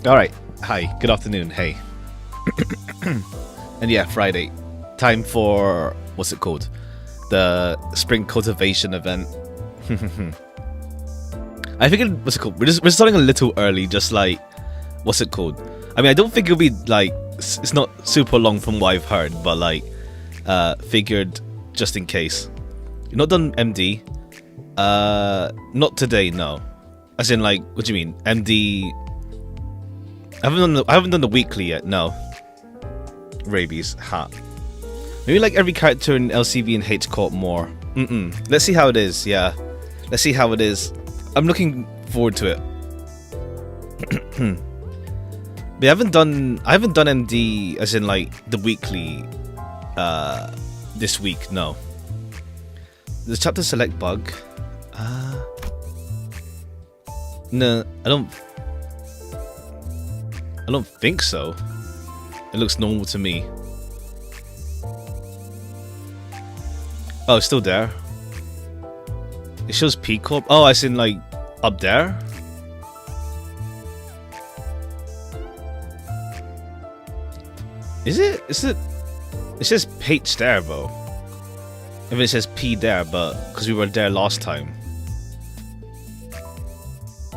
Alright, hi, good afternoon, hey. And yeah, Friday. Time for, what's it called? The Spring Cultivation event. I figured, what's it called? We're starting a little early, just like, what's it called? I mean, I don't think it'll be, like, it's not super long from what I've heard, but like, figured just in case. You're not done MD? Not today, no. As in, like, what do you mean? MD... I haven't done the weekly yet, no. Rabies, ha. Maybe like every character in LCV and H Corp more. Let's see how it is, yeah. Let's see how it is. I'm looking forward to it. But I haven't done MD as in like the weekly this week, no. The chapter select bug. No, I don't think so. It looks normal to me. Oh, it's still there. It shows P Corp. Oh, I in like up there. Is it? Is it? It says H there though. If it says P there, but because we were there last time.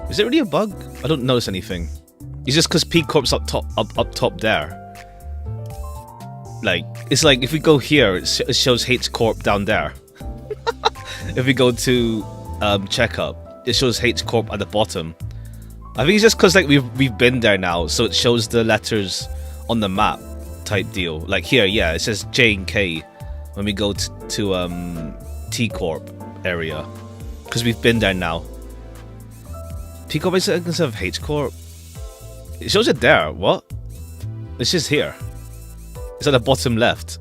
Is it really a bug? I don't notice anything. It's just because P Corp's up top there. Like, it's like if we go here, it shows H Corp down there. If we go to checkup, it shows H Corp at the bottom. I think it's just because like we've been there now, so it shows the letters on the map type deal. Like here, yeah, it says J and K when we go to T Corp area, because we've been there now. P Corp is instead of H Corp. It shows it there. What? It's just here. It's at the bottom left.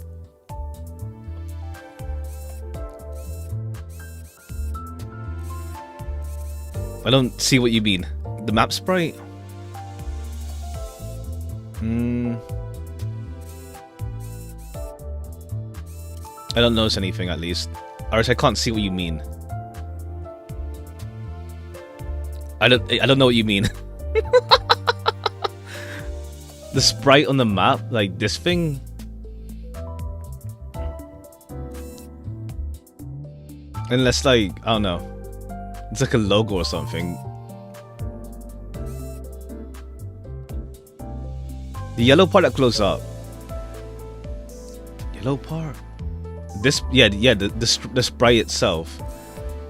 I don't see what you mean. The map sprite? I don't notice anything at least. Or else I can't see what you mean. I don't know what you mean. The sprite on the map, like this thing. Unless like, I don't know. It's like a logo or something. The yellow part that glows up. Yellow part? This, yeah, the sprite itself.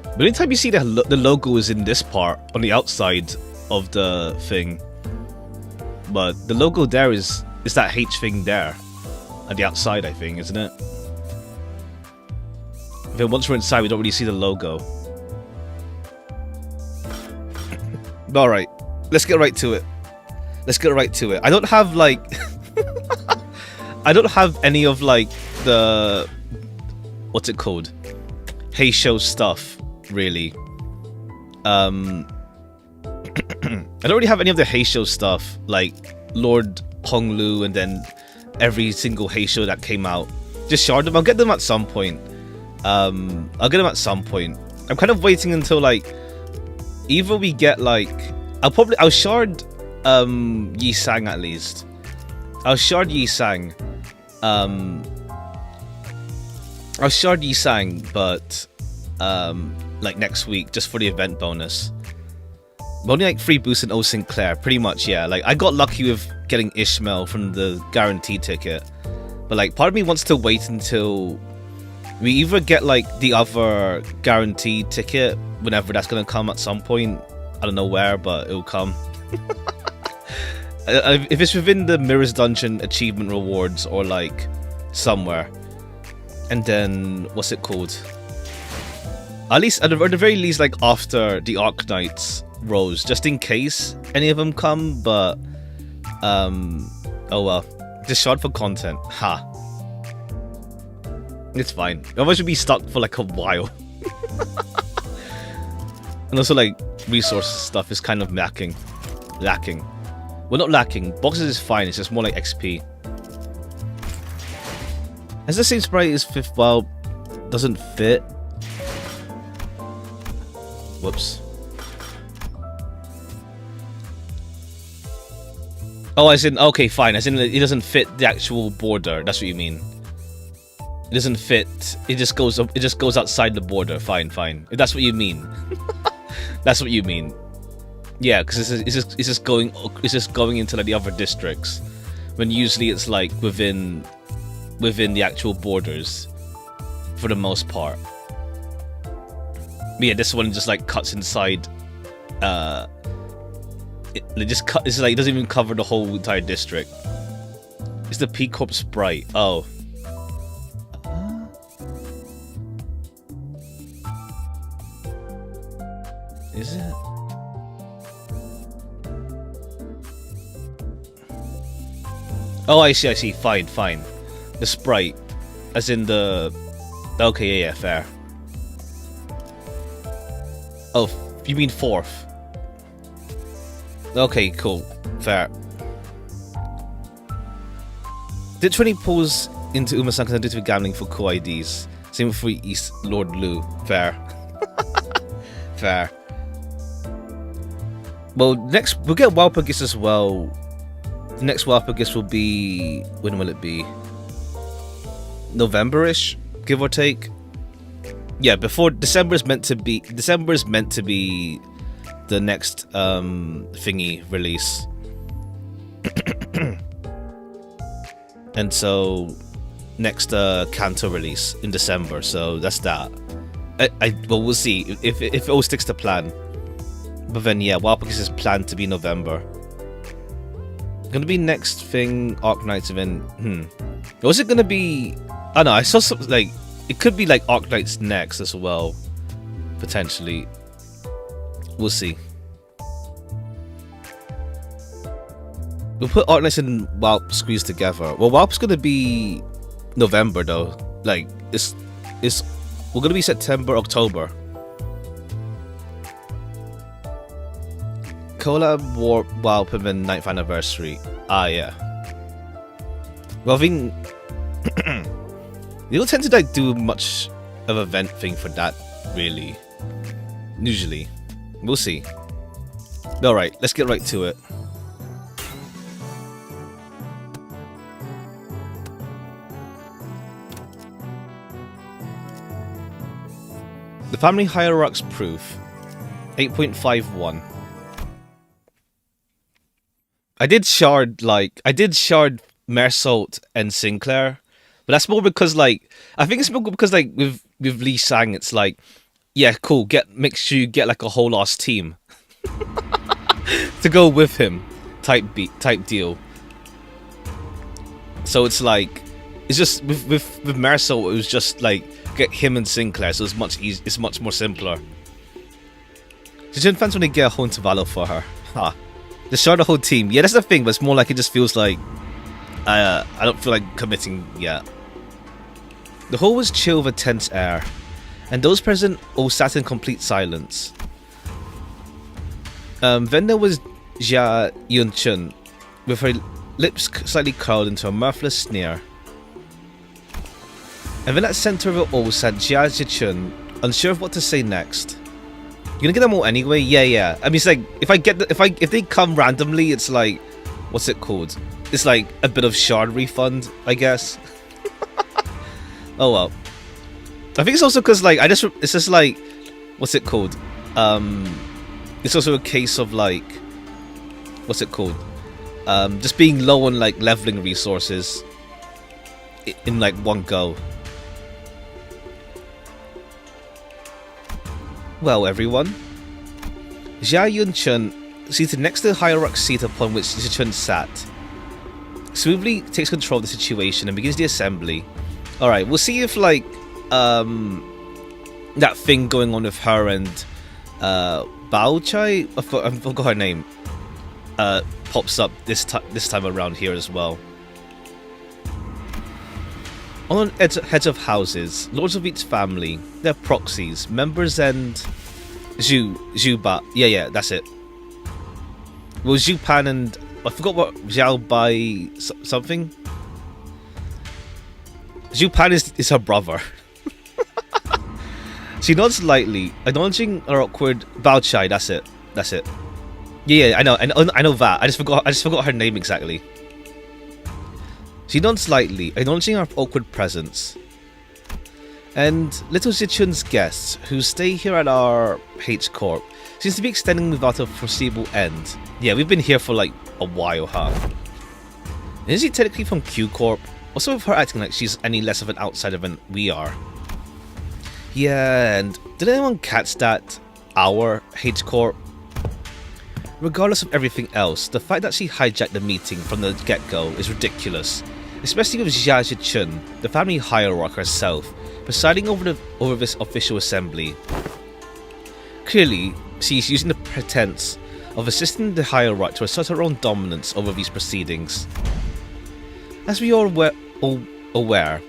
But anytime you see the logo is in this part, on the outside of the thing. But the logo there is that H thing there. At the outside, I think, isn't it? But once we're inside, we don't really see the logo. Alright, let's get right to it. I don't have, like... I don't have any of, like, the... What's it called? Hey Show stuff, really. I don't really have any of the Hey Show stuff, like Lord Honglu and then every single Hey Show that came out. Just shard them. I'll get them at some point. I'm kind of waiting until like either we get like I'll shard Yi Sang at least. I'll shard Yi Sang. I'll shard Yi Sang, but like next week just for the event bonus. But only like 3 boosts in O Sinclair, pretty much, yeah. Like I got lucky with getting Ishmael from the guaranteed ticket. But like part of me wants to wait until we either get like the other guaranteed ticket, whenever that's gonna come at some point. I don't know where, but it'll come. If it's within the Mirrors Dungeon achievement rewards or like somewhere. And then what's it called? At least at the very least, like after the Arknights Rose, just in case any of them come, but oh well, just shard for content. Ha. It's fine. Otherwise we'll be stuck for like a while. And also like resource stuff is kind of lacking. Well, not lacking. Boxes is fine, it's just more like XP. As the same sprite as fifth, well, doesn't fit. Whoops. Oh, as in, okay, fine. As in, it doesn't fit the actual border. That's what you mean. It doesn't fit. It just goes up. It just goes outside the border. Fine, fine. If that's what you mean. That's what you mean. Yeah, because it's just going into like the other districts, when usually it's like within the actual borders, for the most part. But yeah, this one just like cuts inside. It just cut. It's like it doesn't even cover the whole entire district. It's the P Corp sprite. Oh. Is it? Oh, I see. Fine. The sprite, as in the. Okay, yeah, fair. Oh, you mean fourth? Okay, cool, fair. Did 20 pulls into Uma-san because I gambling for cool IDs. Same with Free East Lord Lu. Fair. Fair. Well, next we'll get Walpurgis as well. The next Walpurgis will be, when will it be? November-ish, give or take. Yeah, before December is meant to be. December is meant to be the next thingy release. And so next Kanto release in December. So that's that. Well, we'll see if it all sticks to plan. But then yeah, Walpurgis is planned to be November. Gonna be next thing Arknights event. Or is it gonna be? I don't know. I saw something like it could be like Arknights next as well, potentially. We'll see. We'll put Arknights and Walp squeezed together. Well, Walp's gonna be November though. Like we're gonna be September, October. Collab Warp Walp and then 9th anniversary. Ah yeah. Well, I think they don't tend to like do much of an event thing for that, really. Usually. We'll see. Alright, let's get right to it. The Family Hierarch's Proof. 8.51. I did shard Mersault and Sinclair, but that's more because like I think it's more because like with Lee Sang, it's like, yeah, cool, make sure you get like a whole ass team to go with him, type deal. So it's like it's just with Mersault, it was just like get him and Sinclair, so it's much more simpler. Xichun fans want to get a whole Intervallo for her. Ha. Just shard the whole team. Yeah, that's the thing, but it's more like it just feels like I don't feel like committing yet. The hall was chill with a tense air, and those present all sat in complete silence. Then there was Jia Yunchun, with her lips slightly curled into a mirthless sneer. And then at the center of it all sat Jia Xichun, unsure of what to say next. You're gonna get them all anyway? Yeah. I mean, it's like if they come randomly, it's like, what's it called? It's like a bit of shard refund, I guess. Oh well. I think it's also because like it's just like, what's it called? It's also a case of like, what's it called? Just being low on like leveling resources in like one go. Well, everyone. Jia Yunchun, seated next to the hierarch's seat upon which Xichun sat, smoothly takes control of the situation and begins the assembly. Alright, we'll see if like that thing going on with her and Bao Chai, I forgot her name, pops up this time around here as well. On heads of houses, lords of each family, their proxies, members and Zhuba. Yeah, that's it. Well, Zhu Pan and I forgot what Zhao Bai something. Zhu Pan is her brother. She nods lightly, acknowledging her awkward Bao Chai. That's it. Yeah, I know that. I just forgot her name exactly. She nods slightly, acknowledging our awkward presence. And little Xichun's guests, who stay here at our H Corp, seems to be extending without a foreseeable end. Yeah, we've been here for like a while, huh? And is he technically from Q Corp? Also with her acting like she's any less of an outsider than we are. Yeah, and did anyone catch that? Our H Corp? Regardless of everything else, the fact that she hijacked the meeting from the get-go is ridiculous. Especially with Xichun, the family hierarch herself, presiding over this official assembly. Clearly, she's using the pretense of assisting the hierarch to assert her own dominance over these proceedings. As we are aware,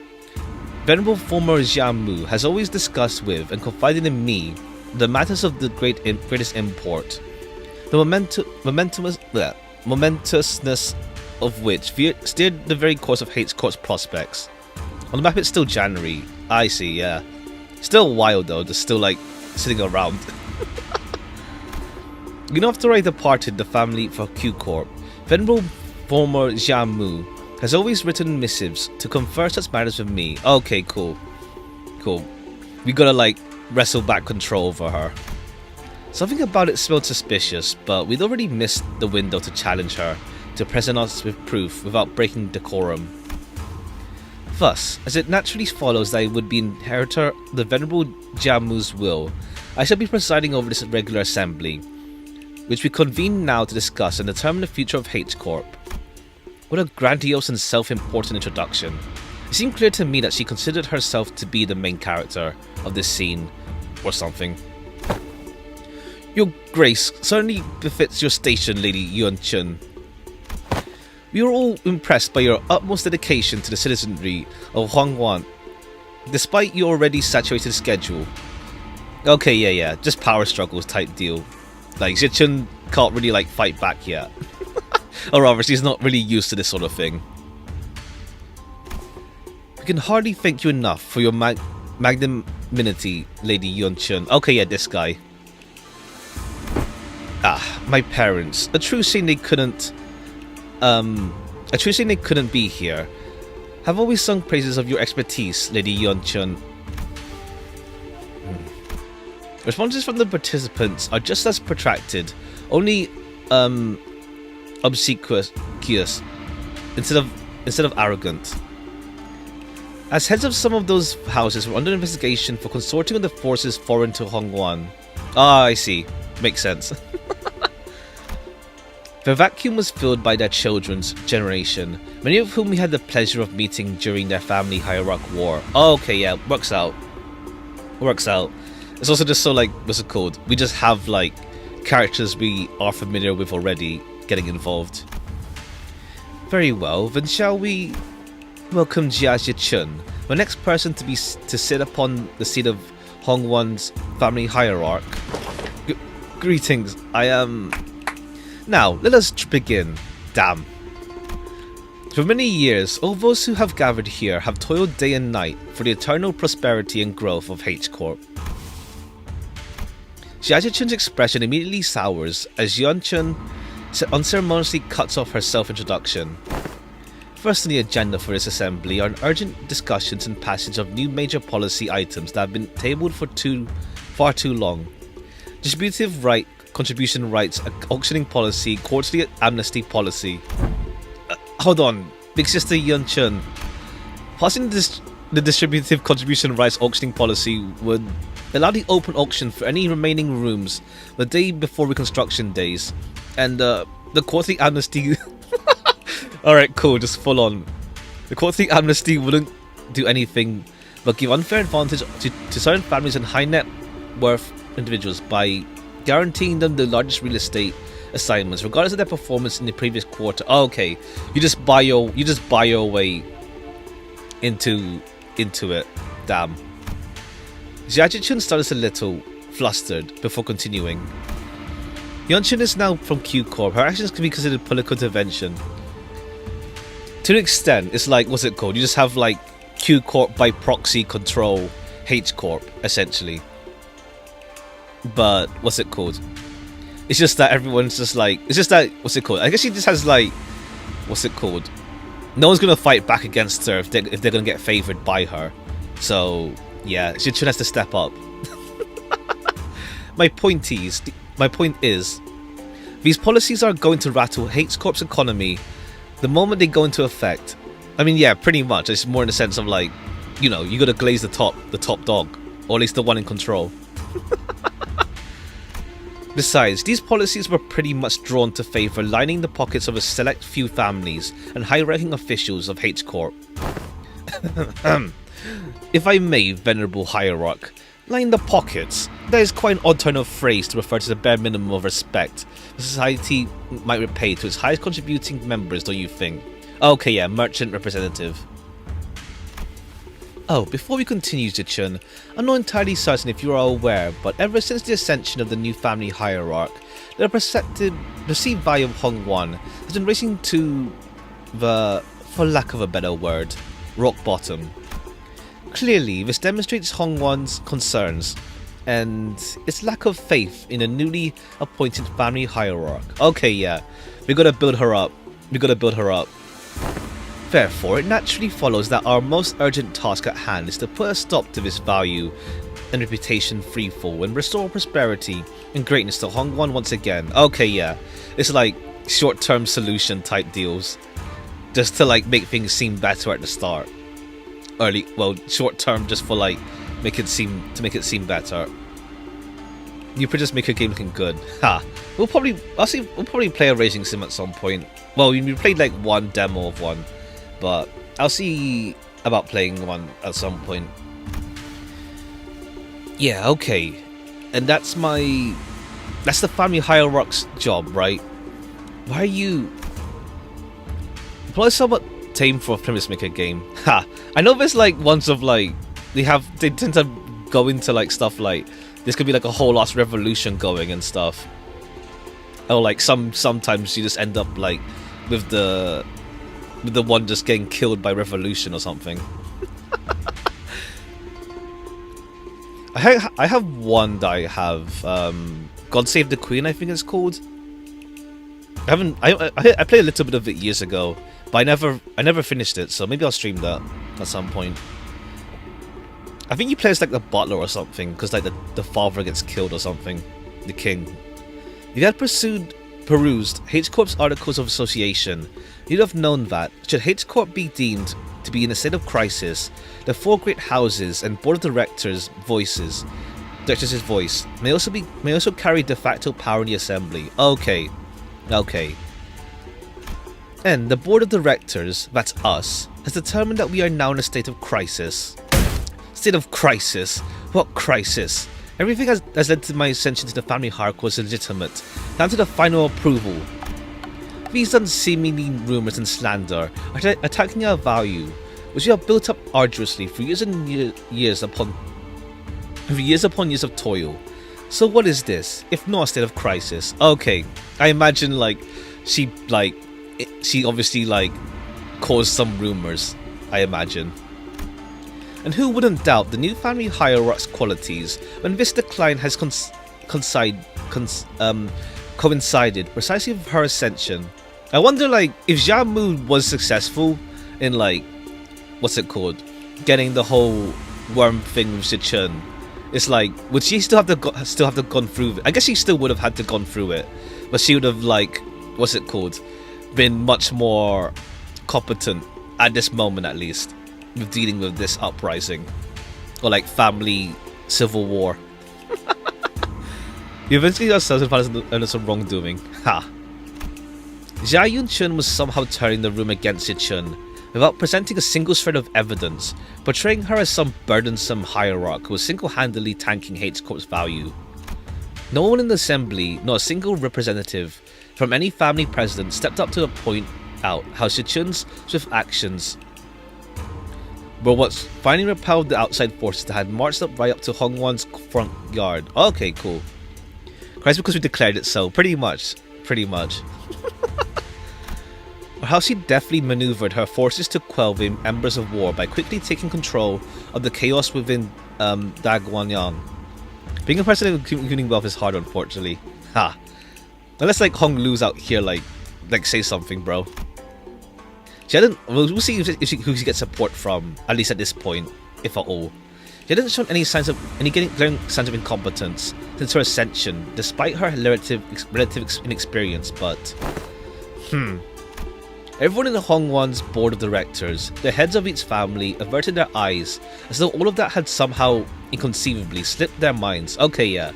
Venerable former Jiamu has always discussed with and confided in me the matters of the greatest import, the momentousness of which steered the very course of H Corp's prospects. On the map it's still January. I see, yeah. Still wild though, just still like sitting around. After I departed the family for Q Corp, Venerable former Jiamu has always written missives to confer such matters with me. Okay, cool. We gotta like wrestle back control over her. Something about it smelled suspicious, but we'd already missed the window to challenge her to present us with proof without breaking decorum. Thus, as it naturally follows that I would be inheritor of the Venerable Jiamu's will, I shall be presiding over this regular assembly, which we convene now to discuss and determine the future of H Corp. What a grandiose and self-important introduction. It seemed clear to me that she considered herself to be the main character of this scene, or something. Your Grace certainly befits your station, Lady Yuan-chun. We are all impressed by your utmost dedication to the citizenry of Huangwan, despite your already saturated schedule. Okay, yeah, just power struggles type deal. Like, Xichun can't really like fight back yet. Or rather, she's not really used to this sort of thing. We can hardly thank you enough for your magnanimity, Lady Yuan-chun. Okay, yeah, this guy. My parents. A true shame they couldn't be here. Have always sung praises of your expertise, Lady Yuan-chun. Responses from the participants are just as protracted, only obsequious instead of arrogant. As heads of some of those houses were under investigation for consorting with the forces foreign to Hongwan. Ah, I see. Makes sense. The vacuum was filled by their children's generation, many of whom we had the pleasure of meeting during their family hierarch war. Oh, okay, yeah, works out. It's also just so like, what's it called? We just have like characters we are familiar with already getting involved. Very well, then shall we welcome Jazzy Rider, the next person to sit upon the seat of Hongwan's family hierarch. Greetings, I am... Now, let us begin. Damn. For many years, all those who have gathered here have toiled day and night for the eternal prosperity and growth of H Corp. Xichun's expression immediately sours as Yuan-chun unceremoniously cuts off her self-introduction. First on the agenda for this assembly are urgent discussions and passage of new major policy items that have been tabled for far too long. Distributive right, contribution rights, auctioning policy, quarterly amnesty policy. Hold on, Big Sister Yuan-chun. Passing the distributive contribution rights auctioning policy would allow the open auction for any remaining rooms the day before reconstruction days, and the quarterly amnesty... Alright, cool, just full on. The quarterly amnesty wouldn't do anything but give unfair advantage to certain families and high net worth individuals by guaranteeing them the largest real estate assignments, regardless of their performance in the previous quarter. Oh, okay, you just buy your way into it. Damn. Xichun started a little flustered before continuing. Yuan-chun is now from Q Corp. Her actions can be considered political intervention. To an extent, it's like, what's it called? You just have like Q Corp by proxy control H Corp, essentially. But what's it called? It's just that everyone's just like, it's just that, what's it called? I guess she just has like, what's it called? No one's gonna fight back against her if they're gonna get favored by her. So yeah, Xichun has to step up. My point is, these policies are going to rattle H Corp's economy the moment they go into effect. I mean, yeah, pretty much. It's more in the sense of like, you know, you gotta glaze the top dog, or at least the one in control. Besides, these policies were pretty much drawn to favour lining the pockets of a select few families and high-ranking officials of H Corp. If I may, venerable hierarch, line the pockets. That is quite an odd turn of phrase to refer to the bare minimum of respect the society might repay to its highest contributing members, don't you think? Okay, yeah, merchant representative. Oh, before we continue, Xichun, I'm not entirely certain if you are aware, but ever since the ascension of the new family hierarch, the perceived value of Hongwan has been racing to the, for lack of a better word, rock bottom. Clearly, this demonstrates Hongwan's concerns and its lack of faith in a newly appointed family hierarch. Okay, yeah, we gotta build her up. Therefore, it naturally follows that our most urgent task at hand is to put a stop to this value and reputation freefall and restore prosperity and greatness to Hongwan once again. Okay, yeah, it's like short-term solution type deals, just to like make things seem better at the start. Early, well, short-term just for like make it seem better. You could just make a game looking good. Ha! We'll probably play a racing sim at some point. Well, we played like one demo of one. But I'll see about playing one at some point. Yeah, okay. And that's the family hierarch's job, right? Why are you... Well, it's somewhat tame for a premise maker game. Ha! I know there's like ones of like... They tend to go into like stuff like... This could be like a whole lost revolution going and stuff. Or like sometimes you just end up like with the one just getting killed by revolution or something. I have one that I have, God Save the Queen, I think it's called. I played a little bit of it years ago, but I never finished it, so maybe I'll stream that at some point. I think you play as like the butler or something, because like the father gets killed or something, the king. If you had perused H Corp's Articles of Association, you'd have known that, should H Corp be deemed to be in a state of crisis, the four great houses and board of directors' voice may also carry de facto power in the assembly. Okay. And the board of directors, that's us, has determined that we are now in a state of crisis. State of crisis? What crisis? Everything has led to my ascension to the family hierarchy was legitimate, down to the final approval. These unseemly rumours and slander are attacking our value, which we have built up arduously for years upon years of toil. So what is this, if not a state of crisis? Okay, I imagine like she obviously like caused some rumours, I imagine. And who wouldn't doubt the new family hierarch's qualities when this decline has coincided precisely with her ascension? I wonder, like, if Xiamu was successful in, like, what's it called, getting the whole worm thing with Xichun, it's like, would she still have to gone through it? I guess she still would have had to gone through it, but she would have, like, what's it called, been much more competent at this moment, at least, with dealing with this uprising, or like family civil war. You eventually yourself found some wrongdoing. Ha! Jia Yunchun was somehow turning the room against Xichun, without presenting a single shred of evidence, portraying her as some burdensome hierarch who was single-handedly tanking H Corp's value. No one in the assembly, not a single representative from any family president, stepped up to point out how Xichun's swift actions were what's finally repelled the outside forces that had marched up right up to Hongwan's front yard. Okay, cool. Christ, because we declared it so. Pretty much. Or how she deftly maneuvered her forces to quell the embers of war by quickly taking control of the chaos within Daguanyang. Being a president including wealth is hard, unfortunately. Ha! Unless like Hong Lu's out here like say something, bro. She hadn't. We'll see who she gets support from, at least at this point, if at all. She hadn't shown any glaring signs of incompetence since her ascension, despite her relative inexperience. But everyone in the Hongwan's board of directors, the heads of each family, averted their eyes as though all of that had somehow inconceivably slipped their minds. Okay, yeah,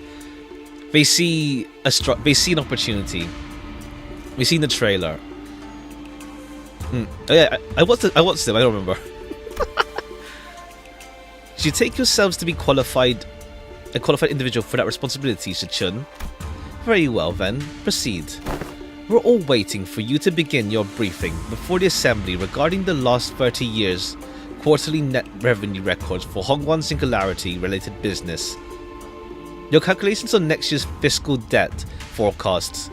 they see an opportunity. We've seen the trailer. Oh, yeah, I watched them. I don't remember. You take yourselves to be a qualified individual for that responsibility, Xichun. Very well then, proceed. We're all waiting for you to begin your briefing before the assembly regarding the last 30 years quarterly net revenue records for Hongwan Singularity related business. Your calculations on next year's fiscal debt forecasts,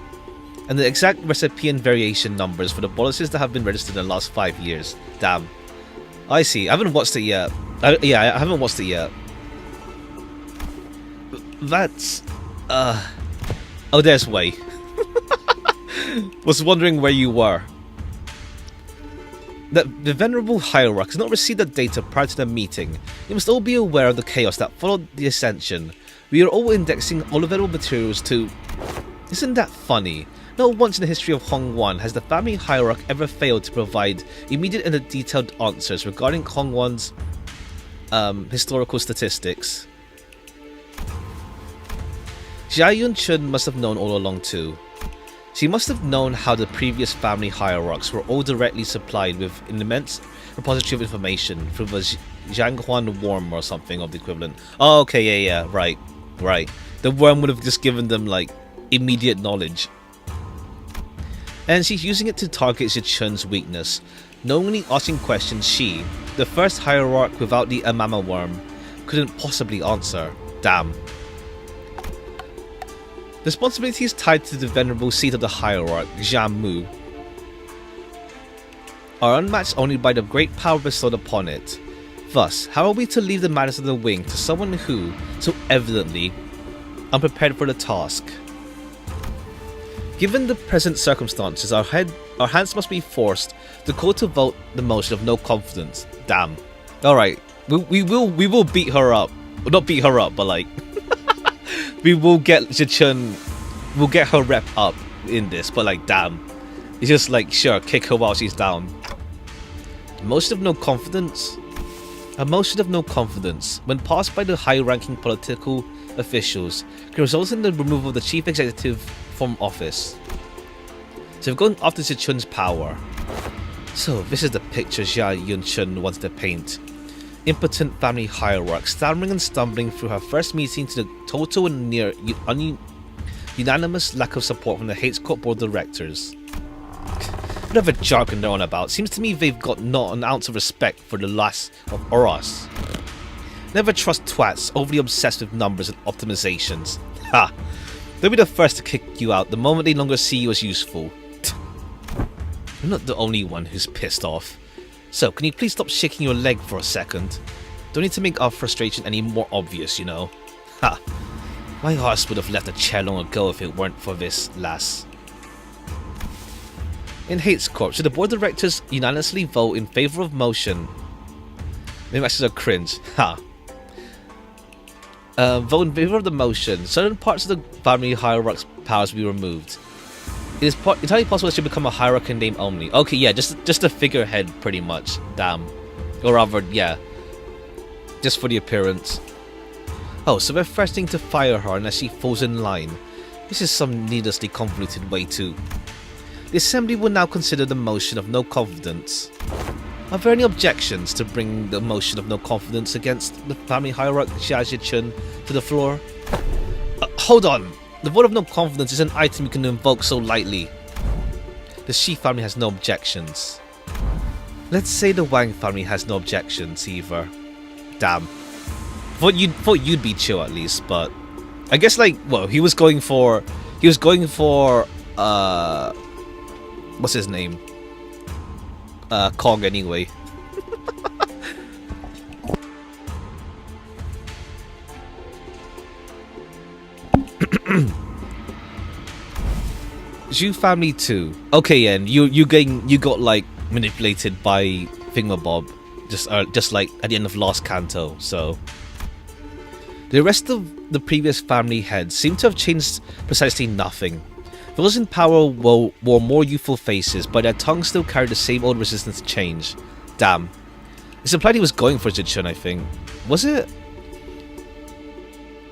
and the exact recipe and variation numbers for the policies that have been registered in the last 5 years. Damn. I see. I haven't watched it yet. I haven't watched it yet. That's... Oh, there's Wei. Was wondering where you were. The venerable hierarch has not received that data prior to the meeting. You must all be aware of the chaos that followed the ascension. We are all indexing all available materials to... Isn't that funny? Not once in the history of Hongwan has the family hierarch ever failed to provide immediate and detailed answers regarding Hongwan's historical statistics. Jia Yunchun must have known all along too. She must have known how the previous family hierarchs were all directly supplied with an immense repository of information through the Zhanghuan worm or something of the equivalent. Oh, okay, yeah, right. The worm would have just given them like immediate knowledge. And she's using it to target Xichun's weakness, knowingly asking questions she, the first hierarch without the Amama worm, couldn't possibly answer. Damn. Responsibilities tied to the venerable seat of the hierarch, Zhan Mu, are unmatched only by the great power bestowed upon it. Thus, how are we to leave the matters of the wing to someone who, so evidently, unprepared for the task? Given the present circumstances, our hands must be forced to call to vote the motion of no confidence. Damn. Alright, we will beat her up. Well, not beat her up, but like... we will get Xichun... We'll get her rep up in this, but like, damn. It's just like, sure, kick her while she's down. Motion of no confidence? A motion of no confidence, when passed by the high-ranking political officials, can result in the removal of the chief executive from office. So we're going after Xichun's power. So this is the picture Jia Yunchun wants to paint. Impotent family hierarch, stammering and stumbling through her first meeting to the total and near unanimous lack of support from the Hates Court board of directors. Whatever jargon they're on about, seems to me they've got not an ounce of respect for the last of us. Never trust twats overly obsessed with numbers and optimizations. Ha! They'll be the first to kick you out the moment they no longer see you as useful. I'm not the only one who's pissed off. So, can you please stop shaking your leg for a second? Don't need to make our frustration any more obvious, you know. Ha! My horse would have left the chair long ago if it weren't for this lass. In Hates Corp, should the board of directors unanimously vote in favor of motion? Maybe that's just a cringe. Ha! Vote in favor of the motion. Certain parts of the family hierarch's powers will be removed. It is entirely possible it should become a hierarch in name only. Okay, yeah, just a figurehead, pretty much. Damn. Or rather, yeah. Just for the appearance. Oh, so we're threatening to fire her unless she falls in line. This is some needlessly convoluted way to... The assembly will now consider the motion of no confidence. Are there any objections to bringing the motion of no confidence against the family hierarch Xichun to the floor? Hold on! The vote of no confidence is an item you can invoke so lightly. The Shi family has no objections. Let's say the Wang family has no objections either. Damn. Thought you'd be chill at least, but I guess like, well, he was going for what's his name? Kong anyway. Zhu family too. Okay, and you got like manipulated by Thingamabob, just like at the end of Last Canto. So the rest of the previous family heads seem to have changed precisely nothing. Those in power wore more youthful faces, but their tongues still carried the same old resistance to change. Damn. It's implied he was going for Xichun, I think. Was it?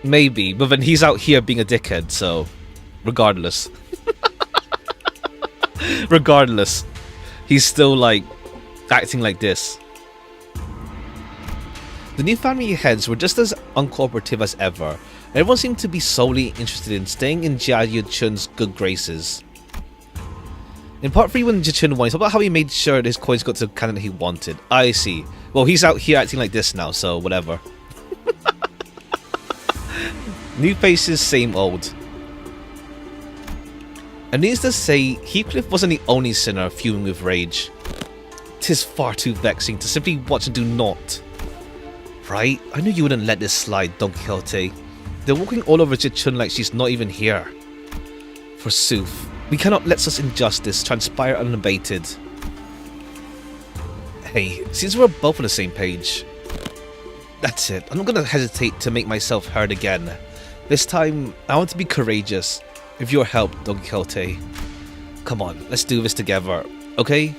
Maybe, but then he's out here being a dickhead, so regardless. Regardless, he's still like acting like this. The new family heads were just as uncooperative as ever. Everyone seemed to be solely interested in staying in Jia Chun's good graces. In part 3, when Xichun won, he talked about how he made sure that his coins got to the candidate he wanted. I see. Well, he's out here acting like this now, so whatever. New faces, same old. And needless to say, Heathcliff wasn't the only sinner fuming with rage. 'Tis far too vexing to simply watch and do naught. Right? I knew you wouldn't let this slide, Don Quixote. They're walking all over Xichun like she's not even here. Forsooth, we cannot let such injustice transpire unabated. Hey, since we're both on the same page, that's it. I'm not gonna hesitate to make myself heard again. This time, I want to be courageous. With your help, Don Quixote. Come on, let's do this together, okay?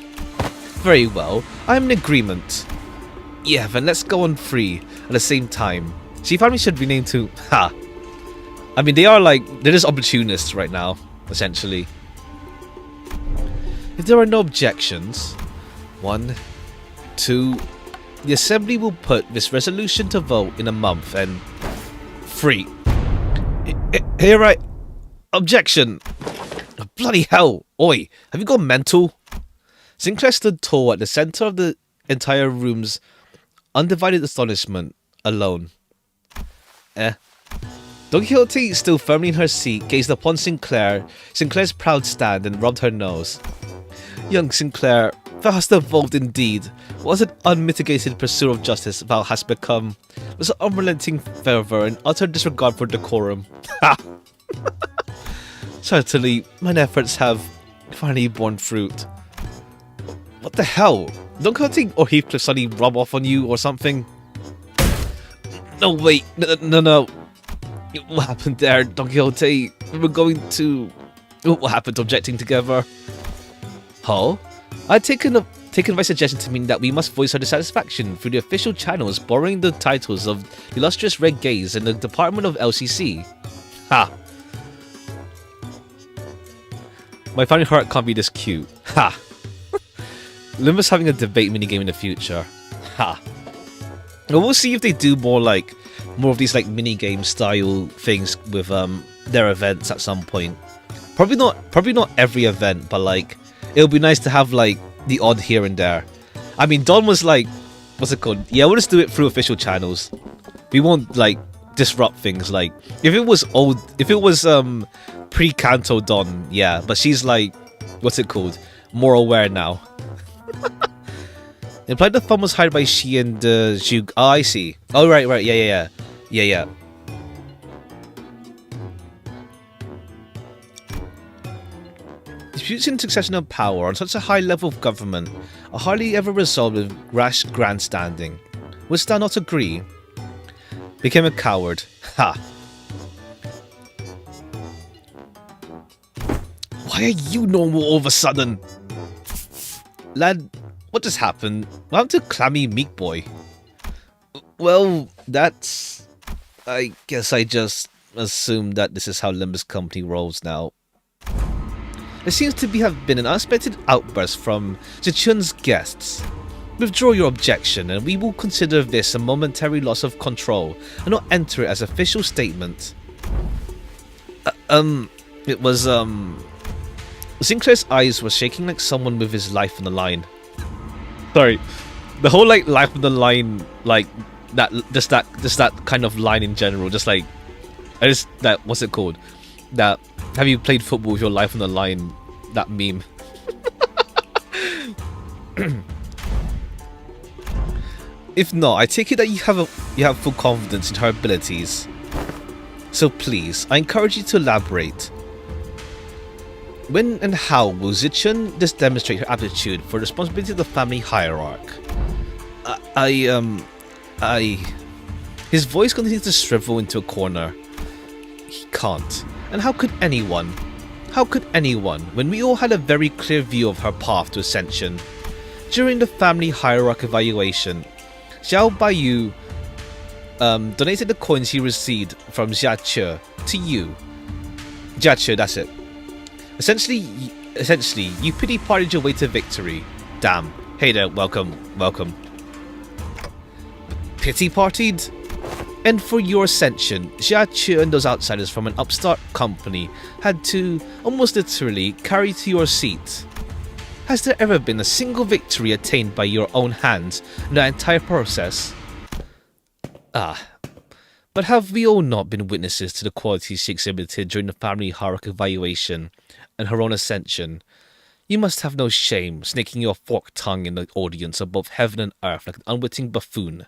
Very well, I'm in agreement. Yeah, then let's go on free at the same time. She family should be named to... Ha! I mean, they're just opportunists right now, essentially. If there are no objections... 1, 2... The Assembly will put this resolution to vote in a month and... 3. Here I... Objection! Oh, bloody hell! Oi, have you gone mental? Sinclair stood tall at the centre of the entire room's undivided astonishment, alone. Don Quixote, still firmly in her seat, gazed upon Sinclair's proud stand, and rubbed her nose. Young Sinclair, thou hast evolved indeed. What an unmitigated pursuit of justice thou hast become. With unrelenting fervour and utter disregard for decorum. Ha! Certainly, mine efforts have finally borne fruit. What the hell? Don Quixote or Heathcliff suddenly rub off on you or something? No, wait, no. What happened there, Don Quixote? We were going to... What happened to objecting together? Huh? I'd taken my suggestion to mean that we must voice our dissatisfaction through the official channels, borrowing the titles of the illustrious Red Gaze and the Department of LCC. Ha! My funny heart can't be this cute. Ha! Limbus having a debate minigame in the future. Ha! Well, we'll see if they do more of these like minigame style things with their events at some point. Probably not every event, but like it'll be nice to have like the odd here and there. I mean, Don was like, what's it called? Yeah, we'll just do it through official channels. We won't like disrupt things. Like if it was pre-Canto Don, yeah, but she's like, what's it called? More aware now. Implied the thumb was hired by Xi and Zhu. Oh, I see. Oh, right, yeah. Disputes in succession of power on such a high level of government are hardly ever resolved with rash grandstanding. Wouldst thou not agree? Became a coward. Ha! Why are you normal all of a sudden? Lad, what just happened? What happened to Clammy Meek Boy? Well, that's... I guess I just assumed that this is how Limbus Company rolls now. There seems to have been an unexpected outburst from Xichun's guests. Withdraw your objection and we will consider this a momentary loss of control and not enter it as official statement. It was, Sinclair's eyes were shaking like someone with his life on the line. Sorry, the whole like life on the line, like that, just that kind of line in general, just like, what's it called? That, have you played football with your life on the line? That meme. If not, I take it that you have full confidence in her abilities. So please, I encourage you to elaborate. When and how will Xichun just demonstrate her aptitude for the responsibility of the family hierarch? His voice continues to shrivel into a corner. He can't. And how could anyone? How could anyone, when we all had a very clear view of her path to ascension? During the family hierarch evaluation, Xiao Baiyu donated the coins he received from Jiache to you. Jiache, that's it. Essentially, you pity-partied your way to victory. Damn. Hey there, welcome. Pity-partied? And for your ascension, Jiache and those outsiders from an upstart company had to, almost literally, carry to your seat. Has there ever been a single victory attained by your own hands in the entire process? But have we all not been witnesses to the qualities she exhibited during the family hierarch evaluation and her own ascension? You must have no shame snaking your forked tongue in the audience above heaven and earth like an unwitting buffoon.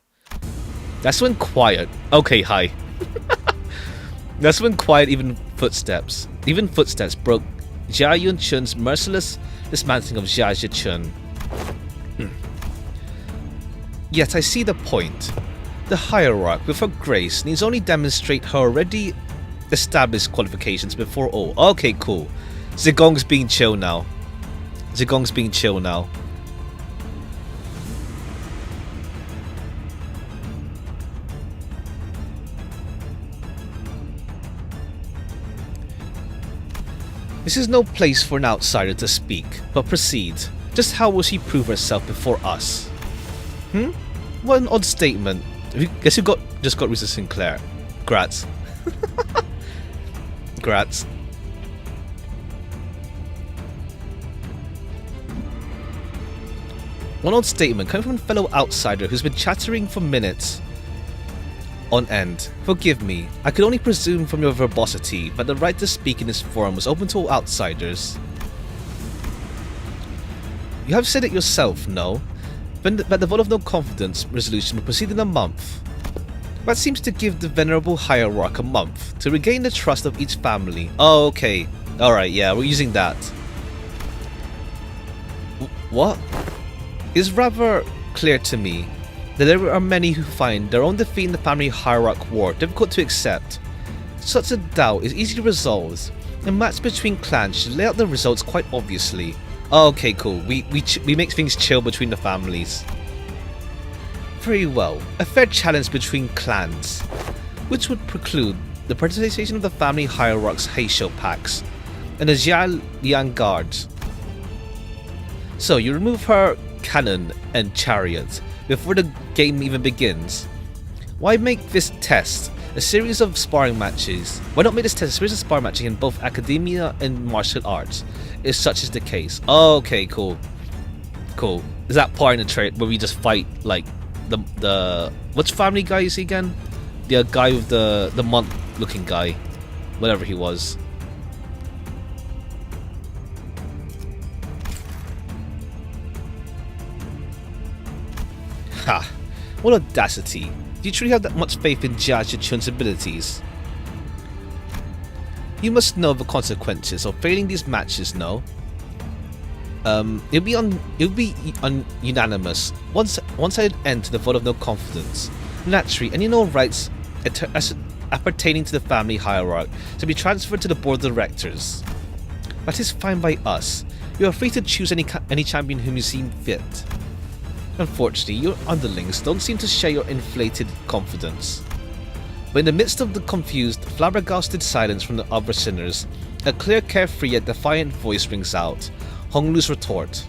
That's when quiet. Okay, hi. That's when quiet, even footsteps broke Jia Yunchun's merciless dismantling of Jia Zhichun. Yet I see the point. The hierarch, with her grace, needs only demonstrate her already established qualifications before all. Okay, cool. Zigong's being chill now. This is no place for an outsider to speak, but proceed. Just how will she prove herself before us? What an odd statement. Guess who just got Risa Sinclair? Grats. Grats. One odd statement coming from a fellow outsider who's been chattering for minutes on end. Forgive me, I could only presume from your verbosity that the right to speak in this forum was open to all outsiders. You have said it yourself, no? That the vote of no confidence resolution will proceed in a month. That seems to give the venerable hierarch a month to regain the trust of each family. Oh, okay. Alright, yeah, we're using that. What? It's rather clear to me that there are many who find their own defeat in the family hierarch war difficult to accept. Such a doubt is easily resolved. A match between clans should lay out the results quite obviously. Oh, okay, cool. We make things chill between the families. Very well. A fair challenge between clans, which would preclude the participation of the family hierarch's Heisho packs and the Jia Liang guards. So you remove her cannon and chariot before the game even begins. Why make this test a series of sparring matches? Why not make this test a series of sparring matches in both academia and martial arts, if such is the case? Oh, okay, cool. Cool. Is that part in the trade where we just fight like the which family guy is he again? The guy with the monk looking guy, whatever he was. Ha! What audacity! Do you truly have that much faith in Jia Zhichun's abilities? You must know the consequences of failing these matches, no? It'll be unanimous. One-sided end to the vote of no confidence. Naturally, any and all rights appertaining to the family hierarch to be transferred to the board of directors. That is fine by us. You are free to choose any champion whom you seem fit. Unfortunately, your underlings don't seem to share your inflated confidence. But in the midst of the confused, flabbergasted silence from the other sinners, a clear, carefree yet defiant voice rings out. Honglu's retort.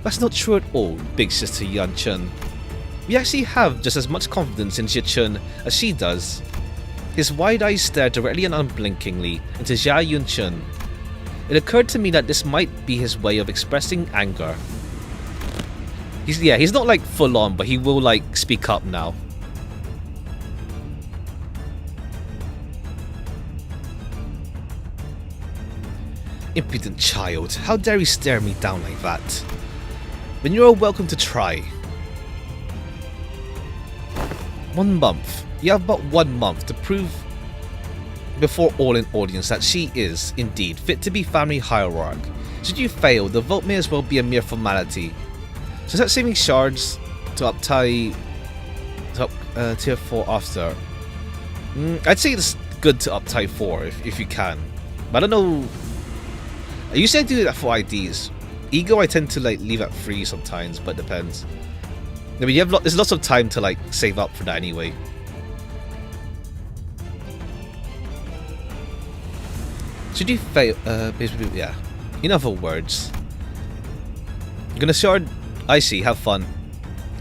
That's not true at all, big sister Yanchun. We actually have just as much confidence in Xichun as she does. His wide eyes stared directly and unblinkingly into Jia Yunchun. It occurred to me that this might be his way of expressing anger. He's not like full on, but he will like speak up now. Impudent child, how dare you stare me down like that? Then you are welcome to try. 1 month. You have but 1 month to prove before all in audience that she is, indeed, fit to be family hierarch. Should you fail, the vote may as well be a mere formality. So is that saving shards to up tier 4 after? I'd say it's good to up tier 4 if you can. But I don't know. I usually do that for IDs. Ego I tend to like leave at 3 sometimes, but it depends. I mean, there's lots of time to like save up for that anyway. Should you fail? Yeah. In other words, you're gonna shard. I see. Have fun.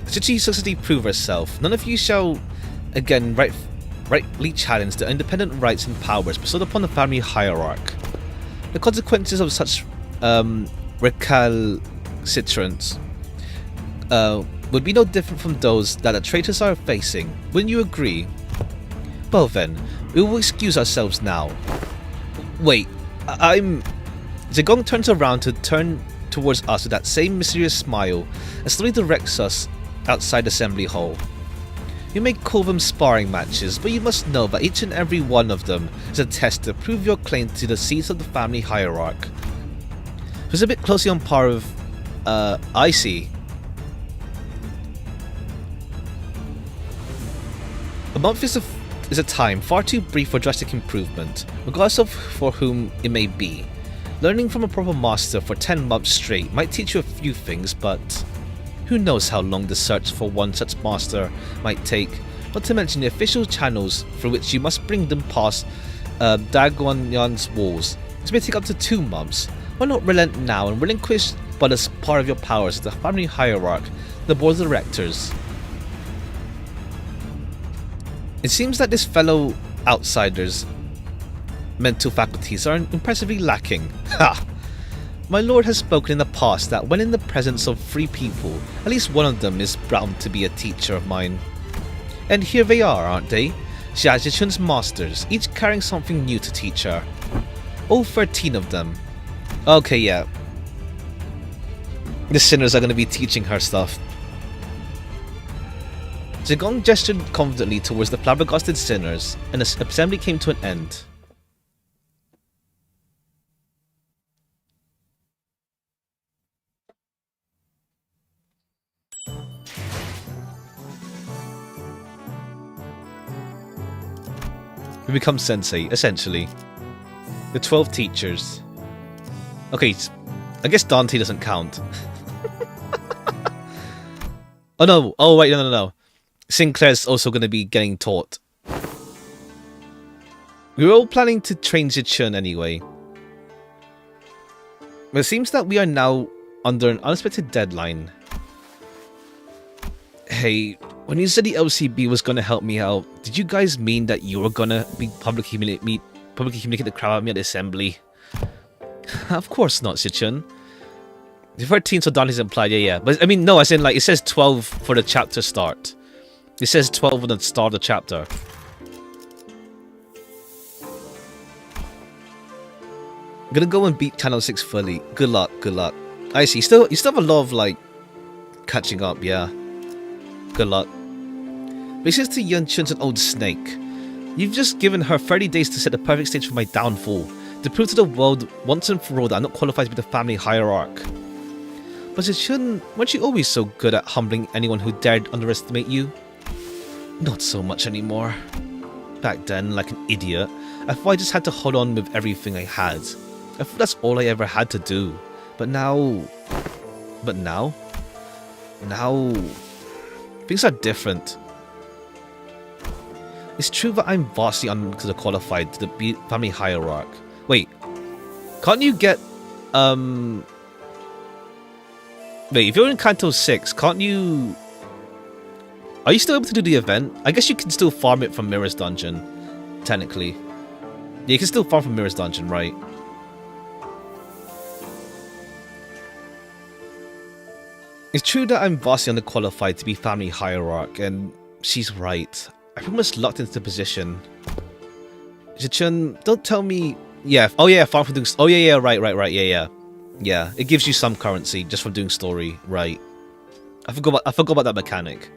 Should she successfully prove herself, none of you shall again rightly challenge the independent rights and powers bestowed upon the family hierarch. The consequences of such recalcitrance would be no different from those that the traitors are facing. Wouldn't you agree? Well then, we will excuse ourselves now. Wait, Zigong turns around to turn towards us with that same mysterious smile and slowly directs us outside Assembly Hall. You may call them sparring matches, but you must know that each and every one of them is a test to prove your claim to the seats of the family hierarch. Who's a bit closely on par with, I see. A month is a time far too brief for drastic improvement, regardless of for whom it may be. Learning from a proper master for 10 months straight might teach you a few things, but who knows how long the search for one such master might take, not to mention the official channels through which you must bring them past Daguanyan's walls. This may take up to 2 months. Why not relent now and relinquish but as part of your powers as the family hierarch, the board of directors? It seems that this fellow outsider's mental faculties are impressively lacking. Ha! My lord has spoken in the past that when in the presence of 3 people, at least one of them is bound to be a teacher of mine. And here they are, aren't they? Xichun's masters, each carrying something new to teach her. All 13 of them. Okay, yeah. The sinners are going to be teaching her stuff. Zigong gestured confidently towards the flabbergasted sinners, and the assembly came to an end. We become sensei, essentially. The 12 teachers. Okay, I guess Dante doesn't count. Oh no, oh wait, no. Sinclair's also going to be getting taught. We were all planning to train Xichun anyway. But it seems that we are now under an unexpected deadline. Hey, when you said the LCB was gonna help me out, did you guys mean that you were gonna be publicly communicate the crowd at me at the assembly? Of course not, Xichun. The 13th so Dante's implied, yeah. But I mean, no, as in like, it says 12 for the chapter start. It says 12 at the start of the chapter. I'm gonna go and beat Channel 6 fully. Good luck, good luck. I see, you still have a lot of like, catching up, yeah. Good luck. But he says to Yunchun's an old snake. You've just given her 30 days to set the perfect stage for my downfall, to prove to the world once and for all that I'm not qualified to be the family hierarch. But Xichun, weren't you always so good at humbling anyone who dared underestimate you? Not so much anymore. Back then, like an idiot, I thought I just had to hold on with everything I had. I thought that's all I ever had to do. But now... Now... Things are different. It's true that I'm vastly underqualified to be family hierarch. Wait, can't you get wait, if you're in Kanto 6, can't you... Are you still able to do the event? I guess you can still farm it from Mirror's Dungeon, technically. Yeah, you can still farm from Mirror's Dungeon, right? It's true that I'm vastly underqualified to be family hierarch, and she's right. I'm almost locked into the position. Xichun, don't tell me... Yeah, oh yeah, farm from doing... Oh yeah, right, yeah. Yeah, it gives you some currency just from doing story, right. I forgot about that mechanic.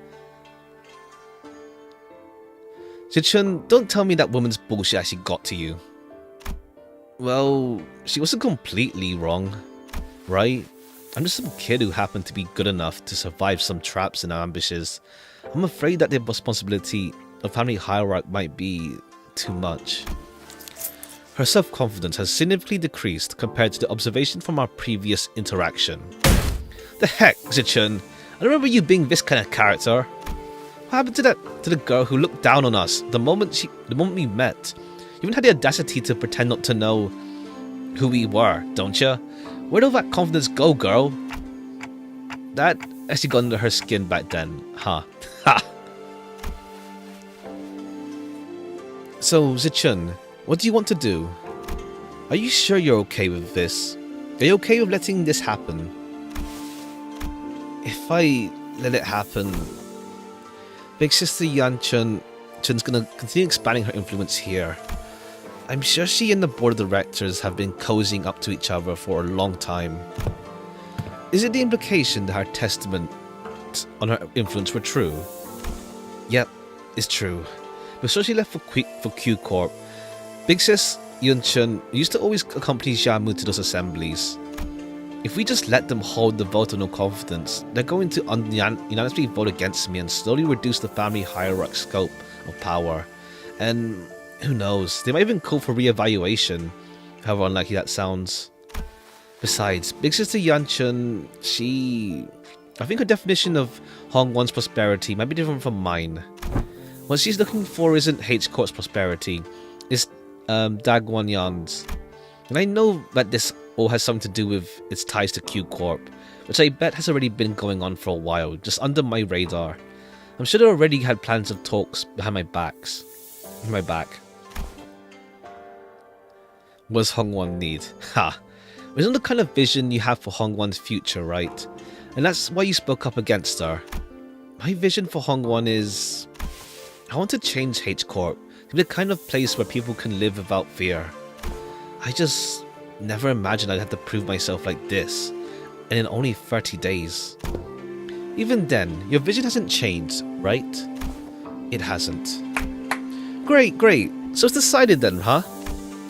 Xichun, don't tell me that woman's bullshit actually got to you. Well, she wasn't completely wrong, right? I'm just some kid who happened to be good enough to survive some traps and ambushes. I'm afraid that the responsibility of family hierarchy might be too much. Her self-confidence has significantly decreased compared to the observation from our previous interaction. The heck, Xichun? I remember you being this kind of character. What happened to the girl who looked down on us the moment we met? You even had the audacity to pretend not to know who we were, don't you? Where'd all that confidence go, girl? That actually got under her skin back then, huh? Ha! So, Xichun, what do you want to do? Are you sure you're okay with this? Are you okay with letting this happen? If I let it happen, Big Sister Xichun's gonna continue expanding her influence here. I'm sure she and the board of directors have been cozying up to each other for a long time. Is it the implication that her testament on her influence were true? Yep, it's true. Before she left for Q Corp, Big Sis Xichun used to always accompany Xiaomu to those assemblies. If we just let them hold the vote of no confidence, they're going to unanimously vote against me and slowly reduce the family hierarchy scope of power. And who knows, they might even call for re-evaluation, however unlikely that sounds. Besides, Big Sister Xichun, I think her definition of Hongwan's prosperity might be different from mine. What she's looking for isn't H Corp's prosperity, it's Dagwan Yan's. And I know that this all has something to do with its ties to Q Corp, which I bet has already been going on for a while, just under my radar. I'm sure they already had plans of talks behind my back. What does Hongwan need? Ha! It's not the kind of vision you have for Hongwan's future, right? And that's why you spoke up against her. My vision for Hongwan is... I want to change H Corp to be the kind of place where people can live without fear. I just never imagined I'd have to prove myself like this, and in only 30 days. Even then, your vision hasn't changed, right? It hasn't. Great. So it's decided then, huh?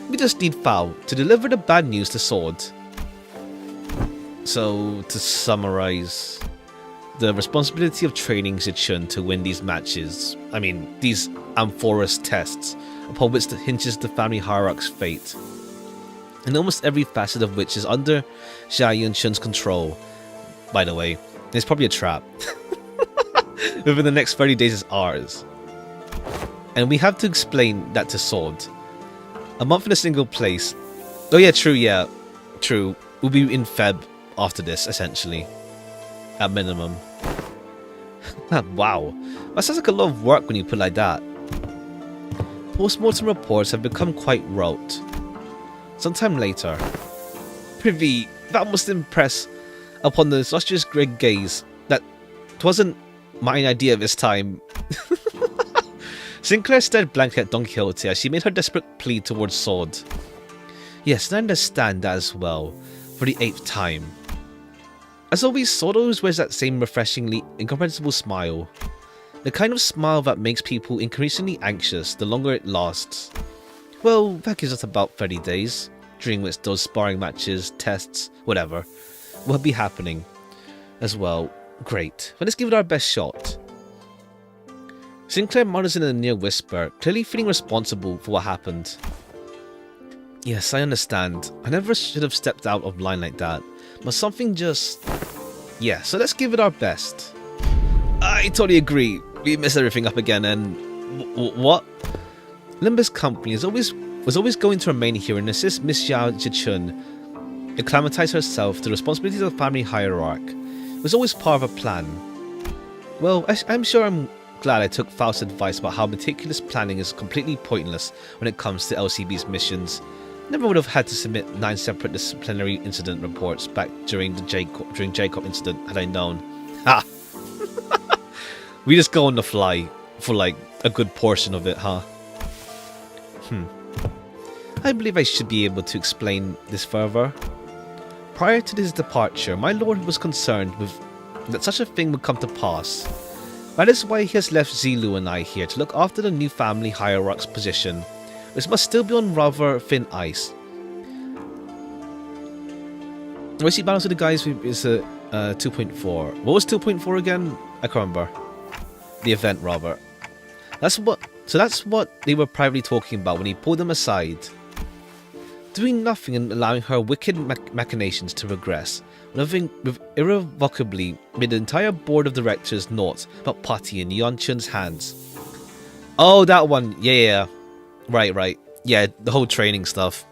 We just need Fao to deliver the bad news to Sword. So, to summarize, the responsibility of training Xichun to win these matches, these Amphoros tests, upon which hinges the family hierarchy's fate, and almost every facet of which is under Xia Yunchun's control. By the way, it's probably a trap. Within the next 30 days is ours. And we have to explain that to Sword. A month in a single place. Oh yeah, true. We'll be in Feb after this, essentially. At minimum. Wow. That sounds like a lot of work when you put it like that. Post-mortem reports have become quite rote. Sometime later. Privy, that must impress upon the illustrious Greg gaze that 'twasn't my idea this time. Sinclair stared blankly at Don Quixote as she made her desperate plea towards Sword. Yes, I understand that as well, for the 8th time. As always, Sword always wears that same refreshingly incomprehensible smile. The kind of smile that makes people increasingly anxious the longer it lasts. Well, that gives us about 30 days, during which those sparring matches, tests, whatever, will be happening. As well, great, but let's give it our best shot. Sinclair mutters in a near whisper, clearly feeling responsible for what happened. Yes, I understand. I never should have stepped out of line like that, but something just... Yeah, so let's give it our best. I totally agree. We messed everything up again and... What? Limbus Company was always going to remain here and assist Miss Xichun acclimatize herself to the responsibilities of the family hierarchy. It was always part of a plan. Well, I'm sure I'm glad I took Faust's advice about how meticulous planning is completely pointless when it comes to LCB's missions. Never would have had to submit 9 separate disciplinary incident reports back during the Jacob incident had I known. Ha! We just go on the fly for like a good portion of it, huh? I believe I should be able to explain this further. Prior to his departure, my lord was concerned with that such a thing would come to pass. That is why he has left Zilu and I here to look after the new family hierarch's position, which must still be on rather thin ice. Racy balance with the guys is a 2.4. What was 2.4 again? I can't remember. The event, rather. That's what they were privately talking about when he pulled them aside. Doing nothing and allowing her wicked machinations to regress, with irrevocably made the entire board of directors naught but putty in Yeonchun's hands. Oh, that one. Yeah. Right. Yeah, the whole training stuff.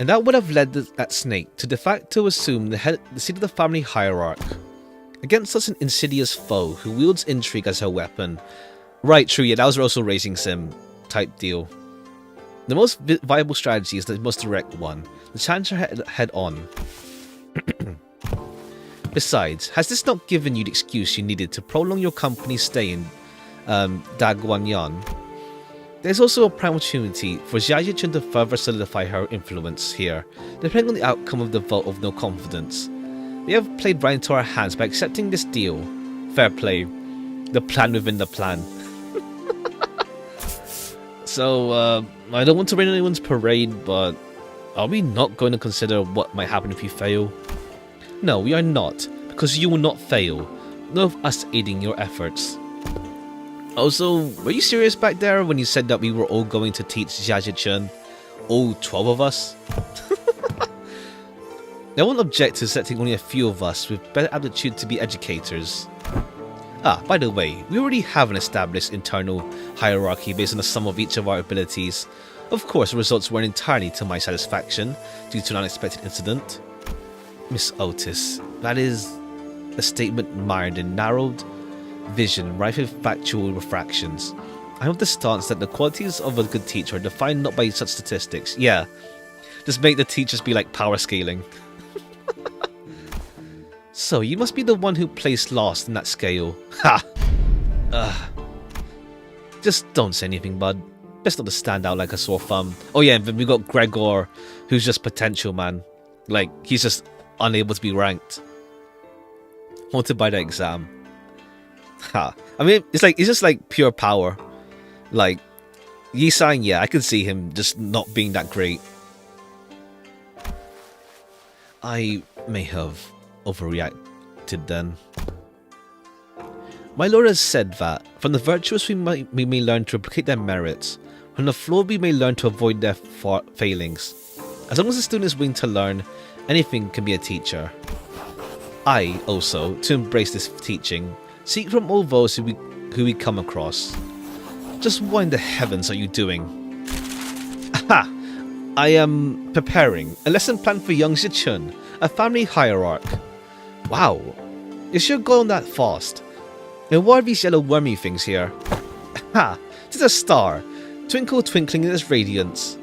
And that would have led that snake to de facto assume the seat of the family hierarch. Against such an insidious foe who wields intrigue as her weapon. Right, true, yeah, that was also Racing Sim type deal. The most viable strategy is the most direct one. The challenge her head on. Besides, has this not given you the excuse you needed to prolong your company's stay in Dagwanyan? There's also a prime opportunity for Xichun to further solidify her influence here, depending on the outcome of the vote of no confidence. We have played right into our hands by accepting this deal. Fair play. The plan within the plan. So, I don't want to rain on anyone's parade, but are we not going to consider what might happen if you fail? No, we are not, because you will not fail. None of us aiding your efforts. Also, were you serious back there when you said that we were all going to teach Xichun? All 12 of us? I won't object to selecting only a few of us with better aptitude to be educators. Ah, by the way, we already have an established internal hierarchy based on the sum of each of our abilities. Of course, the results weren't entirely to my satisfaction due to an unexpected incident. Miss Otis, that is a statement mired in narrowed vision rife with factual refractions. I have the stance that the qualities of a good teacher are defined not by such statistics. Yeah, just make the teachers be like power scaling. So, you must be the one who placed last in that scale. Ha! Just don't say anything, bud. Best not to stand out like a sore thumb. Oh yeah, and then we got Gregor, who's just potential, man. Like, he's just unable to be ranked. Haunted by the exam. Ha. I mean, it's just like pure power. Like, Yi-san, yeah, I could see him just not being that great. I may have overreacted then. My lord has said that, from the virtuous we may learn to replicate their merits, from the flawed we may learn to avoid their failings. As long as the student is willing to learn, anything can be a teacher. I, also, to embrace this teaching, seek from all those who we come across. Just what in the heavens are you doing? Aha! I am preparing a lesson plan for young Xichun, a family hierarch. Wow, is your goal that fast? And what are these yellow wormy things here? Ha! It's a star, twinkle twinkling in its radiance.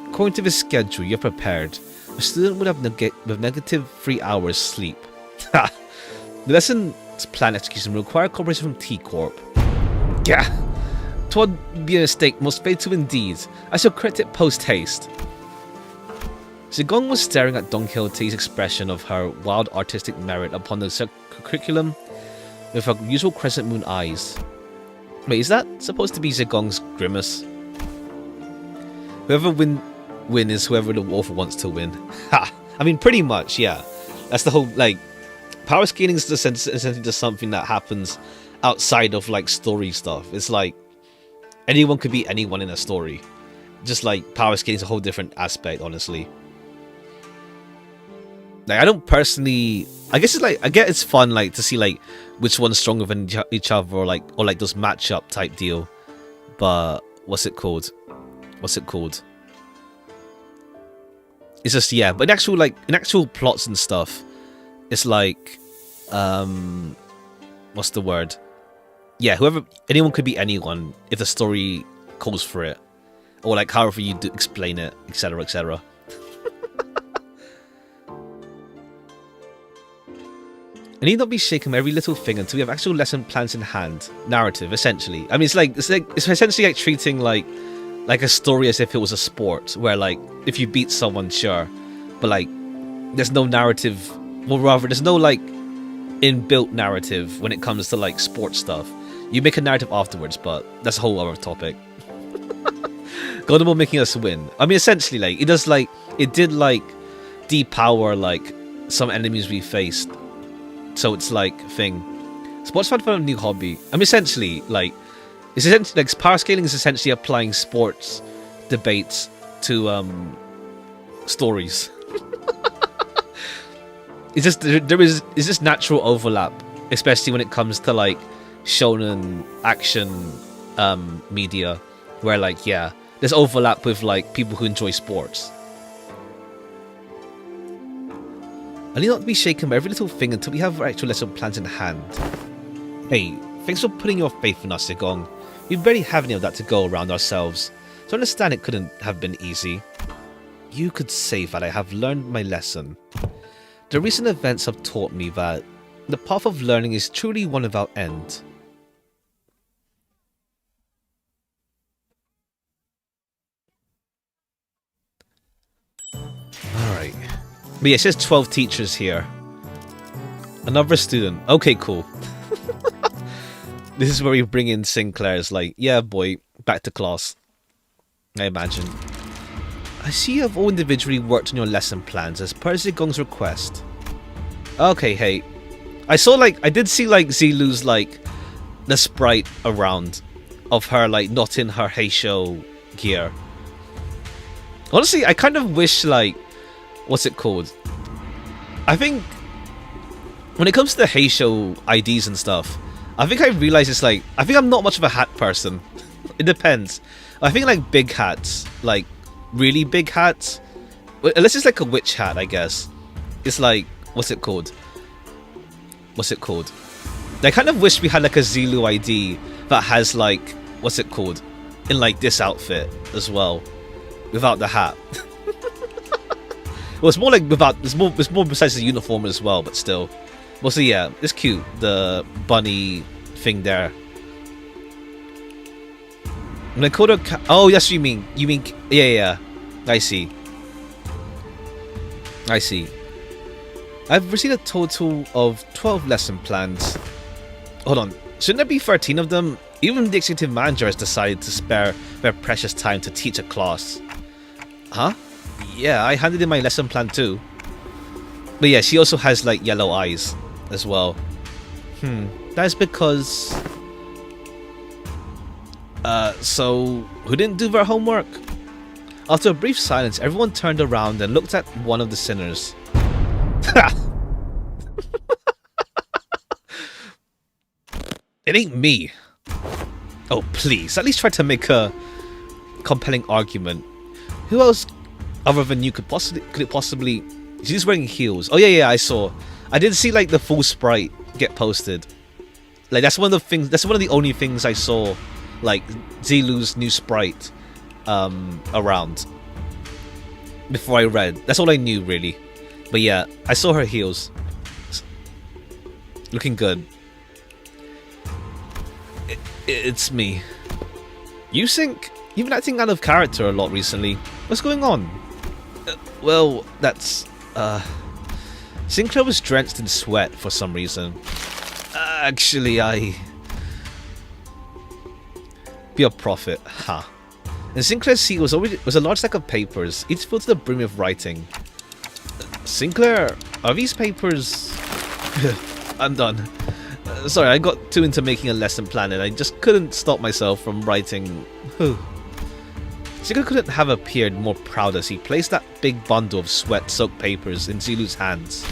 According to the schedule you're prepared, a student would have negative 3 hours sleep. Ha! The lesson's plan execution will require cooperation from T-Corp. Gah! 'Twould be a mistake most fatal indeed. I shall correct it post-haste. Zigong was staring at Don Quixote's expression of her wild artistic merit upon the curriculum with her usual crescent moon eyes. Wait, is that supposed to be Zigong's grimace? Whoever win is whoever the author wants to win. Ha! I mean, pretty much, yeah. That's the whole, like, power scaling is essentially just something that happens outside of, like, story stuff. It's like, anyone could be anyone in a story. Just, like, power scaling is a whole different aspect, honestly. Like, I don't personally... I guess it's like... I get it's fun, like, to see, like, which one's stronger than each other, or, like, those matchup type deal. But, what's it called? It's just, yeah, but in actual plots and stuff, it's like, what's the word? Yeah, anyone could be anyone if the story calls for it. Or, like, however you explain it, etc., etc. I need not be shaken by every little thing until we have actual lesson plans in hand. Narrative, essentially. I mean, it's essentially like treating, like a story as if it was a sport, where, like, if you beat someone, sure, but, like, there's no narrative Well, rather, there's no like inbuilt narrative when it comes to like sports stuff. You make a narrative afterwards, but that's a whole other topic. Godemon making us win. I mean, essentially, like it does, like it did like depower like some enemies we faced. So it's like thing. Sports fun for a new hobby. I mean, essentially, like it's essentially like power scaling is essentially applying sports debates to stories. It's just it's just natural overlap, especially when it comes to like shonen action media, where like there's overlap with like people who enjoy sports. I need not to be shaken by every little thing until we have our actual lesson plans in hand. Hey, thanks for putting your faith in us, Sigong. We barely have any of that to go around ourselves, so I understand it couldn't have been easy. You could say that I have learned my lesson. The recent events have taught me that the path of learning is truly one without end. Alright. But yeah, it says 12 teachers here. Another student. Okay, cool. This is where we bring in Sinclair's like, yeah boy, back to class. I imagine. I see you have all individually worked on your lesson plans as per Zigong's request. Okay, hey. I did see like Zilu's like the sprite around of her like not in her Heisho gear. Honestly, I kind of wish like, what's it called? I think when it comes to Heisho IDs and stuff, I think I realize it's like, I think I'm not much of a hat person. It depends. I think like big hats, like really big hats, unless it's like a witch hat, I guess. It's like, what's it called? I kind of wish we had like a Zilu ID that has like, what's it called? In like this outfit as well, without the hat. Well, it's more like without. It's more besides the uniform as well, but still. Mostly, yeah, it's cute. The bunny thing there. Nakoto. Oh, yes, you mean. Yeah. I see. I've received a total of 12 lesson plans. Hold on. Shouldn't there be 13 of them? Even the executive manager has decided to spare their precious time to teach a class. Huh? Yeah, I handed in my lesson plan too. But yeah, she also has like yellow eyes as well. That's because... So, who didn't do their homework? After a brief silence, everyone turned around and looked at one of the sinners. It ain't me. Oh, please. At least try to make a compelling argument. Who else other than you could it possibly... She's wearing heels. Oh, yeah, I saw. I didn't see, like, the full sprite get posted. Like, that's one of the things... That's one of the only things I saw, like, Zilu's new sprite around. Before I read. That's all I knew, really. But yeah, I saw her heels. Looking good. It's me. You think you've been acting out of character a lot recently. What's going on? Well, that's... Sinclair was drenched in sweat for some reason. Actually, be a prophet, huh? And Sinclair's seat was a large stack of papers, each filled to the brim with writing. Sinclair, are these papers... I'm done. Sorry, I got too into making a lesson plan and I just couldn't stop myself from writing. Sinclair couldn't have appeared more proud as he placed that big bundle of sweat-soaked papers in Zilu's hands.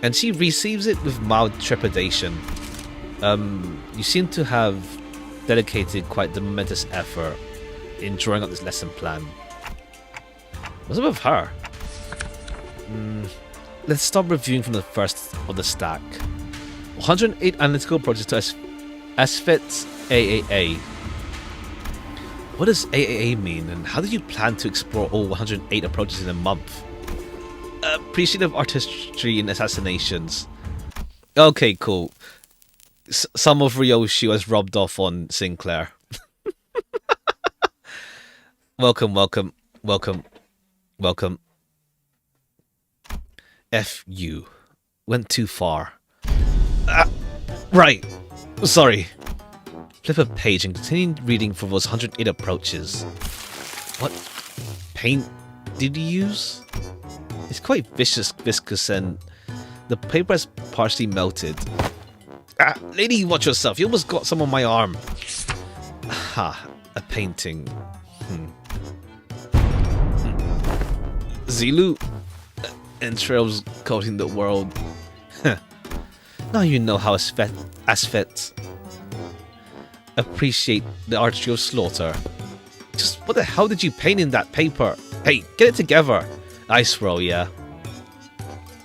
And she receives it with mild trepidation. You seem to have dedicated quite the momentous effort in drawing up this lesson plan. What's up with her? Let's start reviewing from the first of the stack. 108 analytical approaches to SFIT's AAA. What does AAA mean, and how do you plan to explore all 108 approaches in a month? Appreciative artistry in assassinations. Okay, cool. Some of Ryoshi has rubbed off on Sinclair. Welcome. F you. Went too far. Right. Sorry. Flip a page and continue reading for those 108 approaches. What paint did you use? It's quite viscous and the paper has partially melted. Lady, watch yourself. You almost got some on my arm. Ha, a painting. Zilu entrails coating the world. Now you know how Asphet appreciate the artistry of slaughter. Just what the hell did you paint in that paper? Hey, get it together. Ice roll, yeah.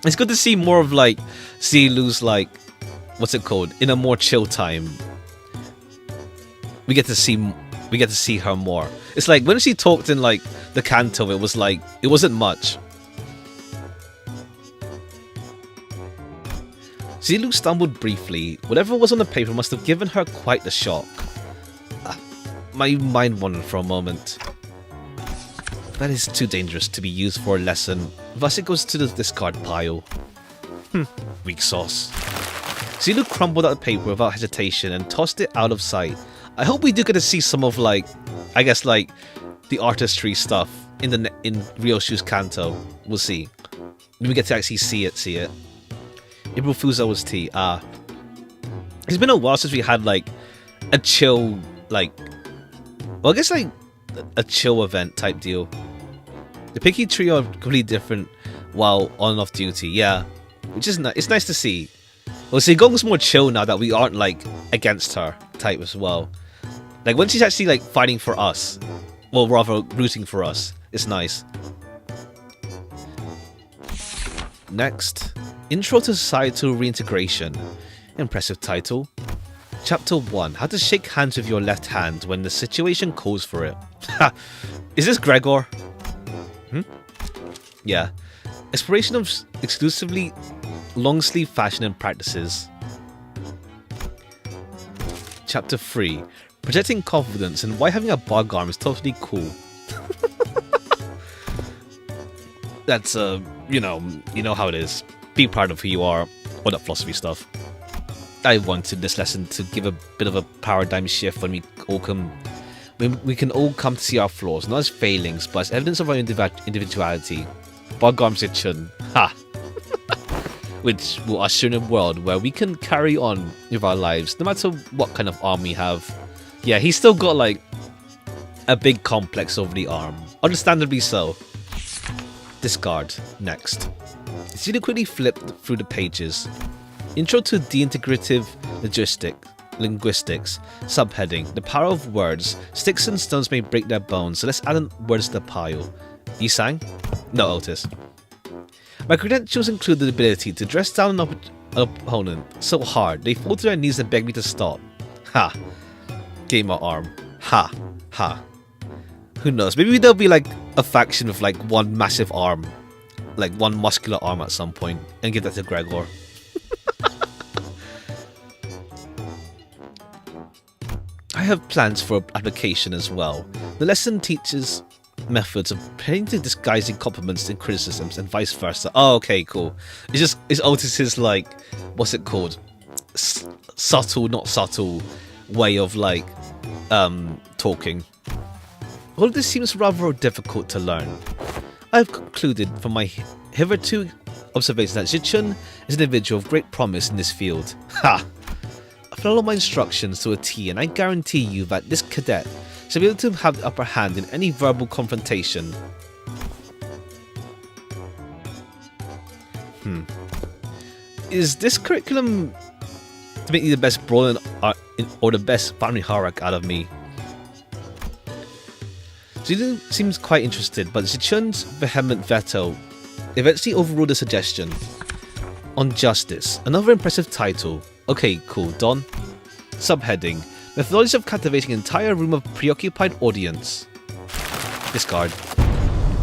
It's good to see more of like Zilu's like, what's it called? In a more chill time. We get to see her more. It's like when she talked in like the canto, it was like it wasn't much. Zilu stumbled briefly. Whatever was on the paper must have given her quite the shock. My mind wandered for a moment. That is too dangerous to be used for a lesson. Thus it goes to the discard pile. Weak sauce. Zilu crumbled out the paper without hesitation and tossed it out of sight. I hope we do get to see some of like, I guess like, the artistry stuff in Ryoshu's canto. We'll see. When we get to actually see it. Ibufuzo's tea. It's been a while since we had like a chill, like, well, I guess like a chill event type deal. The Pinky Trio are completely different while on and off duty, yeah, which is it's nice to see. Well, see, Gong's more chill now that we aren't like against her type as well. Like when she's actually like fighting for us, well, rather rooting for us, it's nice. Next. Intro to Societal Reintegration. Impressive title. Chapter 1. How to shake hands with your left hand when the situation calls for it. Is this Gregor? Yeah. Exploration of exclusively long sleeve fashion and practices. Chapter 3. Projecting confidence and why having a bug arm is totally cool. That's you know how it is. Be proud of who you are, all that philosophy stuff. I wanted this lesson to give a bit of a paradigm shift when we can all come to see our flaws, not as failings, but as evidence of our individuality. Boggarm Xichun, ha! Which will usher in a world where we can carry on with our lives, no matter what kind of arm we have. Yeah, he's still got like a big complex over the arm, understandably so. Discard. Next. Zilu quickly flipped through the pages. Intro to Deintegrative Linguistics. Subheading. The power of words. Sticks and stones may break their bones, so let's add words to the pile. Yisang? No, Otis. My credentials include the ability to dress down an opponent so hard they fall to their knees and beg me to stop. Ha. Gamer arm. Ha. Ha. Who knows? Maybe there'll be like a faction with like one massive arm. Like one muscular arm at some point. And give that to Gregor. I have plans for application as well. The lesson teaches methods of painting, disguising compliments and criticisms and vice versa. Oh, okay, cool. It's Otis's like, what's it called? Subtle, not subtle way of like talking. All of this seems rather difficult to learn. I have concluded from my hitherto observation that Xichun is an individual of great promise in this field. Ha! Follow my instructions to a T, and I guarantee you that this cadet shall be able to have the upper hand in any verbal confrontation. Is this curriculum to make you the best brawler or the best family harak out of me? Zilu seems quite interested, but Xichun's vehement veto eventually overruled the suggestion. On Justice, another impressive title. Okay, cool, Don. Subheading. Methodologies of captivating an entire room of preoccupied audience. Discard.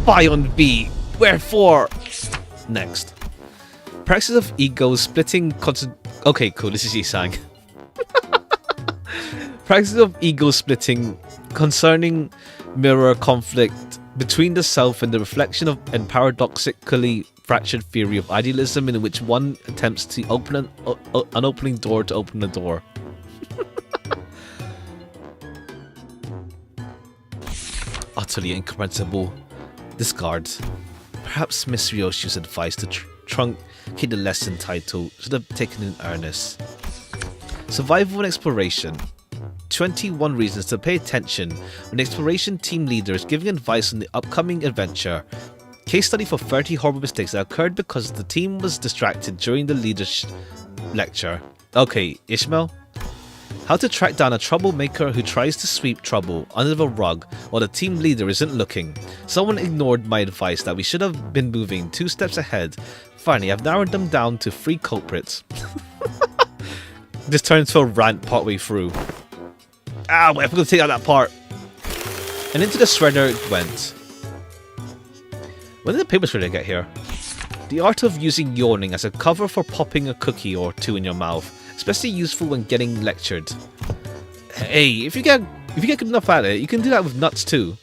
Buy on B. Wherefore? Next. Practice of ego splitting okay, cool, this is Yisang. Practice of ego splitting concerning mirror conflict between the self and the reflection of and paradoxically fractured theory of idealism in which one attempts to open an opening door to open a door. Utterly incomprehensible. Discard. Perhaps Miss Ryoshi's advice to truncate the lesson title should have taken in earnest. Survival and exploration. 21 reasons to pay attention when the exploration team leader is giving advice on the upcoming adventure. Case study for 30 horrible mistakes that occurred because the team was distracted during the leader's lecture. Okay, Ishmael? How to track down a troublemaker who tries to sweep trouble under the rug while the team leader isn't looking. Someone ignored my advice that we should have been moving 2 steps ahead. Finally, I've narrowed them down to 3 culprits. This turned into a rant partway through. Ah, wait, I'm going to take out that part. And into the shredder it went. When did the paper shredder get here? The art of using yawning as a cover for popping a cookie or 2 in your mouth. Especially useful when getting lectured. Hey, if you get good enough at it, you can do that with nuts too.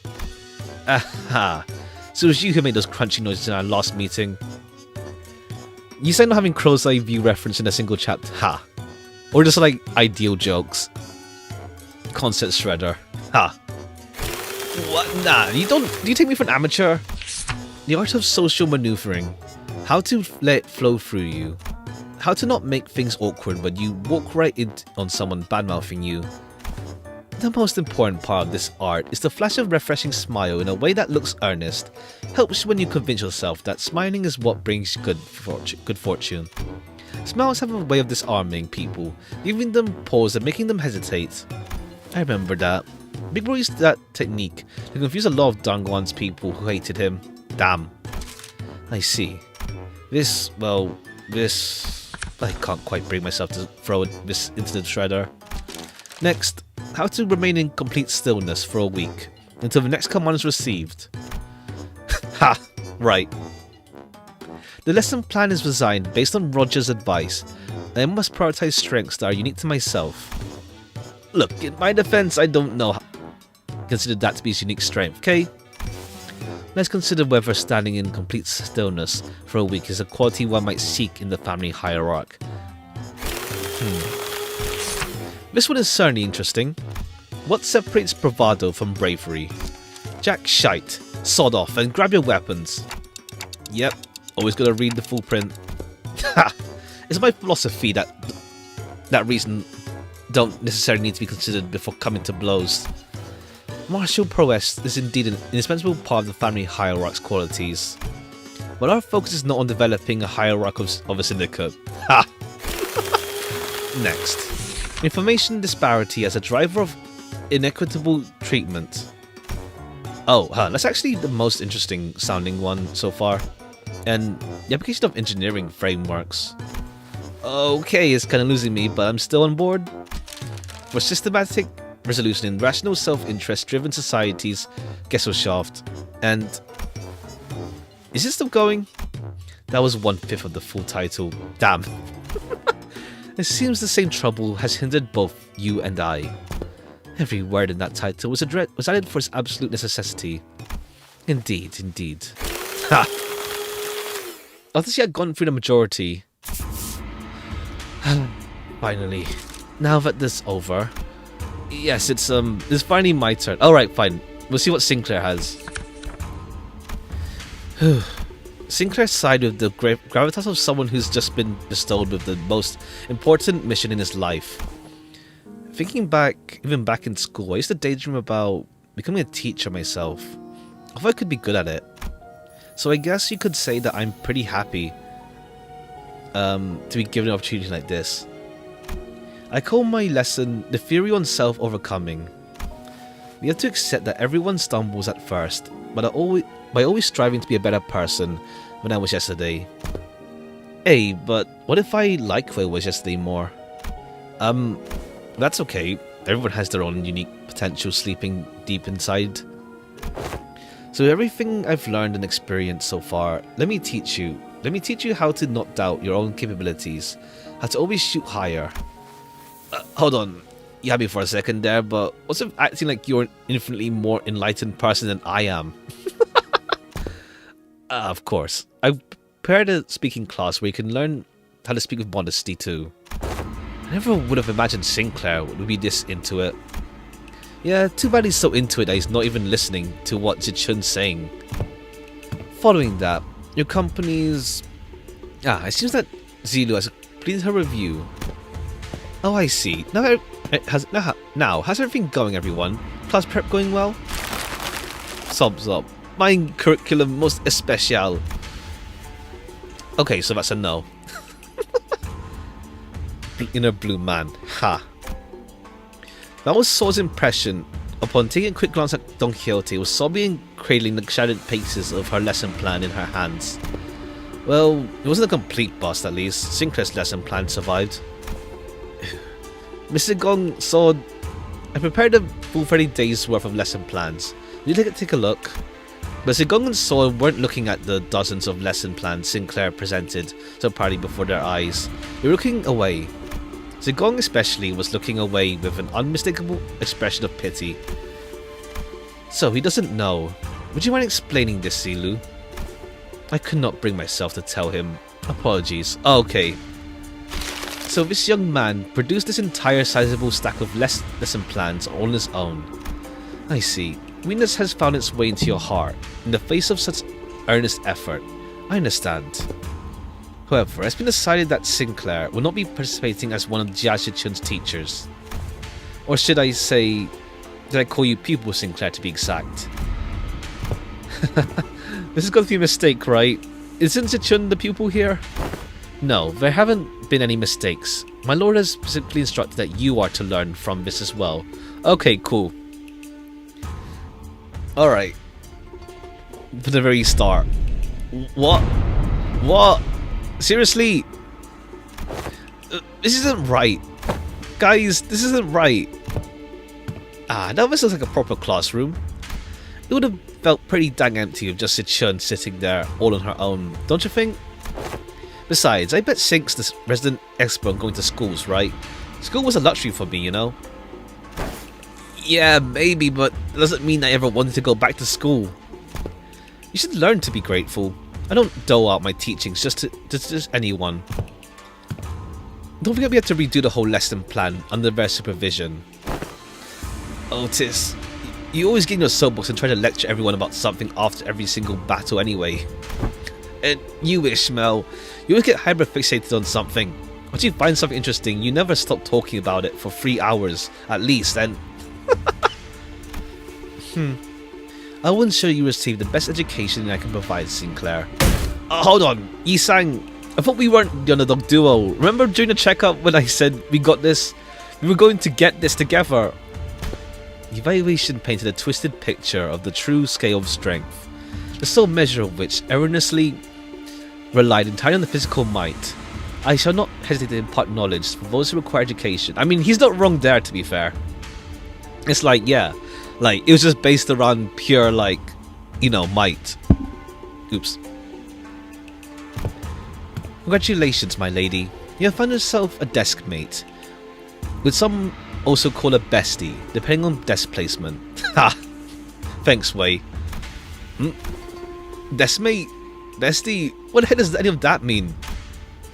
Aha. So it was you who made those crunchy noises in our last meeting. You say not having crow's eye view reference in a single chapter. Ha. Or just like ideal jokes. Concept shredder. Ha. What? Nah, do you take me for an amateur? The art of social maneuvering. How to let it flow through you. How to not make things awkward when you walk right in on someone bad-mouthing you. The most important part of this art is the flash of refreshing smile in a way that looks earnest. Helps when you convince yourself that smiling is what brings good fortune. Smiles have a way of disarming people, giving them pause and making them hesitate. I remember that. Big Bro used that technique to confuse a lot of Dangwon's people who hated him. Damn. I see. This... I can't quite bring myself to throw this into the shredder. Next, how to remain in complete stillness for a week until the next command is received. Ha! Right. The lesson plan is designed based on Roger's advice. I must prioritize strengths that are unique to myself. Look, in my defense, I don't know how consider that to be his unique strength, okay? Let's consider whether standing in complete stillness for a week is a quality one might seek in the family hierarchy. This one is certainly interesting. What separates bravado from bravery? Jack shite, sod off, and grab your weapons. Yep, always gotta read the full print. Ha! It's my philosophy that reason don't necessarily need to be considered before coming to blows. Martial prowess is indeed an indispensable part of the family hierarchy's qualities. But our focus is not on developing a hierarchy of a syndicate. Ha! Next. Information disparity as a driver of inequitable treatment. Oh, that's actually the most interesting sounding one so far. And the application of engineering frameworks. Okay, it's kind of losing me, but I'm still on board. For systematic resolution in rational self-interest driven societies, Gesellschaft. And is it still going? That was 1/5 of the full title. Damn. It seems the same trouble has hindered both you and I. Every word in that title was added for its absolute necessity. Indeed, indeed. Ha! After she had gone through the majority. Finally. Now that this is over. Yes, it's finally my turn. Alright, fine. We'll see what Sinclair has. Sinclair sighed with the gravitas of someone who's just been bestowed with the most important mission in his life. Thinking back, even back in school, I used to daydream about becoming a teacher myself. If I could be good at it. So I guess you could say that I'm pretty happy to be given an opportunity like this. I call my lesson the theory on self-overcoming. We have to accept that everyone stumbles at first, but by always striving to be a better person than I was yesterday. Hey, but what if I like who I was yesterday more? That's okay. Everyone has their own unique potential sleeping deep inside. So everything I've learned and experienced so far, let me teach you. Let me teach you how to not doubt your own capabilities, how to always shoot higher. Hold on, you had me for a second there, but what's if acting like you're an infinitely more enlightened person than I am? Of course. prepared a speaking class where you can learn how to speak with modesty too. I never would have imagined Sinclair would be this into it. Yeah, too bad he's so into it that he's not even listening to what Xichun's saying. Following that, your company's... it seems that Zilu has completed her review. Oh, I see. Now, how's everything going, everyone? Class prep going well? Sobs up. My curriculum most especial. Okay, so that's a no. Inner blue man. Ha. That was So's impression upon taking a quick glance at Don Quixote, was sobbing and cradling the shattered pages of her lesson plan in her hands. Well, it wasn't a complete bust at least. Sinclair's lesson plan survived. Mr. Gong saw... I prepared a full 30 days worth of lesson plans. Will you take a look? But Zigong and Saw weren't looking at the dozens of lesson plans Sinclair presented so proudly before their eyes. They were looking away. Zigong especially was looking away with an unmistakable expression of pity. So he doesn't know. Would you mind explaining this, Zilu? I could not bring myself to tell him. Apologies. Okay. So this young man produced this entire sizable stack of lesson plans all on his own. I see. Weakness has found its way into your heart, in the face of such earnest effort. I understand. However, it's been decided that Sinclair will not be participating as one of Xichun's teachers. Or should I say, did I call you pupil Sinclair to be exact? This has got to be a mistake, right? Isn't Xichun the pupil here? No, there haven't been any mistakes. My lord has specifically instructed that you are to learn from this as well. Okay, cool. Alright. For the very start. What? What? Seriously? This isn't right. Guys, this isn't right. Now this looks like a proper classroom. It would have felt pretty dang empty with just Xichun sitting there all on her own, don't you think? Besides, I bet Sink's the resident expert on going to schools, right? School was a luxury for me, you know? Yeah, maybe, but it doesn't mean I ever wanted to go back to school. You should learn to be grateful. I don't dole out my teachings just to just anyone. Don't forget we have to redo the whole lesson plan under their supervision. Otis, you always get in your soapbox and try to lecture everyone about something after every single battle anyway. And you, Ishmael, you always get hyper-fixated on something. Once you find something interesting, you never stop talking about it for 3 hours, at least, and... I will ensure you receive the best education I can provide, Sinclair. Hold on, Yisang. I thought we weren't the underdog duo. Remember during the checkup when I said we got this? We were going to get this together. The evaluation painted a twisted picture of the true scale of strength, the sole measure of which erroneously relied entirely on the physical might. I shall not hesitate to impart knowledge for those who require education. I mean, he's not wrong there, to be fair. It's like, yeah, like, it was just based around pure, like, you know, might. Oops. Congratulations, my lady. You have found yourself a desk mate. Would some also call a bestie, depending on desk placement. Ha! Thanks, Wei. Desk mate? Bestie? What the heck does any of that mean?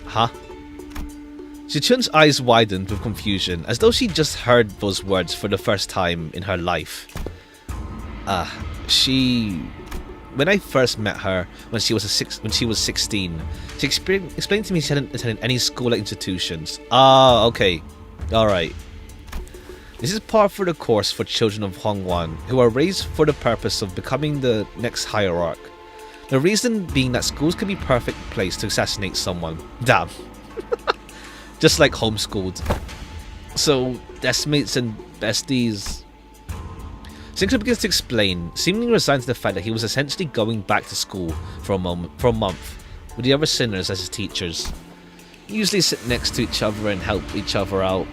Huh? Xichun's eyes widened with confusion, as though she just heard those words for the first time in her life. When I first met her, when she was 16, she explained to me she hadn't attended any school-like institutions. Ah, okay. Alright. This is par for the course for children of Hongwan, who are raised for the purpose of becoming the next hierarch. The reason being that schools can be a perfect place to assassinate someone. Damn. Just like homeschooled. So, deskmates and besties... Sinclair begins to explain, seemingly resigned to the fact that he was essentially going back to school for a month, with the other sinners as his teachers. Usually sit next to each other and help each other out.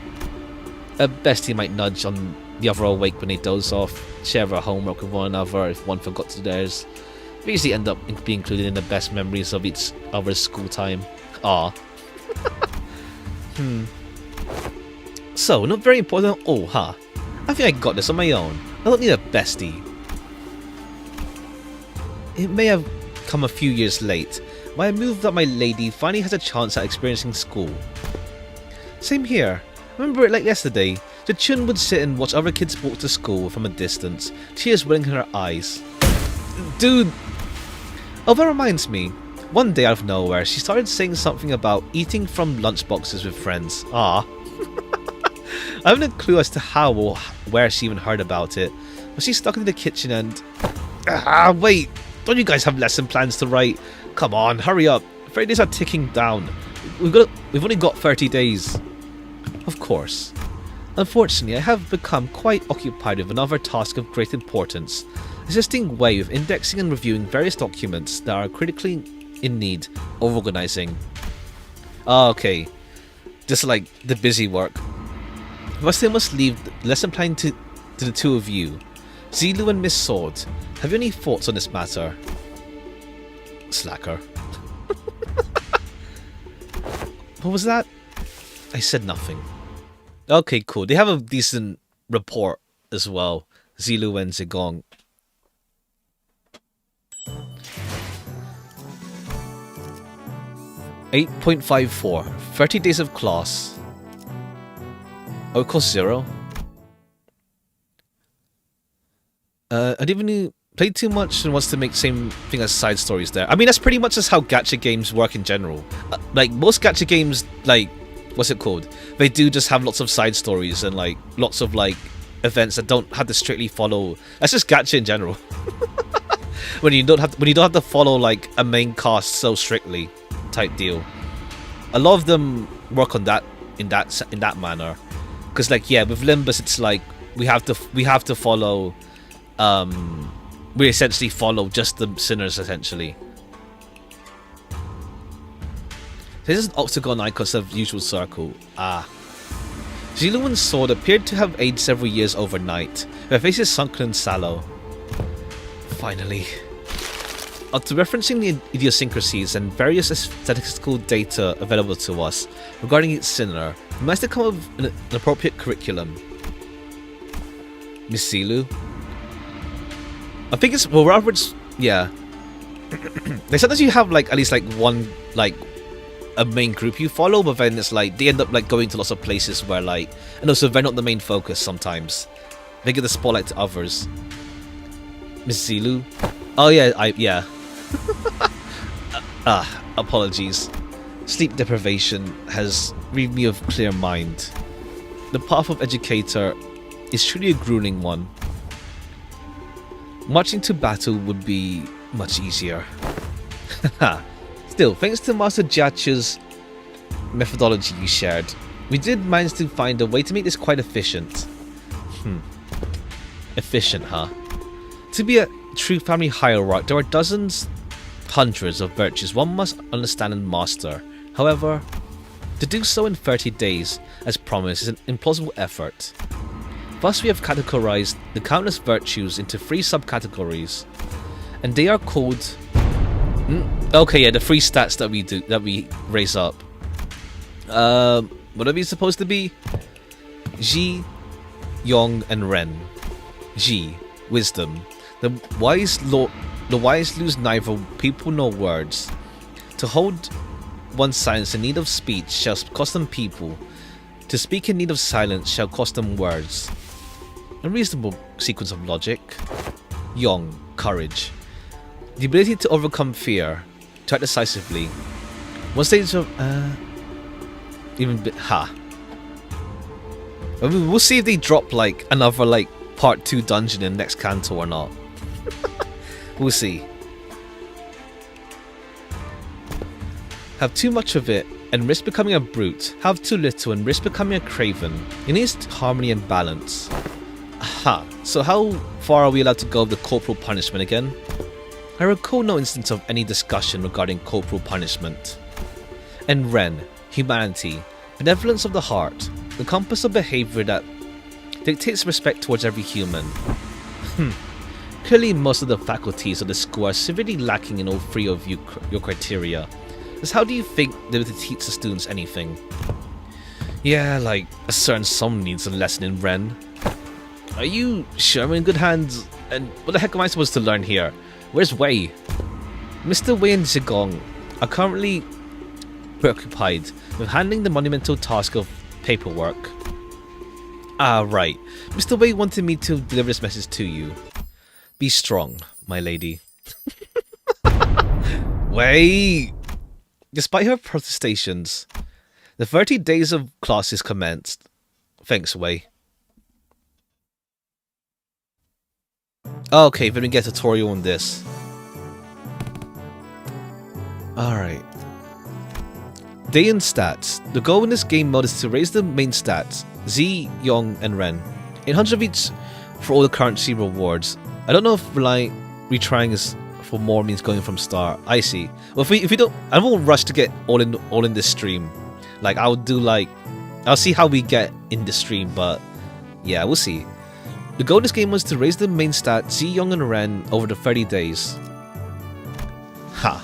At best, he might nudge on the other awake when they doze off, share their homework with one another if one forgot to do theirs. They usually end up being included in the best memories of each other's school time. Ah. So, not very important at all, huh? I think I got this on my own. I don't need a bestie. It may have come a few years late, My move that my lady finally has a chance at experiencing school. Same here. Remember it like yesterday. Xichun would sit and watch other kids walk to school from a distance, tears welling in her eyes. Dude! Oh, that reminds me. One day out of nowhere, she started saying something about eating from lunchboxes with friends. Ah. I haven't a clue as to how or where she even heard about it, but she's stuck in the kitchen and... wait! Don't you guys have lesson plans to write? Come on, hurry up. 30 days are ticking down. We've only got 30 days. Of course. Unfortunately, I have become quite occupied with another task of great importance, assisting Wei with indexing and reviewing various documents that are critically in need of organizing. Ah, okay. Just like the busy work. But I must leave the lesson plan to the two of you. Zilu and Miss Sword, have you any thoughts on this matter? Slacker. What was that? I said nothing. Okay, cool. They have a decent report as well. Zilu and Zigong. .54. 30 days of class. Oh, it costs 0. I didn't even play too much and wants to make the same thing as side stories there. I mean, that's pretty much just how gacha games work in general. Like, most gacha games, like, what's it called? They do just have lots of side stories and, like, lots of, like, events that don't have to strictly follow... That's just gacha in general. when you don't have to follow, like, a main cast so strictly type deal. A lot of them work on that in that manner. Because, like, yeah, with Limbus, it's like we have to follow... we essentially follow just the sinners, essentially. This is an octagon icon instead of the usual circle. Ah. Zilu and Sword appeared to have aged several years overnight. Their faces sunken and sallow. Finally. After referencing the idiosyncrasies and various statistical data available to us regarding each sinner, we managed to come up with an appropriate curriculum. Miss Zilu? I think it's... Well, rather it's... Yeah. They sometimes you have, like, at least, like, one, like... a main group you follow, but then it's like they end up like going to lots of places where like, and also they're not the main focus sometimes. They give the spotlight to others. Miss Zilu? Oh yeah, yeah. Apologies. Sleep deprivation has relieved me of clear mind. The path of educator is truly a grueling one. Marching to battle would be much easier. Still, thanks to Master Jiachu's methodology you shared, we did manage to find a way to make this quite efficient. Efficient, huh? To be a true family hierarch, there are dozens, hundreds of virtues one must understand and master. However, to do so in 30 days, as promised, is an implausible effort. Thus, we have categorized the countless virtues into 3 subcategories, and they are called... Okay, yeah, the 3 stats that we raise up. What are we supposed to be? Ji, Yong, and Ren. Ji, wisdom. The wise lose neither people nor words. To hold one's silence in need of speech shall cost them people. To speak in need of silence shall cost them words. A reasonable sequence of logic. Yong, courage. The ability to overcome fear, to act decisively. One stage of We'll see if they drop like another like part 2 dungeon in next canto or not. We'll see. Have too much of it and risk becoming a brute. Have too little and risk becoming a craven. It needs harmony and balance. Aha. So how far are we allowed to go with the corporal punishment again? I recall no instance of any discussion regarding corporal punishment. And Ren, humanity, benevolence of the heart, the compass of behavior that dictates respect towards every human. Clearly most of the faculties of the school are severely lacking in all 3 of your criteria. Thus how do you think they would teach the students anything? Yeah, like a certain sum needs a lesson in Ren. Are you sure I'm in good hands? And what the heck am I supposed to learn here? Where's Wei? Mr. Wei and Zigong, are currently preoccupied with handling the monumental task of paperwork. Ah, right. Mr. Wei wanted me to deliver this message to you. Be strong, my lady. Wei! Despite her protestations, the 30 days of classes commenced. Thanks, Wei. Okay, then we get a tutorial on this. Alright. Day and stats. The goal in this game mode is to raise the main stats, Z, Yong, and Ren. 800 of each for all the currency rewards. I don't know if retrying is for more means going from start. I see. Well, if we don't, I won't rush to get all in this stream. Like I'll see how we get in the stream, but yeah, we'll see. The goal of this game was to raise the main stat Z, Yong, and Ren over the 30 days. Ha.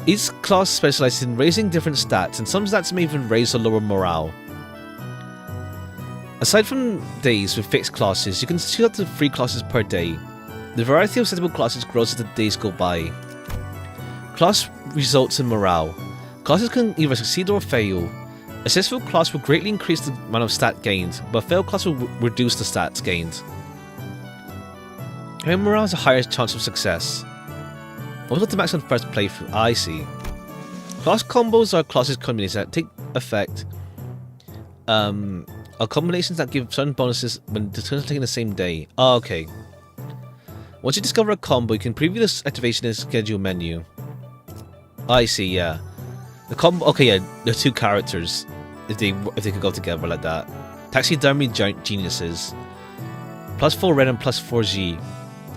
Each class specializes in raising different stats, and some stats may even raise or lower morale. Aside from days with fixed classes, you can choose up to 3 classes per day. The variety of settable classes grows as the days go by. Class results in morale. Classes can either succeed or fail. A successful class will greatly increase the amount of stat gained, but a failed class will reduce the stats gained. High morale has a higher chance of success. Also to max on first playthrough. I see. Class combos are classes combinations that take effect. Are combinations that give certain bonuses when the turns are taken the same day. Oh, okay. Once you discover a combo, you can preview this activation in the schedule menu. I see, yeah. The combo, okay, yeah, the 2 characters, if they could go together like that. Taxidermy geniuses. +4 Ren and +4 G.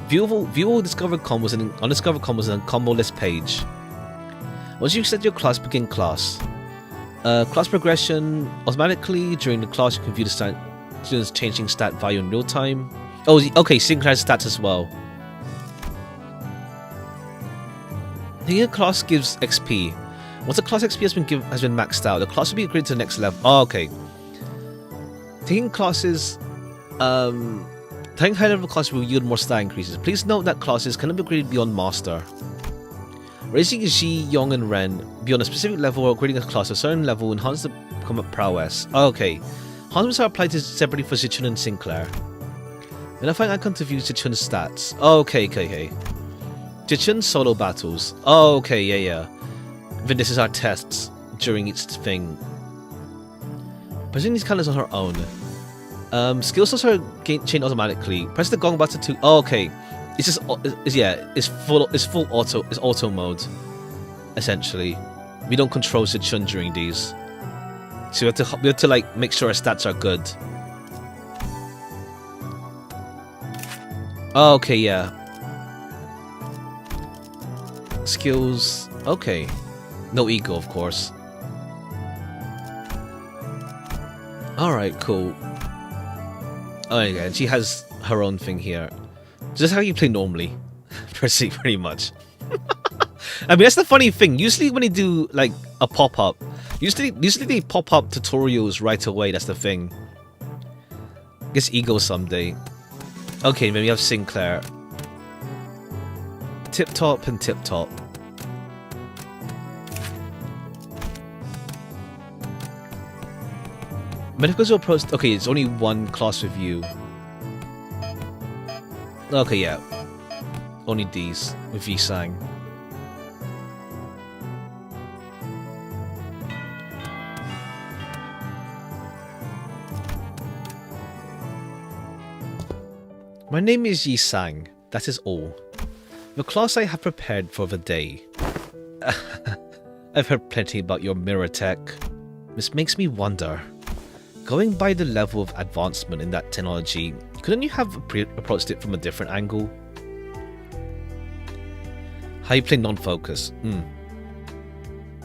View all discovered combos and undiscovered combos on a combo list page. Once you set your class, begin class. Class progression automatically during the class. You can view the students changing stat value in real time. Oh, okay, synchronized stats as well. Taking a class gives XP. Once a class XP has been maxed out, the class will be upgraded to the next level. Oh, okay. Taking classes, taking high level classes will yield more stat increases. Please note that classes cannot be upgraded beyond Master. Raising Xi, Yong, and Ren beyond a specific level or upgrading a class to a certain level will enhance the combat prowess. Oh, okay. Enhancements are applied separately for Xichun and Sinclair. When I find icon to view Xichun's stats. Oh, okay. Xichun solo battles. Oh, okay, yeah. Then this is our tests during each thing. Pressing these colors on her own. Skill slots are chained automatically. Press the gong button to. Oh, okay. It's just it's full auto mode. Essentially, we don't control Xichun during these, so we have to like make sure our stats are good. Oh, okay, yeah. Skills. Okay. No ego, of course. Alright, cool. Oh, yeah, and she has her own thing here. Just how you play normally. Pretty much. I mean, that's the funny thing. Usually when they do, like, a pop-up, usually they pop up tutorials right away, that's the thing. Guess ego someday. Okay, then we have Sinclair. Tip-top and tip-top. Medical approach. Okay, it's only one class review. Okay, yeah. Only these with V-Sang. My name is Yi-Sang. That is all. The class I have prepared for the day. I've heard plenty about your mirror tech. This makes me wonder. Going by the level of advancement in that technology, couldn't you have approached it from a different angle? How you play non-focus?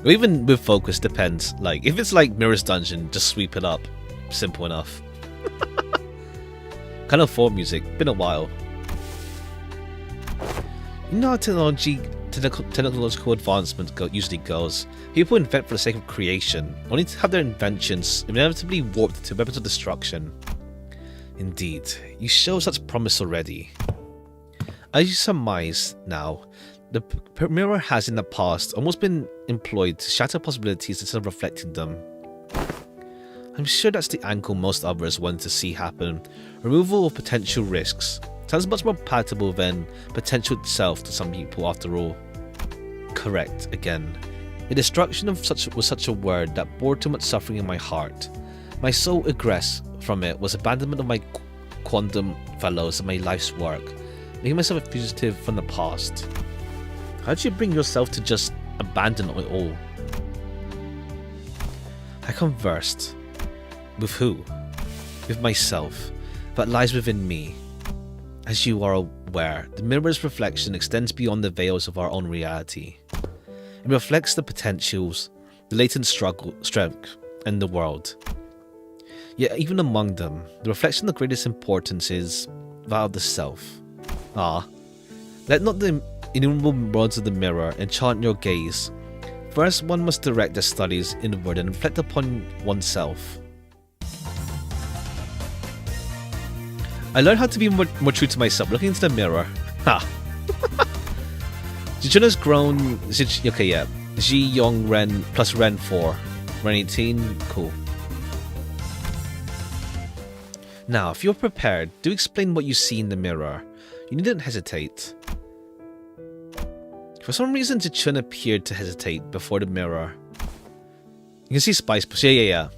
Or even with focus, depends. Like, if it's like Mirror's Dungeon, just sweep it up. Simple enough. Kind of for music, been a while. You know how technological advancement usually goes. People invent for the sake of creation, only to have their inventions inevitably warped to weapons of destruction. Indeed, you show such promise already. As you surmise now, The mirror has in the past almost been employed to shatter possibilities instead of reflecting them. I'm sure that's the angle most others want to see happen. Removal of potential risks. Sounds much more palatable than potential itself to some people after all. Correct, again. The destruction of was such a word that bore too much suffering in my heart. My sole egress from it was abandonment of my quantum fellows and my life's work, making myself a fugitive from the past. How did you bring yourself to just abandon it all? I conversed. With who? With myself. That lies within me. As you are aware, the mirror's reflection extends beyond the veils of our own reality. It reflects the potentials, the latent strength, in the world. Yet even among them, the reflection of the greatest importance is that of the self. Let not the innumerable worlds of the mirror enchant your gaze. First, one must direct their studies inward and reflect upon oneself. I learned how to be more true to myself, looking into the mirror. Ha! Xichun has grown. Okay, yeah. Ji Yong Ren plus Ren 4. Ren 18. Cool. Now, if you're prepared, do explain what you see in the mirror. You needn't hesitate. For some reason, Xichun appeared to hesitate before the mirror. You can see Spice. Yeah.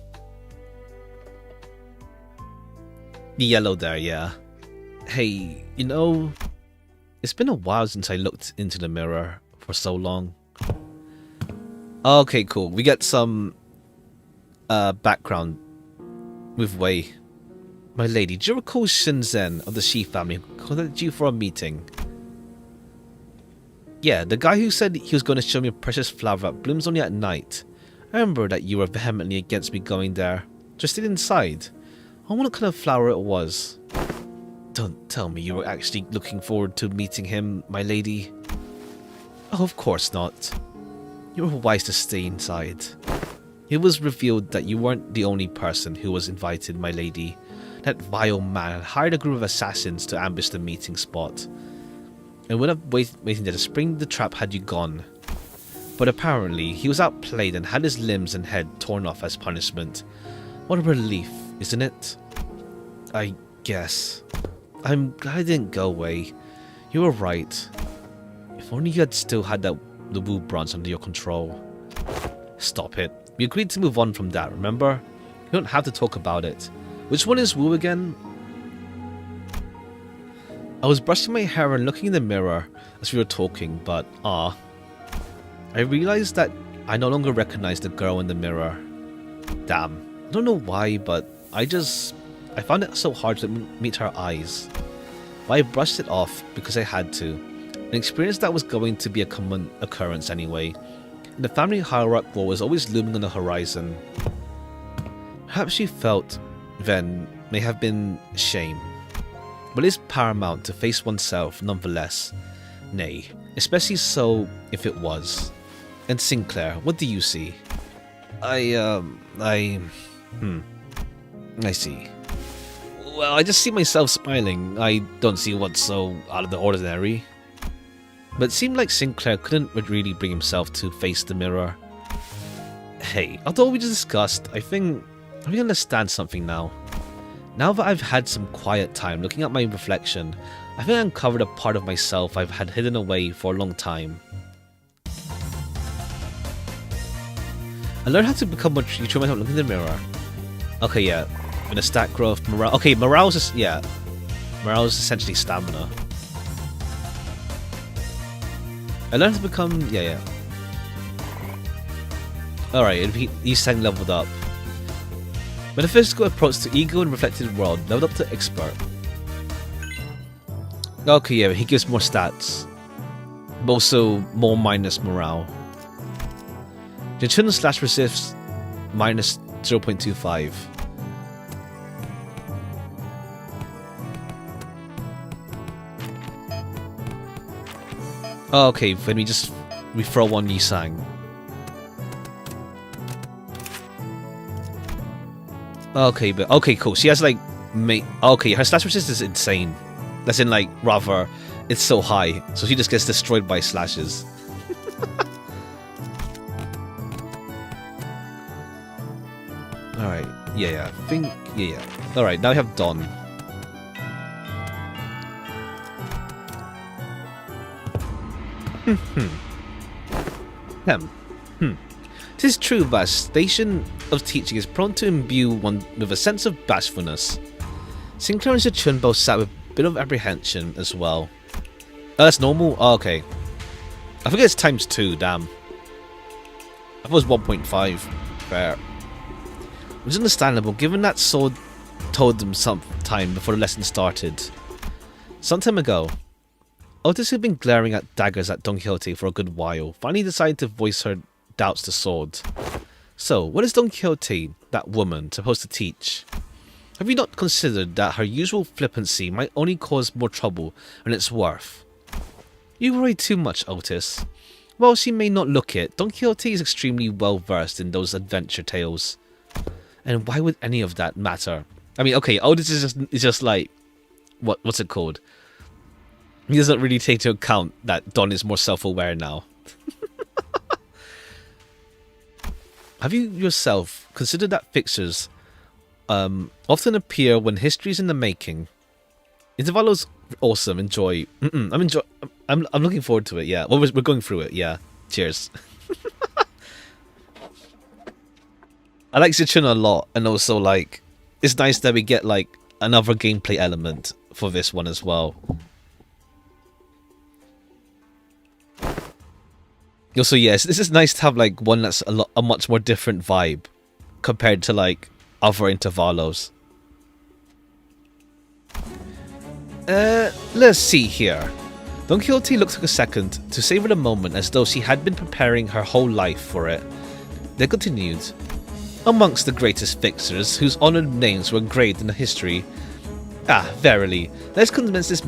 The yellow there, yeah. Hey, you know, it's been a while since I looked into the mirror for so long. Okay, cool. We get some background with Wei. My lady, do you recall Shenzhen of the Shi family who contacted you for a meeting? Yeah, the guy who said he was going to show me a precious flower that blooms only at night. I remember that you were vehemently against me going there. Just stayed inside. I wonder what kind of flower it was. Don't tell me you were actually looking forward to meeting him, my lady. Oh, of course not. You were wise to stay inside. It was revealed that you weren't the only person who was invited, my lady. That vile man had hired a group of assassins to ambush the meeting spot. And would have waiting there to spring the trap had you gone. But apparently, he was outplayed and had his limbs and head torn off as punishment. What a relief, isn't it? I guess. I'm glad I didn't go away. You were right. If only you had still had the Wu branch under your control. Stop it. We agreed to move on from that, remember? You don't have to talk about it. Which one is Wu again? I was brushing my hair and looking in the mirror as we were talking, but I realized that I no longer recognized the girl in the mirror. Damn. I don't know why, but I found it so hard to meet her eyes. But I brushed it off because I had to. An experience that was going to be a common occurrence anyway. And the family hierarch war was always looming on the horizon. Perhaps she felt then may have been shame. But it is paramount to face oneself nonetheless. Nay, especially so if it was. And Sinclair, what do you see? I see. Well, I just see myself smiling. I don't see what's so out of the ordinary. But it seemed like Sinclair couldn't really bring himself to face the mirror. Hey, although we just discussed, I think I understand something now. Now that I've had some quiet time looking at my reflection, I think I uncovered a part of myself I've had hidden away for a long time. I learned how to become more true to myself looking in the mirror. Okay, yeah. And a stat growth, morale. Okay, morale is just, yeah. Morale is essentially stamina. I learned to become, yeah. Alright, he's 10 leveled up. Metaphysical approach to ego and reflected world, leveled up to expert. Okay, yeah, he gives more stats. But also more minus morale. Xichun slash resists minus 0.25. Oh, okay, then we throw one Yisang. Okay, but okay, cool. She has like okay, her slash resist is insane. That's in like rather It's so high, so she just gets destroyed by slashes. Alright, yeah. I think, yeah. Alright, now we have Don. It is true that a station of teaching is prone to imbue one with a sense of bashfulness. Sinclair and Xichun both sat with a bit of apprehension as well. Oh, that's normal? Oh, okay. I forget it's times 2, damn. I thought it was 1.5. Fair. Which is understandable, given that Sword told them some time before the lesson started. Some time ago, Otis had been glaring at daggers at Don Quixote for a good while, finally decided to voice her doubts to Sword. So, what is Don Quixote, that woman, supposed to teach? Have you not considered that her usual flippancy might only cause more trouble than it's worth? You worry too much, Otis. While she may not look it, Don Quixote is extremely well versed in those adventure tales. And why would any of that matter? I mean, okay, Otis is just like, what's it called? He doesn't really take into account that Don is more self-aware now. Have you yourself considered that fixers often appear when history is in the making? Intervallo's awesome. Enjoy. I'm looking forward to it. Yeah. Well, we're going through it. Yeah. Cheers. I like Xichun a lot, and also like it's nice that we get like another gameplay element for this one as well. Also, yes, this is nice to have like one that's a much more different vibe compared to like other intervallos. Let's see here. Don Quixote looked a second to savor the moment as though she had been preparing her whole life for it. They continued. Amongst the greatest fixers whose honoured names were engraved in the history. Ah, verily, let's commence this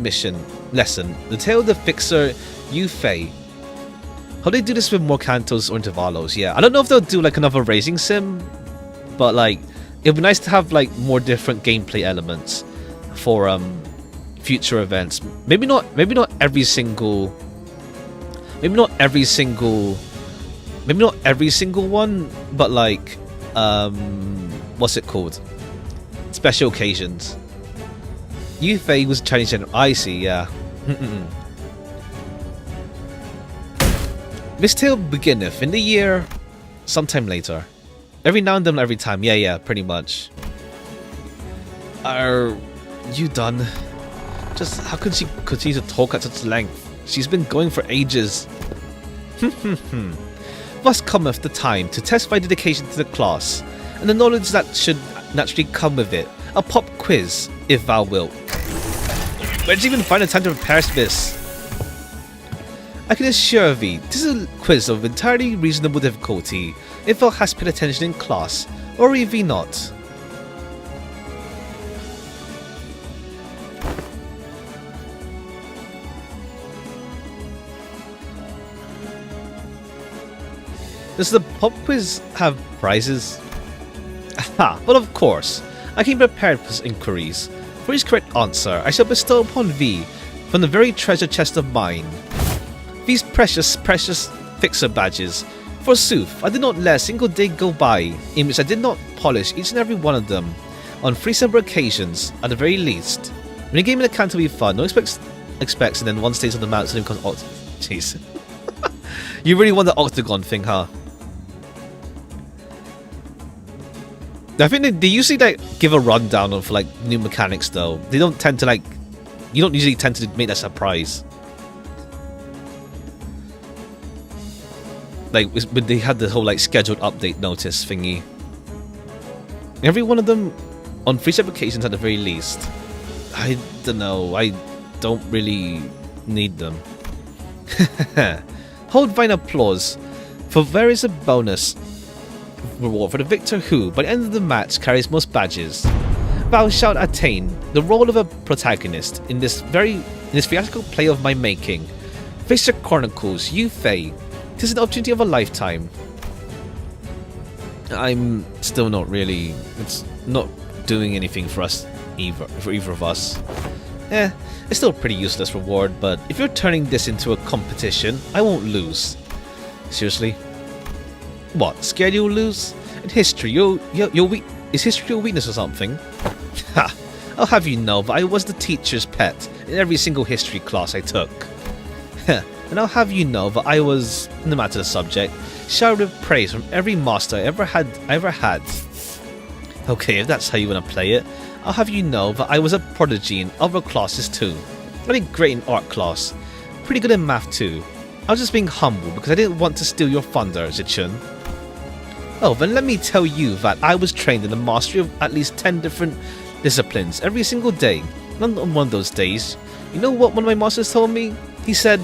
lesson. The tale of the fixer Yu Fei. How they do this with more cantos or intervallos? Yeah, I don't know if they'll do like another racing sim, but like it'd be nice to have like more different gameplay elements for future events. Maybe not every single one, but like what's it called? Special occasions. Yu Fei was Chinese general. I see, yeah. This tale beginneth in the year sometime later. Every now and then, every time. Yeah, pretty much. Are you done? Just how could she continue to talk at such length? She's been going for ages. Thus cometh the time to test my dedication to the class, and the knowledge that should naturally come with it. A pop quiz, if thou wilt. Where did you even find the time to prepare this? I can assure thee, this is a quiz of entirely reasonable difficulty, if thou hast paid attention in class, or if thee not. Does the pop quiz have prizes? Aha, well of course. I came prepared for inquiries. For each correct answer, I shall bestow upon thee, from the very treasure chest of mine, these precious fixer badges. Forsooth, I did not let a single day go by in which I did not polish each and every one of them, on 3 separate occasions, at the very least. When a game in a can to be fun, no expects, and then one stays on the mountain and becomes jeez. You really want the octagon thing, huh? I think they usually like give a rundown of like new mechanics though. They don't tend to like, you don't usually tend to make that surprise. Like when they had the whole like scheduled update notice thingy. Every one of them on 3 separate occasions at the very least. I don't know, I don't really need them. Hold thine applause, for there is a bonus reward for the victor who, by the end of the match, carries most badges. Thou shalt attain the role of a protagonist in this theatrical play of my making. Fisher Chronicles, Yu Fei. 'Tis an opportunity of a lifetime. I'm still not really. It's not doing anything for us either. For either of us. It's still a pretty useless reward, but if you're turning this into a competition, I won't lose. Seriously? What, scared you'll lose? In history, is history your weakness or something? Ha! I'll have you know that I was the teacher's pet in every single history class I took. And I'll have you know that I was, no matter the subject, showered with praise from every master I ever had. Okay, if that's how you want to play it, I'll have you know that I was a prodigy in other classes too. I did great in art class, pretty good in math too. I was just being humble because I didn't want to steal your thunder, Xichun. Oh, then let me tell you that I was trained in the mastery of at least 10 different disciplines every single day. And on one of those days, you know what one of my masters told me? He said,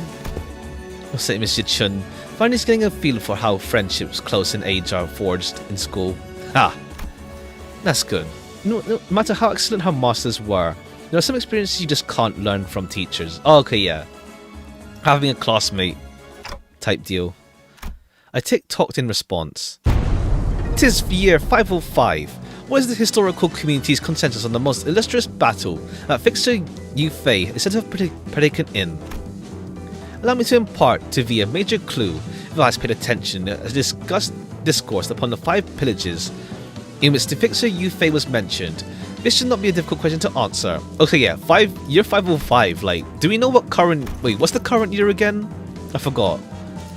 I'll say Miss Xichun, finally getting a feel for how friendships close in age are forged in school. Ha! That's good. No matter how excellent her masters were, there are some experiences you just can't learn from teachers. Oh, okay, yeah. Having a classmate type deal. I tick-tocked in response. 'Tis the year 505. What is the historical community's consensus on the most illustrious battle that Fixer Yu Fei is said to have partaken in? Allow me to impart to thee a major clue, if thou hast paid attention, as discoursed upon the 5 pillages in which the Fixer Yu Fei was mentioned. This should not be a difficult question to answer. Okay, yeah, year 505, like, do we know what what's the current year again? I forgot.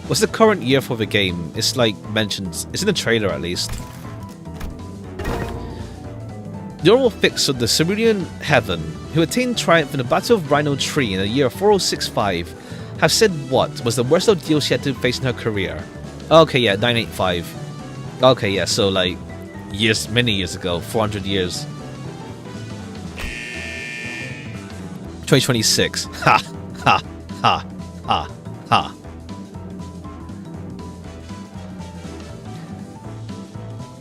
What's the current year for the game? It's like mentioned, it's in the trailer at least. The honorable Fixer of the Cerulean Heaven, who attained triumph in the Battle of Rhino Tree in the year 4065, have said what was the worst ordeal she had to face in her career. Okay, yeah, 985. Okay, yeah, so like, many years ago, 400 years. 2026. Ha! Ha! Ha! Ha! Ha!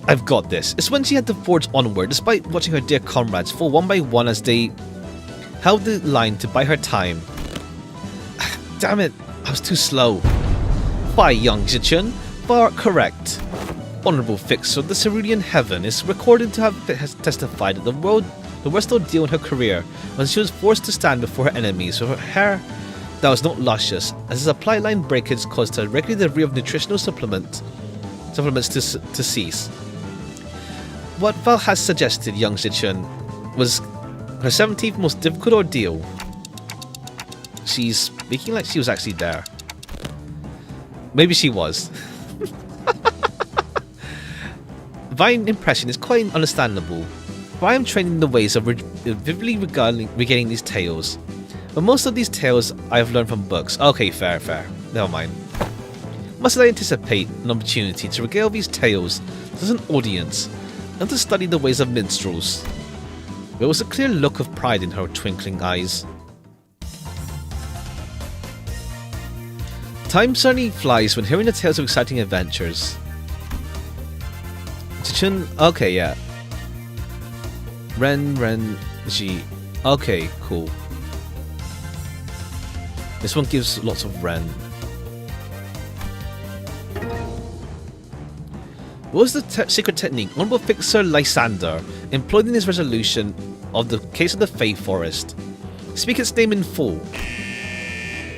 I've got this. It's when she had to forge onward, despite watching her dear comrades fall one by one as they held the line to buy her time. Damn it, I was too slow. By young Xichun, far correct. Honorable Fixer of the Cerulean Heaven is recorded to have testified that the worst ordeal in her career when she was forced to stand before her enemies with her hair that was not luscious, as the supply line breakage caused her regular delivery of nutritional supplements to cease. What Val has suggested, young Xichun, was her 17th most difficult ordeal. She's speaking like she was actually there. Maybe she was. Thine impression is quite understandable, for I am trained in the ways of vividly regaining these tales. But most of these tales I have learned from books. Okay, fair. Never mind. Must I anticipate an opportunity to regale these tales to an audience, and to study the ways of minstrels? There was a clear look of pride in her twinkling eyes. Time certainly flies when hearing the tales of exciting adventures. Xichun, okay, yeah. Ren, Ji. Okay, cool. This one gives lots of Ren. What was the secret technique Honorable Fixer Lysander employed in his resolution of the case of the Fey Forest? Speak its name in full.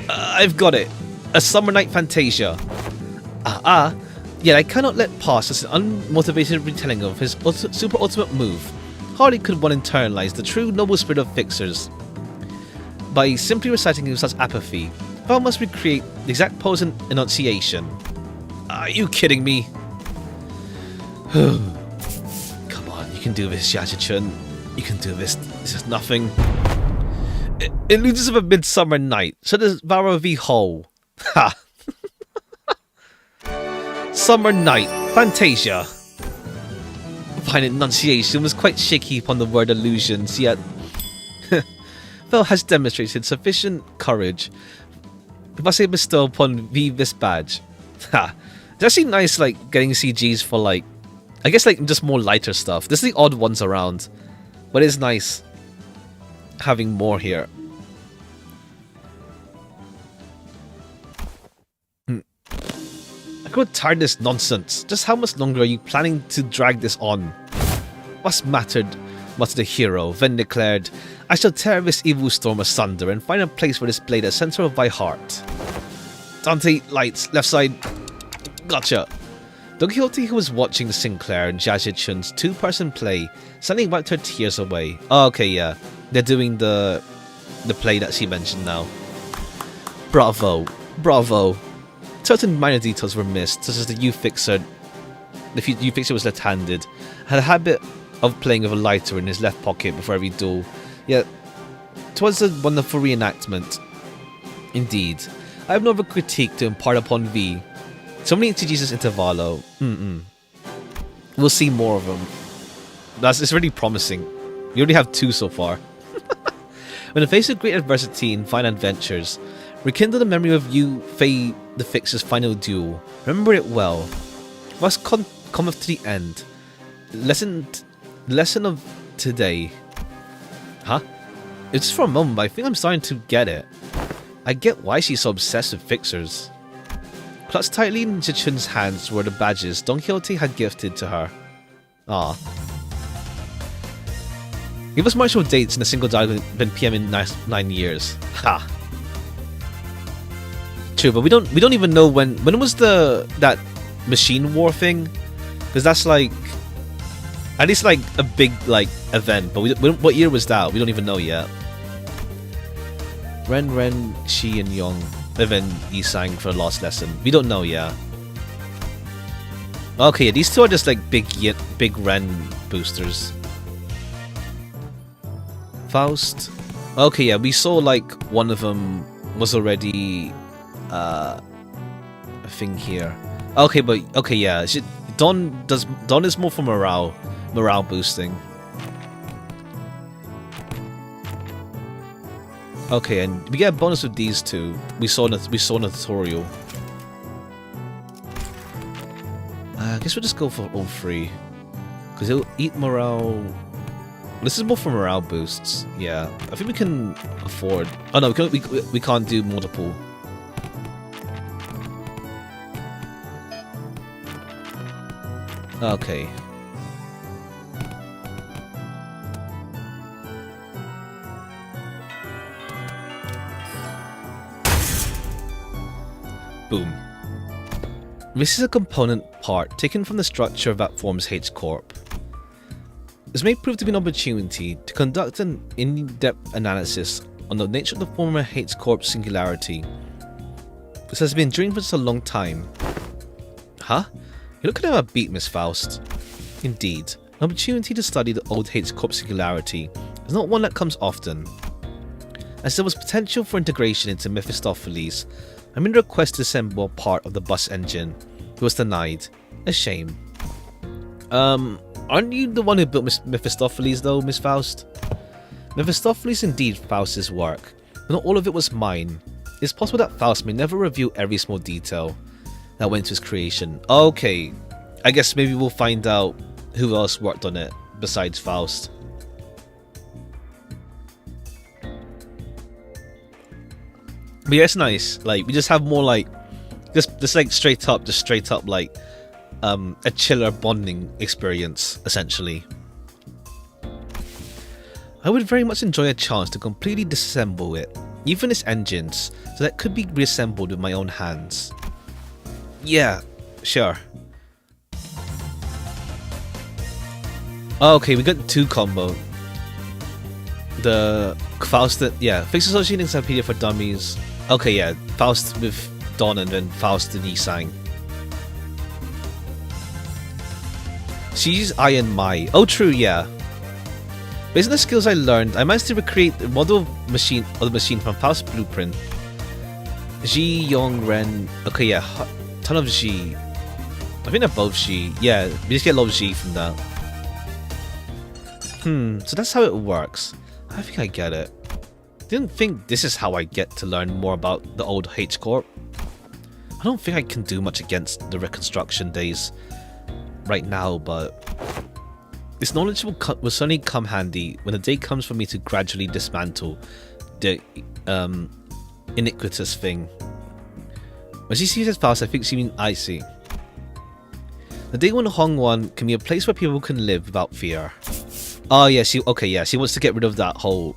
I've got it. A Summer Night Fantasia. Yet I cannot let pass as an unmotivated retelling of his super ultimate move. Hardly could one internalize the true noble spirit of Fixers by simply reciting with such apathy. One must recreate the exact pose and enunciation. Are you kidding me? Come on, you can do this, Xichun. You can do this. This is nothing. Illusions of a Midsummer Night. So does Vara V. Ho. Ha! Summer Night Fantasia. Fine enunciation was quite shaky upon the word illusions, yet Vel has demonstrated sufficient courage. If I say bestow upon V this badge. Ha! It's actually nice, like, getting CGs for, like, I guess, like, just more lighter stuff. This is the odd ones around, but it's nice having more here. I got tired of this nonsense. Just how much longer are you planning to drag this on? What's mattered muttered the hero, then declared, I shall tear this evil storm asunder and find a place for this blade at the center of thy heart. Dante, lights, left side. Gotcha. Don Quixote, who was watching Sinclair and Xichun's two-person play, suddenly wiped her tears away. Oh, okay, yeah. They're doing the play that she mentioned now. Bravo. Bravo. Certain minor details were missed, such as the U-Fixer. The U-Fixer was left-handed, had a habit of playing with a lighter in his left pocket before every duel. Yet, 'twas a wonderful reenactment. Indeed. I have no other critique to impart upon thee. So many into Xichun Intervallo. We'll see more of them. It's really promising. We only have 2 so far. When faced with great adversity in fine adventures, rekindle the memory of you, Faye the Fixer's final duel. Remember it well. Must cometh to the end. Lesson of today. Huh? It's just for a moment, but I think I'm starting to get it. I get why she's so obsessed with fixers. Clutched tightly in Xichun's hands were the badges Don Quixote had gifted to her. Ah. Give us martial dates in a single dial been PM in 9 years. Ha. True, but we don't even know when was that machine war thing, because that's like at least like a big like event. But what year was that? We don't even know yet. Ren, Shi, and Yong. And then Yisang for the last lesson. We don't know yet. Okay, yeah, these two are just like big Ren boosters. Faust. Okay, yeah, we saw like one of them was already a thing here. Okay, but okay, yeah, Don is more for morale boosting. Okay, and we get a bonus with these two. We saw in the tutorial. I guess we'll just go for all 3, because it'll eat morale. This is more for morale boosts. Yeah, I think we can afford. Oh no, we can't do multiple. Okay. Boom. This is a component part taken from the structure that forms H Corp. This may prove to be an opportunity to conduct an in-depth analysis on the nature of the former H Corp singularity. This has been dreamed for such a long time. Huh? You look at how beat, Miss Faust. Indeed, an opportunity to study the old H Corp singularity is not one that comes often. As there was potential for integration into Mephistopheles, I made a request to assemble part of the bus engine. It was denied. A shame. Aren't you the one who built Mephistopheles though, Miss Faust? Mephistopheles indeed Faust's work, but not all of it was mine. It's possible that Faust may never reveal every small detail that went into his creation. Okay, I guess maybe we'll find out who else worked on it besides Faust. But yeah, it's nice. Like, we just have more like just like straight up like a chiller bonding experience, essentially. I would very much enjoy a chance to completely disassemble it, even its engines, so that it could be reassembled with my own hands. Yeah, sure. Okay, we got 2 combo. The Faust, yeah, Fix Associated Encyclopedia for Dummies. Okay, yeah, Faust with Don and then Faust and Yisang. She's I and Mai. Oh, true, yeah. Based on the skills I learned, I managed to recreate the model of the machine from Faust's blueprint. Ji, Yong, Ren. Okay, yeah, ton of Ji. I think they're both Ji. Yeah, we just get a lot of Ji from that. So that's how it works. I think I get it. Didn't think this is how I get to learn more about the old H Corp. I don't think I can do much against the reconstruction days right now, but this knowledge will certainly come handy when the day comes for me to gradually dismantle the iniquitous thing. When she sees it fast, I think she means I see. The day when Hong One can be a place where people can live without fear. Oh yeah, she she wants to get rid of that whole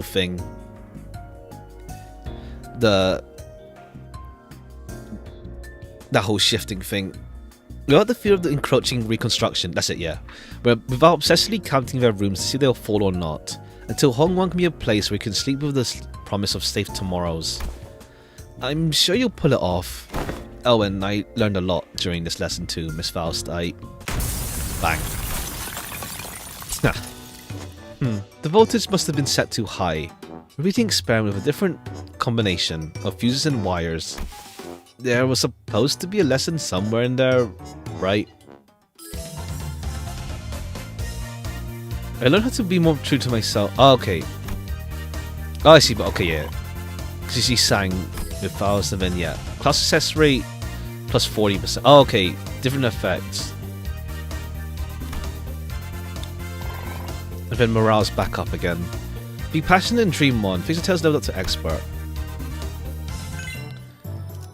thing. That whole shifting thing. Without the fear of the encroaching reconstruction, that's it, yeah. But without obsessively counting their rooms to see if they'll fall or not. Until Hongwon can be a place where you can sleep with the promise of safe tomorrows. I'm sure you'll pull it off. Oh, and I learned a lot during this lesson too, Miss Faust. Bang. The voltage must have been set too high. Repeating experiment with a different combination of fuses and wires. There was supposed to be a lesson somewhere in there, right? I learned how to be more true to myself. Oh, okay. Oh, I see, but okay, yeah. Because she sang with Faust and then, yeah. Class success rate plus 40%. Oh, okay. Different effects. And then morale's back up again. Be passionate and dream on. Fix the tales leveled up to expert.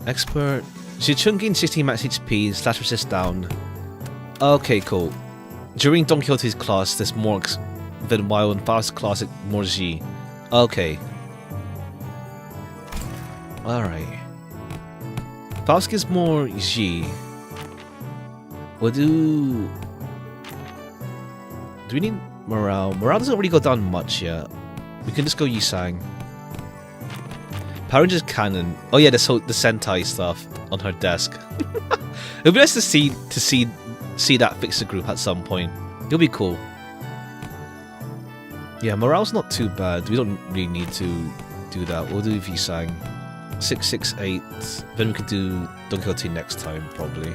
Expert. Xichun gains 16 max HP, slash resist down. Okay, cool. During Don Quixote's class, there's more than while in Faust's class, it's more G. Okay. Alright. Faust gives more G. We'll do... Do we need morale? Morale doesn't really go down much yet. We can just go Yisang. Power Rangers Cannon. Oh yeah, the Sentai stuff on her desk. It would be nice to see that fixer group at some point. It'll be cool. Yeah, morale's not too bad. We don't really need to do that. We'll do Yisang. 668. Then we could do Don Quixote next time, probably.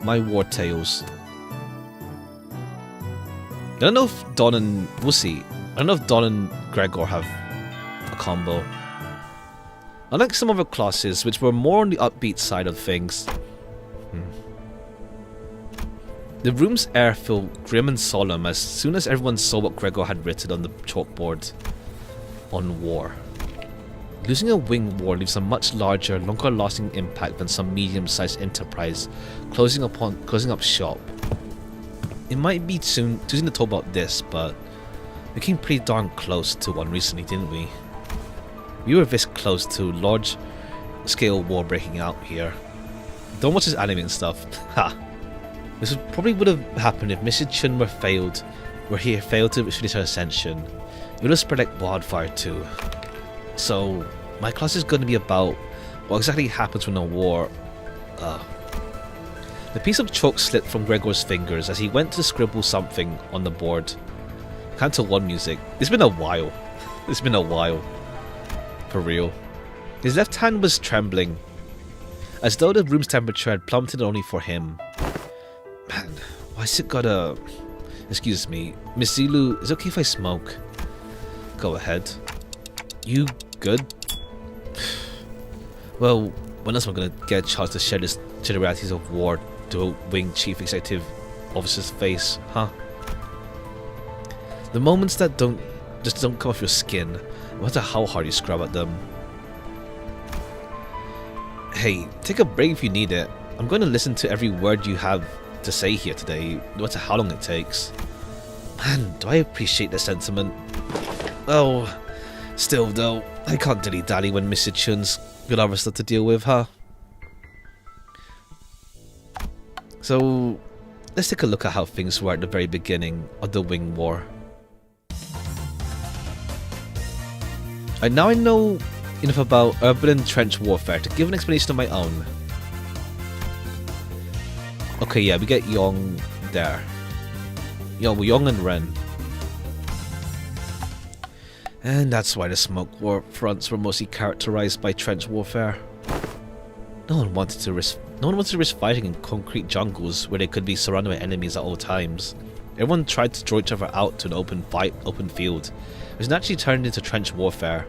My War Tales. I don't know if Don and... We'll see. I don't know if Don and Gregor have a combo. Unlike some other classes, which were more on the upbeat side of things. The room's air felt grim and solemn as soon as everyone saw what Gregor had written on the chalkboard on war. Losing a wing war leaves a much larger, longer-lasting impact than some medium-sized enterprise closing up shop. It might be too soon to talk about this, but we came pretty darn close to one recently, didn't we? We were this close to large-scale war breaking out here. Don't watch this anime and stuff. Ha! This probably would have happened if Mrs. Chun were here failed to finish her ascension. It would have spread like wildfire too. So, my class is going to be about what exactly happens when a war... The piece of chalk slipped from Gregor's fingers as he went to scribble something on the board. Canto 1 music. It's been a while. It's been a while. For real. His left hand was trembling, as though the room's temperature had plummeted only for him. Man, why's it gotta... Excuse me, Miss Zilu, is it okay if I smoke? Go ahead. You good? Well, when else am I gonna get a chance to share the realities of war to a Wing Chief Executive Officer's face, huh? The moments that don't come off your skin, no matter how hard you scrub at them. Hey, take a break if you need it. I'm going to listen to every word you have to say here today, no matter how long it takes. Man, do I appreciate the sentiment. Oh, still though, I can't dilly-dally when Mr. Chun's got other stuff to deal with, huh? So, let's take a look at how things were at the very beginning of the Wing War. And now I know enough about urban and trench warfare to give an explanation of my own. Okay, yeah, we get Yong there. Yong and Ren. And that's why the smoke war fronts were mostly characterized by trench warfare. No one wanted to risk fighting in concrete jungles where they could be surrounded by enemies at all times. Everyone tried to draw each other out to an open field, which naturally turned into trench warfare.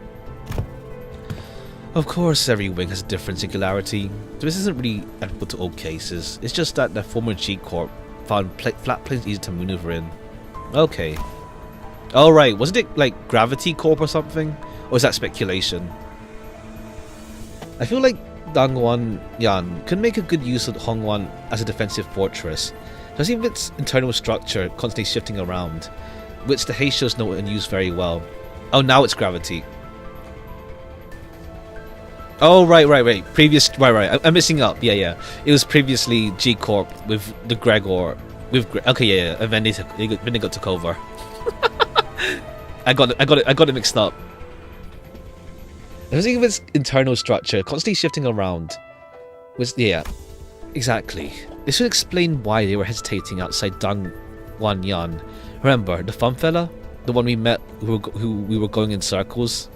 Of course, every wing has a different singularity, so this isn't really applicable to all cases. It's just that the former G-Corp found flat plains easy to maneuver in. Okay. Alright, wasn't it like Gravity Corp or something? Or is that speculation? I feel like Dangwon Yan could make a good use of Hongwan as a defensive fortress, especially with its internal structure constantly shifting around, which the Heishos know and use very well. Oh, now it's gravity. Oh, right. I'm messing up. Yeah. It was previously G Corp with the Gregor. Okay, yeah. And then they got took over. I got it mixed up. I was thinking of its internal structure, constantly shifting around. Yeah, exactly. This would explain why they were hesitating outside Dangwon Yan. Remember, the fun fella? The one we met who we were going in circles?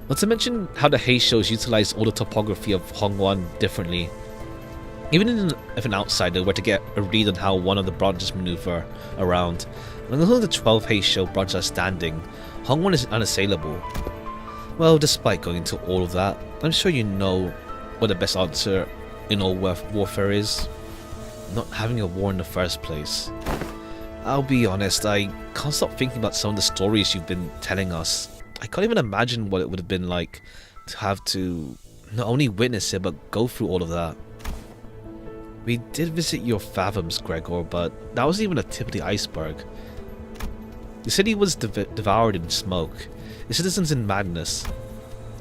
Not to mention how the Heishos utilize all the topography of Hongwan differently. Even if an outsider were to get a read on how one of the branches maneuver around, when only the 12 Heisho branches are standing, Hongwan is unassailable. Well, despite going into all of that, I'm sure you know what the best answer in all warfare is. Not having a war in the first place. I'll be honest, I can't stop thinking about some of the stories you've been telling us. I can't even imagine what it would have been like to have to not only witness it, but go through all of that. We did visit your fathoms, Gregor, but that wasn't even the tip of the iceberg. The city was devoured in smoke, the citizens in madness.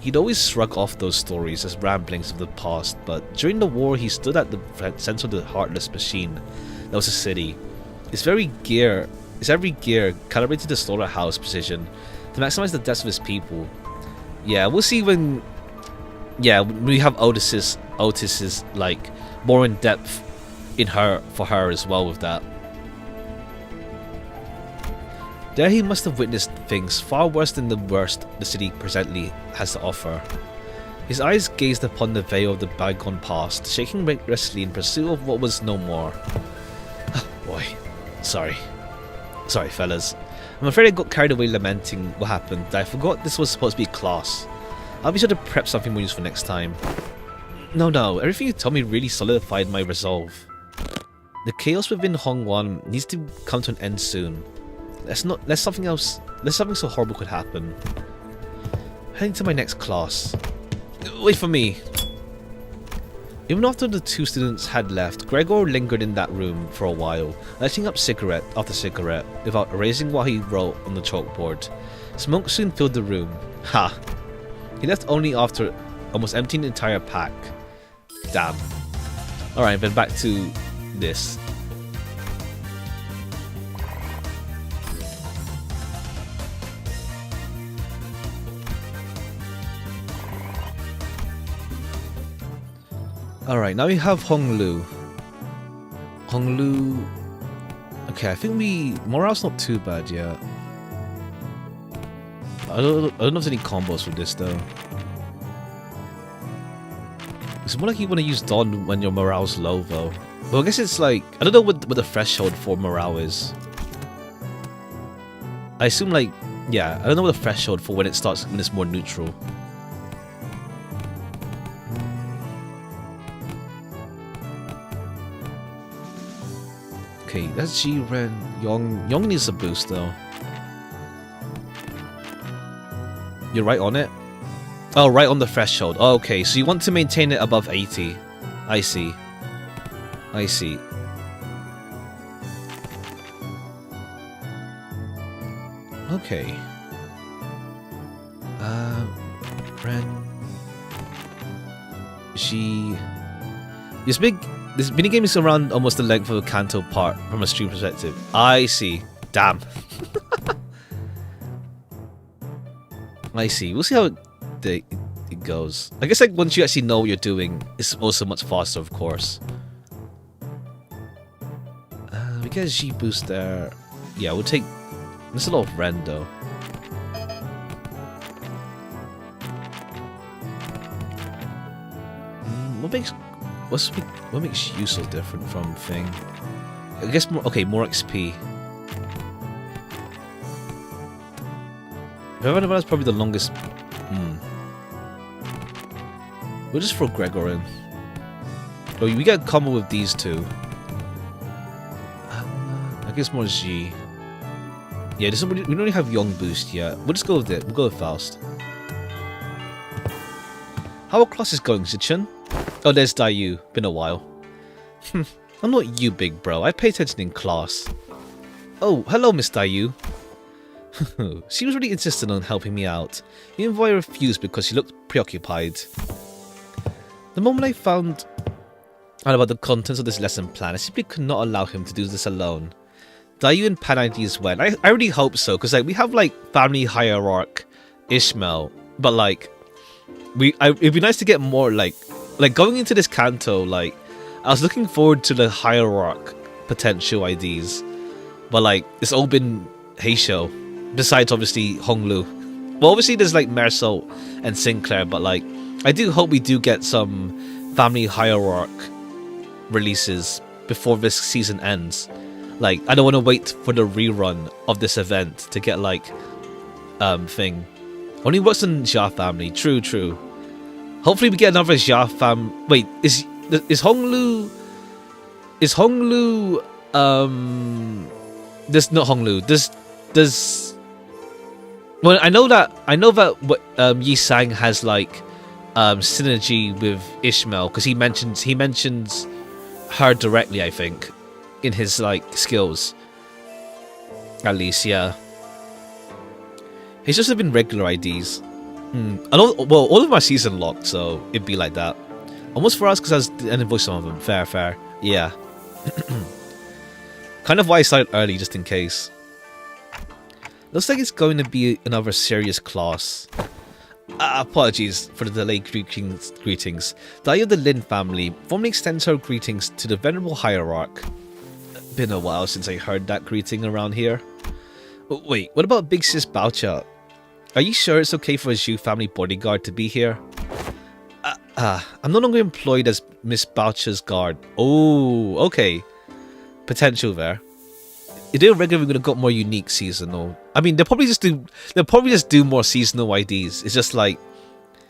He'd always shrug off those stories as ramblings of the past, but during the war he stood at the center of the heartless machine that was the city. His every gear calibrated to the slaughterhouse precision to maximize the deaths of his people. Yeah, we'll see when... Yeah, we have Otis's like more in depth for her as well with that. There he must have witnessed things far worse than the worst the city presently has to offer. His eyes gazed upon the veil of the bygone past, shaking restlessly in pursuit of what was no more. Oh boy. Sorry, fellas. I'm afraid I got carried away lamenting what happened. I forgot this was supposed to be a class. I'll be sure to prep something more useful next time. No, everything you told me really solidified my resolve. The chaos within Hongwan needs to come to an end soon. Lest something so horrible could happen. Heading to my next class. Wait for me. Even after the two students had left, Gregor lingered in that room for a while, lighting up cigarette after cigarette without erasing what he wrote on the chalkboard. Smoke soon filled the room. Ha! He left only after almost emptying the entire pack. Damn. Alright, then back to this. Alright, now we have Honglu. Okay, I think morale's not too bad yet. I don't know if there's any combos for this though. It's more like you want to use Dawn when your morale's low though. Well, I guess it's like, I don't know what the threshold for morale is. I assume like, yeah, I don't know what the threshold for when it's more neutral. Okay, that's G-Ren. Yong needs a boost though. You're right on it? Oh, right on the threshold. Oh, okay, so you want to maintain it above 80. I see. Okay. Ren. This minigame is around almost the length of the Kanto part from a stream perspective. I see. Damn. I see. We'll see how it goes. I guess like once you actually know what you're doing, it's also much faster, of course. We get a G boost there. Yeah, we'll take. There's a lot of Ren though. What makes you so different from Thing? I guess more XP. That's probably the longest. We'll just throw Gregor in. Oh, we get a combo with these two. I guess more G. Yeah, we don't really have Young boost yet. We'll just go with it. We'll go with Faust. How are classes going, Xichun? Oh, there's Dayu. Been a while. I'm not you, big bro. I pay attention in class. Oh, hello, Miss Dayu. She was really insistent on helping me out, even though I refused because she looked preoccupied. The moment I found out about the contents of this lesson plan, I simply could not allow him to do this alone. Dayu and Pan IDs went. I really hope so, because like we have like family hierarch Ishmael, but like it'd be nice to get more like going into this canto. Like I was looking forward to the hierarch potential IDs, but like it's all been Heisho. Besides obviously Honglu. Well, obviously there's like Mersault and Sinclair, but like I do hope we do get some family hierarch releases before this season ends. Like I don't want to wait for the rerun of this event to get like thing. Only works in Jia family. True. Hopefully we get another Jia fam. Wait, is Honglu? Is Honglu? There's not Honglu. There's. Well, I know that Yi Sang has like synergy with Ishmael because he mentions her directly, I think, in his like skills. At least, yeah. It's just been regular IDs. All of my season locked, so it'd be like that. Almost for us because I was the end of voice some of them. Fair. Yeah. Kind of why I started early, just in case. Looks like it's going to be another serious class. Apologies for the delayed greetings. Dayu of the Lin family formally extends her greetings to the venerable hierarch. Been a while since I heard that greeting around here. Wait, what about Big Sis Baocha? Are you sure it's okay for a Zhu family bodyguard to be here? I'm no longer employed as Miss Baocha's guard. Oh, okay. Potential there. If they're regularly gonna got more unique seasonal. I mean, they'll probably just do more seasonal IDs. It's just like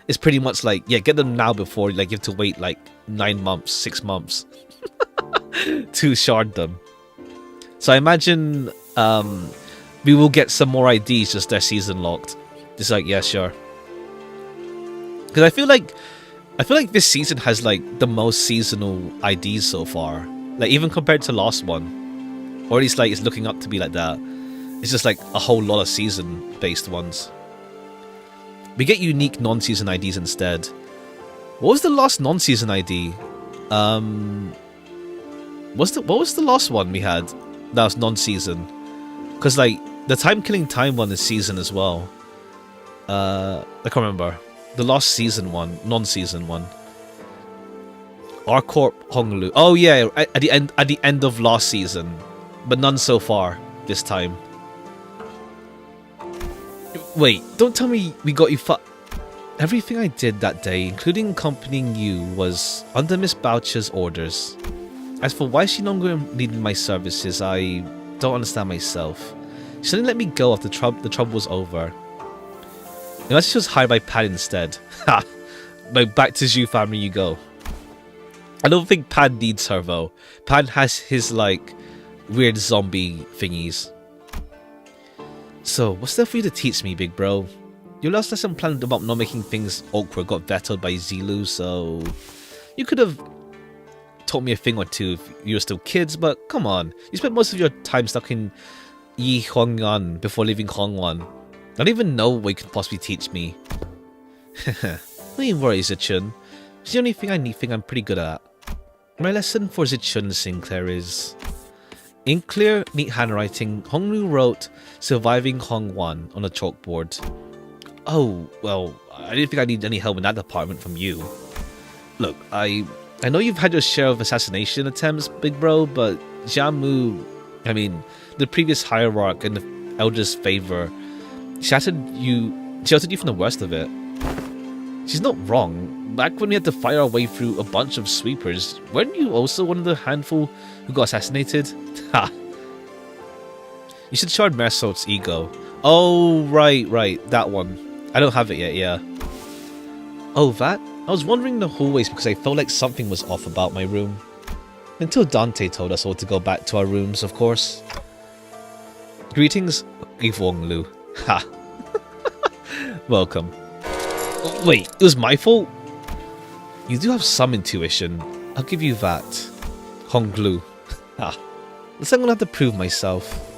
it's pretty much like, yeah, get them now before like you have to wait like 9 months, 6 months to shard them. So I imagine we will get some more IDs just they're season locked. Just like, yeah, sure. Because I feel like this season has like the most seasonal IDs so far. Like even compared to last one. Or at least like it's looking up to be like that. It's just like a whole lot of season based ones. We get unique non-season IDs instead. What was the last non-season ID? What was the last one we had that was non-season? Because like the time killing time one is season as well. I can't remember. The last season one, non-season one. R-Corp Honglu. Oh yeah, at the end of last season. But none so far this time. Wait, don't tell me we got you Everything I did that day, including accompanying you, was under Miss Boucher's orders. As for why she no longer needed my services, I don't understand myself. She didn't let me go after the trouble was over. Unless she was hired by Pan instead. Ha! Like back to Zhu family you go. I don't think Pan needs her though. Pan has his like weird zombie thingies. So, what's there for you to teach me, big bro? Your last lesson planned about not making things awkward got vetoed by Zilu, so you could have taught me a thing or two if you were still kids, but come on. You spent most of your time stuck in Yi Huangyan before leaving Hongwan. I don't even know what you could possibly teach me. Don't even worry, Xichun. It's the only thing I think I'm pretty good at. My lesson for Xichun Sinclair is... In clear, neat handwriting, Honglu wrote Surviving Hongwan on a chalkboard. Oh, well, I didn't think I need any help in that department from you. Look, I know you've had your share of assassination attempts, big bro, but Jiamu, I mean, the previous hierarch and the Elder's favor, sheltered you from the worst of it. She's not wrong. Back when we had to fire our way through a bunch of sweepers, weren't you also one of the handful who got assassinated? Ha! You should shard Mersault's ego. Oh, right, that one. I don't have it yet, yeah. Oh, that? I was wandering the hallways because I felt like something was off about my room. Until Dante told us all to go back to our rooms, of course. Greetings, Yvonne Lu. Ha! Welcome. Wait, it was my fault? You do have some intuition. I'll give you that. Honglu. Ah. Looks like I'm gonna have to prove myself.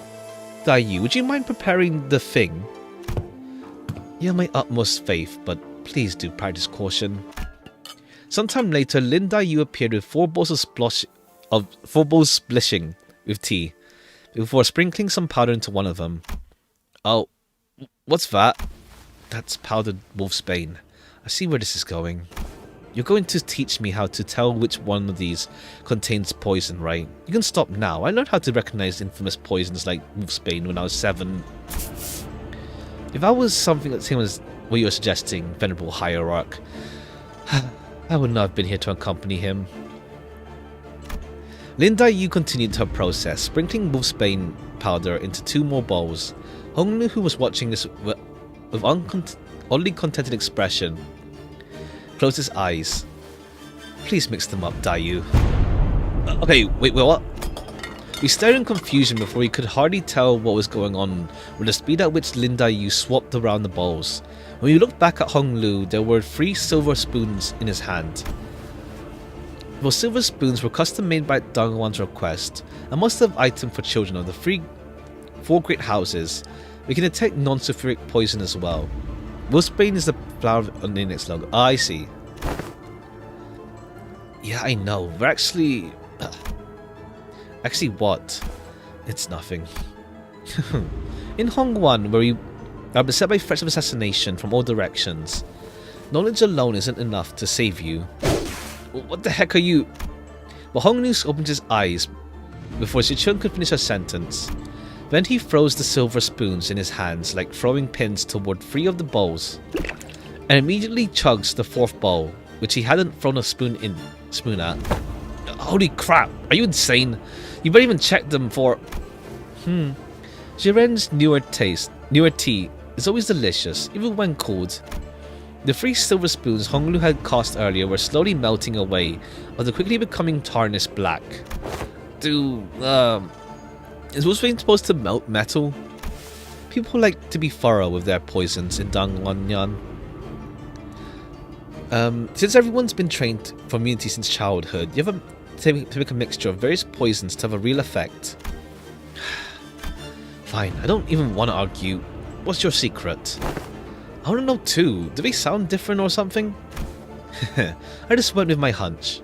Daiyu, would you mind preparing the thing? You have my utmost faith, but please do practice caution. Sometime later, Lin Daiyu appeared with 4 bowls splishing with tea, before sprinkling some powder into one of them. Oh, what's that? That's powdered wolfsbane. I see where this is going. You're going to teach me how to tell which one of these contains poison, right? You can stop now. I learned how to recognize infamous poisons like wolfsbane when I was 7. If I was something that same as what you were suggesting, Venerable Hierarch, I would not have been here to accompany him. Lin Daiyu continued her process, sprinkling wolfsbane powder into 2 more bowls. Honglu, who was watching this with oddly contented expression, closed his eyes. Please mix them up, Daiyu. Okay, wait, what? We stared in confusion before we could hardly tell what was going on with the speed at which Lin Daiyu swapped around the bowls. When we looked back at Honglu, there were 3 silver spoons in his hand. Those silver spoons were custom made by Dangwan's request, a must-have item for children of the 4 great houses. We can detect non-sulfuric poison as well. Wolfsbane is the flower on the index logo. Ah, I see. Yeah, I know. We're actually... Actually what? It's nothing. In Hongwan, where we are beset by threats of assassination from all directions, knowledge alone isn't enough to save you. What the heck are you? Well, Hongnu opened his eyes before Xichun could finish her sentence. Then he throws the silver spoons in his hands like throwing pins toward 3 of the bowls, and immediately chugs the 4th bowl, which he hadn't thrown a spoon at. Holy crap, are you insane? You better even check them for... Jiren's newer tea is always delicious, even when cold. The 3 silver spoons Honglu had cast earlier were slowly melting away, although quickly becoming tarnished black. Is wolfsbane supposed to melt metal? People like to be thorough with their poisons in Dangwanyan. Since everyone's been trained for immunity since childhood, you have to make a mixture of various poisons to have a real effect. Fine, I don't even want to argue. What's your secret? I want to know too. Do they sound different or something? I just went with my hunch.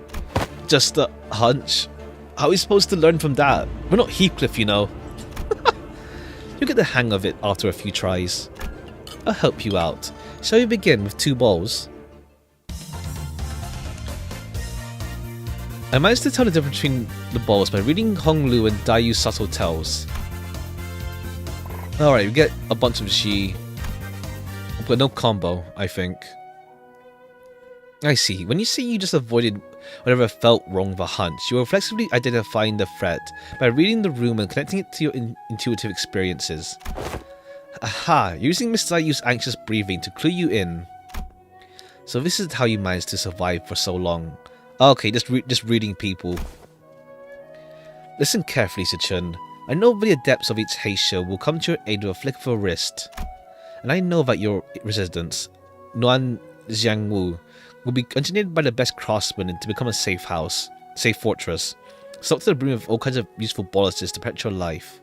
Just a hunch? How are we supposed to learn from that? We're not Heathcliff, you know. You'll get the hang of it after a few tries. I'll help you out. Shall we begin with 2 bowls? I managed to tell the difference between the bowls by reading Honglu and Daiyu's subtle tells. Alright, we get a bunch of Xi, but no combo, I think. I see. When you say you just avoided whatever felt wrong with a hunch, you were flexibly identifying the threat by reading the room and connecting it to your intuitive experiences. Aha! You're using Mr. Daiyu's anxious breathing to clue you in. So this is how you managed to survive for so long. Okay, just reading people. Listen carefully, Xichun. I know the adepts of each Heisha will come to your aid with a flick of a wrist. And I know that your residence, Nuan Jiangwu, will be engineered by the best craftsmen to become a safe fortress, stocked to the brim with all kinds of useful boluses to protect your life.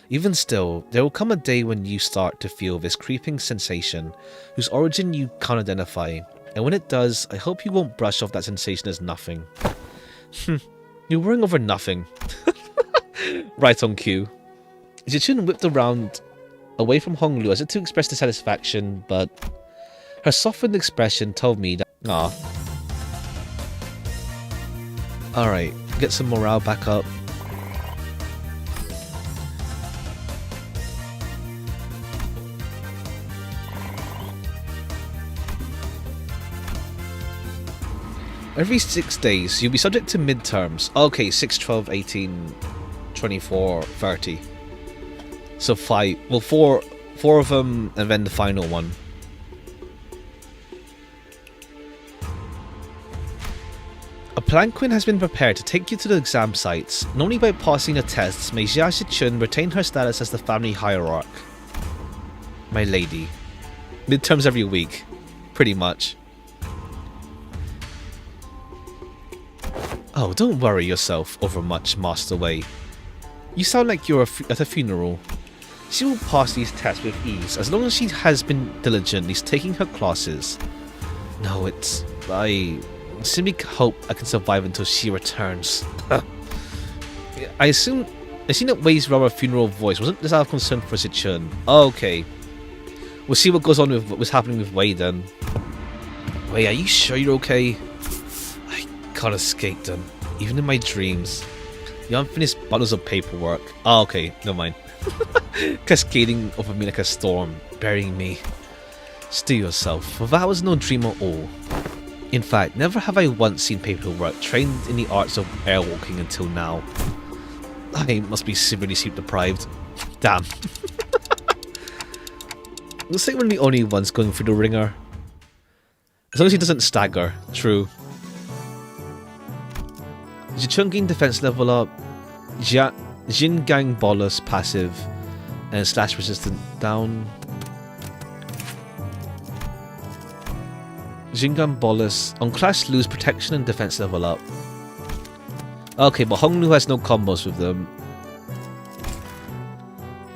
Even still, there will come a day when you start to feel this creeping sensation, whose origin you can't identify, and when it does, I hope you won't brush off that sensation as nothing. You're worrying over nothing. Right on cue. Xichun whipped around away from Honglu as if to express dissatisfaction, but her softened expression told me that... Ah. Alright, get some morale back up. Every 6 days, you'll be subject to midterms. Okay, 6, 12, 18, 24, 30. So 5, well 4 of them, and then the final one. A palanquin has been prepared to take you to the exam sites. Not only by passing the tests may Jia Xichun retain her status as the family hierarch. My lady. Midterms every week. Pretty much. Oh, don't worry yourself over much, Master Wei. You sound like you're at a funeral. She will pass these tests with ease as long as she has been diligently taking her classes. No, I simply hope I can survive until she returns. I seen that Wei's rather funeral voice. Wasn't this out of concern for Xichun? Oh, okay. We'll see what goes on with what's happening with Wei then. Wei, are you sure you're okay? I can't escape them, even in my dreams. The unfinished bundles of paperwork. Oh, okay, never mind. Cascading over me like a storm, burying me. Still yourself, for that was no dream at all. In fact, never have I once seen paperwork trained in the arts of airwalking until now. I must be severely sleep deprived. Damn. Looks like we're the only ones going through the ringer. As long as he doesn't stagger. True. Xichun gain defense level up. Jin Gang Bolus passive. And slash resistant down. Jingan Bolus. On clash lose protection and defense level up. Okay, but Hongnu has no combos with them.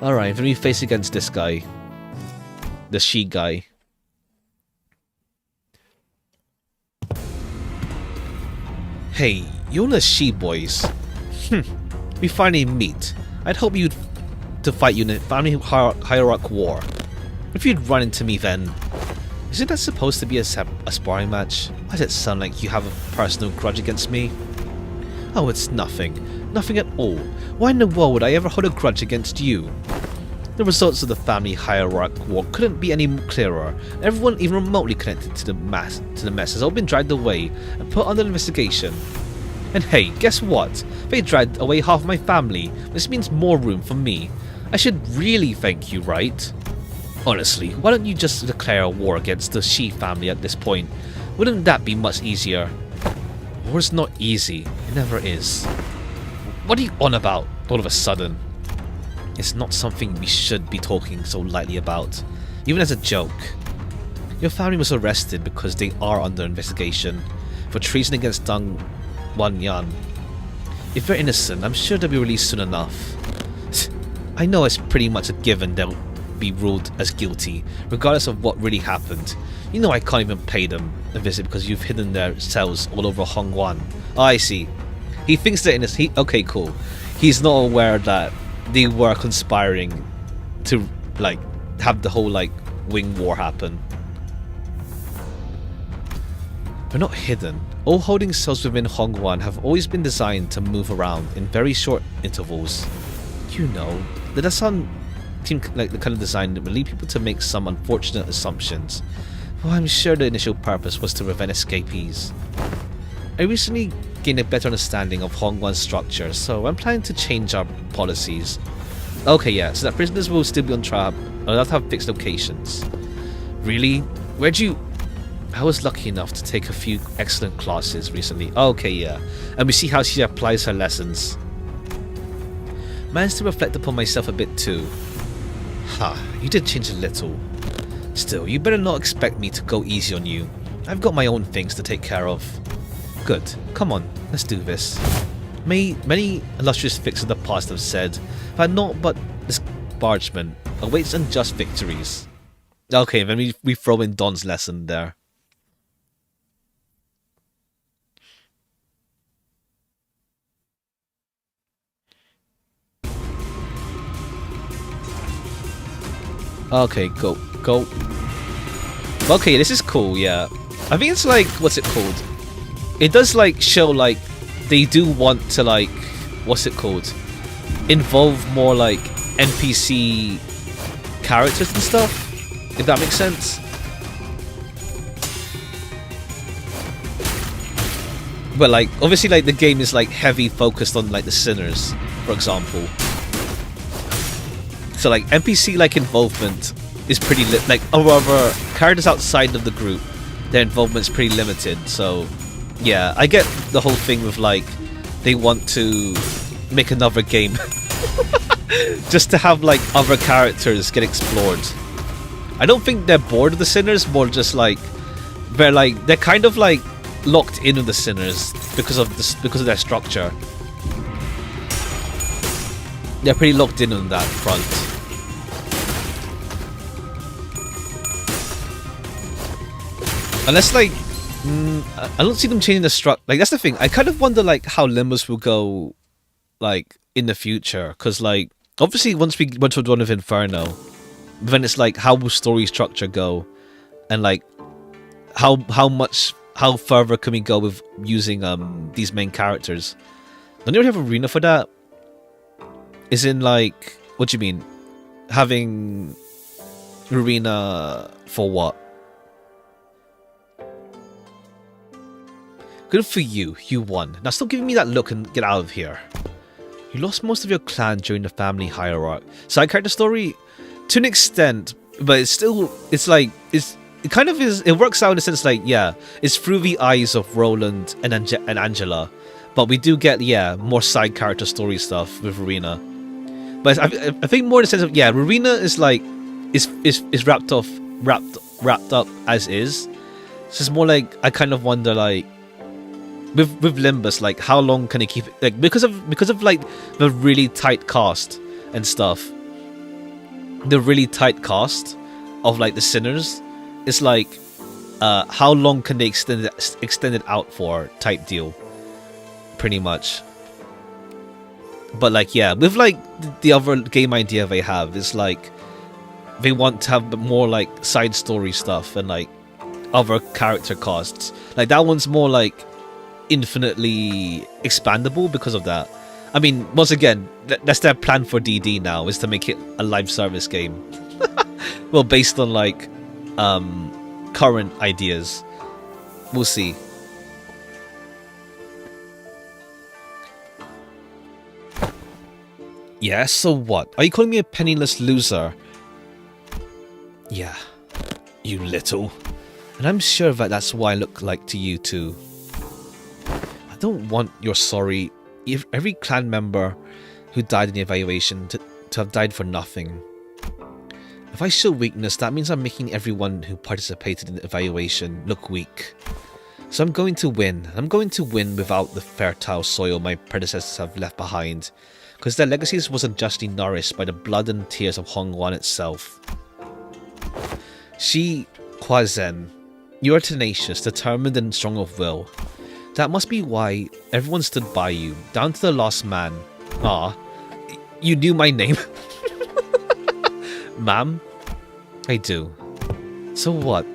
Alright, then we face against this guy. The she guy. Hey, you're the she boys. We finally meet. I'd hope you'd to fight you in a family hierarch war. If you'd run into me then. Isn't that supposed to be a sparring match? Why does it sound like you have a personal grudge against me? Oh, it's nothing. Nothing at all. Why in the world would I ever hold a grudge against you? The results of the family hierarch war couldn't be any clearer. Everyone even remotely connected to the mess has all been dragged away and put under investigation. And hey, guess what? They dragged away half my family, which means more room for me. I should really thank you, right? Honestly, why don't you just declare a war against the Shi family at this point? Wouldn't that be much easier? War's not easy. It never is. What are you on about, all of a sudden? It's not something we should be talking so lightly about, even as a joke. Your family was arrested because they are under investigation for treason against Deng Wanyan. If they're innocent, I'm sure they'll be released soon enough. I know it's pretty much a given they'll be ruled as guilty, regardless of what really happened. You know I can't even pay them a visit because you've hidden their cells all over Hongwan. Oh, I see. He thinks they're innocent. Okay, cool. He's not aware that they were conspiring to, like, have the whole, like, wing war happen. They're not hidden. All holding cells within Hongwan have always been designed to move around in very short intervals. You know, that does sound like the kind of design that will lead people to make some unfortunate assumptions. Well, I'm sure the initial purpose was to prevent escapees. I recently gained a better understanding of Hongwan's structure, so I'm planning to change our policies. Okay, yeah, so that prisoners will still be on trial, and they'll have fixed locations. Really? Where'd you... I was lucky enough to take a few excellent classes recently. Okay, yeah. And we see how she applies her lessons. Managed to reflect upon myself a bit too. Ha, you did change a little. Still, you better not expect me to go easy on you. I've got my own things to take care of. Good. Come on, let's do this. Many illustrious figures of the past have said that naught but disparagement awaits unjust victories. Okay, then we throw in Don's lesson there. Okay, go. Okay, this is cool, yeah. I think it's like, what's it called? It does like show like they do want to like, what's it called? Involve more like NPC characters and stuff, if that makes sense. But like, obviously like the game is like heavy focused on like the sinners, for example. So like NPC like involvement is pretty like however characters outside of the group, their involvement is pretty limited. So yeah, I get the whole thing with like they want to make another game just to have like other characters get explored. I don't think they're bored of the sinners, more just like they're kind of like locked in with the Sinners because of this, because of their structure. They're pretty locked in on that front. Unless like, I don't see them changing the struct. Like that's the thing. I kind of wonder like how Limbus will go, like in the future, because like obviously once we went to Dawn of Inferno, then it's like how will story structure go, and like how further can we go with using these main characters? Don't you already have arena for that? Is in like, what do you mean? Having arena for what? Good for you, you won. Now stop giving me that look and get out of here. You lost most of your clan during the family hierarchy. Side character story? To an extent, but it's still, it's like, it kind of is, it works out in a sense like, yeah, it's through the eyes of Roland and Angela. But we do get, yeah, more side character story stuff with Arena. But I think more in the sense of, yeah, Arena is like, is wrapped up as is. It's just more like, I kind of wonder like, with Limbus, like how long can they keep it? Like because of like the really tight cast and stuff, the really tight cast of like the Sinners, it's like how long can they extend it out for type deal, pretty much. But like yeah, with like the other game idea they have is like they want to have more like side story stuff and like other character casts. Like that one's more like infinitely expandable because of that. I mean, once again, that's their plan for DD now, is to make it a live service game. Well, based on like current ideas. We'll see. Yeah, so what? Are you calling me a penniless loser? Yeah, you little. And I'm sure that that's why I look like to you too. I don't want your sorry. Every clan member who died in the evaluation to have died for nothing. If I show weakness, that means I'm making everyone who participated in the evaluation look weak. So I'm going to win. I'm going to win without the fertile soil my predecessors have left behind, because their legacies wasn't justly nourished by the blood and tears of Hongwan itself. Shi Huazen, you are tenacious, determined and strong of will. That must be why everyone stood by you, down to the last man. Ah, you knew my name? Ma'am? I do. So what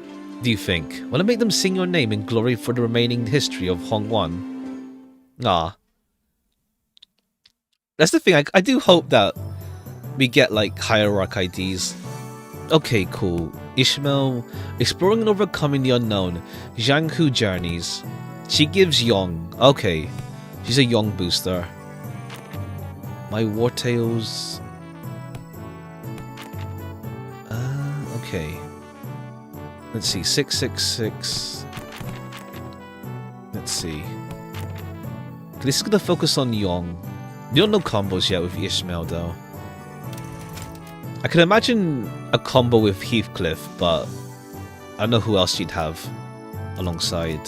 do you think? Will I make them sing your name in glory for the remaining history of Hongwan? Ah. That's the thing, I do hope that we get like hierarchy IDs. Okay, cool. Ishmael, exploring and overcoming the unknown. Jianghu journeys. She gives Yong. Okay. She's a Yong booster. My Wartails. Okay. Let's see. 666. Let's see. This is gonna focus on Yong. You don't know combos yet with Ishmael though. I can imagine a combo with Heathcliff, but I don't know who else you'd have alongside.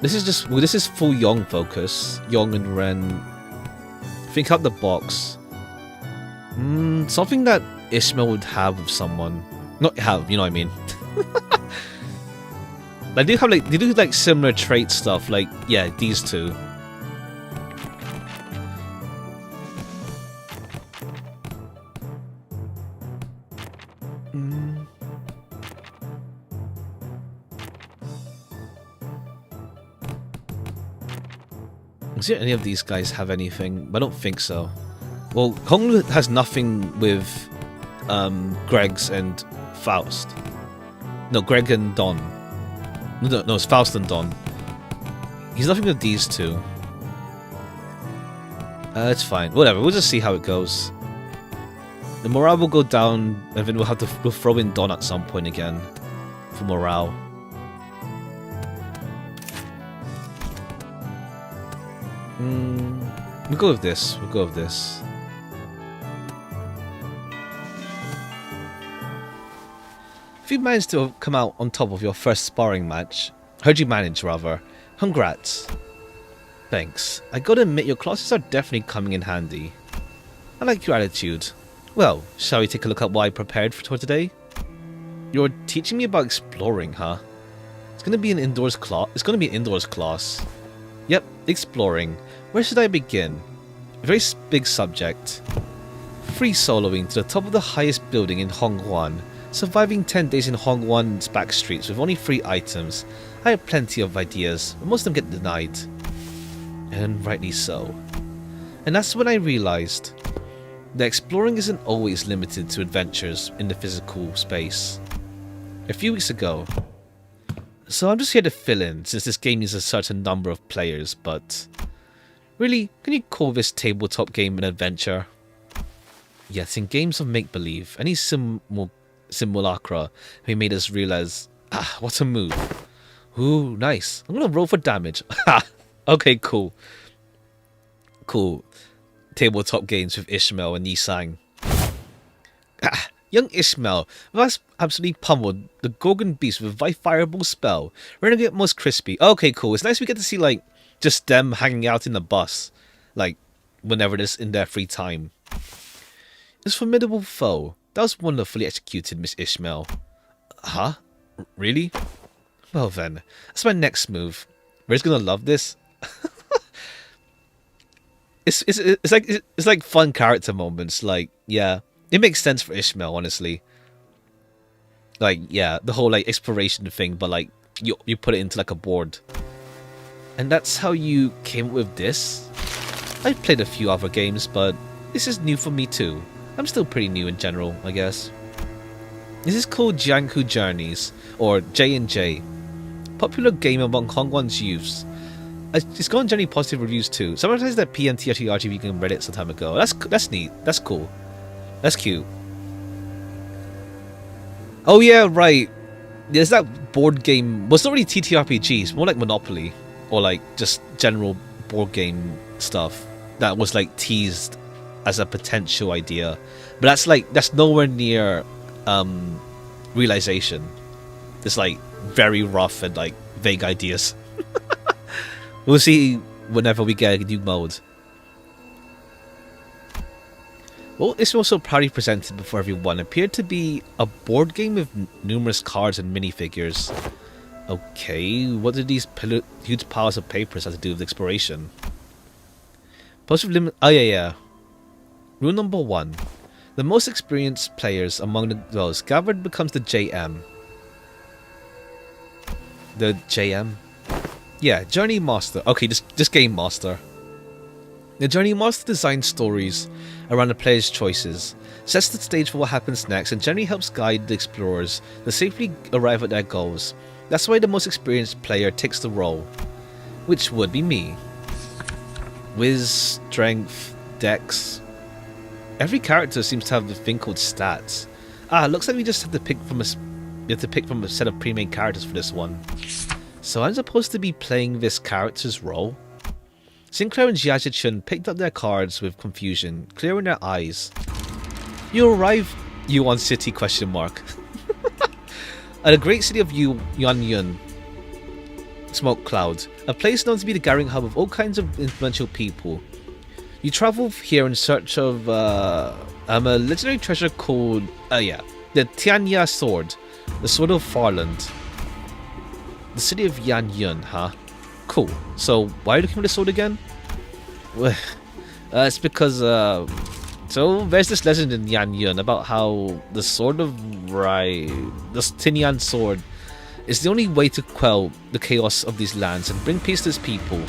This is just, well, this is full Yong focus. Yong and Ren. Think out the box. Something that Ishmael would have with someone. Not have, you know what I mean. They do have like, they do like similar trait stuff, like yeah, these two. Does any of these guys have anything? I don't think so. Well, Hong has nothing with Greg's and Faust. No, Greg and Don. No, it's Faust and Don. He's nothing with these two. It's fine. Whatever, we'll just see how it goes. The morale will go down, and then we'll throw in Don at some point again for morale. We'll go with this. We'll go with this. If you managed to come out on top of your first sparring match, heard you manage rather, congrats. Thanks. I gotta admit your classes are definitely coming in handy. I like your attitude. Well, shall we take a look at what I prepared for today? You're teaching me about exploring, huh? It's gonna be an indoors class. Yep, exploring. Where should I begin? A very big subject. Free soloing to the top of the highest building in Hongguan. Surviving 10 days in Hongguan's back streets with only 3 items. I have plenty of ideas, but most of them get denied. And rightly so. And that's when I realized that exploring isn't always limited to adventures in the physical space. A few weeks ago, so I'm just here to fill in since this game needs a certain number of players, but really, can you call this tabletop game an adventure? Yes, in games of make-believe, any simulacra may made us realize, what a move. Ooh, nice. I'm gonna roll for damage. Okay, cool. Cool. Tabletop games with Ishmael and Yisang. Young Ishmael was absolutely pummeled the Gorgon beast with a fireable spell. We're gonna get most crispy. Okay, cool. It's nice we get to see, like, just them hanging out in the bus. Like, whenever it's in their free time. This formidable foe. That was wonderfully executed, Miss Ishmael. Huh? Really? Well then, that's my next move. We're just gonna love this. It's like fun character moments. Like, yeah, it makes sense for Ishmael, honestly. Like, yeah, the whole like exploration thing, but like you put it into like a board. And that's how you came up with this? I've played a few other games, but this is new for me too. I'm still pretty new in general, I guess. This is called Jianghu Journeys, or J&J. Popular game among Hongguan's youths. It's gotten generally positive reviews too. Someone says that PNT actually RGB on Reddit some time ago. That's neat. That's cool. That's cute. Oh yeah, right. There's that board game. Well, it's not really TTRPG. It's more like Monopoly, or like just general board game stuff that was like teased as a potential idea, but that's nowhere near realization. It's like very rough and like vague ideas. We'll see whenever we get a new mode. Well, it's also proudly presented before everyone appeared to be a board game with numerous cards and minifigures. Okay, what do these huge piles of papers have to do with exploration? Post of limit. Oh yeah. Rule number 1. The most experienced players among those gathered becomes the JM. The JM? Yeah, Journey Master. Okay, just Game Master. The Journey Master designs stories around the player's choices, sets the stage for what happens next, and generally helps guide the explorers to safely arrive at their goals. That's why the most experienced player takes the role, which would be me. Wiz, Strength, Dex. Every character seems to have a thing called stats. Looks like we just have to pick from a set of pre-made characters for this one. So I'm supposed to be playing this character's role? Sinclair and Xichun picked up their cards with confusion, clearing their eyes. You arrive, Yuan City ? At the great city of Yuanyun, Smoke Cloud, a place known to be the gathering hub of all kinds of influential people. You travel here in search of a legendary treasure called the Tianya Sword, the Sword of Farland. The city of Yuanyun, huh? Cool. So why are you looking for the sword again? Well, it's because so there's this legend in Yuanyun about how the Sword of the Tinyan Sword is the only way to quell the chaos of these lands and bring peace to its people.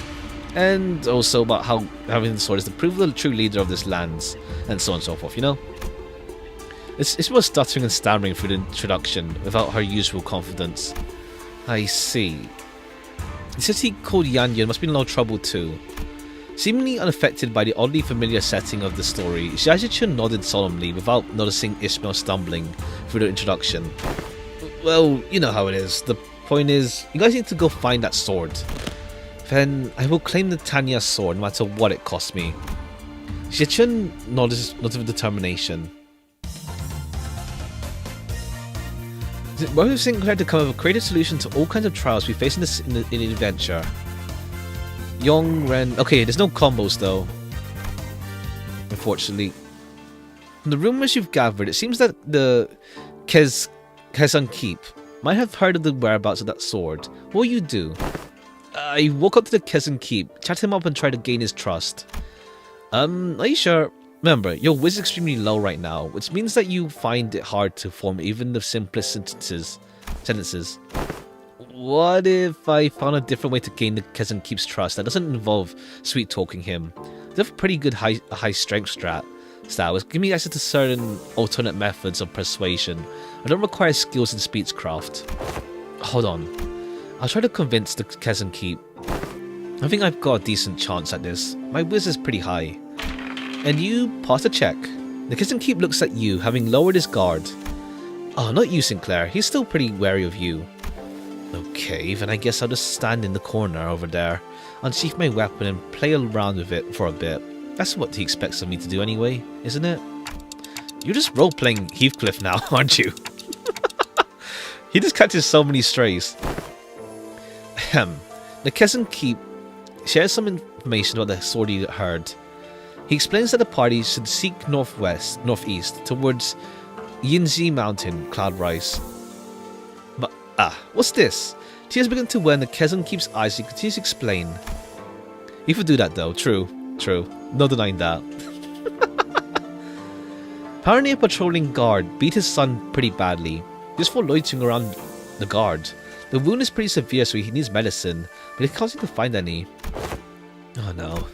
And also about how having the sword is the proof of the true leader of these lands, and so on and so forth, you know? It's was stuttering and stammering through the introduction without her usual confidence. I see. The city called Yuanyun must be in no trouble too. Seemingly unaffected by the oddly familiar setting of the story, Xichun nodded solemnly without noticing Ishmael stumbling through the introduction. Well, you know how it is. The point is, you guys need to go find that sword. Then I will claim the Tanya sword no matter what it costs me. Xichun nodded with determination. Both of Sinclair to come up with a creative solution to all kinds of trials we face in the adventure. Yong Ren. Okay, there's no combos though. Unfortunately. From the rumors you've gathered, it seems that the Xichun Keep might have heard of the whereabouts of that sword. What will you do? I walk up to the Xichun Keep, chat him up and try to gain his trust. Are you sure? Remember, your whiz is extremely low right now, which means that you find it hard to form even the simplest sentences. What if I found a different way to gain the Xichun Keep's trust that doesn't involve sweet talking him? They have a pretty good high strength style. Give me access to certain alternate methods of persuasion. I don't require skills in speechcraft. Hold on. I'll try to convince the Xichun Keep. I think I've got a decent chance at this. My whiz is pretty high. And you pass the check. The Xichun Keep looks at you, having lowered his guard. Oh, not you, Sinclair. He's still pretty wary of you. Okay, then I guess I'll just stand in the corner over there, unsheath my weapon and play around with it for a bit. That's what he expects of me to do anyway, isn't it? You're just role-playing Heathcliff now, aren't you? He just catches so many strays. Ahem. The Xichun Keep shares some information about the sword he heard. He explains that the party should seek northeast, towards Yinzi Mountain, Cloud Rise. But, what's this? Tears begin to wet in the Xichun Keep's eyes. He continues to explain. He would do that though, true. No denying that. Apparently a patrolling guard beat his son pretty badly, just for loitering around the guard. The wound is pretty severe, so he needs medicine, but he can't seem to find any. Oh no.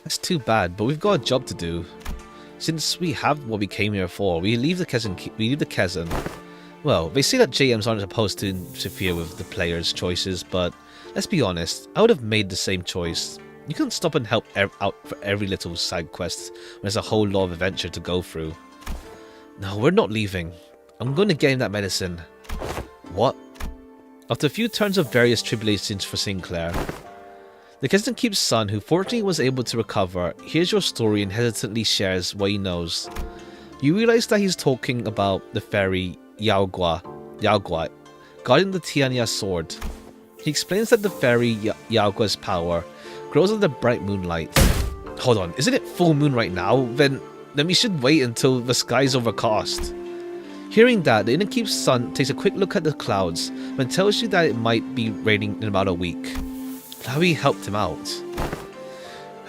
That's too bad, but we've got a job to do. Since we have what we came here for, we leave the Xichun. Well, they say that JMs aren't supposed to interfere with the players' choices, but let's be honest, I would have made the same choice. You can't stop and help out for every little side quest when there's a whole lot of adventure to go through. No, we're not leaving. I'm going to get him that medicine. What? After a few turns of various tribulations for Sinclair, the Xichun Keep's son, who fortunately was able to recover, hears your story and hesitantly shares what he knows. You realize that he's talking about the fairy Yaogua, guarding the Tianya sword. He explains that the fairy Yaogua's power grows under the bright moonlight. Hold on, isn't it full moon right now? Then we should wait until the sky's overcast. Hearing that, the Inner Keep's son takes a quick look at the clouds and tells you that it might be raining in about a week. Larry helped him out.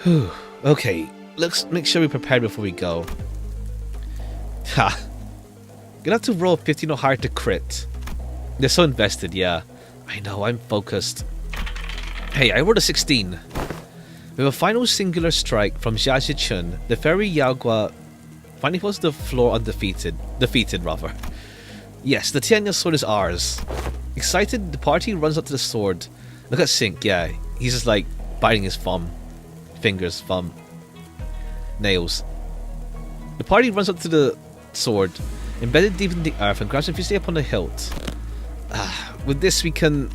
Whew. Okay, let's make sure we're prepared before we go. Ha! Gonna have to roll 15 or higher to crit. They're so invested, yeah. I know, I'm focused. Hey, I rolled a 16. With a final singular strike from Xichun, the fairy Yaogua finally falls to the floor undefeated. Defeated, rather. Yes, the Tianya sword is ours. Excited, the party runs up to the sword. Look at Sink, yeah. He's just like biting his nails. The party runs up to the sword, embedded deep in the earth, and grabs it fiercely upon the hilt. With this we can...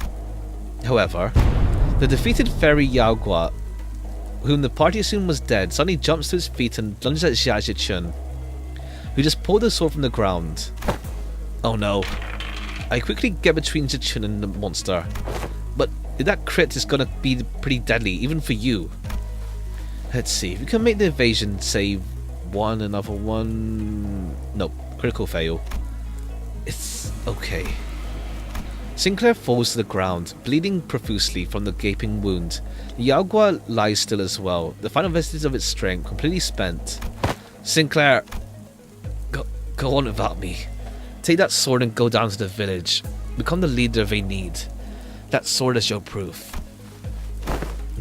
However, the defeated fairy Yaogua, whom the party assumed was dead, suddenly jumps to his feet and lunges at Xichun, who just pulled the sword from the ground. Oh no. I quickly get between Xichun and the monster, but that crit is gonna be pretty deadly, even for you. Let's see, if we can make the evasion save one, another one... Nope, critical fail. It's okay. Sinclair falls to the ground, bleeding profusely from the gaping wound. The Yaogua lies still as well, the final vestiges of its strength completely spent. Sinclair, go on without me. Take that sword and go down to the village. Become the leader they need. That sword is your proof.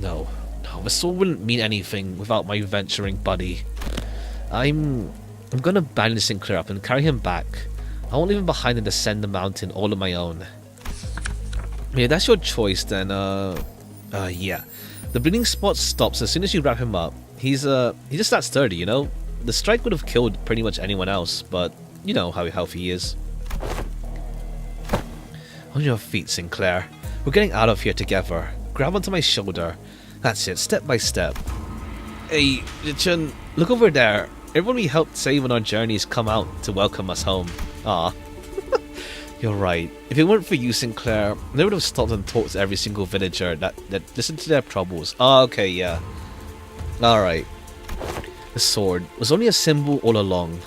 No, the sword wouldn't mean anything without my venturing buddy. I'm gonna bandage Sinclair up and carry him back. I won't leave him behind and descend the mountain all on my own. Yeah, that's your choice then. Yeah. The bleeding spot stops as soon as you wrap him up. He's just that sturdy, you know? The strike would have killed pretty much anyone else, but you know how healthy he is. On your feet, Sinclair. We're getting out of here together. Grab onto my shoulder. That's it, step by step. Hey, Xichun, look over there. Everyone we helped save on our journeys come out to welcome us home. Ah. You're right. If it weren't for you, Sinclair, they would have stopped and talked to every single villager that listened to their troubles. Oh, okay, yeah. Alright. The sword was only a symbol all along.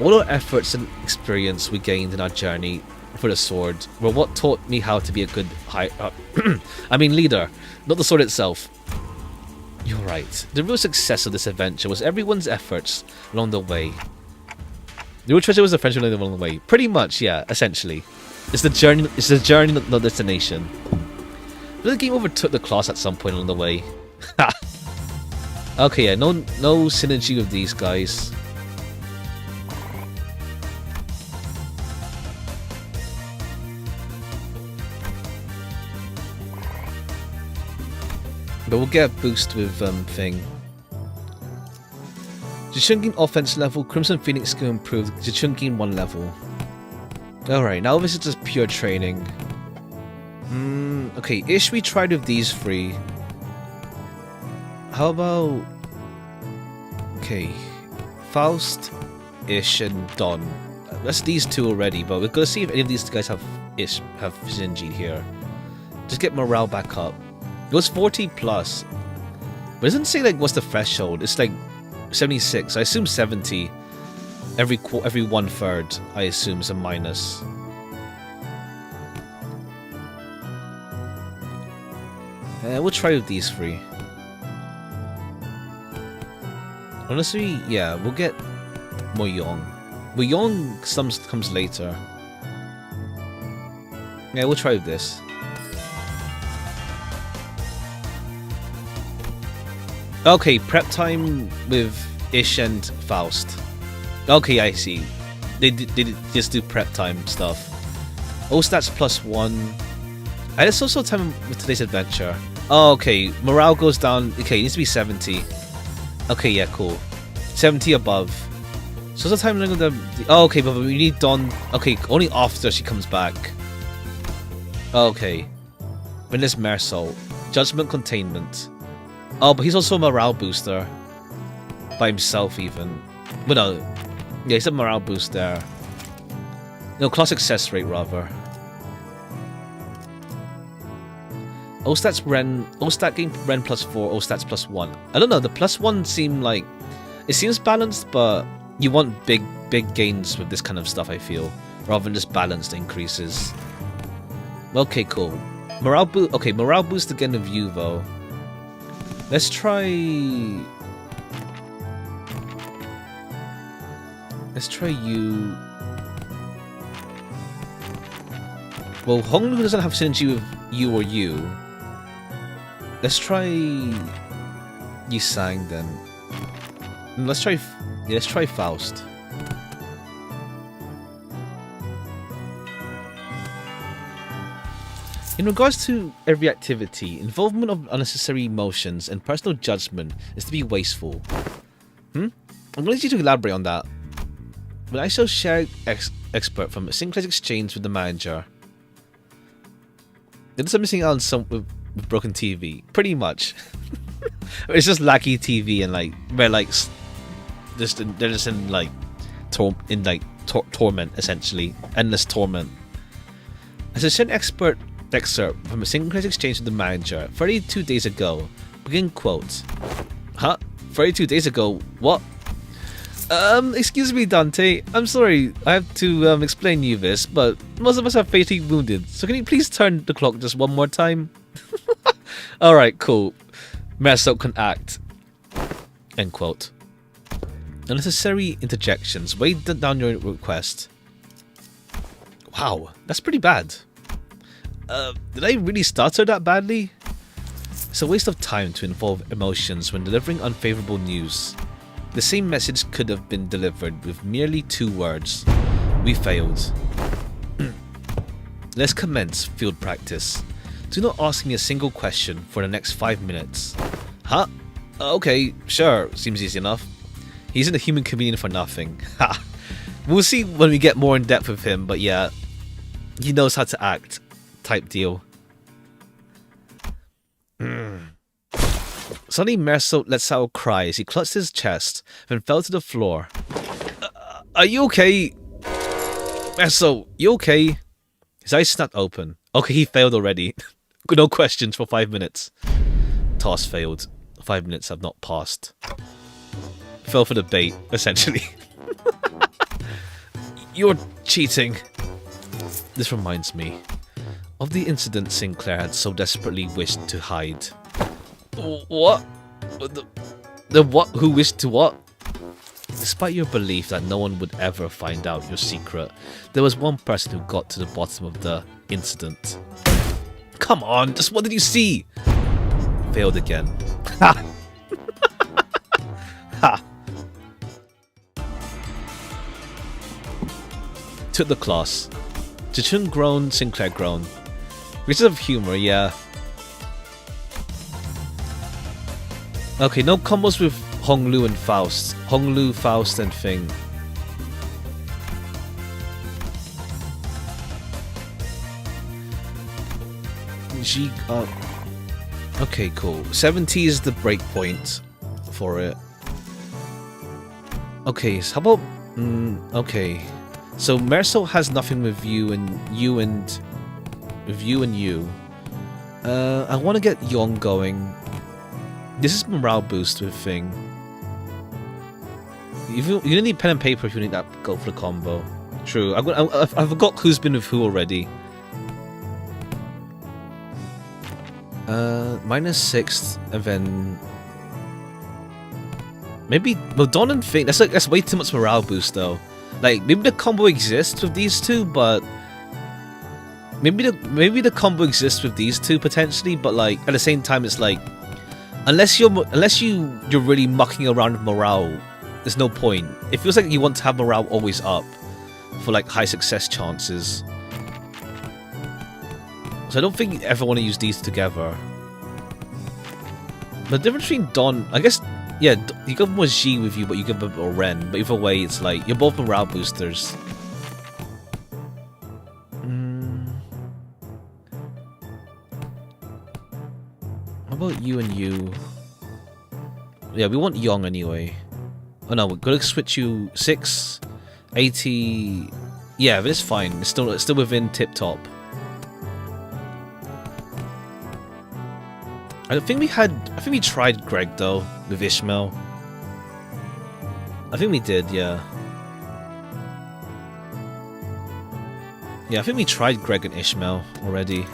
All our efforts and experience we gained in our journey for the sword were what taught me how to be a good leader, not the sword itself. You're right. The real success of this adventure was everyone's efforts along the way. The real treasure was the friendship along the way. Pretty much, yeah, essentially. It's the journey, not the destination. But the game overtook the class at some point along the way. Okay, yeah, no synergy with these guys. But we'll get a boost with thing. Xichun gain offense level, Crimson Phoenix skill improved, Xichun gain 1 level. Alright, now this is just pure training. Okay, ish we tried with these 3. How about... Okay, Faust, Ish, and Don. That's these 2 already, but we're gonna see if any of these guys have synergy here. Just get morale back up. It was 40 plus. But it doesn't say like what's the threshold. It's like 76. I assume 70. Every 1/3 I assume is a minus. We'll try with these 3. Honestly, yeah, we'll get Moyong. Moyong comes later. Yeah, we'll try with this. Okay, prep time with Ish and Faust. Okay, I see. They just do prep time stuff. All stats +1. And it's also time with today's adventure. Oh, okay, morale goes down. Okay, it needs to be 70. Okay, yeah, cool. 70 above. So the time of the... Oh, okay, but we need Dawn... Okay, only after she comes back. Okay. Witness Mersal. Judgment Containment. Oh, but he's also a morale booster. By himself, even. But no. Yeah, he's a morale boost there. No, class success rate, rather. All stats Ren... All stat gain Ren +4, all stats +1. I don't know, the +1 seem like... It seems balanced, but... You want big gains with this kind of stuff, I feel. Rather than just balanced increases. Okay, cool. Morale boost... Okay, morale boost again with you, though. Let's try... Let's try you... Well, Honglu doesn't have synergy with you or you. Let's try... Yisang then. Let's try... Yeah, let's try Faust. In regards to every activity, involvement of unnecessary emotions and personal judgment is to be wasteful. I'm going to need you to elaborate on that. When I shall share expert from Sinclair's exchange with the manager. There's some missing out on with broken TV. Pretty much. It's just laggy TV and like where like they're just in like torment essentially, endless torment. As a shared expert excerpt from a Sinclair's exchange with the manager 32 days ago. Begin quote. Huh? 32 days ago? What? Excuse me, Dante. I'm sorry. I have to explain you this, but most of us are fatally wounded. So can you please turn the clock just one more time? Alright, cool. Mersal can act. End quote. Unnecessary interjections. Weigh down your request. Wow, that's pretty bad. Did I really stutter that badly? It's a waste of time to involve emotions when delivering unfavorable news. The same message could have been delivered with merely 2 words. We failed. Let's commence field practice. Do not ask me a single question for the next 5 minutes. Huh? Okay, sure, seems easy enough. He isn't a human comedian for nothing. Ha! We'll see when we get more in depth with him, but yeah, he knows how to act. Type deal. Suddenly Mersal lets out a cry as he clutched his chest, then fell to the floor. Are you okay? Mersal, you okay? His eyes not open. Okay, he failed already. No questions for 5 minutes. Toss failed. 5 minutes have not passed. Fell for the bait, essentially. You're cheating. This reminds me of the incident Sinclair had so desperately wished to hide. What? The what? Who wished to what? Despite your belief that no one would ever find out your secret, there was one person who got to the bottom of the incident. Come on, just what did you see? Failed again. Ha! Ha! Took the class. Xichun groaned, Sinclair groaned. Reasons of humor, yeah. Okay, no combos with Honglu and Faust. Honglu, Faust, and Fing. Okay, cool. 70 is the breakpoint for it. Okay, so how about... okay. So Merso has nothing with you and you and... with you and you. I want to get Yong going. This is morale boost with Fing. You don't need pen and paper if you need that go for the combo. True. I forgot who's been with who already. -6, and then maybe Don and Fing. That's way too much morale boost though. Like maybe the combo exists with these two, but maybe the combo exists with these two potentially, but like at the same time it's like unless you're really mucking around with morale, there's no point. It feels like you want to have morale always up for like high success chances. So I don't think you ever want to use these together. The difference between Don, I guess, yeah, you got more G with you, but you give a bit more Ren. But either way, it's like you're both morale boosters. How about you and you? Yeah, we want Yong anyway. Oh no, we're gonna switch you 6, 80. Yeah, but it's fine. It's still within tip top. I think we tried Greg though with Ishmael. I think we did, yeah. Yeah, I think we tried Greg and Ishmael already.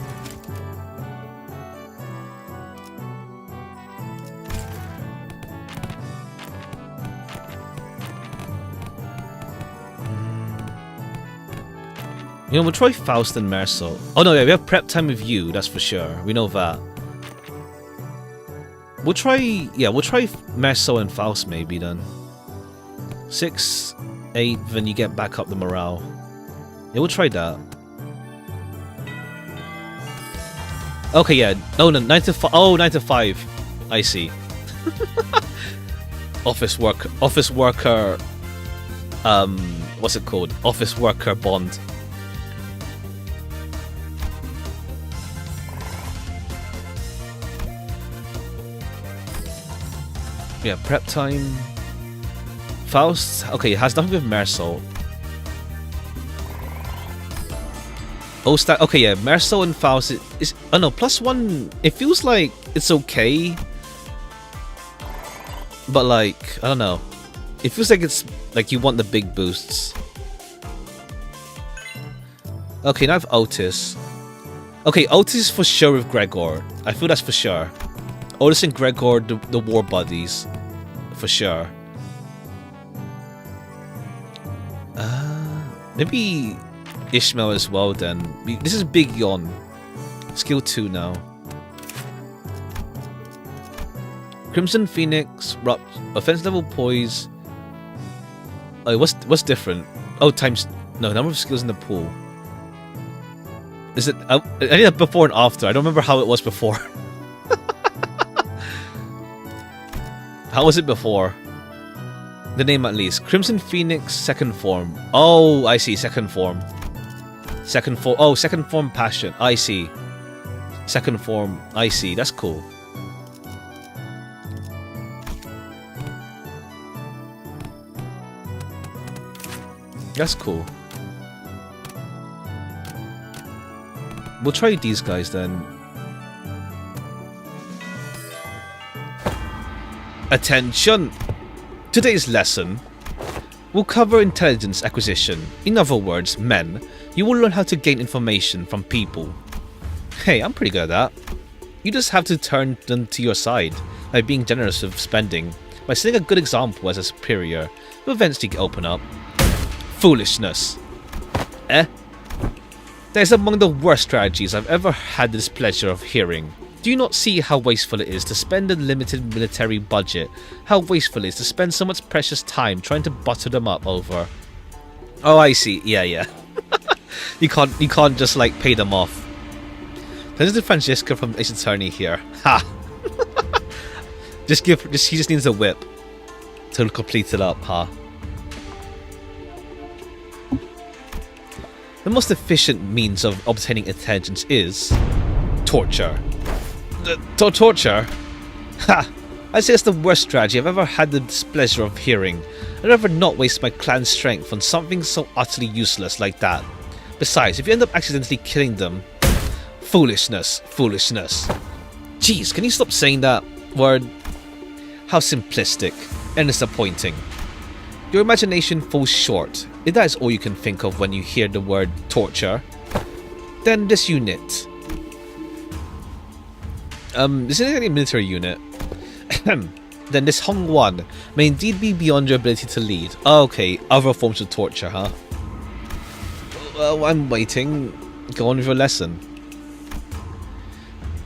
You know, we'll try Faust and Merso. Oh no, yeah, we have prep time with you, that's for sure. We know that. We'll try Merso and Faust maybe then. 6, 8, then you get back up the morale. Yeah, we'll try that. Okay, yeah. Oh, no, 9 to 5. Oh, 9 to 5. I see. Office worker. What's it called? Office worker bond. Yeah, prep time. Faust. Okay, it has nothing with Merso. Oh, okay, yeah, Merso and Faust is. Oh no, +1. It feels like it's okay, but like I don't know. It feels like it's like you want the big boosts. Okay, now I have Otis. Okay, Otis for sure with Gregor. I feel that's for sure. Otis and Gregor, the war buddies, for sure. Maybe Ishmael as well then. This is Big Yon. Skill 2 now. Crimson Phoenix, offense level poise. Oh, what's different? Oh, number of skills in the pool. Is it? I need that before and after. I don't remember how it was before. How was it before? The name at least. Crimson Phoenix, second form. Oh, I see. Second form. Oh, second form passion. I see. Second form. I see. That's cool. That's cool. we'll try these guys then. Attention! Today's lesson will cover intelligence acquisition. In other words, men, you will learn how to gain information from people. Hey, I'm pretty good at that. You just have to turn them to your side by being generous with spending. By setting a good example as a superior, you'll eventually open up. Foolishness. That is among the worst strategies I've ever had the displeasure of hearing. Do you not see how wasteful it is to spend a limited military budget? How wasteful it is to spend so much precious time trying to butter them up over... Oh, I see. Yeah. you can't just like pay them off. This is the Francisca from Ace Attorney here. Ha! He just needs a whip to complete it up, huh? The most efficient means of obtaining intelligence is torture. Torture? Ha! I'd say it's the worst strategy I've ever had the displeasure of hearing. I'd rather not waste my clan's strength on something so utterly useless like that. Besides, if you end up accidentally killing them... Foolishness. Jeez, can you stop saying that word? How simplistic and disappointing. Your imagination falls short. If that is all you can think of when you hear the word torture, then this unit... this isn't a military unit. Then this Hong 1 may indeed be beyond your ability to lead. Okay, other forms of torture, huh? Well, I'm waiting. Go on with your lesson.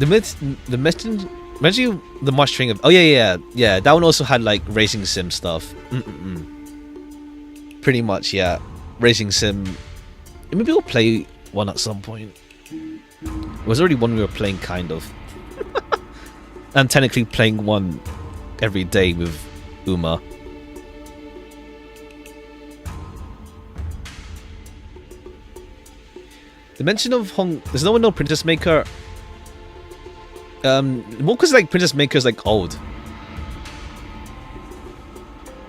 Imagine the March string of... Oh yeah, that one also had like racing sim stuff. Pretty much, yeah. Racing sim. Maybe we'll play one at some point. It was already one we were playing, kind of. I'm technically playing one every day with Uma. The mention of Hong... There's no Princess Maker. More because like Princess Maker is like old.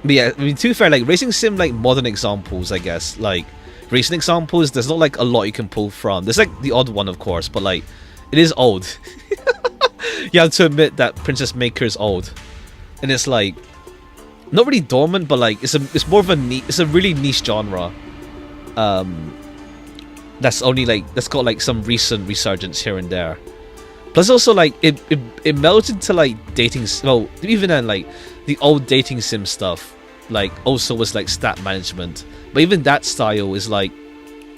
But yeah, I mean, to be fair, like racing sim, like modern examples, I guess, like recent examples, there's not like a lot you can pull from. There's like the odd one, of course, but like it is old. You have to admit that Princess Maker is old, and it's like not really dormant, but like it's more of a it's a really niche genre. That's only like that's got like some recent resurgence here and there. Plus, also like it melted into like dating. Well, even then, like the old dating sim stuff, like also was like stat management. But even that style is like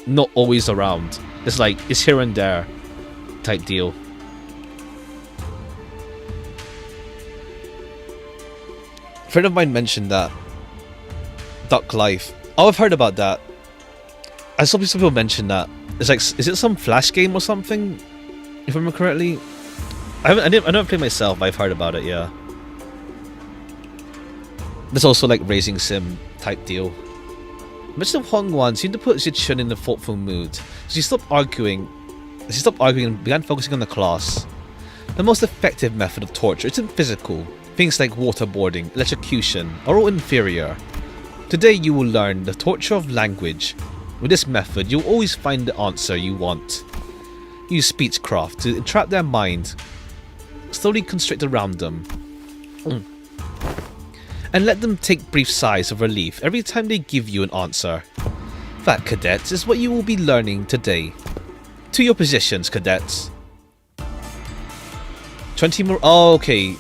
not always around. It's like it's here and there type deal. A friend of mine mentioned that Duck Life. Oh, I've heard about that. I saw some people mention that. It's like, is it some Flash game or something? If I remember correctly, I never played myself, but I've heard about it. Yeah, there's also like racing sim type deal. Mr. Hong Wan seemed to put Xichun in a thoughtful mood, so she stopped arguing. And began focusing on the class. The most effective method of torture isn't physical. Things like waterboarding, electrocution are all inferior. Today you will learn the torture of language. With this method, you'll always find the answer you want. Use speechcraft to entrap their mind. Slowly constrict around them. And let them take brief sighs of relief every time they give you an answer. That, cadets, is what you will be learning today. To your positions, cadets. 20 more. Oh, okay.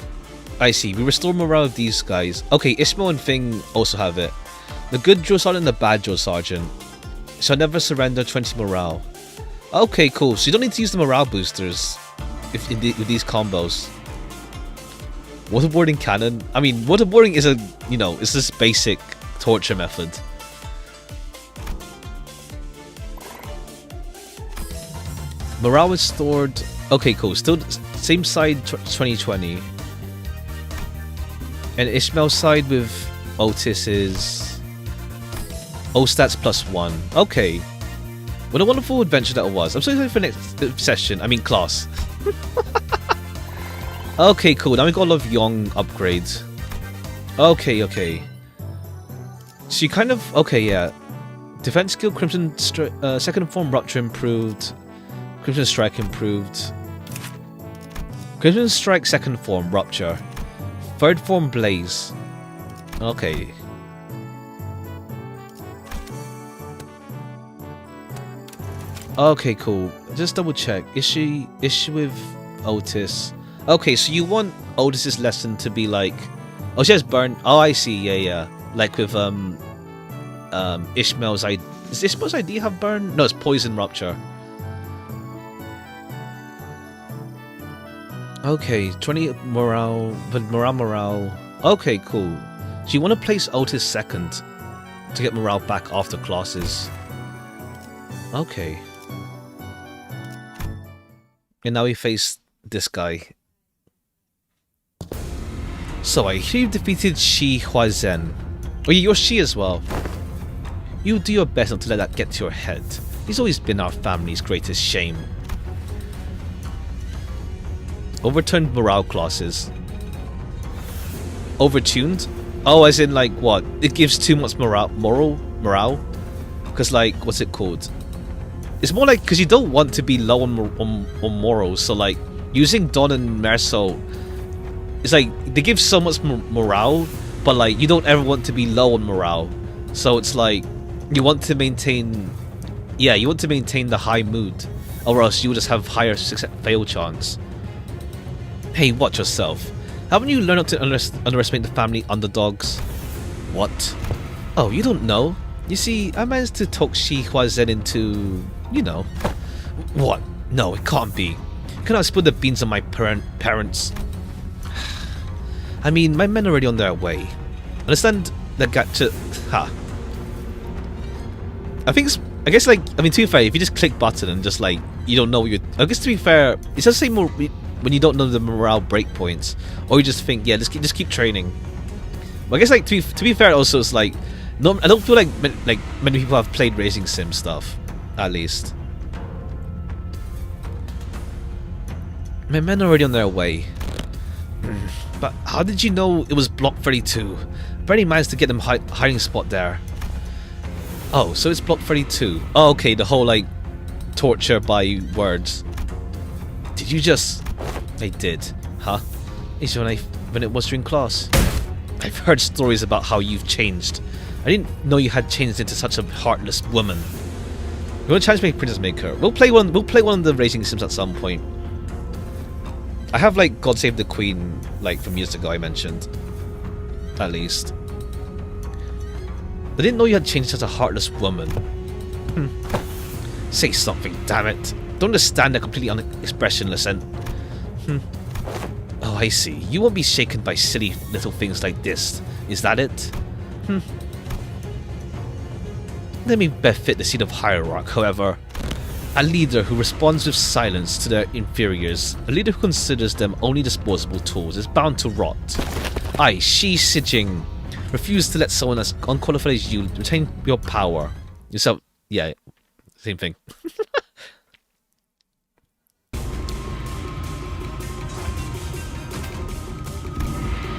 I see. We restore morale of these guys. Okay, Ishmael and Thing also have it. The good drill sergeant and the bad drill sergeant shall never surrender 20 morale. Okay, cool. So you don't need to use the morale boosters with these combos. Waterboarding cannon. I mean, waterboarding is it's this basic torture method. Morale restored. Okay, cool. Still same side 2020. And Ishmael's side with Otis is O-stats +1. Okay. What a wonderful adventure that was. I'm so excited for next session. I mean class. Okay, cool. Now we got a lot of young upgrades. Okay. So you kind of... Okay, yeah. Defense skill, Crimson second form rupture improved. Crimson Strike improved. Crimson Strike second form, Rupture. Third form, Blaze. Okay. Okay, cool. Just double check. Is she with Otis? Okay, so you want Otis's lesson to be like... Oh, she has burn. Oh, I see. Yeah, yeah. Like with Ishmael's ID. Does Ishmael's ID have burn? No, it's poison rupture. Okay, 20 morale, but morale. Okay, cool. So you want to place Otis second to get morale back after classes. Okay. And now we face this guy. So I hear you've defeated Shi Huazen. Oh, you're Shi as well. You do your best not to let that get to your head. He's always been our family's greatest shame. Overturned morale classes. Overtuned? Oh, as in like what? It gives too much morale? Because like, what's it called? It's more like, because you don't want to be low on morals, so like, using Don and Merso, it's like, they give so much morale, but like, you don't ever want to be low on morale. So it's like, you want to maintain, yeah, you want to maintain the high mood, or else you'll just have higher fail chance. Hey, watch yourself. Haven't you learned not to underestimate the family underdogs? What? Oh, you don't know? You see, I managed to talk Shi Huazen into, you know. What? No, it can't be. Can I spill the beans on my parents? I mean, my men are already on their way. Understand that gotcha. Ha. I guess like, I mean, to be fair, if you just click button and just like, you don't know what you're, I guess to be fair, it's just more when you don't know the morale breakpoints, or you just think, yeah, just keep training. But I guess like to be fair, also it's like, no, I don't feel like many people have played racing sim stuff, at least. My men are already on their way. But how did you know it was Block 32? Barely managed to get them hiding spot there. Oh, so it's Block 32. Oh, okay, the whole like torture by words. Did you just? I did, huh? It's when it was during class. I've heard stories about how you've changed. I didn't know you had changed into such a heartless woman. You want to challenge me, Princess Maker? We'll play one of the racing sims at some point. I have like God Save the Queen like from years ago I mentioned. At least. I didn't know you had changed such a heartless woman. Say something, damn it. Don't just stand there completely expressionless and... Oh, I see. You won't be shaken by silly little things like this. Is that it? Let me befit the seat of hierarch, however. A leader who responds with silence to their inferiors, a leader who considers them only disposable tools, is bound to rot. I, Xichun, refuse to let someone as unqualified as you retain your power. Yourself, yeah, same thing.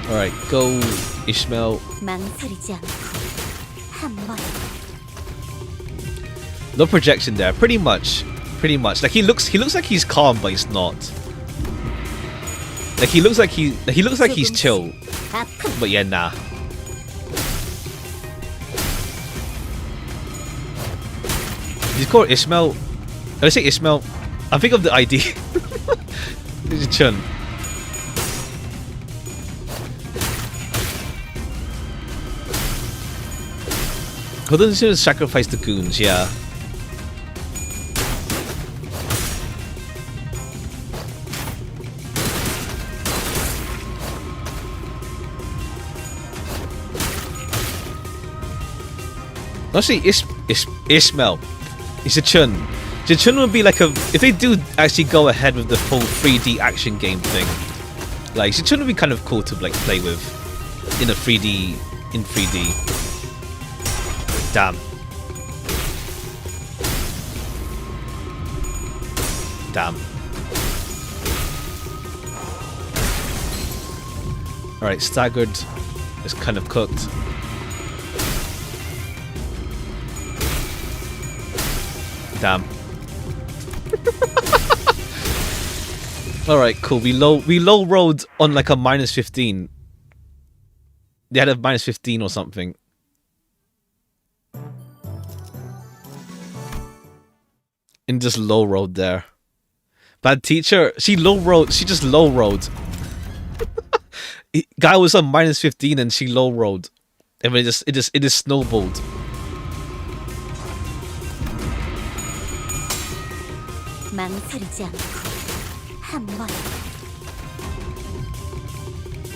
Alright, go Ishmael. No projection there, pretty much. Like he looks like he's calm, but he's not. Like he looks like he's chill, but yeah, nah. He's called Ishmael. When I say Ishmael, I think of the ID. Xichun. Who doesn't sacrifice the goons? Yeah. Honestly, Ishmael. Xichun. Xichun would be like a... If they do actually go ahead with the full 3D action game thing, like, Xichun would be kind of cool to like play with in a 3D... in 3D. Damn. Damn. Alright, staggered is kind of cooked. Damn. Alright, cool. We low rolled on like a -15. They had a -15 or something. And just low rolled there. Bad teacher. She just low rolled. Guy was on -15 and she low rolled. And it just snowballed.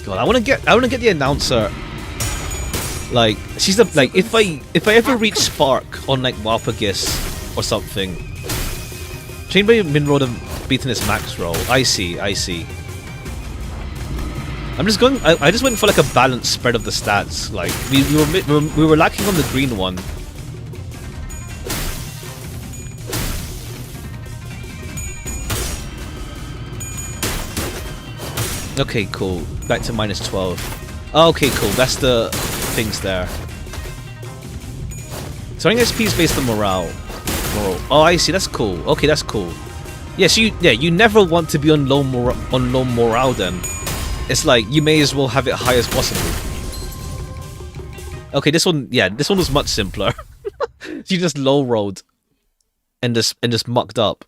God, I wanna get the announcer. Like, she's like, if I ever reach Spark on like Walpurgis or something. Trained by Minroad and beaten his max roll. I see. I'm just going. I just went for like a balanced spread of the stats. Like we were lacking on the green one. Okay, cool. Back to -12. Oh, okay, cool. That's the things there. Soaring SP is based on morale. Oh, I see. That's cool. Okay, that's cool. Yes, you never want to be on low morale then. It's like you may as well have it high as possible. Okay, this one was much simpler. You just low rolled and just mucked up.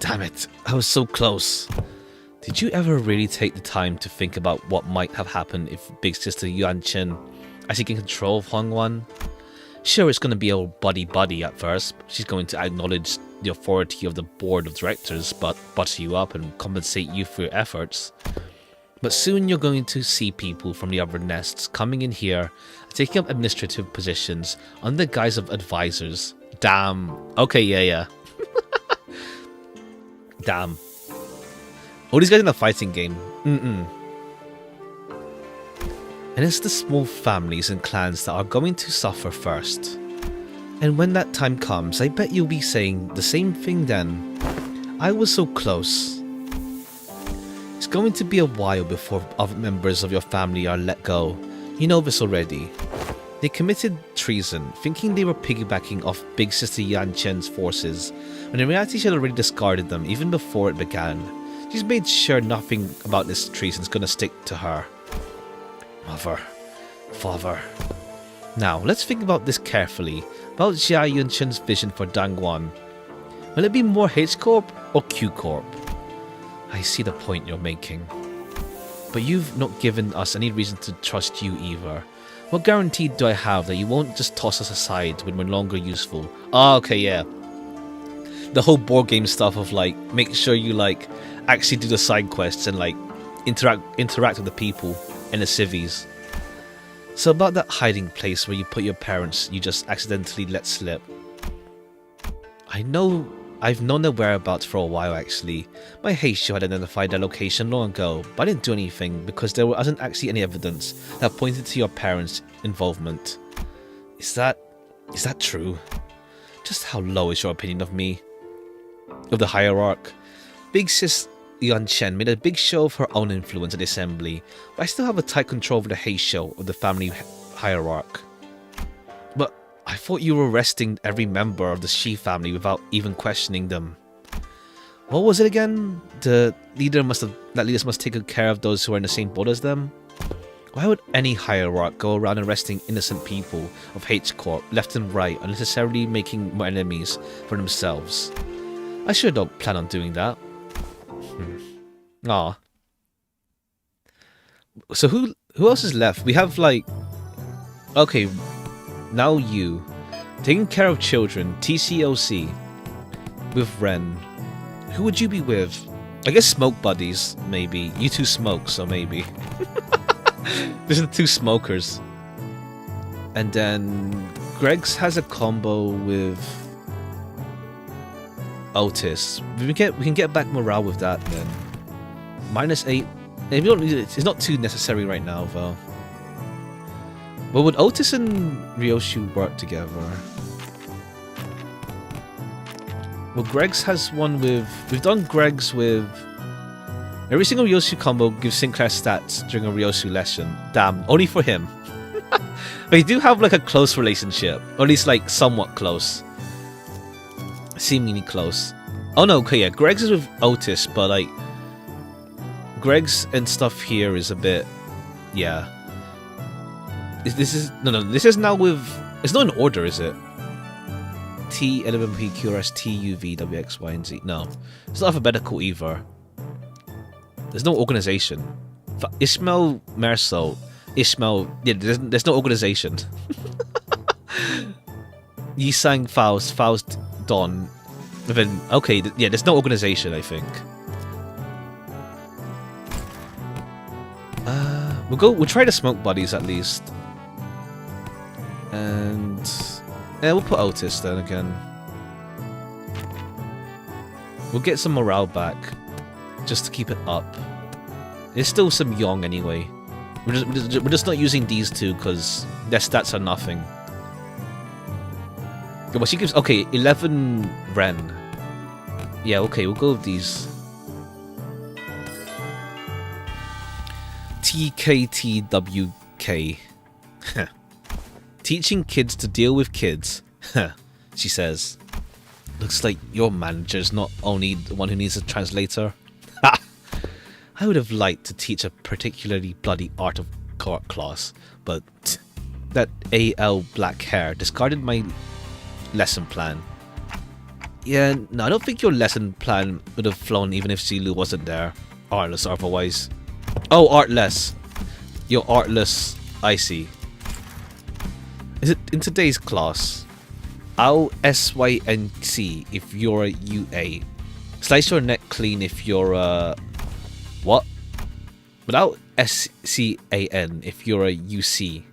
Damn it, I was so close. Did you ever really take the time to think about what might have happened if Big Sister Yuan Chen actually gained control of Hongwan? Sure, it's going to be a buddy-buddy at first. She's going to acknowledge the authority of the board of directors, but butter you up and compensate you for your efforts. But soon you're going to see people from the other nests coming in here, taking up administrative positions under the guise of advisors. Damn. Okay, yeah. Damn. All these guys in a fighting game. And it's the small families and clans that are going to suffer first. And when that time comes, I bet you'll be saying the same thing then. I was so close. It's going to be a while before other members of your family are let go. You know this already. They committed treason, thinking they were piggybacking off Big Sister Yan Chen's forces, when in reality she had already discarded them even before it began. She's made sure nothing about this treason is going to stick to her. Mother. Father. Now, let's think about this carefully, about Jia Yunchen's vision for Dangguan. Will it be more H-Corp or Q-Corp? I see the point you're making. But you've not given us any reason to trust you either. What guarantee do I have that you won't just toss us aside when we're no longer useful? Ah, okay, yeah. The whole board game stuff of like, make sure you like actually do the side quests and like interact with the people and the civvies. So about that hiding place where you put your parents you just accidentally let slip. I've known their whereabouts for a while actually. My Heisho had identified their location long ago, but I didn't do anything because there wasn't actually any evidence that pointed to your parents' involvement. Is that true? Just how low is your opinion of me? Of the hierarch? Big Sis Yuan Chen made a big show of her own influence at the assembly, but I still have a tight control over the Heisho of the family hierarch. But I thought you were arresting every member of the Shi family without even questioning them. What was it again? That leaders must take good care of those who are in the same boat as them? Why would any hierarch go around arresting innocent people of H-Corp left and right, unnecessarily making more enemies for themselves? I sure don't plan on doing that. Aw. So who else is left? We have like... Okay, now you. Taking care of children, TCOC. With Ren. Who would you be with? I guess smoke buddies, maybe. You two smoke, so maybe. These are the two smokers. And then Greg's has a combo with Otis. We can get back morale with that then. -8. We don't need it. It's not too necessary right now though. But would Otis and Ryoshu work together? Well, Greg's has one with... We've done Greg's with... Every single Ryoshu combo gives Sinclair stats during a Ryoshu lesson. Damn, only for him. They do have like a close relationship. Or at least like somewhat close. Seemingly close. Oh no, okay, yeah, Greg's is with Otis, but like Greg's and stuff here is a bit, yeah. This is no. This is now with. It's not in order, is it? T, L, M, P, Q, R, S, T, U, V, W, X, Y, and Z. No, it's not alphabetical either. There's no organization. Ishmael, Merso, Ishmael. Yeah, there's no organization. Yisang, Faust, Faust, Don. And then okay, yeah, there's no organization. I think. We'll try the smoke buddies at least. And yeah, we'll put Otis then again. We'll get some morale back, just to keep it up. There's still some young anyway. We're just not using these two because their stats are nothing. Well, she gives 11 Ren. Yeah, okay, we'll go with these. TKTWK. Teaching kids to deal with kids, she says. Looks like your manager's not only the one who needs a translator. I would have liked to teach a particularly bloody art of court class, but that AL black hair discarded my lesson plan. Yeah, no, I don't think your lesson plan would have flown even if Zilu wasn't there. Artless or otherwise. Oh, artless. You're artless, I see. Is it in today's class? I'll SYNC if you're a UA. Slice your neck clean if you're a... What? Without SCAN if you're a UC.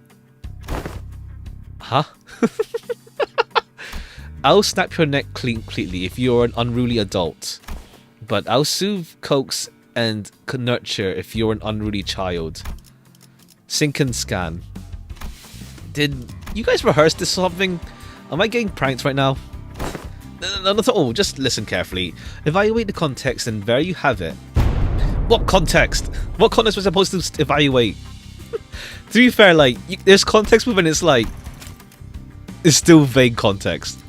Huh? I'll snap your neck clean completely if you're an unruly adult. But I'll soothe, coax, and nurture if you're an unruly child. Sync and scan. Did you guys rehearse this something? Am I getting pranked right now? No, not at all. Just listen carefully. Evaluate the context and there you have it. What context? What context was I supposed to evaluate? To be fair, like, there's context within it's like... It's still vague context.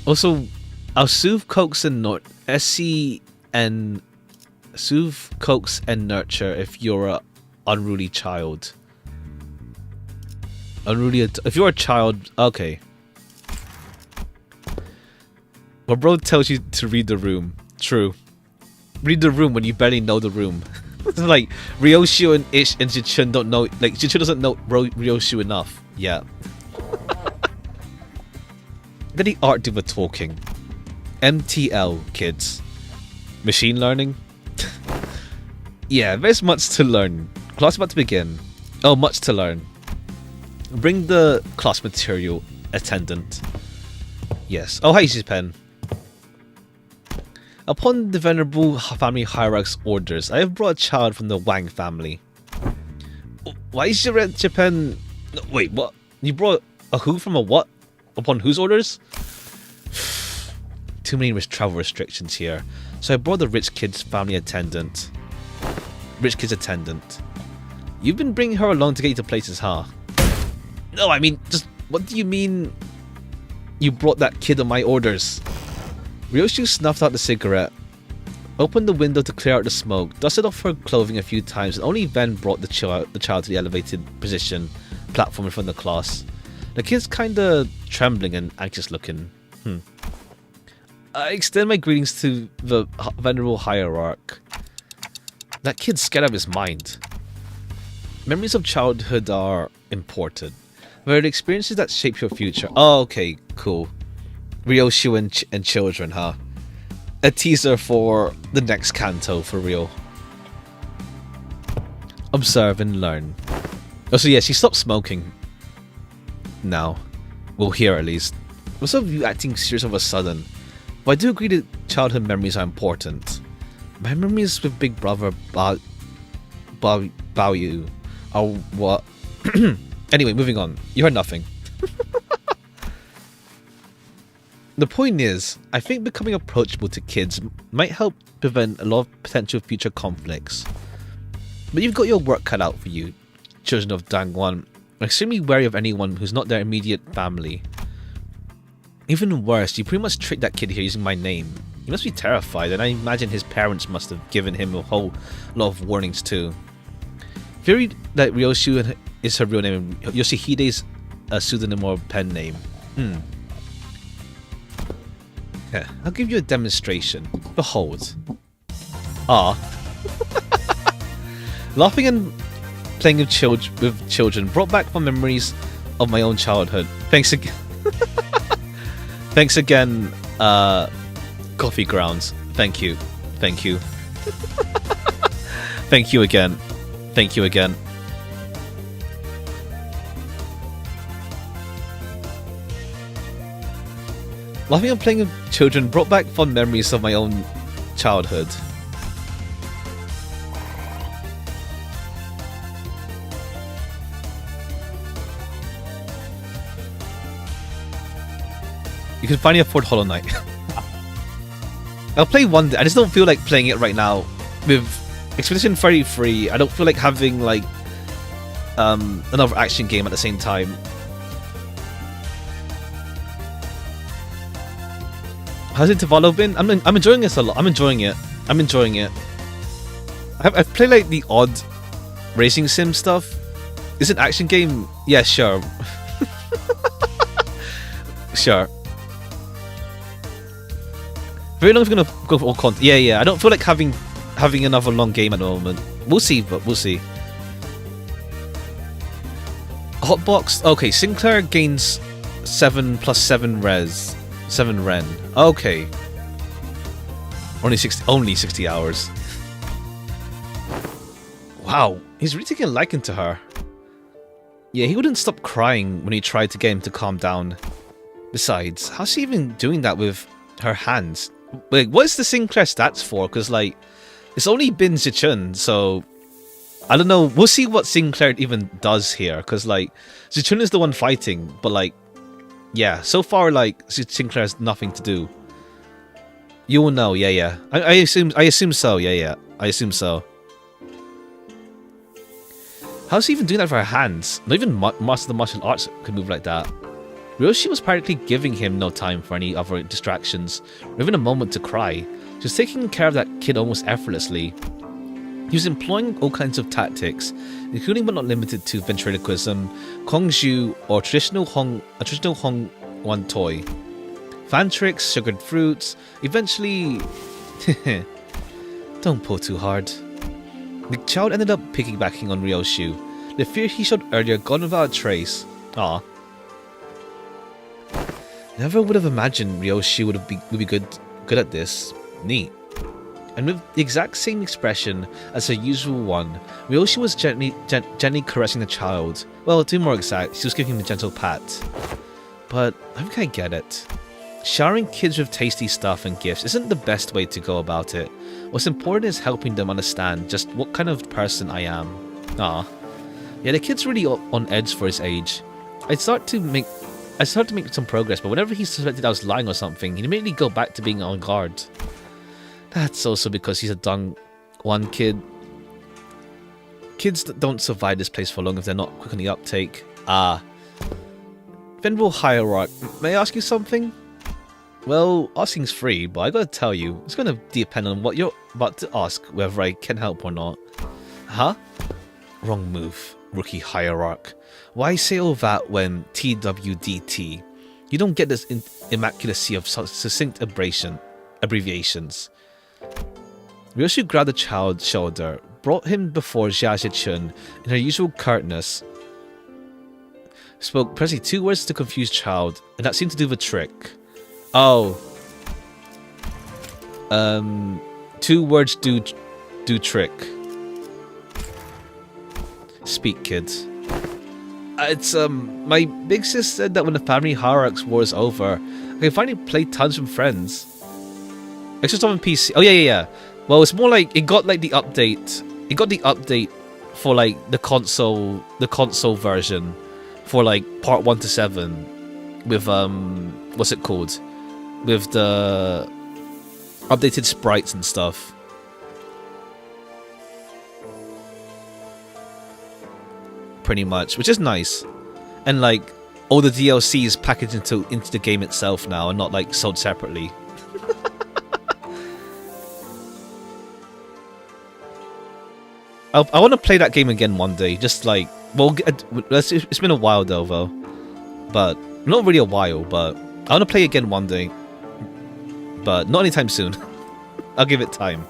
Also, I'll soothe, coax, and soothe, coax, and nurture if you're a unruly child. If you're a child, okay. Well, bro tells you to read the room. True. Read the room when you barely know the room. It's like Ryoshu and Ish and Xichun don't know. Like Xichun doesn't know Ryoshu enough. Yeah. Let the art do the talking. MTL, kids. Machine learning? Yeah, there's much to learn. Class about to begin. Oh, much to learn. Bring the class material, attendant. Yes. Oh, hi, Pen. Upon the venerable family hierarch's orders, I have brought a child from the Wang family. Why is Japan... No, wait, what? You brought a who from a what? Upon whose orders? Too many travel restrictions here. So I brought the rich kid's family attendant. Rich kid's attendant. You've been bringing her along to get you to places, huh? No, I mean, just... What do you mean you brought that kid on my orders? Ryoshu snuffed out the cigarette, opened the window to clear out the smoke, dusted off her clothing a few times, and only then brought the child to the elevated position platform in front of the class. The kid's kinda trembling and anxious looking. I extend my greetings to the venerable hierarch. That kid's scared out of his mind. Memories of childhood are important. They're the experiences that shape your future. Oh, okay, cool. Ryoshu and children, huh? A teaser for the next canto, for real. Observe and learn. Oh, so yeah, she stopped smoking. Now. Well, here at least. What's up with you acting serious all of a sudden? But I do agree that childhood memories are important. My memories with Big Brother Baoyu are what... Anyway, moving on. You heard nothing. The point is, I think becoming approachable to kids might help prevent a lot of potential future conflicts. But you've got your work cut out for you, children of Dangwon. I'm extremely wary of anyone who's not their immediate family. Even worse, you pretty much tricked that kid here using my name. He must be terrified, and I imagine his parents must have given him a whole lot of warnings too. Theory that Ryoshu is her real name, and Yoshihide's a pseudonym or pen name. Yeah, I'll give you a demonstration. Behold. Ah. Laughing and playing with children brought back my memories of my own childhood. Thanks again. Thanks again, Coffee Grounds. Thank you. Thank you. Thank you again. Thank you again. Laughing and playing with children brought back fond memories of my own childhood. You can finally afford Hollow Knight. I'll play one day. I just don't feel like playing it right now. With Expedition 33, I don't feel like having like another action game at the same time. How's Intervallo been? I'm enjoying this a lot. I'm enjoying it. I've played like the odd racing sim stuff. Is it an action game? Yeah, sure. Sure. Very long is gonna go for all content. Yeah. I don't feel like having another long game at the moment. We'll see, but we'll see. Hotbox. Okay, Sinclair gains 7 plus 7 res. 7 ren. Okay. Only 60 hours. Wow, he's really taking a liking to her. Yeah, he wouldn't stop crying when he tried to get him to calm down. Besides, how's she even doing that with her hands? Like, what is the Sinclair stats for? Because, like, it's only been Xichun, so I don't know. We'll see what Sinclair even does here. Because, like, Xichun is the one fighting, but, like, yeah, so far, like, Sinclair has nothing to do. You will know, yeah. I assume so, yeah. I assume so. How's he even doing that for her hands? Not even Master of the Martial Arts could move like that. Ryoshi was practically giving him no time for any other distractions, or even a moment to cry. She was taking care of that kid almost effortlessly. He was employing all kinds of tactics, including but not limited to ventriloquism, Kongju, or a traditional Hong Wan toy, fan tricks, sugared fruits. Eventually, don't pull too hard. The child ended up piggybacking on Ryoshu. The fear he showed earlier gone without a trace. Ah. Never would have imagined Ryoshi would be good at this. Neat. And with the exact same expression as her usual one, Ryoshi was gently caressing the child. Well, to be more exact, she was giving him a gentle pat. But I think I get it. Showering kids with tasty stuff and gifts isn't the best way to go about it. What's important is helping them understand just what kind of person I am. Ah. Yeah, the kid's really on edge for his age. I started to make some progress, but whenever he suspected I was lying or something, he'd immediately go back to being on guard. That's also because he's a dung one kid. Kids don't survive this place for long if they're not quick on the uptake. Ah. Venerable Hierarch, may I ask you something? Well, asking's free, but I gotta tell you, it's gonna depend on what you're about to ask, whether I can help or not. Huh? Wrong move, Rookie Hierarch. Why say all that when TWDT? You don't get this immaculate sea of succinct abbreviations. Ryoshi grabbed the child's shoulder, brought him before Xichun in her usual curtness, spoke precisely 2 words to confuse child, and that seemed to do the trick. Oh. 2 words do trick. Speak, kids. It's my big sis said that when the family hierarchs war is over, I can finally play tons with friends. Extra stuff on PC. Oh yeah. Well, it's more like it got like the update. It got the update for like the console version for like part 1 to 7 with what's it called? With the updated sprites and stuff. Pretty much, which is nice. And like all the DLC is packaged into the game itself now and not like sold separately. I want to play that game again one day. Just like, well, it's been a while though, but not really a while. But I want to play again one day, but not anytime soon. I'll give it time.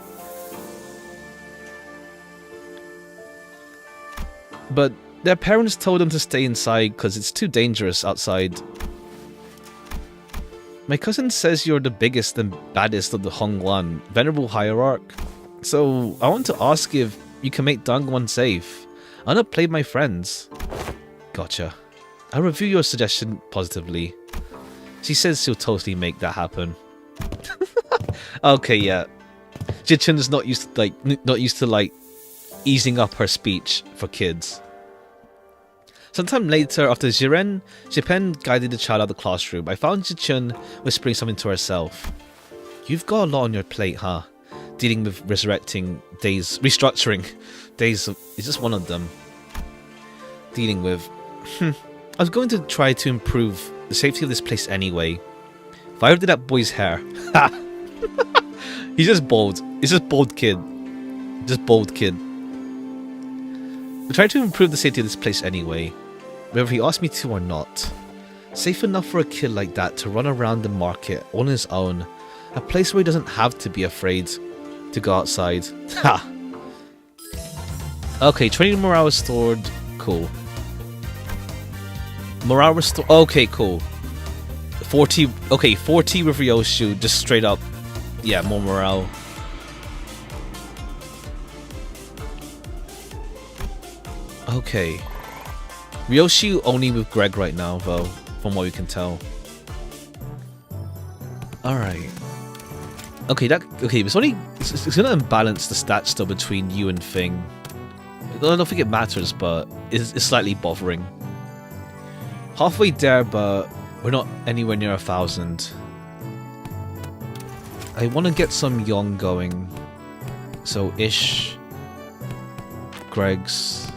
But their parents told them to stay inside because it's too dangerous outside. My cousin says you're the biggest and baddest of the Hongwan, Venerable Hierarch. So I want to ask if you can make Dongwon safe. I want to play with my friends. Gotcha. I'll review your suggestion positively. She says she'll totally make that happen. Okay, yeah. Xichun is not used to like easing up her speech for kids. Sometime later, after Jiren guided the child out of the classroom, I found Xichun whispering something to herself. You've got a lot on your plate, huh? Dealing with restructuring days is just one of them. Dealing with. I was going to try to improve the safety of this place anyway. If I ever did that boy's hair. He's just bald. He's just bald kid. Just bald kid. I try to improve the safety of this place anyway, whether he asked me to or not. Safe enough for a kid like that to run around the market on his own. A place where he doesn't have to be afraid to go outside. Ha! Okay, 20 morale restored. Cool. Morale restored. Okay, cool. 40. Okay, 40 with Ryoshu. Just straight up. Yeah, more morale. Okay. Ryoshu only with Greg right now, though, from what we can tell. Alright. Okay, it's gonna imbalance the stats still between you and Fing. I don't think it matters, but it's slightly bothering. Halfway there, but we're not anywhere near 1,000. I want to get some Yong going. So Ish, Greg's.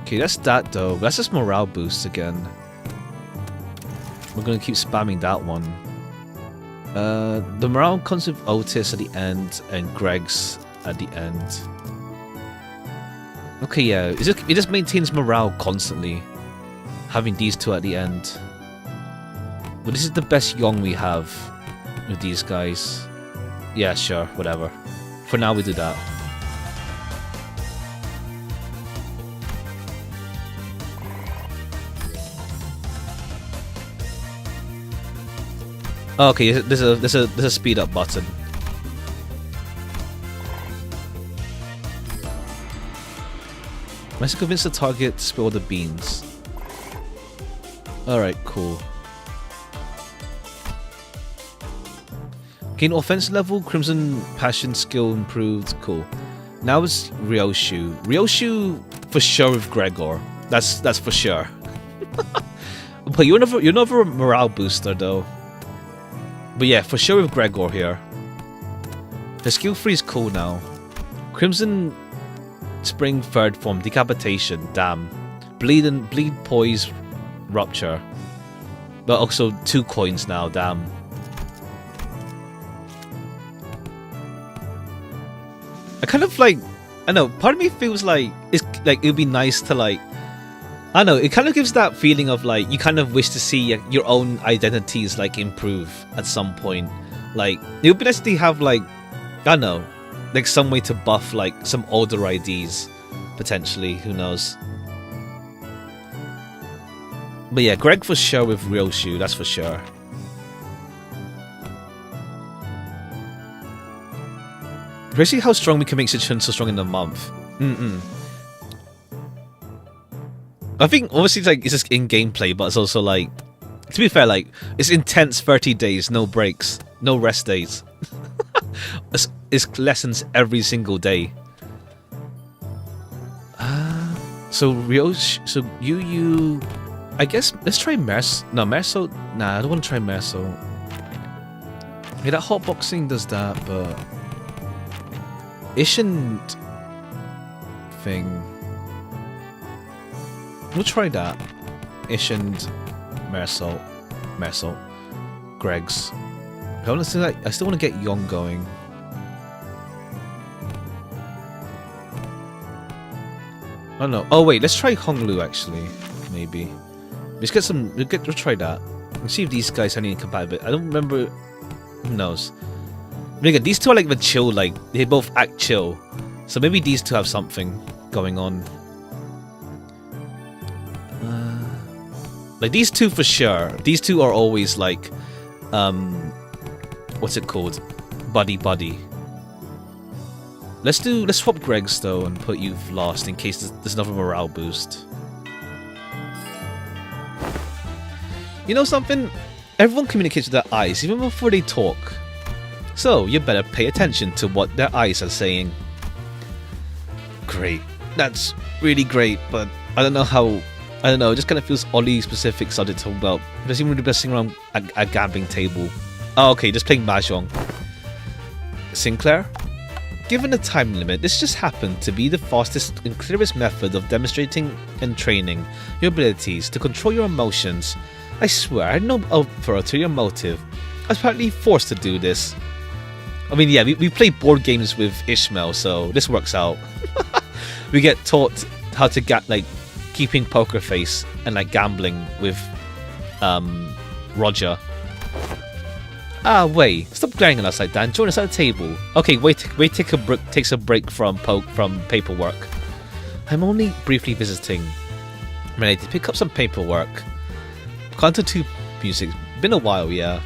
Okay, that's that though. That's just morale boost again. We're gonna keep spamming that one. The morale comes with Otis at the end and Greg's at the end. Okay, yeah, it just maintains morale constantly, having these two at the end. But this is the best Yong we have with these guys. Yeah, sure, whatever. For now, we do that. Okay, there's a speed up button. Must convince the target to spill the beans. Alright, cool. Gain offense level, Crimson Passion skill improved. Cool. Now it's Ryoshu. Ryoshu for sure with Gregor. That's for sure. But you're never a morale booster though. But yeah, for sure with Gregor here. The skill 3 is cool now. Crimson Spring third form, Decapitation, damn. Bleed, Poise, Rupture. But also 2 coins now, damn. I kind of like, I know, part of me feels like it's like it would be nice to like, I don't know, it kind of gives that feeling of like you kind of wish to see your own identities like improve at some point. Like it would be nice to have like, I don't know, like some way to buff like some older IDs potentially. Who knows? But yeah, Greg for sure with Ryoshu, that's for sure. Basically, how strong we can make Xichun so strong in a month. I think obviously it's like it's just in gameplay, but it's also like, to be fair, like it's intense 30 days, no breaks, no rest days. It's lessons every single day. So Ryosh, so you, I guess let's try Merso. No, Merso. Nah, I don't want to try Merso. Yeah, that hotboxing does that, but Ishin thing. We'll try that. Ish and Marisol. Greg's. I still want to get Yong going. I don't know. Oh wait, let's try Honglu actually. Maybe. Let's get some. We'll try that. Let's see if these guys have any compatibility. I don't remember. Who knows? Again, these two are like the chill. Like they both act chill. So maybe these two have something going on. Like these two for sure. These two are always like, what's it called? Buddy. Let's swap Greg's though and put you last in case there's another morale boost. You know something? Everyone communicates with their eyes even before they talk. So you better pay attention to what their eyes are saying. Great. That's really great, but I don't know how. I don't know, it just kind of feels oddly specific started to talk about. Especially when we're sitting around a gambling table. Oh, okay, just playing Mahjong. Sinclair? Given a time limit, this just happened to be the fastest and clearest method of demonstrating and training your abilities to control your emotions. I swear, I had no ulterior motive. I was partly forced to do this. I mean, yeah, we play board games with Ishmael, so this works out. We get taught how to get, like, keeping poker face and like gambling with Roger. Ah, wait! Stop glaring at us like that and join us at the table. Okay, wait. Takes a break from paperwork. I'm only briefly visiting. I'm ready to pick up some paperwork. Canto 2 music. Been a while, yeah.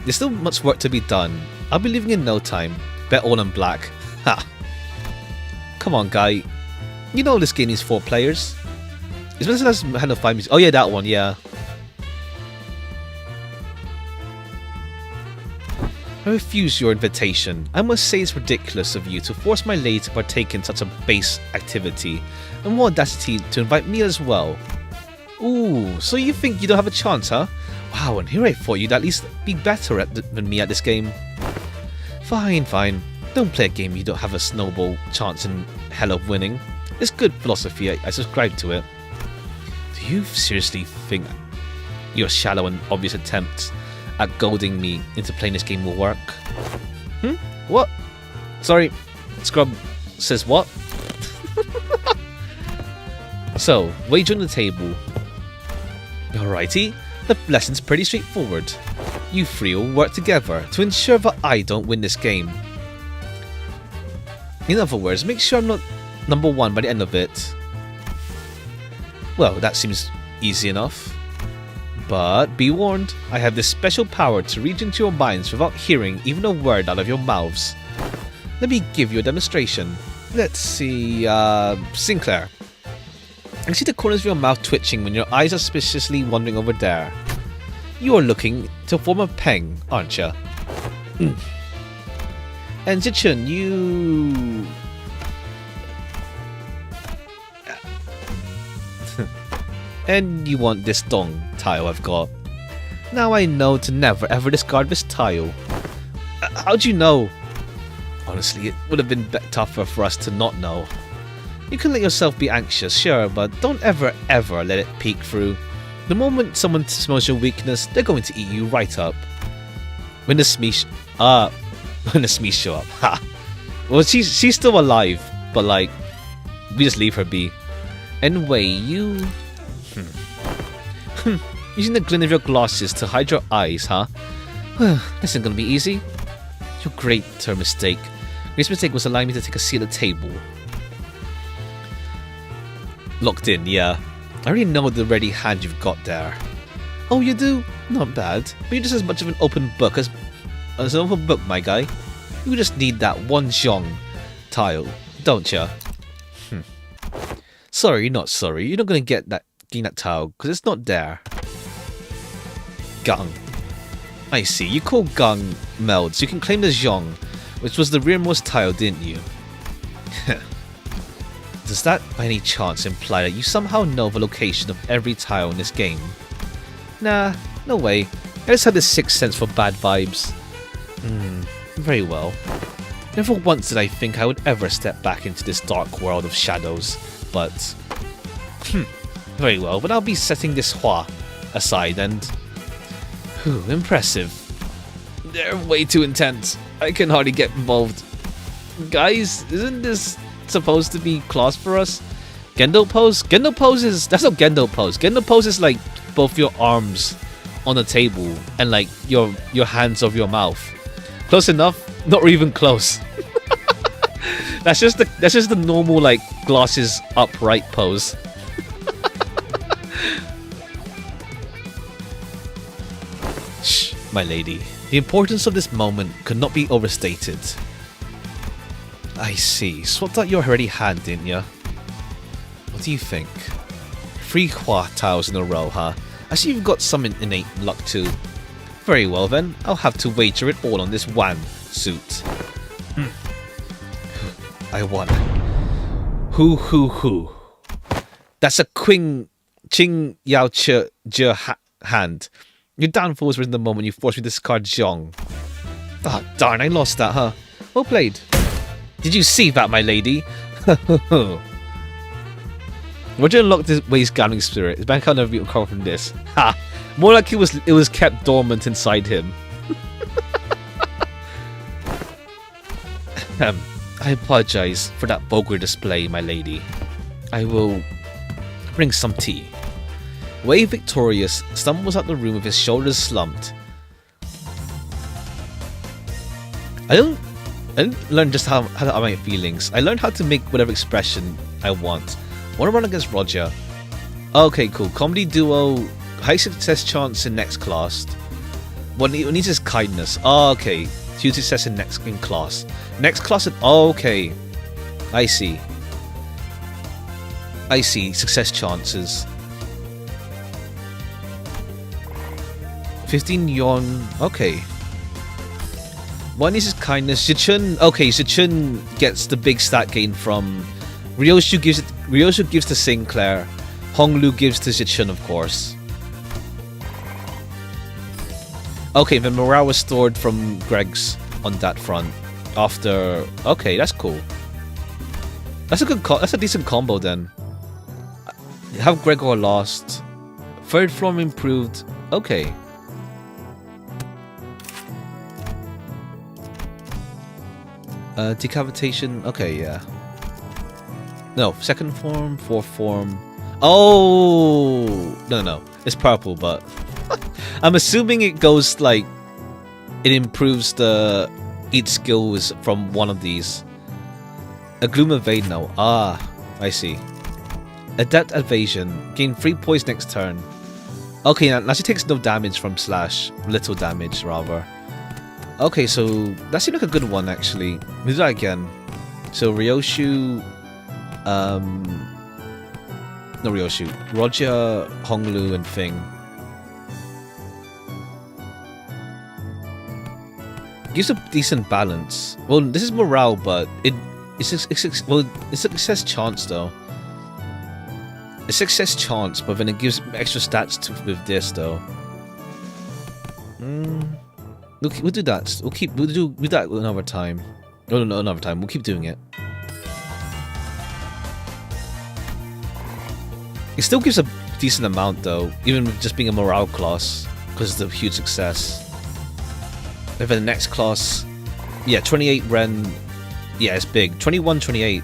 There's still much work to be done. I'll be leaving in no time. Bet all in black. Ha! Come on, guy. You know this game needs 4 players. Is this last handle 5 music? Oh yeah, that one, yeah. I refuse your invitation. I must say it's ridiculous of you to force my lady to partake in such a base activity, and more audacity to invite me as well. Ooh, so you think you don't have a chance, huh? Wow, and here I thought you'd at least be better than me at this game. Fine. Don't play a game you don't have a snowball chance in hell of winning. It's good philosophy, I subscribe to it. Do you seriously think your shallow and obvious attempt at goading me into playing this game will work? What? Sorry, Scrub says what? So, wager on the table. Alrighty, the lesson's pretty straightforward. You three will work together to ensure that I don't win this game. In other words, make sure I'm not number 1 by the end of it. Well, that seems easy enough. But be warned, I have this special power to reach into your minds without hearing even a word out of your mouths. Let me give you a demonstration. Let's see, Sinclair. I can see the corners of your mouth twitching when your eyes are suspiciously wandering over there. You are looking to form a peng, aren't you? And Xichun, you... And you want this dong tile I've got. Now I know to never ever discard this tile. How'd you know? Honestly, it would have been tougher for us to not know. You can let yourself be anxious, sure, but don't ever let it peek through. The moment someone smells your weakness, they're going to eat you right up. When the Smeesh... when the Smeesh show up. Ha! Well, she's still alive, but like... we just leave her be. Anyway, you... Using the glint of your glasses to hide your eyes, huh? This isn't gonna be easy. Your greater mistake. Greatest mistake was allowing me to take a seat at the table. Locked in, yeah. I already know the ready hand you've got there. Oh, you do? Not bad. But you're just as much of an open book as an open book, my guy. You just need that one zhong tile, don't ya? Sorry, not sorry. You're not gonna get that tile because it's not there. Gung. I see. You call Gung meld, so you can claim the zhong, which was the rearmost tile, didn't you? Does that by any chance imply that you somehow know the location of every tile in this game? Nah, no way. I just had this sixth sense for bad vibes. Very well. Never once did I think I would ever step back into this dark world of shadows, but... Very well, but I'll be setting this Hua aside and... Whew, impressive. They're way too intense. I can hardly get involved. Guys, isn't this supposed to be class for us? Gendo pose? Gendo pose is... That's not Gendo pose. Gendo pose is like both your arms on the table and like your hands over your mouth. Close enough? Not even close. That's just the normal like glasses upright pose. Shh, my lady. The importance of this moment could not be overstated. I see. Swapped out your ready hand, didn't ya? What do you think? 3 Hua tiles in a row, huh? I see you've got some innate luck too. Very well then, I'll have to wager it all on this Wan suit. I won. Hoo. That's a Ching Yao Che hand. Your downfall was written the moment you forced me to discard Zhong. Ah, darn, I lost that, huh? Well played. Did you see that, my lady? Roger unlocked his waste gathering spirit. His bank account never recovered from this. Ha! More like it was kept dormant inside him. I apologize for that vulgar display, my lady. I will bring some tea. Wei victorious stumbles out the room with his shoulders slumped. I didn't learn just how to my feelings. I learned how to make whatever expression I want. Want to run against Roger? Okay, cool. Comedy duo, high success chance in next class. What needs is kindness. Oh, okay. Huge success in next class. Next class. Okay, I see. I see. Success chances. 15 yuan. Okay. One is kindness. Xichun. Okay, Xichun gets the big stat gain from. Ryoshu gives to Sinclair. Honglu gives to Xichun, of course. Okay, the morale was stored from Greg's on that front. After, okay, that's cool. That's a good. That's a decent combo then. Have Gregor lost. Third form improved. Okay. Decapitation. Okay, yeah. No, second form, fourth form. Oh no, it's purple, but I'm assuming it goes like it improves the each skills from one of these. A gloom evade now. Ah, I see. Adept evasion. Gain 3 points next turn. Okay, now she takes no damage from slash. Little damage rather. Okay, so that seemed like a good one actually. We'll do that again. So Ryoshu. No Ryoshu. Roger, Honglu, and Fing. Gives a decent balance. Well, this is morale, but it's a success chance though. A success chance, but then it gives extra stats with this though. We'll do that. We'll do that another time. No, another time. We'll keep doing it. It still gives a decent amount though, even with just being a morale class, because of the huge success. And then the next class, yeah, 28 Ren, yeah, it's big. 21, 28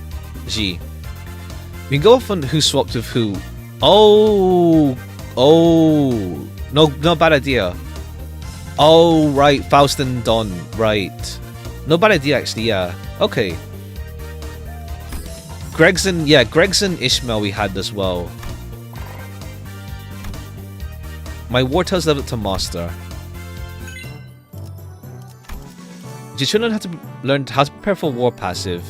G. We can go off on who swapped with who. Oh, no bad idea. Oh, right, Faust and Don, right. No bad idea actually, yeah. Okay. Greg's and Ishmael we had as well. My war tells level to master. You should learn how to prepare for war passive.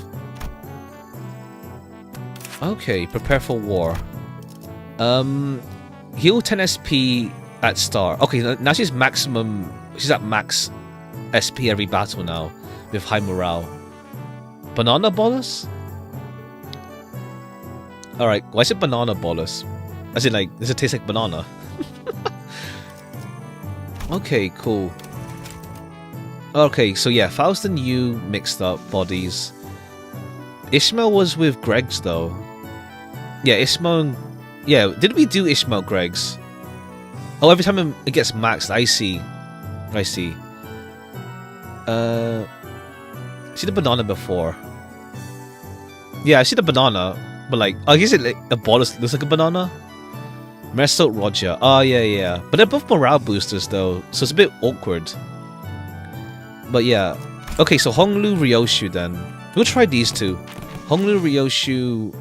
Okay, prepare for war. Heal 10 SP at start. Okay, now she's at max SP every battle now with high morale. Banana bolus? Alright, why is it banana bolus? As in like, does it taste like banana? Okay, cool. Okay, so yeah, Faust and you mixed up bodies. Ishmael was with Greg's though. Yeah, Ishmael. Yeah, did we do Ishmael Greg's? Oh, every time it gets maxed, I see. I see. See the banana before. Yeah, I see the banana, but like, I guess it like, a ball looks like a banana. Meso Roger. Oh, yeah. But they're both morale boosters though, so it's a bit awkward. But yeah. Okay, so Honglu Ryoshu then. We'll try these two. Honglu Ryoshu.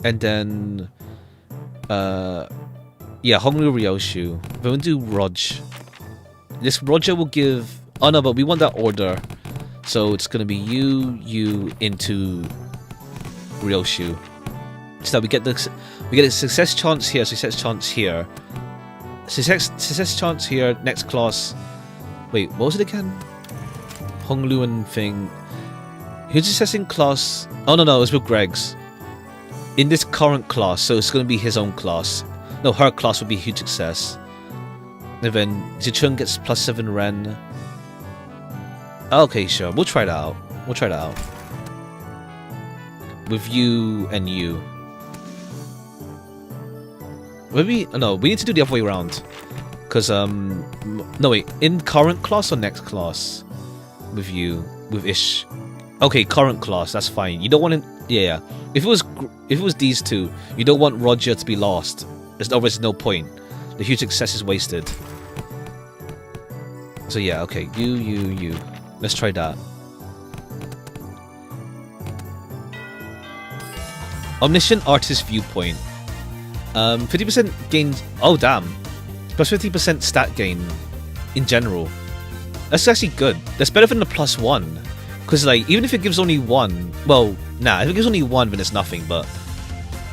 And then... yeah, Honglu Ryoshu. Then we'll do Roj. This Roger will give... Oh no, but we want that order. So it's gonna be you into Ryoshu. So that we get a success chance here, success chance here. Success chance here, next class. Wait, what was it again? Hongluan thing. Who's assessing class? Oh no, it's with Greg's. In this current class, so it's gonna be his own class. No, her class would be huge success. And then Xichun gets +7 Ren. Okay, sure. We'll try that out. With you and you. Maybe... No, we need to do the other way around. Because, no, wait. In current class or next class? With you. With Ish. Okay, current class. That's fine. You don't want to... Yeah. If it was these two, you don't want Roger to be lost. There's obviously no point. The huge success is wasted. So yeah, okay. You. Let's try that. Omniscient Artist Viewpoint. 50% gains... Oh, damn. Plus 50% stat gain in general. That's actually good. That's better than the +1. Because, like, even if it gives only 1... Well, nah, if it gives only 1, then it's nothing, but...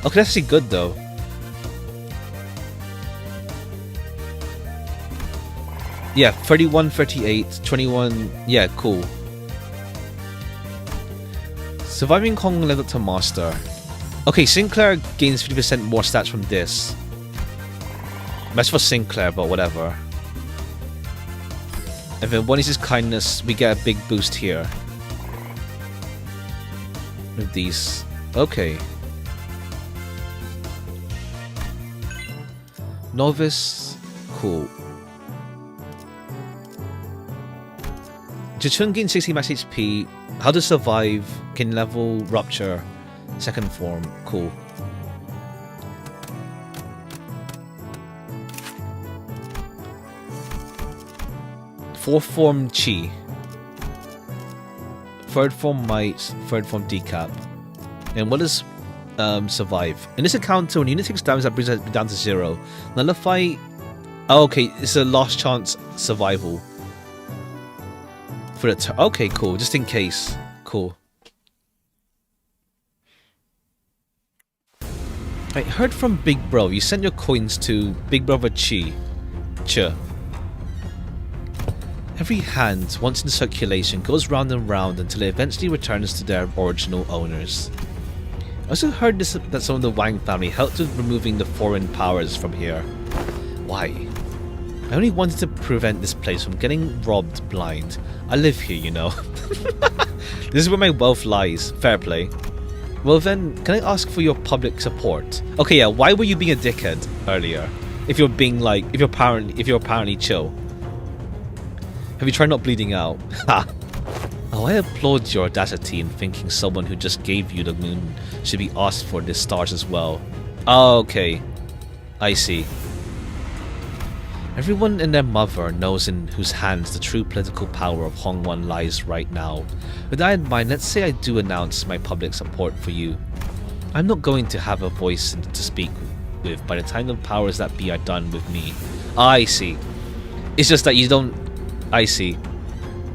Okay, that's actually good, though. Yeah, 31, 38, 21... Yeah, cool. Surviving Kong level to Master. Okay, Sinclair gains 50% more stats from this. That's for Sinclair, but whatever. And then when is his kindness, we get a big boost here. With these. Okay. Novice. Cool. Xichun gains 60 max HP. How to survive. Can level rupture. Second form. Cool. Fourth form Chi. Third form Might. Third form Decap. And what is survive? In this encounter, when unit takes damage, that brings it down to 0. Nullify. Oh, okay, it's a last chance survival. For the okay, cool. Just in case. Cool. I heard from Big Bro. You sent your coins to Big Brother Chi. Every hand, once in circulation, goes round and round until it eventually returns to their original owners. I also heard that some of the Wang family helped with removing the foreign powers from here. Why? I only wanted to prevent this place from getting robbed blind. I live here, you know. This is where my wealth lies. Fair play. Well then, can I ask for your public support? Okay, yeah, why were you being a dickhead earlier? If you're being like, if you're apparently chill. Have you tried not bleeding out? Ha! Oh, I applaud your audacity in thinking someone who just gave you the moon should be asked for the stars as well. Oh, okay. I see. Everyone and their mother knows in whose hands the true political power of Hongwan lies right now. With that in mind, let's say I do announce my public support for you. I'm not going to have a voice to speak with by the time the powers that be are done with me. I see. It's just that you don't... I see.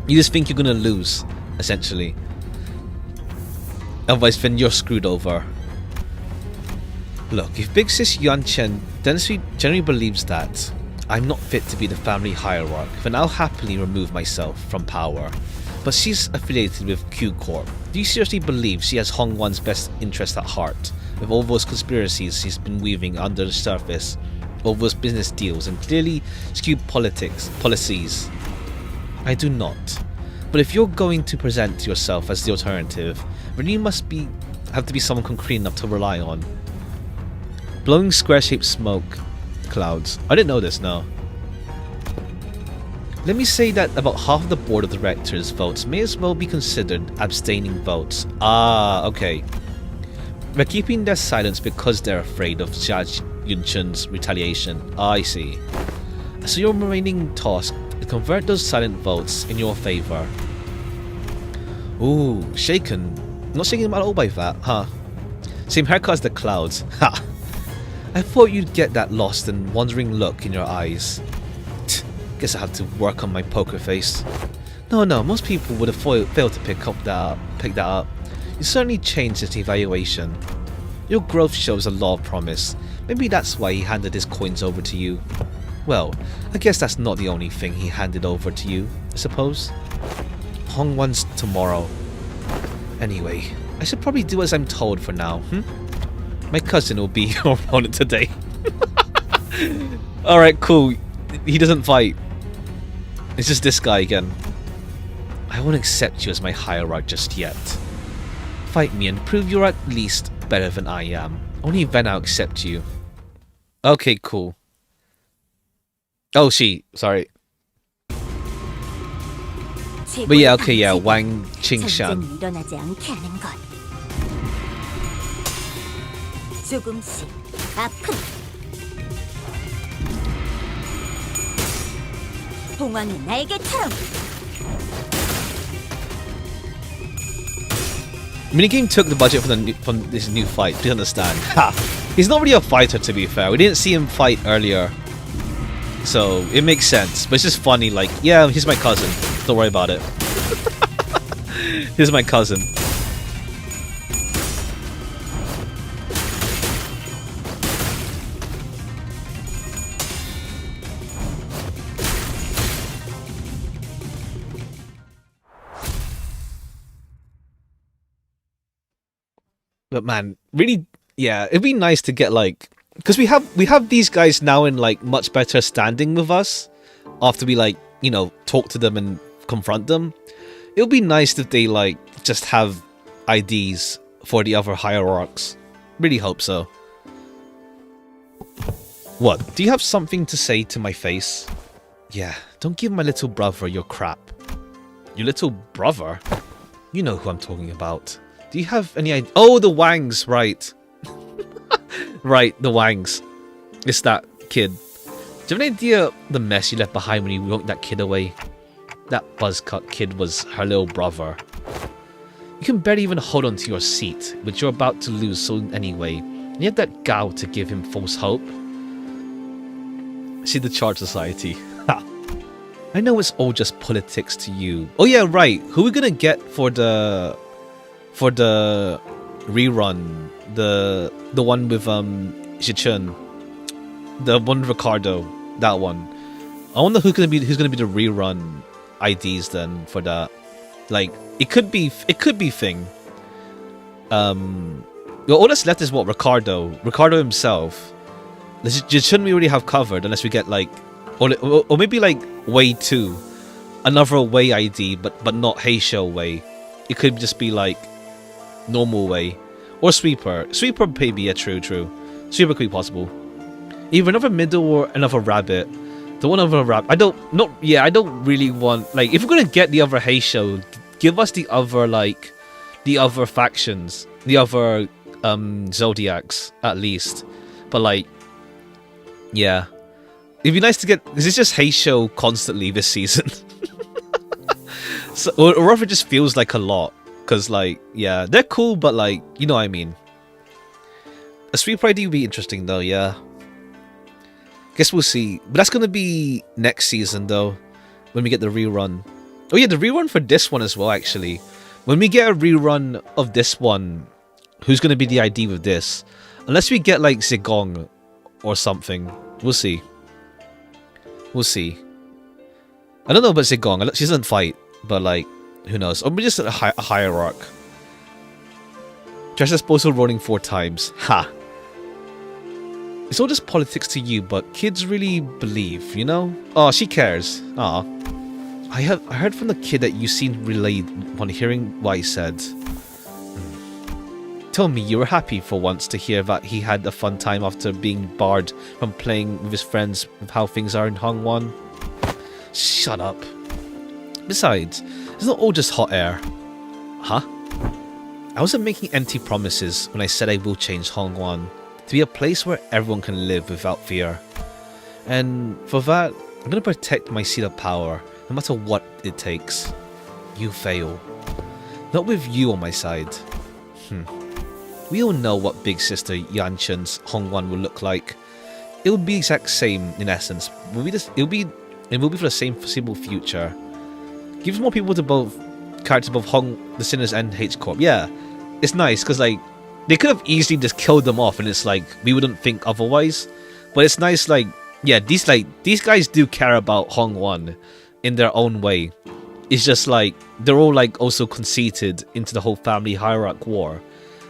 You just think you're gonna lose, essentially. Otherwise, then you're screwed over. Look, if Big Sis Yuan-Chen generally believes that I'm not fit to be the family hierarch, then I'll happily remove myself from power. But she's affiliated with Q Corp. Do you seriously believe she has Hongwan's best interest at heart? With all those conspiracies she's been weaving under the surface, all those business deals and clearly skewed policies. I do not. But if you're going to present yourself as the alternative, then you must have to be someone concrete enough to rely on. Blowing square-shaped smoke clouds. I didn't know this, no. Let me say that about half of the board of directors' votes may as well be considered abstaining votes. Ah, okay. They're keeping their silence because they're afraid of Xichun's retaliation. I see. So your remaining task is to convert those silent votes in your favor. Ooh, shaken. Not shaking him at all by that, huh? Same haircut as the clouds. Ha! I thought you'd get that lost and wandering look in your eyes. Guess I have to work on my poker face. No, most people would have failed to pick that up. You certainly changed his evaluation. Your growth shows a lot of promise. Maybe that's why he handed his coins over to you. Well, I guess that's not the only thing he handed over to you, I suppose. Hong Wan's tomorrow. Anyway, I should probably do as I'm told for now, My cousin will be your opponent today. Alright, cool. He doesn't fight. It's just this guy again. I won't accept you as my hierarch just yet. Fight me and prove you're at least better than I am. Only then I'll accept you. Okay, cool. Oh, sorry. But yeah, okay, yeah, Wang Qingshan. Minigame took the budget from this new fight, please understand. Ha! He's not really a fighter, to be fair. We didn't see him fight earlier. So, it makes sense. But it's just funny, like, yeah, he's my cousin. Don't worry about it. He's my cousin. But man, really, yeah, it'd be nice to get like, because we have these guys now in like much better standing with us after we like, you know, talk to them and confront them. It would be nice if they like just have IDs for the other hierarchs. Really hope so. What? Do you have something to say to my face? Yeah, don't give my little brother your crap. Your little brother? You know who I'm talking about. Do you have any idea? Oh, the Wangs, right. Right, the Wangs. It's that kid. Do you have any idea the mess you left behind when you walked that kid away? That buzzcut kid was her little brother. You can barely even hold on to your seat, which you're about to lose soon anyway. And you have that gal to give him false hope. See the Charge Society. Ha. I know it's all just politics to you. Oh yeah, right. Who are we gonna get for the rerun? The one with Xichun. The one with Ricardo. That one. I wonder who's gonna be the rerun IDs then for that. Like it could be Thing. All that's left is what? Ricardo himself. Xichun we already have covered unless we get like or maybe like Wei 2. Another Wei ID but not Heisho Wei. It could just be like normal Wei. Or Sweeper. Sweeper maybe, yeah, true. Sweeper could be possible. Either another middle or another rabbit. The one other rabbit. I don't really want, like, if we're gonna get the other Heisho, give us the other factions. The other Zodiacs, at least. But like, yeah. It'd be nice to get, this is just Heisho constantly this season. So, or if it just feels like a lot. Because, like, yeah, they're cool, but, like, you know what I mean. A Sweeper ID would be interesting, though, yeah. Guess we'll see. But that's going to be next season, though, when we get the rerun. Oh, yeah, the rerun for this one as well, actually. When we get a rerun of this one, who's going to be the ID with this? Unless we get, like, Zigong or something. We'll see. We'll see. I don't know about Zigong. She doesn't fight, but, like, who knows? Or maybe just a hierarch. Dress disposal rolling 4 times. Ha! It's all just politics to you, but kids really believe, you know? Oh, she cares. Aw. I heard from the kid that you seemed relieved upon hearing what I said. Tell me you were happy for once to hear that he had a fun time after being barred from playing with his friends with how things are in Hongwan. Shut up. Besides, it's not all just hot air. Huh? I wasn't making empty promises when I said I will change Hongwan to be a place where everyone can live without fear. And for that, I'm gonna protect my seat of power, no matter what it takes. You fail. Not with you on my side. We all know what Big Sister Yanchun's Hongwan will look like. It will be the exact same in essence. It will be for the same foreseeable future. Gives more people to both characters both the Sinners and H Corp. Yeah, it's nice because like they could have easily just killed them off, and it's like we wouldn't think otherwise. But it's nice, like yeah, these guys do care about Hongwan in their own way. It's just like they're all like also conceited into the whole family hierarchy war,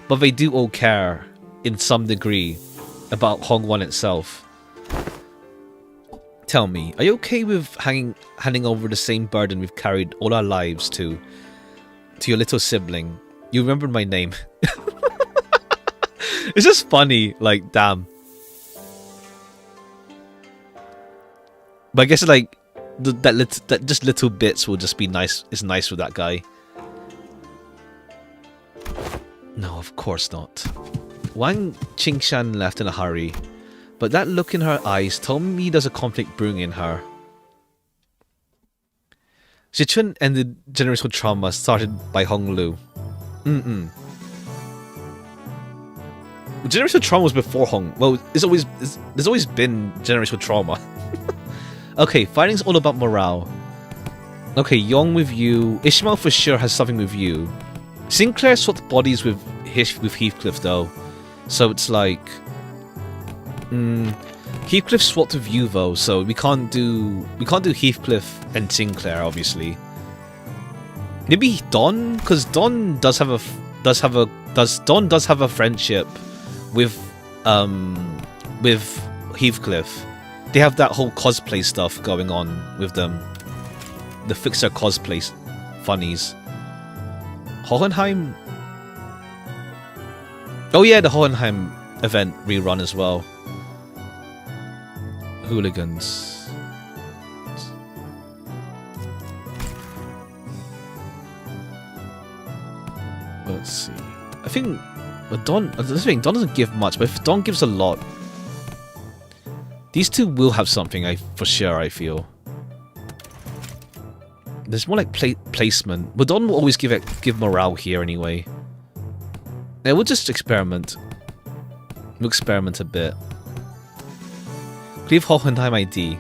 but they do all care in some degree about Hongwan itself. Tell me, are you okay with handing over the same burden we've carried all our lives to your little sibling? You remember my name. It's just funny, like damn. But I guess like that just little bits will just be nice. It's nice with that guy. No, of course not. Wang Qingshan left in a hurry, but that look in her eyes told me there's a conflict brewing in her. Xichun ended generational trauma started by Honglu. Generational trauma was before Hong. Well, there's always been generational trauma. Okay, fighting's all about morale. Okay, Yong with you. Ishmael for sure has something with you. Sinclair swapped bodies with Heathcliff though, so it's like Heathcliff swapped with you though, so we can't do Heathcliff and Sinclair obviously. Maybe Don, because Don does have a friendship with Heathcliff. They have that whole cosplay stuff going on with them. The Fixer cosplay funnies. Hohenheim? Oh yeah, the Hohenheim event rerun as well. Hooligans. Let's see. I think Don doesn't give much, but if Don gives a lot, these two will have something. For sure, I feel. There's more like placement. But Don will always give morale here anyway. Yeah, we'll just experiment. We'll experiment a bit. Leave Hohenheim ID.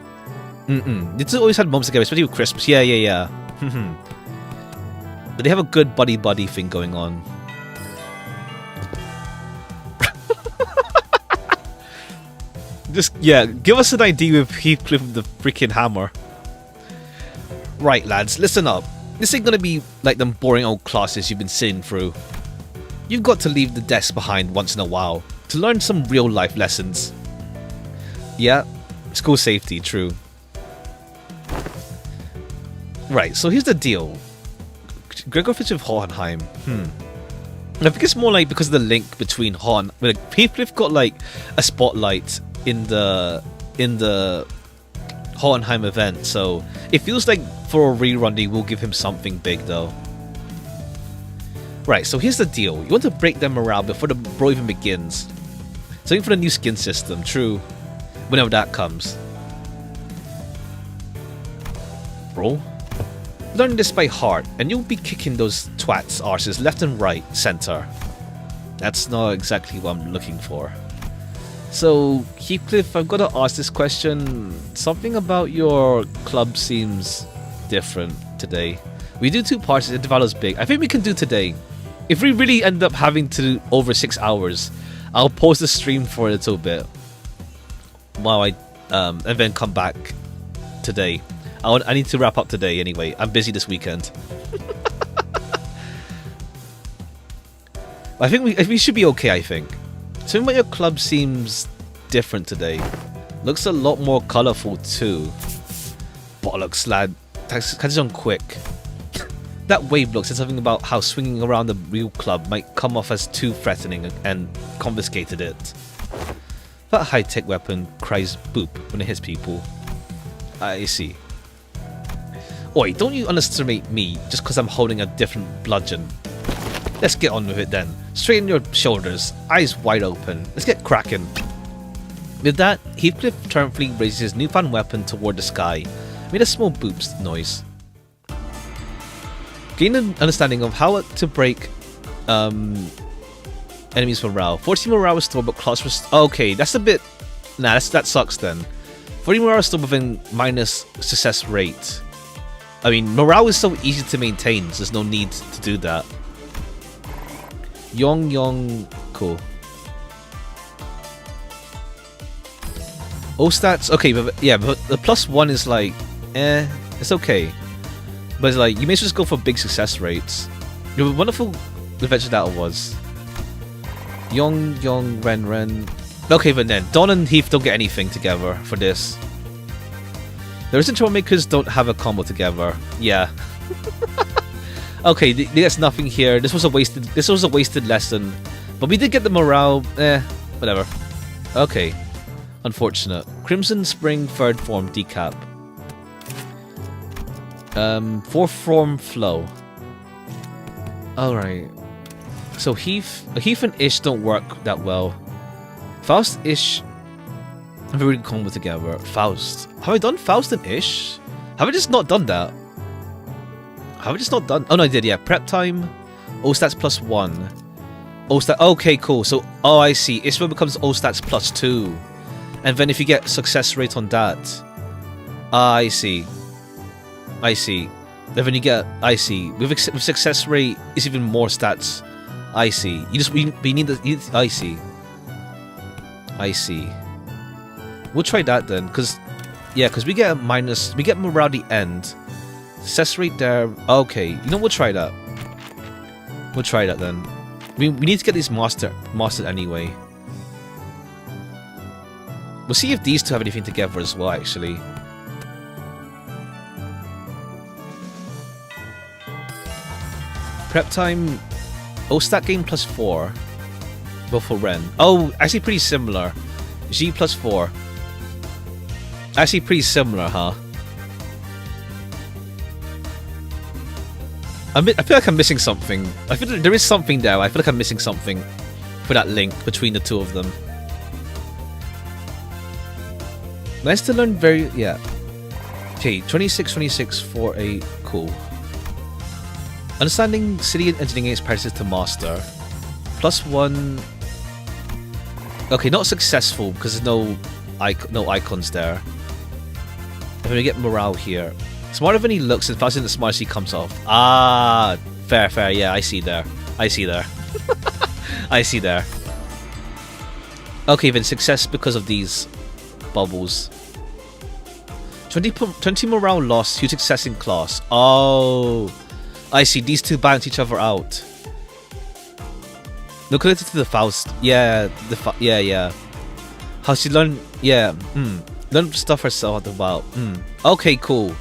They just always had moments together, especially with Christmas. Yeah. But they have a good buddy thing going on. Just, yeah, give us an ID with Heathcliff with the freaking hammer. Right, lads, listen up. This ain't gonna be like them boring old classes you've been sitting through. You've got to leave the desk behind once in a while to learn some real life lessons. Yeah, school safety, true. Right, so here's the deal. Gregor fits with Hohenheim. I think it's more like because of the link between Heathcliff got like a spotlight in the Hohenheim event, so it feels like for a rerun they will give him something big though. Right, so here's the deal. You want to break their morale before the brawl even begins. Something for the new skin system, true. Whenever that comes. Bro? Learn this by heart, and you'll be kicking those twats' arses left and right, center. That's not exactly what I'm looking for. So, Heathcliff, I've got to ask this question. Something about your club seems different today. We do 2 parts, Intervallo's big. I think we can do today. If we really end up having to do over 6 hours, I'll pause the stream for a little bit. While and then come back today. I need to wrap up today anyway. I'm busy this weekend. I think we should be okay, I think. Something about your club seems different today. Looks a lot more colourful too. Bollocks, lad. Catch on quick. that wave look said something about how swinging around the real club might come off as too threatening and confiscated it. That high-tech weapon cries boop when it hits people. I see. Oi, don't you underestimate me just because I'm holding a different bludgeon. Let's get on with it then. Straighten your shoulders, eyes wide open. Let's get cracking. With that, Heathcliff triumphantly raises his newfound weapon toward the sky. Made a small boops noise. Gain an understanding of how to break enemies morale. 14 morale restored, but class restored. Okay, that's a bit. Nah, that sucks then. 40 morale restored within minus success rate. I mean, morale is so easy to maintain, so there's no need to do that. Yong, cool. All stats, okay, but yeah, but the +1 is like, it's okay. But it's like, you may as well just go for big success rates. You're a wonderful adventure that was. Yong, Ren. Okay, but then, Don and Heath don't get anything together for this. The recent troublemakers don't have a combo together. Yeah. Okay, there's nothing here. This was a wasted lesson. But we did get the morale. Whatever. Okay. Unfortunate. Crimson Spring 3rd form decap. 4th form flow. Alright. So Heath and Ish don't work that well. Faust, Ish have a really combo together. Faust. Have I done Faust and Ish? Have I just not done that? Have I just not done? Oh no, I did, yeah. Prep time. All stats +1. All stat. Okay, cool. So, oh, I see. Ishmael becomes all stats +2. And then if you get success rate on that. I see. I see. And then you get. I see. With success rate, it's even more stats. I see. We need the. I see. I see. We'll try that then, because we get a minus. We get morale at the end. Success rate there. Okay, you know, we'll try that. We'll try that then. We need to get these mastered anyway. We'll see if these two have anything together as well, actually. Prep time. Oh, stat gain +4. Both for Ren. Oh, actually pretty similar. G +4. Actually pretty similar, huh? I feel like I'm missing something. I feel like there is something there. I feel like I'm missing something for that link between the two of them. Nice to learn very... yeah. Okay, 26, 48. Cool. Understanding city engineering is practices to master. +1. Okay, not successful because there's no icons there. And we get morale here. Smarter than he looks, and faster than the smartest he comes off. Ah, fair. Yeah, I see there. I see there. Okay, then success because of these bubbles. 20 morale lost, huge success in class. Oh, I see. These two balance each other out. No, connected to the Faust. Yeah, yeah. How she learn? Yeah. Learn stuff herself about. Okay, cool.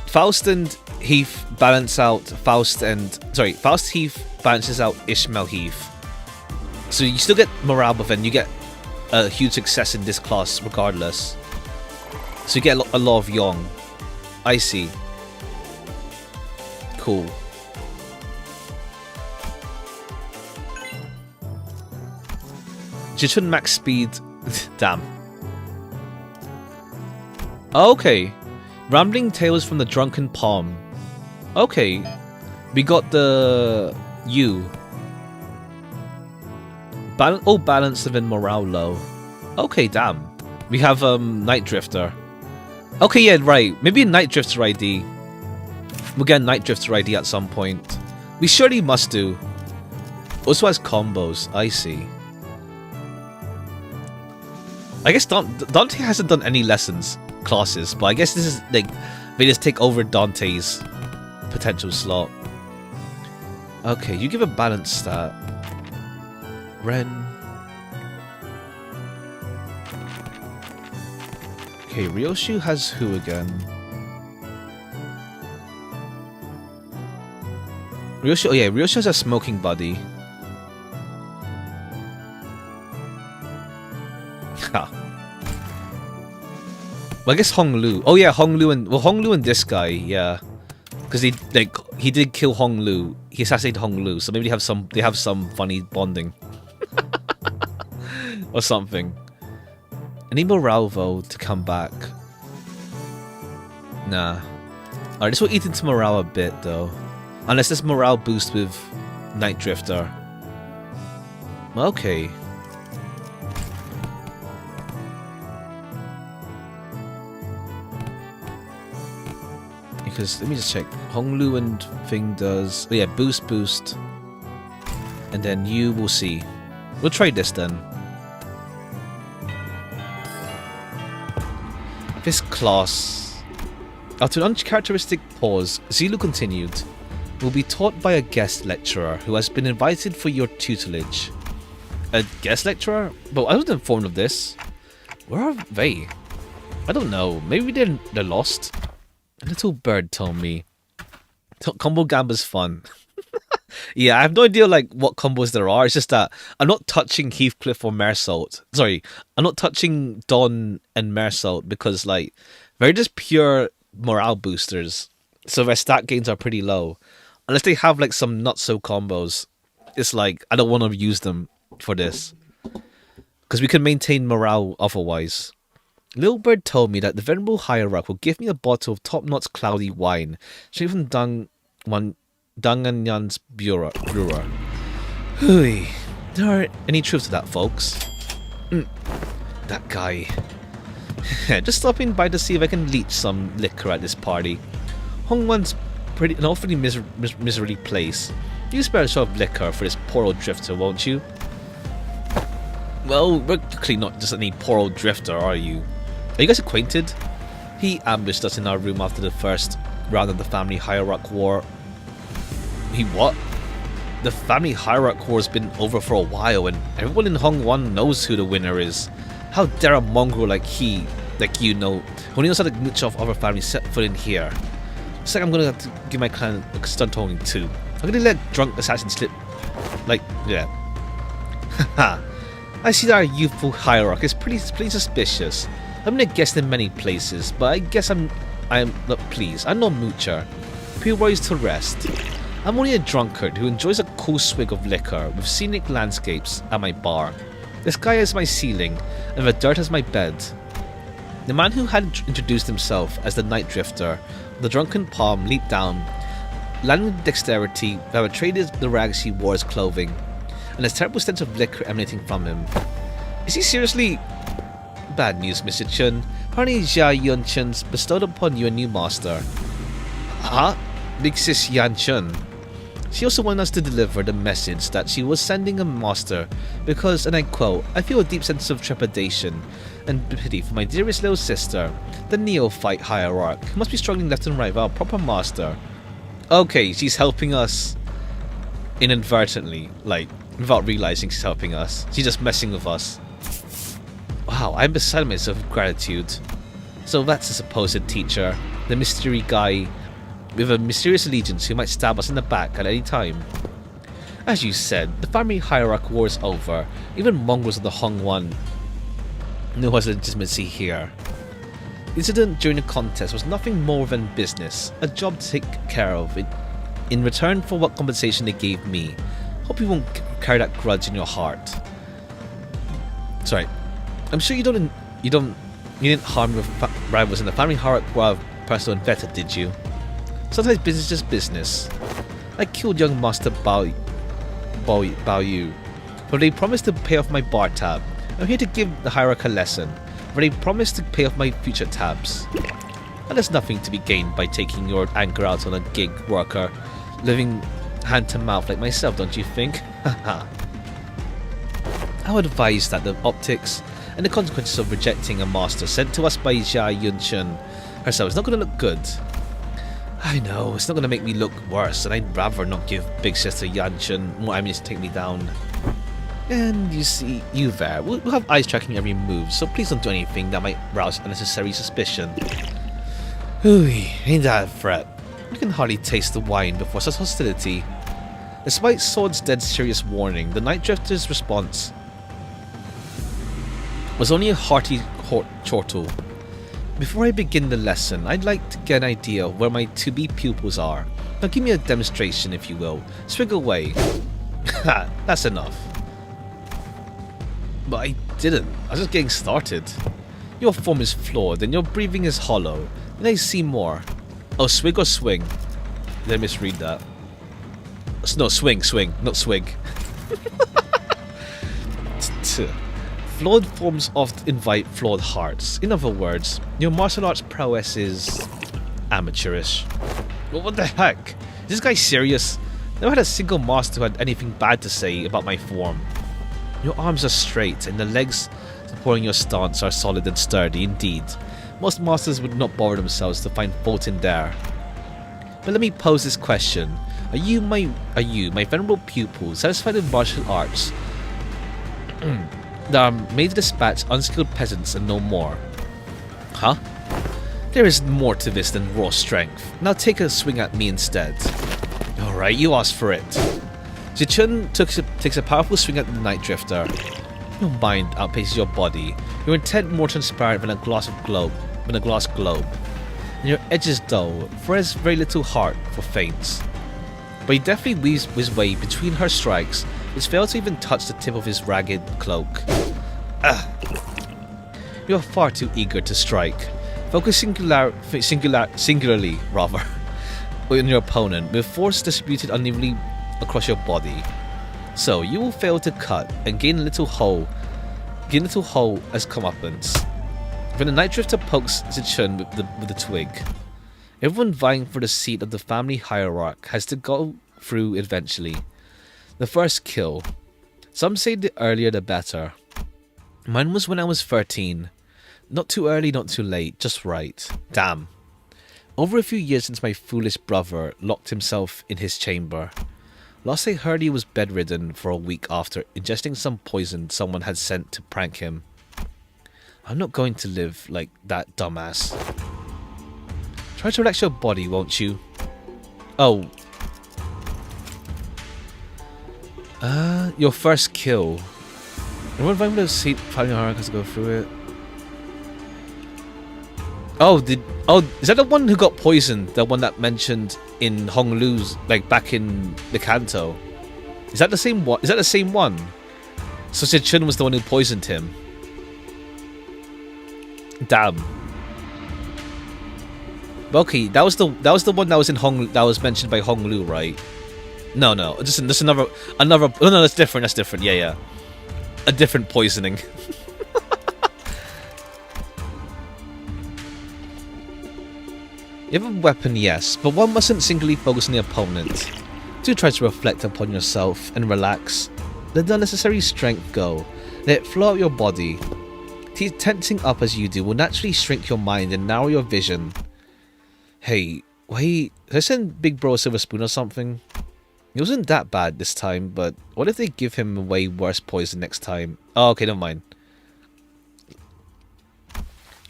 Faust and Heath balance out Faust, Heath balances out Ishmael Heath. So you still get morale, but then you get a huge success in this class regardless. So you get a lot of Yong. I see. Cool. Xichun max speed. Damn. Okay. Rambling Tales from the Drunken Palm. Okay. We got the U. Balance and then morale low. Okay, damn. We have Night Drifter. Okay, yeah, right. Maybe a Night Drifter ID. We'll get a Night Drifter ID at some point. We surely must do. Also has combos. I see. I guess Dante hasn't done any lessons classes, but I guess this is like they just take over Dante's potential slot. Okay, you give a balance stat. Ren. Okay, Ryoshu has who again? Ryoshi, oh yeah, Ryoshi has a smoking buddy. Ha. Well, I guess Honglu. Oh yeah, Honglu and this guy, yeah. Because he did kill Honglu. He assassinated Honglu, so maybe they have some funny bonding. Or something. I need Moralvo to come back. Nah. Alright, this will eat into morale a bit though. Unless this morale boost with Night Drifter. Okay. Because let me just check. Honglu and thing does. Oh yeah, boost. And then you will see. We'll try this then. This class. After an uncharacteristic pause, Zilu continued. Will be taught by a guest lecturer who has been invited for your tutelage. A guest lecturer? But I wasn't informed of this. Where are they? I don't know. Maybe they're lost. A little bird told me. Combo Gamba's fun. Yeah, I have no idea like what combos there are. It's just that I'm not touching Heathcliff or Mersault. Sorry, I'm not touching Dawn and Mersault because like they're just pure morale boosters. So their stat gains are pretty low. Unless they have like some not so combos. It's like I don't want to use them for this. Because we can maintain morale otherwise. Little Bird told me that the Venerable Hierarch will give me a bottle of top-notch cloudy wine, straight from Danganyan's brewer. Hooey. There aren't any truth to that, folks. That guy. Just stopping by to see if I can leech some liquor at this party. Hongwan's an awfully miserly place. You spare a shot of liquor for this poor old drifter, won't you? Well, we're clearly not just any poor old drifter, are you? Are you guys acquainted? He ambushed us in our room after the first round of the Family Hierarch War. He what? The Family Hierarch War has been over for a while and everyone in Hongwan knows who the winner is. How dare a mongrel like you know, who only knows how to mooch off other families set foot in here. Looks like I'm gonna have to give my clan a stunt honing too. I'm gonna let drunk assassins slip. Like, yeah. Haha. I see that our youthful hierarch is pretty suspicious. I'm gonna guess in many places, but I guess look, please, I'm no moocher. Pure worries to rest. I'm only a drunkard who enjoys a cool swig of liquor with scenic landscapes at my bar. The sky is my ceiling, and the dirt is my bed. The man who had introduced himself as the Night Drifter, the drunken palm leaped down, landing with dexterity that betrayed the rags he wore as clothing, and a terrible stench of liquor emanating from him. Is he seriously... Bad news, Mr. Chun. Apparently Jia Yunchun's bestowed upon you a new master. Huh? Big Sis Yan Chun. She also wanted us to deliver the message that she was sending a master because, and I quote, I feel a deep sense of trepidation and pity for my dearest little sister, the neophyte hierarch, who must be struggling left and right without a proper master. Okay, she's helping us inadvertently, like, without realizing she's helping us. She's just messing with us. Wow, I'm beside myself with gratitude. So that's the supposed teacher, the mystery guy with a mysterious allegiance who might stab us in the back at any time. As you said, the family hierarch war is over. Even mongrels of the Hongwan know who has legitimacy here. The incident during the contest was nothing more than business, a job to take care of in return for what compensation they gave me. Hope you won't carry that grudge in your heart. Sorry, I'm sure you didn't harm your rivals in the family hierarch war personal and vetted, did you? Sometimes business is just business. I killed young Master Bao Yu, but they promised to pay off my bar tab. I'm here to give the hierarch a lesson, but they promised to pay off my future tabs. And there's nothing to be gained by taking your anger out on a gig worker, living hand to mouth like myself, don't you think? Haha. I would advise that the optics and the consequences of rejecting a master sent to us by Jia Yunchun herself is not going to look good. I know, it's not going to make me look worse, and I'd rather not give Big Sister Yanchun more ammunition to take me down. And you see, you there, we'll have eyes tracking every move, so please don't do anything that might rouse unnecessary suspicion. Ooh, ain't that a threat? I can hardly taste the wine before such hostility. Despite Sword's dead serious warning, the Night Drifter's response was only a hearty chortle. Before I begin the lesson, I'd like to get an idea of where my to-be pupils are. Now give me a demonstration, if you will. Swig away. Ha, that's enough. But I didn't. I was just getting started. Your form is flawed and your breathing is hollow. And I see more. Oh, swig or swing? Did I misread that? No, swing, not swig. Flawed forms often invite flawed hearts. In other words, your martial arts prowess is amateurish. Well, what the heck? Is this guy serious? Never had a single master who had anything bad to say about my form. Your arms are straight and the legs supporting your stance are solid and sturdy indeed. Most masters would not bother themselves to find fault in there. But let me pose this question. Are you, my venerable pupil, satisfied with martial arts that are made to dispatch unskilled peasants and no more? Huh? There is more to this than raw strength. Now take a swing at me instead. Alright, you asked for it. Xichun takes a powerful swing at the Night Drifter. Your mind outpaces your body. Your intent more transparent than a glass globe. And your edge is dull, for has very little heart for feints. But he definitely weaves his way between her strikes, which fail to even touch the tip of his ragged cloak. You are far too eager to strike. Focus singularly on your opponent, with force distributed unevenly across your body. So you will fail to cut and gain a little hole as comeuppance. When the Night Drifter pokes Xichun with the twig, everyone vying for the seat of the family hierarch has to go through eventually. The first kill. Some say the earlier the better. Mine was when I was 13. Not too early, not too late, just right. Damn. Over a few years since my foolish brother locked himself in his chamber. Last I heard he was bedridden for a week after ingesting some poison someone had sent to prank him. I'm not going to live like that dumbass. Try to relax your body, won't you? Oh. Your first kill. Everyone find a seat finding hard has to go through it. Oh, is that the one who got poisoned? The one that mentioned in Hong Lu's, like back in the Kanto? Is that the same one? So Xichun was the one who poisoned him. Damn. Okay, that was the one that was in that was mentioned by Hong Lu, right? No, just another. Oh no, that's different. That's different. Yeah. A different poisoning. You have a weapon, yes, but one mustn't singly focus on the opponent. Do try to reflect upon yourself and relax. Let the unnecessary strength go. Let it flow out your body. Tensing up as you do will naturally shrink your mind and narrow your vision. Hey, wait, did I send Big Bro a silver spoon or something? It wasn't that bad this time, but what if they give him a way worse poison next time? Oh, okay, never mind.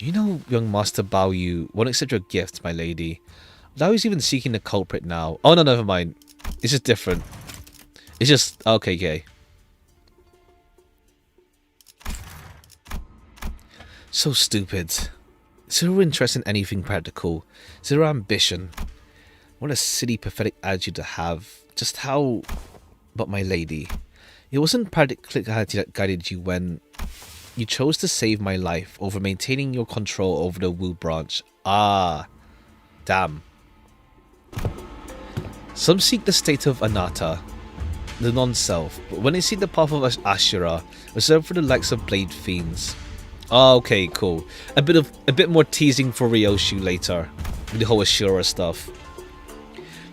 You know, young Master Bao Yu won't accept your gift, my lady. Lao is even seeking the culprit now. Oh no, never mind. It's just different. It's just okay. So stupid. Zero interest in anything practical. Zero ambition. What a silly, pathetic attitude to have. Just how... But my lady, it wasn't practicality that guided you when you chose to save my life over maintaining your control over the Wu branch. Ah, damn. Some seek the state of anatta, the non-self, but when they seek the path of Ashura, reserved for the likes of blade fiends. Oh, okay, cool. A bit more teasing for Ryoshu later, with the whole Ashura stuff.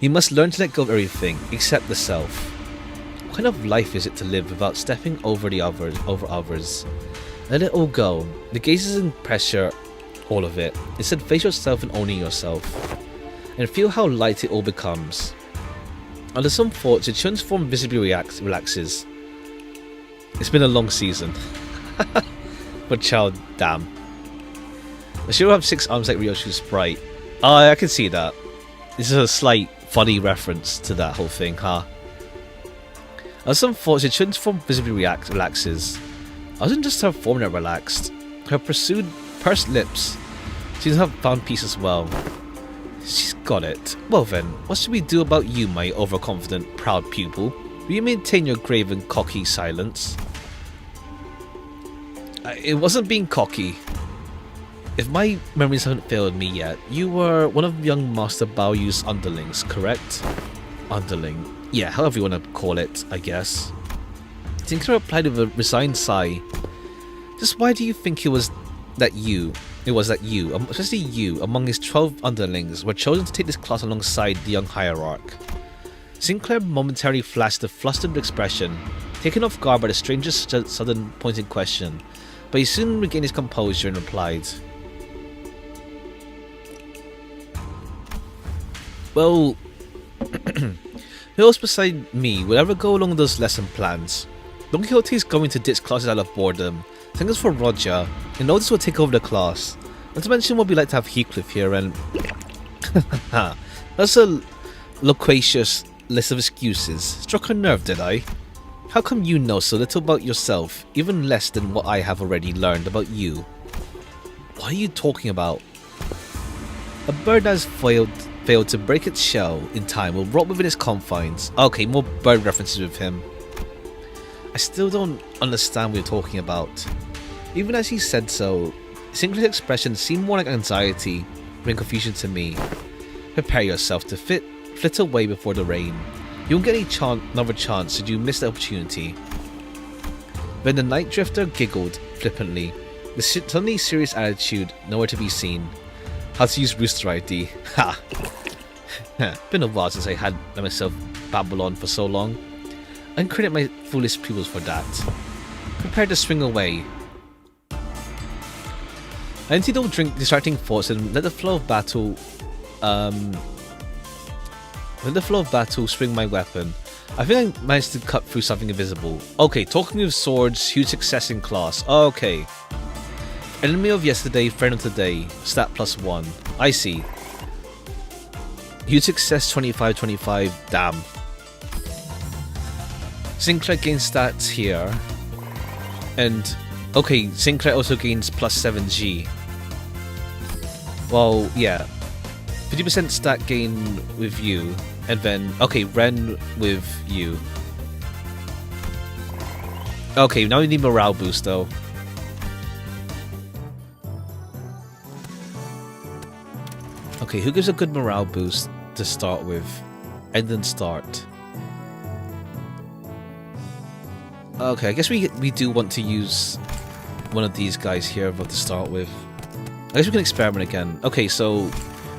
You must learn to let go of everything, except the self. What kind of life is it to live without stepping over others? Let it all go. The gaze isn't pressure, all of it. Instead, face yourself and owning yourself. And feel how light it all becomes. Under some thoughts, Xichun's form visibly relaxes. It's been a long season. But child, damn. I should have 6 arms like Ryoshu's sprite. I can see that. This is a slight funny reference to that whole thing, huh? As some thoughts, Xichun's form visibly relaxes. I wasn't just her form that relaxed. Her pursed lips seems to have found peace as well. She's got it. Well then, what should we do about you, my overconfident, proud pupil? Will you maintain your grave and cocky silence? It wasn't being cocky. If my memories haven't failed me yet, you were one of young Master Baoyu's underlings, correct? Underling. Yeah, however you want to call it, I guess. Tinker replied with a resigned sigh. Just why do you think it was that you, especially you, among his 12 underlings, were chosen to take this class alongside the young hierarch? Sinclair momentarily flashed a flustered expression, taken off guard by the stranger's sudden pointed question, but he soon regained his composure and replied, well, who else beside me will ever go along those lesson plans? Don Quixote is going to ditch classes out of boredom. Same as for Roger, and Otis will take over the class. Not to mention what we like to have Heathcliff here, and that's a loquacious list of excuses. Struck a nerve, did I? How come you know so little about yourself, even less than what I have already learned about you? What are you talking about? A bird that has failed to break its shell in time will rot within its confines. Okay, more bird references with him. I still don't understand what you're talking about. Even as he said so, Sinclair's expression seemed more like anxiety than confusion to me. Prepare yourself to flit away before the rain. You won't get another chance should you miss the opportunity. Then the night drifter giggled flippantly, with suddenly serious attitude nowhere to be seen. How to use Rooster ID. Ha! Been a while since I had myself babble on for so long. I can credit my foolish pupils for that. Prepare to swing away. I need to don't drink distracting thoughts and let the flow of battle swing my weapon. I think I managed to cut through something invisible. Okay, talking with swords, huge success in class. Okay. Enemy of yesterday, friend of today. Stat +1. I see. Huge success 25-25. Damn. Sinclair gains stats here. And okay, Sinclair also gains +7G. Well, yeah. 50% stat gain with you. And then, okay, Ren with you. Okay, now we need morale boost though. Okay, who gives a good morale boost to start with? And then start. Okay, I guess we do want to use one of these guys here to start with. I guess we can experiment again. Okay, so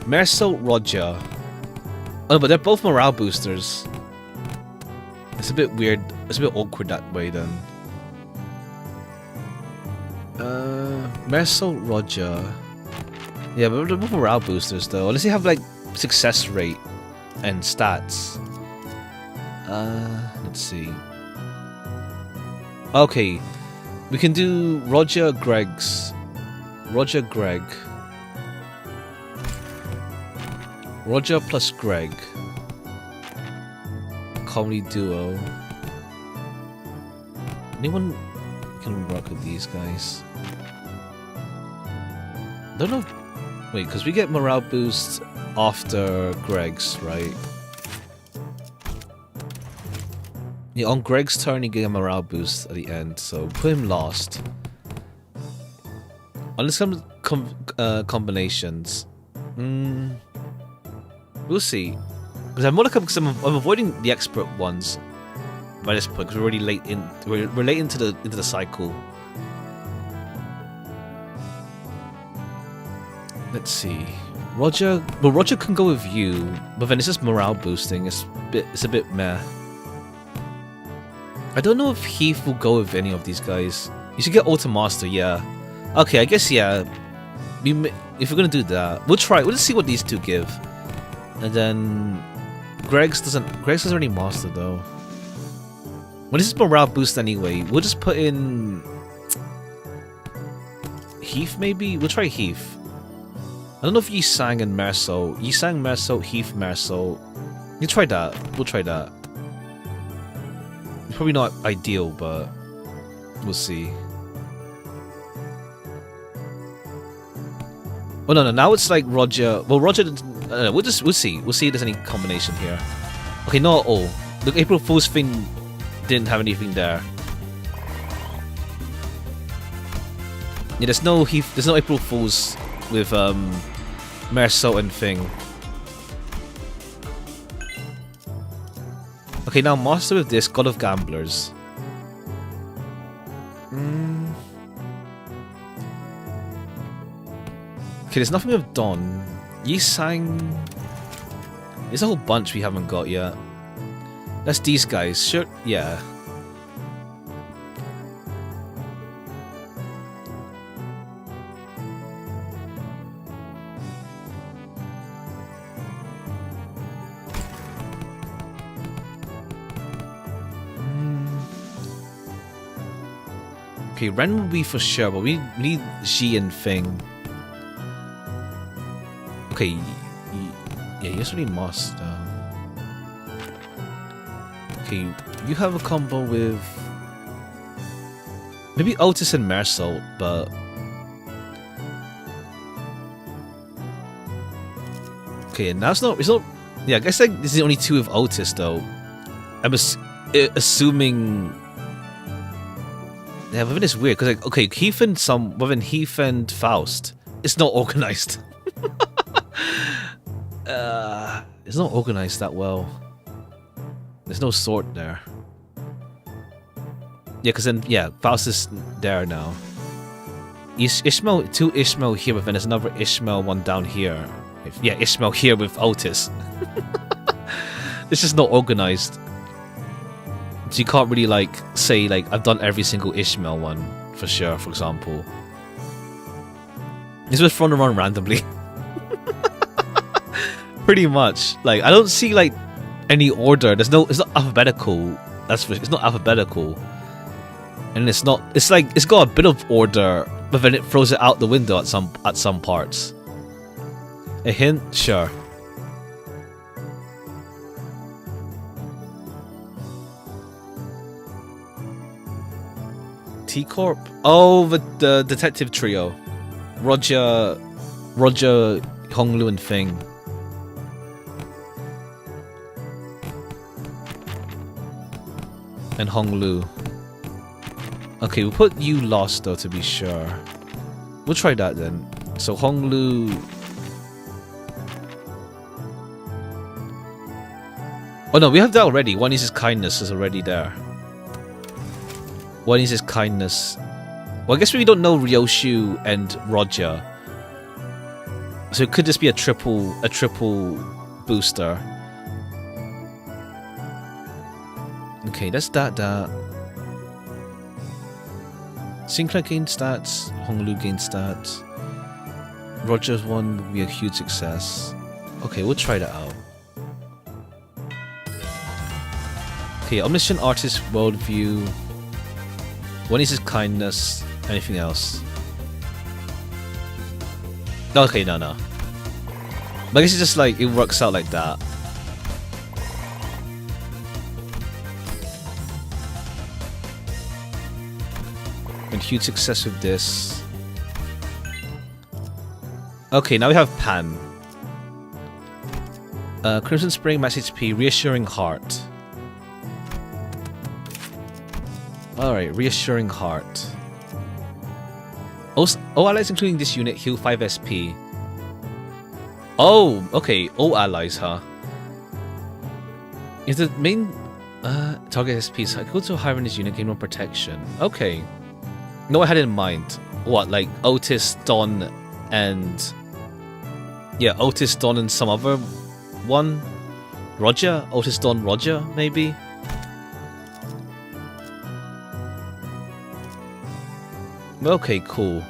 Merso, Roger. Oh, but they're both morale boosters. It's a bit weird. It's a bit awkward that way then. Merso, Roger. Yeah, but they're both morale boosters though. Unless they have like success rate and stats. Let's see. Okay, we can do Roger, Greg. Roger plus Greg. Comedy duo. Anyone can work with these guys? Don't know. Wait, because we get morale boost after Greg's, right? Yeah, on Greg's turn, you get a morale boost at the end, so put him last. Unless some combinations. We'll see. Because I'm more like I'm avoiding the expert ones by this point because we're already late in. We're late into the cycle. Let's see. Roger. Well, Roger can go with you, but then it's just morale boosting. It's a bit meh. I don't know if Heath will go with any of these guys. You should get Auto Master, yeah. Okay, I guess yeah. If we're gonna do that, we'll try. We'll just see what these two give, and then Greg's doesn't already master though. Well, this is morale boost anyway. We'll just put in Heath maybe. We'll try Heath. I don't know if Yisang and Merso. Yisang, Merso, Heath, Merso. You try that. We'll try that. probably not ideal, but we'll see. Oh no, now it's like Roger. Well, Roger. We'll see. We'll see if there's any combination here. Okay, not all. The April Fool's thing didn't have anything there. Yeah, there's no April Fool's with Mersault and thing. Okay, now master with this God of Gamblers. Okay, there's nothing with Dawn. Yisang. There's a whole bunch we haven't got yet. That's these guys. Sure, yeah. Okay, Ren will be for sure, but we need Xi and Feng. Okay, yeah, you really must. Okay, you have a combo with maybe Otis and Mersault, but okay, and now it's not. Yeah, I guess like this is the only two with Otis though. I'm assuming. Yeah, but then it's weird because like okay, Heath and Faust, it's not organized. It's not organized that well. There's no sort there. Yeah, because then yeah, Faust is there now. Ishmael, two Ishmael here, but then there's another Ishmael one down here. Yeah, Ishmael here with Otis. It's just not organized. So you can't really like say like I've done every single Ishmael one for sure. For example, this was thrown around randomly. Pretty much. Like I don't see like any order. It's not alphabetical. It's not alphabetical. And it's not. It's like it's got a bit of order, but then it throws it out the window at some parts. A hint, sure. T Corp. Oh, the detective trio, Roger, Honglu, and Feng. And Honglu. Okay, we'll put you lost though to be sure. We'll try that then. So Honglu. Oh no, we have that already. One is his kindness is already there. One is his kindness. Well, I guess we don't know Ryoshu and Roger. So it could just be a triple booster. Okay, that's that. Sinclair gained stats, Honglu gained stats. Roger's one would be a huge success. Okay, we'll try that out. Okay, Omniscient Artist Worldview. One is his kindness. Anything else? Okay, no. But I guess it's just like, it works out like that. And huge success with this. Okay, now we have Pan. Crimson Spring, Max HP, Reassuring Heart. Alright, Reassuring Heart. All allies including this unit heal 5 SP. Oh, okay, all allies, huh? If the main target SP is equal to higher in this unit, gain more protection. Okay. No, I had it in mind. What, like Otis, Don, and... Yeah, Otis, Don, and some other one? Roger? Otis, Don, Roger, maybe? Okay, cool.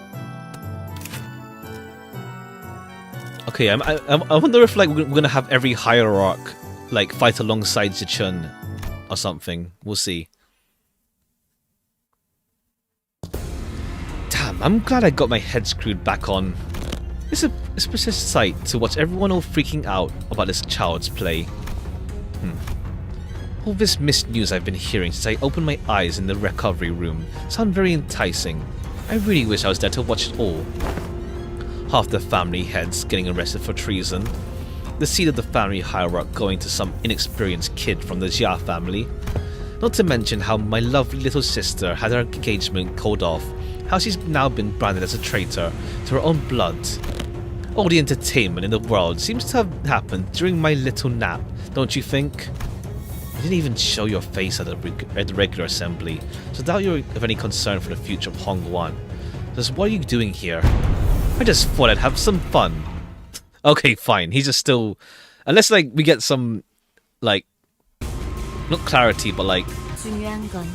Okay, I wonder if like we're gonna have every hierarch like fight alongside Xichun or something. We'll see. Damn, I'm glad I got my head screwed back on. It's a precious sight to watch everyone all freaking out about this child's play. All this missed news I've been hearing since I opened my eyes in the recovery room sound very enticing. I really wish I was there to watch it all. Half the family heads getting arrested for treason. The seat of the family hierarch going to some inexperienced kid from the Jia family. Not to mention how my lovely little sister had her engagement called off, how she's now been branded as a traitor to her own blood. All the entertainment in the world seems to have happened during my little nap, don't you think? You didn't even show your face at the regular assembly, so I doubt you're of any concern for the future of Hongguan. Just what are you doing here? I just thought I'd have some fun. Okay, fine. He's just still... Unless, like, we get some, like... Not clarity, but, like...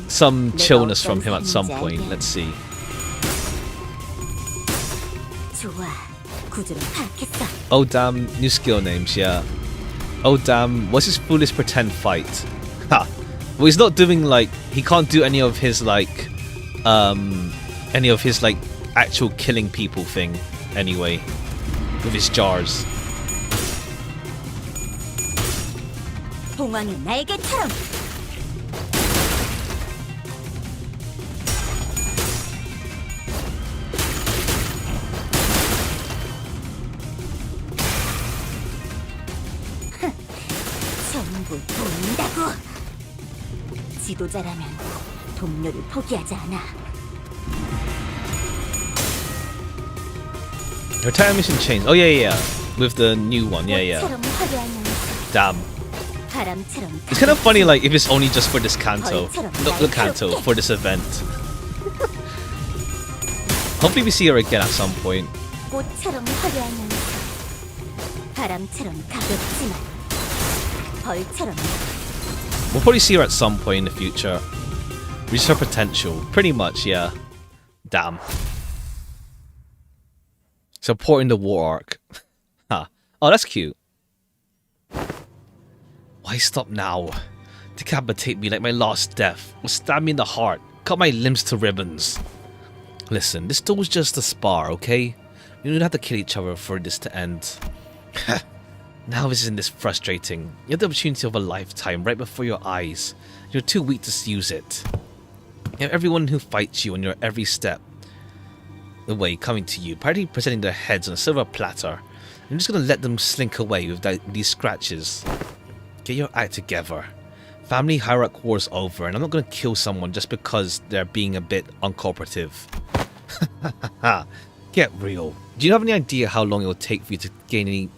some chillness from him at some point. Let's see. Oh damn, new skill names, yeah. Oh damn, what's his foolish pretend fight? Ha! Well, he's not doing, like... He can't do any of his, like... Any of his, like, actual killing people thing, anyway. With his jars. 지도자라면 동료를 포기하지 않아. Your time mission changed. Oh yeah. With the new one, yeah. Damn. It's kind of funny, like, if it's only just for this canto. Not canto, for this event. Hopefully we see her again at some point. We'll probably see her at some point in the future. Reach her potential. Pretty much, yeah. Damn. Supporting the war arc. Huh. Oh, that's cute. Why stop now? Decapitate me like my last death. Or stab me in the heart. Cut my limbs to ribbons. Listen, this was just a spar, okay? You don't have to kill each other for this to end. Now isn't this frustrating? You have the opportunity of a lifetime right before your eyes. You're too weak to use it. You have everyone who fights you on your every step the way coming to you, proudly presenting their heads on a silver platter. I'm just gonna let them slink away with these scratches. Get your act together. Family hierarch war's over, and I'm not gonna kill someone just because they're being a bit uncooperative. Get real. Do you have any idea how long it will take for you to gain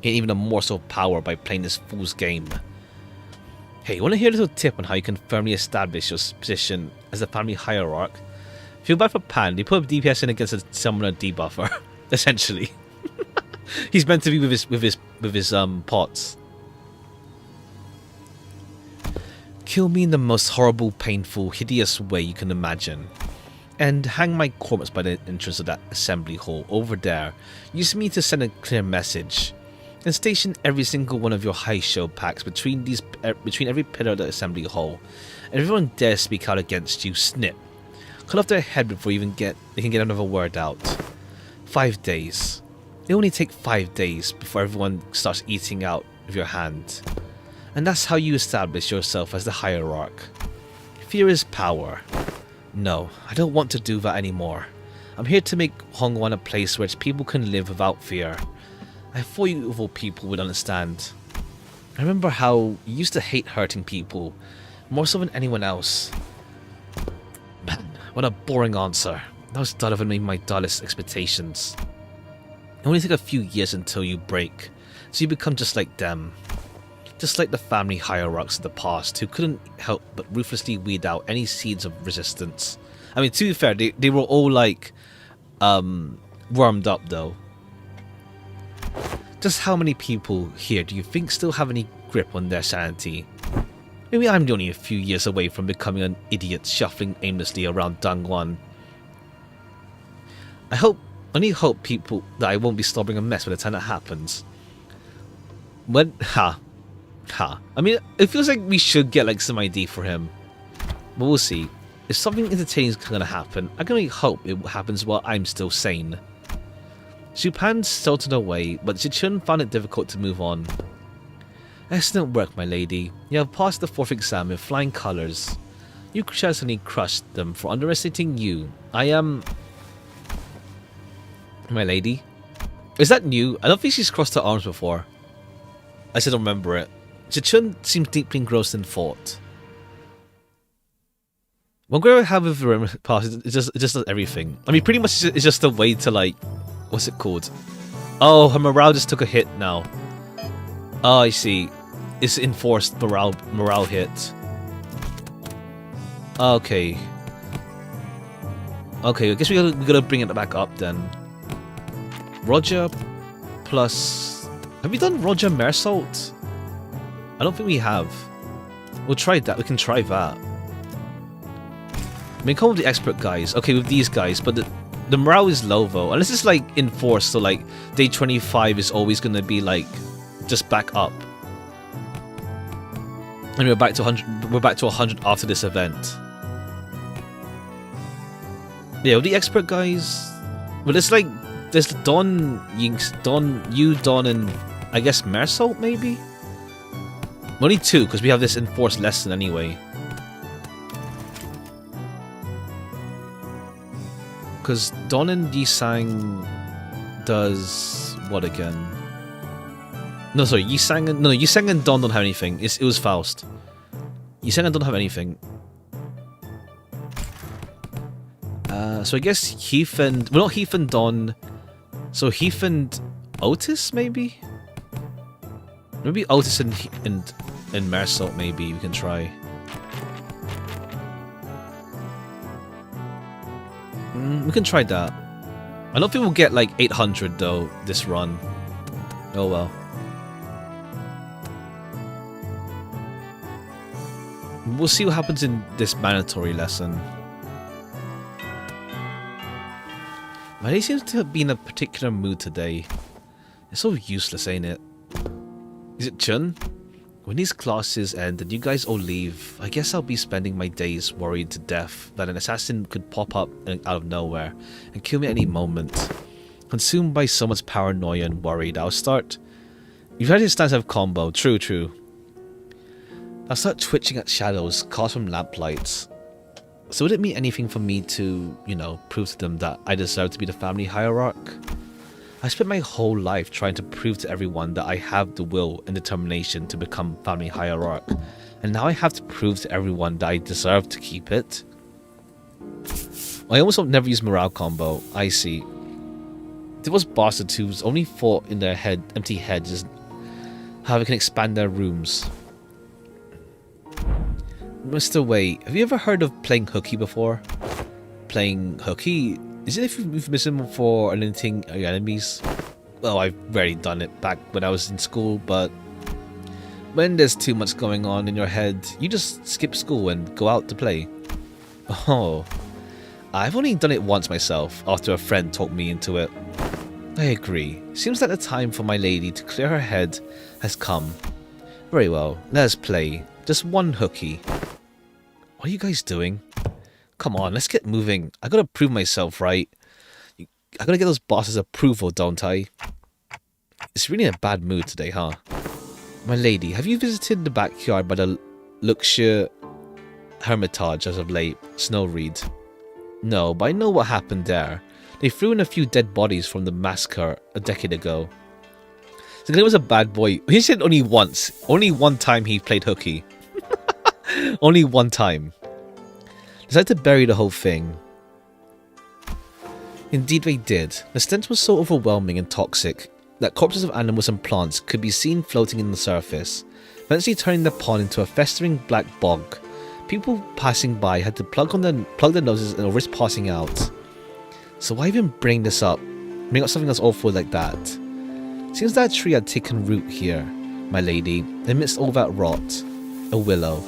even a morsel of power by playing this fool's game? Hey, wanna hear a little tip on how you can firmly establish your position as a family hierarch? Feel bad for Pan, they put a DPS in against a summoner debuffer, essentially. He's meant to be with his pots. Kill me in the most horrible, painful, hideous way you can imagine. And hang my corpse by the entrance of that assembly hall over there. Use me to send a clear message. And station every single one of your high show packs between every pillar of the assembly hall. And if everyone dares speak out against you, snip. Cut off their head before they can get another word out. 5 days. It only takes 5 days before everyone starts eating out of your hand. And that's how you establish yourself as the hierarch. Fear is power. No, I don't want to do that anymore. I'm here to make Hongguan a place where its people can live without fear. I thought you evil people would understand. I remember how you used to hate hurting people, more so than anyone else. Man, what a boring answer. That was duller than my dullest expectations. It only takes a few years until you break, so you become just like them. Just like the family hierarchs of the past, who couldn't help but ruthlessly weed out any seeds of resistance. I mean, to be fair, they were all like, warmed up though. Just how many people here do you think still have any grip on their sanity? Maybe I'm only a few years away from becoming an idiot shuffling aimlessly around Dangguan. I only hope people that I won't be slobbering a mess by the time that happens. I mean, it feels like we should get like some ID for him. But we'll see. If something entertaining is gonna happen, I can only hope it happens while I'm still sane. Xupan sauntered away, but Xichun found it difficult to move on. Excellent work, my lady. You have passed the 4th exam with flying colours. You certainly crushed them for underestimating you. I am... My lady? Is that new? I don't think she's crossed her arms before. I still don't remember it. Xichun seems deeply engrossed in thought. One grade I have with the pass, it just does everything. I mean, pretty much it's just a way to, like... What's it called? Oh, her morale just took a hit now. Oh, I see. It's enforced morale hit. Okay. Okay, I guess we gotta bring it back up then. Roger plus... Have we done Roger Mersault? I don't think we have. We'll try that. We can try that. I mean, come with the expert guys. Okay, with these guys, but the morale is low though. Unless it's like enforced, so like day 25 is always gonna be like just back up. And we're back to 100. We're back to 100 after this event. Yeah, with the expert guys. Well, it's like there's Don, Yinks, Don, and I guess Mersault maybe. Only 2 because we have this enforced lesson anyway. Because Don and Yisang does what again? No, sorry, Yisang and Don don't have anything. It was Faust. Yisang and don't have anything. So I guess Heath and... Well, not Heath and Don. So Heath and Otis, maybe? Maybe Otis and Mersault, maybe we can try. We can try that. I don't think we'll get like 800 though, this run. Oh well. We'll see what happens in this mandatory lesson. He seems to be in a particular mood today. It's so useless, ain't it? Is it Chun? When these classes end and you guys all leave, I guess I'll be spending my days worried to death that an assassin could pop up out of nowhere and kill me at any moment. Consumed by so much paranoia and worried, I'll start... You've heard his stance of combo, true. I'll start twitching at shadows cast from lamplights. So would it mean anything for me to, you know, prove to them that I deserve to be the family hierarch? I spent my whole life trying to prove to everyone that I have the will and determination to become family hierarch, and now I have to prove to everyone that I deserve to keep it. I almost never use morale combo, I see. There was bastards whose only thought in their empty heads is how they can expand their rooms. Mr. Wei, have you ever heard of playing hooky before? Playing hooky? Is it if you've missed for eliminating your enemies? Well, I've already done it back when I was in school, but when there's too much going on in your head, you just skip school and go out to play. Oh, I've only done it once myself, after a friend talked me into it. I agree. Seems like the time for my lady to clear her head has come. Very well, let us play. Just one hooky. What are you guys doing? Come on, let's get moving. I gotta prove myself, right? I gotta get those bosses' approval, don't I? It's really in a bad mood today, huh? My lady, have you visited the backyard by the Luxure Hermitage as of late? Snowreed. No, but I know what happened there. They threw in a few dead bodies from the massacre a decade ago. So he was a bad boy. He said only once. Only one time he played hooky. Only one time. Decided to bury the whole thing. Indeed they did. The stench was so overwhelming and toxic that corpses of animals and plants could be seen floating in the surface, eventually turning the pond into a festering black bog. People passing by had to plug their noses or risk passing out. So why even bring this up? Bring up something that's awful like that? Seems that tree had taken root here, my lady, amidst all that rot. A willow.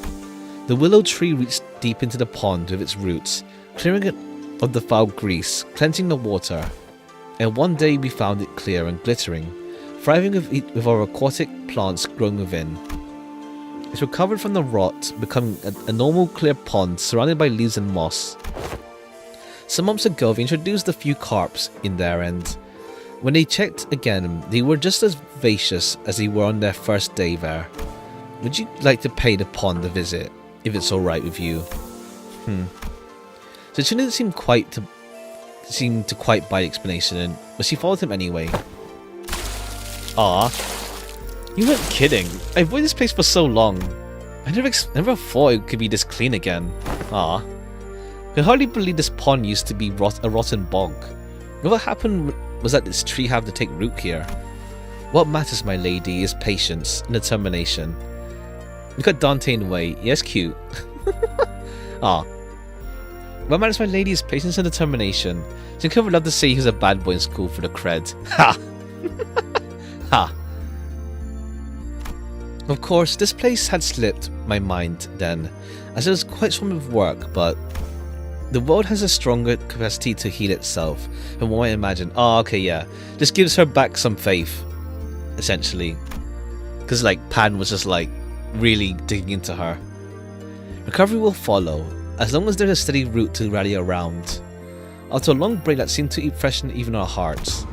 The willow tree reached deep into the pond with its roots, clearing it of the foul grease, cleansing the water. And one day we found it clear and glittering, thriving with our aquatic plants growing within. It's recovered from the rot, becoming a normal clear pond surrounded by leaves and moss. Some months ago they introduced a few carps in there, and when they checked again, they were just as vivacious as they were on their first day there. Would you like to pay the pawn the visit, if it's alright with you? So she didn't seem to quite buy the explanation, but she followed him anyway. Ah, you weren't kidding. I avoided this place for so long. I never thought it could be this clean again. Ah, I can hardly believe this pond used to be a rotten bog. What happened was that this tree had to take root here. What matters, my lady, is patience and determination. Look at Dante in a way. Yes, cute. Ah. What matters, my lady, is patience and determination. Jinko would love to say he was a bad boy in school for the cred. Ha! Ha! Of course, this place had slipped my mind then, as it was quite swarmed with work, but the world has a stronger capacity to heal itself than what I imagined. Oh, okay, yeah. Just gives her back some faith, essentially. Because, like, Pan was just, like, really digging into her. Recovery will follow, as long as there's a steady route to rally around. After a long break that seemed to freshen even our hearts.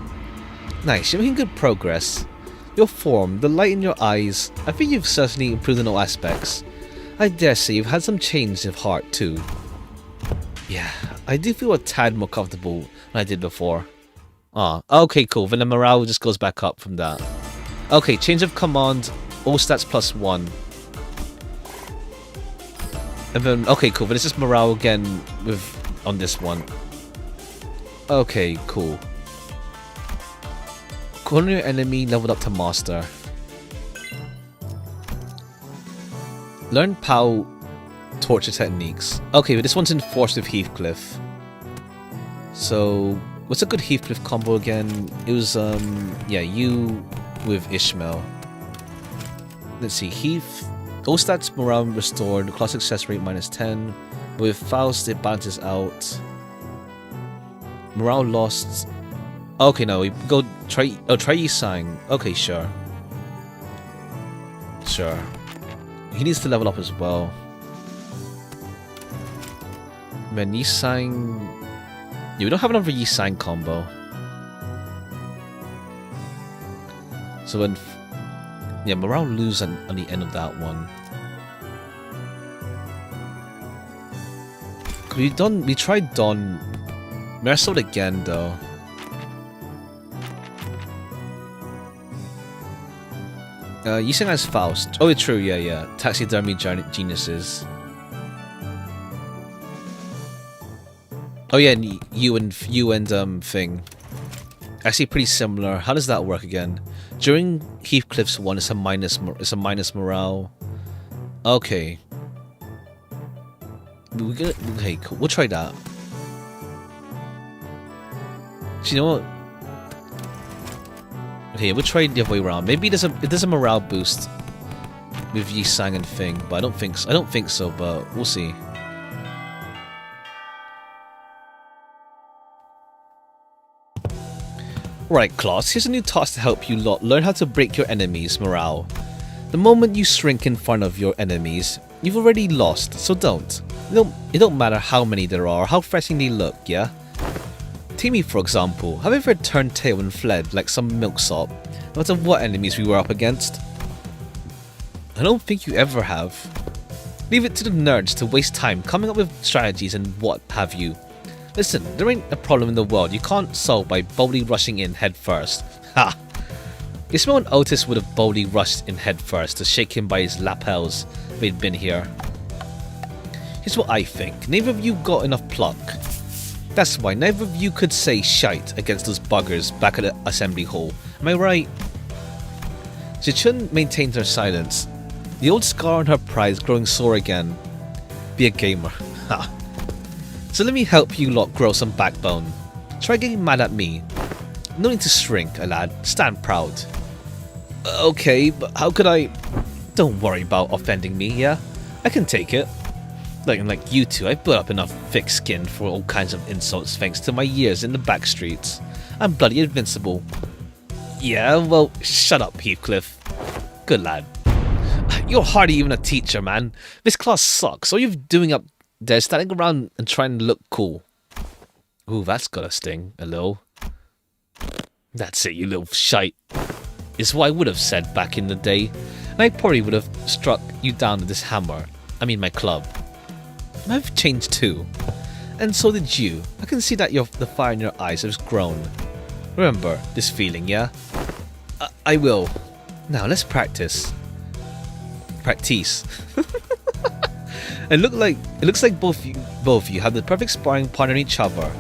Nice, you're making good progress. Your form, the light in your eyes, I think you've certainly improved in all aspects. I dare say you've had some change of heart too. Yeah, I do feel a tad more comfortable than I did before. Ah, okay, cool. Then the morale just goes back up from that. Okay, change of command, all stats +1. And then, okay, cool. But it's just morale again on this one. Okay, cool. Corner your enemy leveled up to master. Learn POW torture techniques. Okay, but this one's enforced with Heathcliff. So, what's a good Heathcliff combo again? It was, yeah, you with Ishmael. Let's see, Heath. All stats morale restored, class success rate -10. With Faust, it balances out. Morale lost. Okay, no, we go try. Oh, try Yisang. Okay, sure. Sure. He needs to level up as well. Man, Yisang. Yeah, we don't have another Yisang combo. So when. Yeah, morale lose on the end of that one. We tried Don. Mersault again though. Yisang has Faust. Oh, it's true, yeah. Taxidermy geniuses. Oh yeah, and you and thing. Actually pretty similar. How does that work again? During Heathcliff's one, it's a minus morale. Okay. Okay, cool. We'll try that. Do you know what? Okay, we'll try the other way around. Maybe it does a morale boost with Yisang and Thing, but I don't think so, but we'll see. Right, class, here's a new task to help you lot learn how to break your enemies' morale. The moment you shrink in front of your enemies, you've already lost, so don't. It don't matter how many there are or how threatening they look, yeah? Take me for example, have I ever turned tail and fled like some milksop, no matter what enemies we were up against? I don't think you ever have. Leave it to the nerds to waste time coming up with strategies and what have you. Listen, there ain't a problem in the world you can't solve by boldly rushing in head first. Ha! Ismail and Otis would have boldly rushed in head first to shake him by his lapels if they'd been here. Here's what I think, neither of you got enough pluck. That's why neither of you could say shite against those buggers back at the assembly hall. Am I right? Xichun maintained her silence. The old scar on her pride is growing sore again. Be a gamer. Ha. So let me help you lot grow some backbone. Try getting mad at me. No need to shrink, lad. Stand proud. Okay, but how could I... Don't worry about offending me, yeah? I can take it. Like you two, I've built up enough thick skin for all kinds of insults thanks to my years in the back streets. I'm bloody invincible. Yeah, well, shut up, Heathcliff. Good lad. You're hardly even a teacher, man. This class sucks. All you're doing up there is standing around and trying to look cool. Ooh, that's got a sting. A little. That's it, you little shite. It's what I would have said back in the day. and I probably would have struck you down with this hammer. I mean my club. I've changed too. And so did you. I can see that the fire in your eyes has grown. Remember this feeling, yeah? I will. Now let's practice. Practice. It looks like both of you have the perfect sparring partner in each other.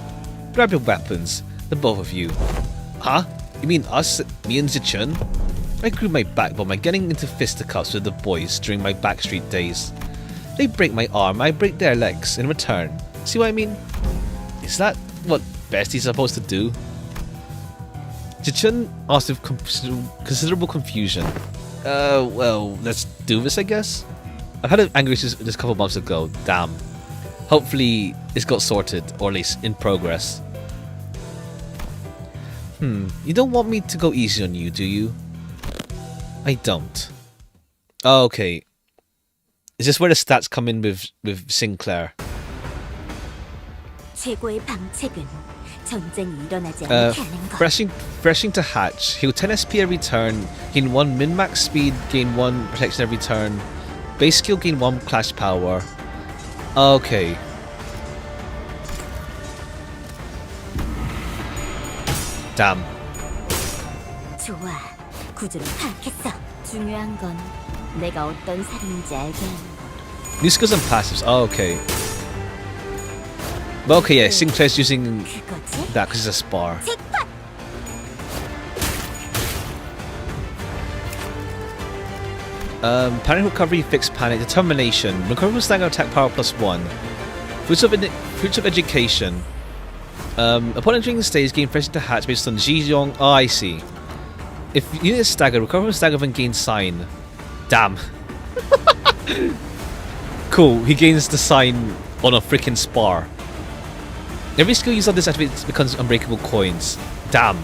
Grab your weapons, the both of you. Huh? You mean us, me and Xichun? I grew my backbone by getting into fisticuffs with the boys during my backstreet days. They break my arm, I break their legs in return. See what I mean? Is that what bestie's supposed to do? Xichun asked with considerable confusion. Well, let's do this, I guess? I've had an angry just a couple months ago, damn. Hopefully, it's got sorted, or at least in progress. You don't want me to go easy on you, do you? I don't. Oh, okay. Is this where the stats come in with Sinclair? 최고의 방책은 전쟁이 일어나지 않게 하는 것. Pressing to hatch. Heal 10 SP every turn. Gain 1 min-max speed. Gain 1 protection every turn. Base skill gain 1 clash power. Okay. Damn. 좋아. 구조를 파악했어. 중요한 건 내가 어떤 사람인지 알게 하는 거. New skills and passives. Oh, okay. But okay, yeah, Sinclair's using 그거지? that because it's a spar. 잭팟! Panic recovery, fixed panic, determination, recover from stagger attack power +1. Fruits of education. Upon entering the stage, gain fresh to hatch based on Zhiyong. Oh, I see. If unit is staggered, recover from stagger and gain sign. Damn. Cool, he gains the sign on a freaking spar. Every skill used on this activate becomes unbreakable coins. Damn.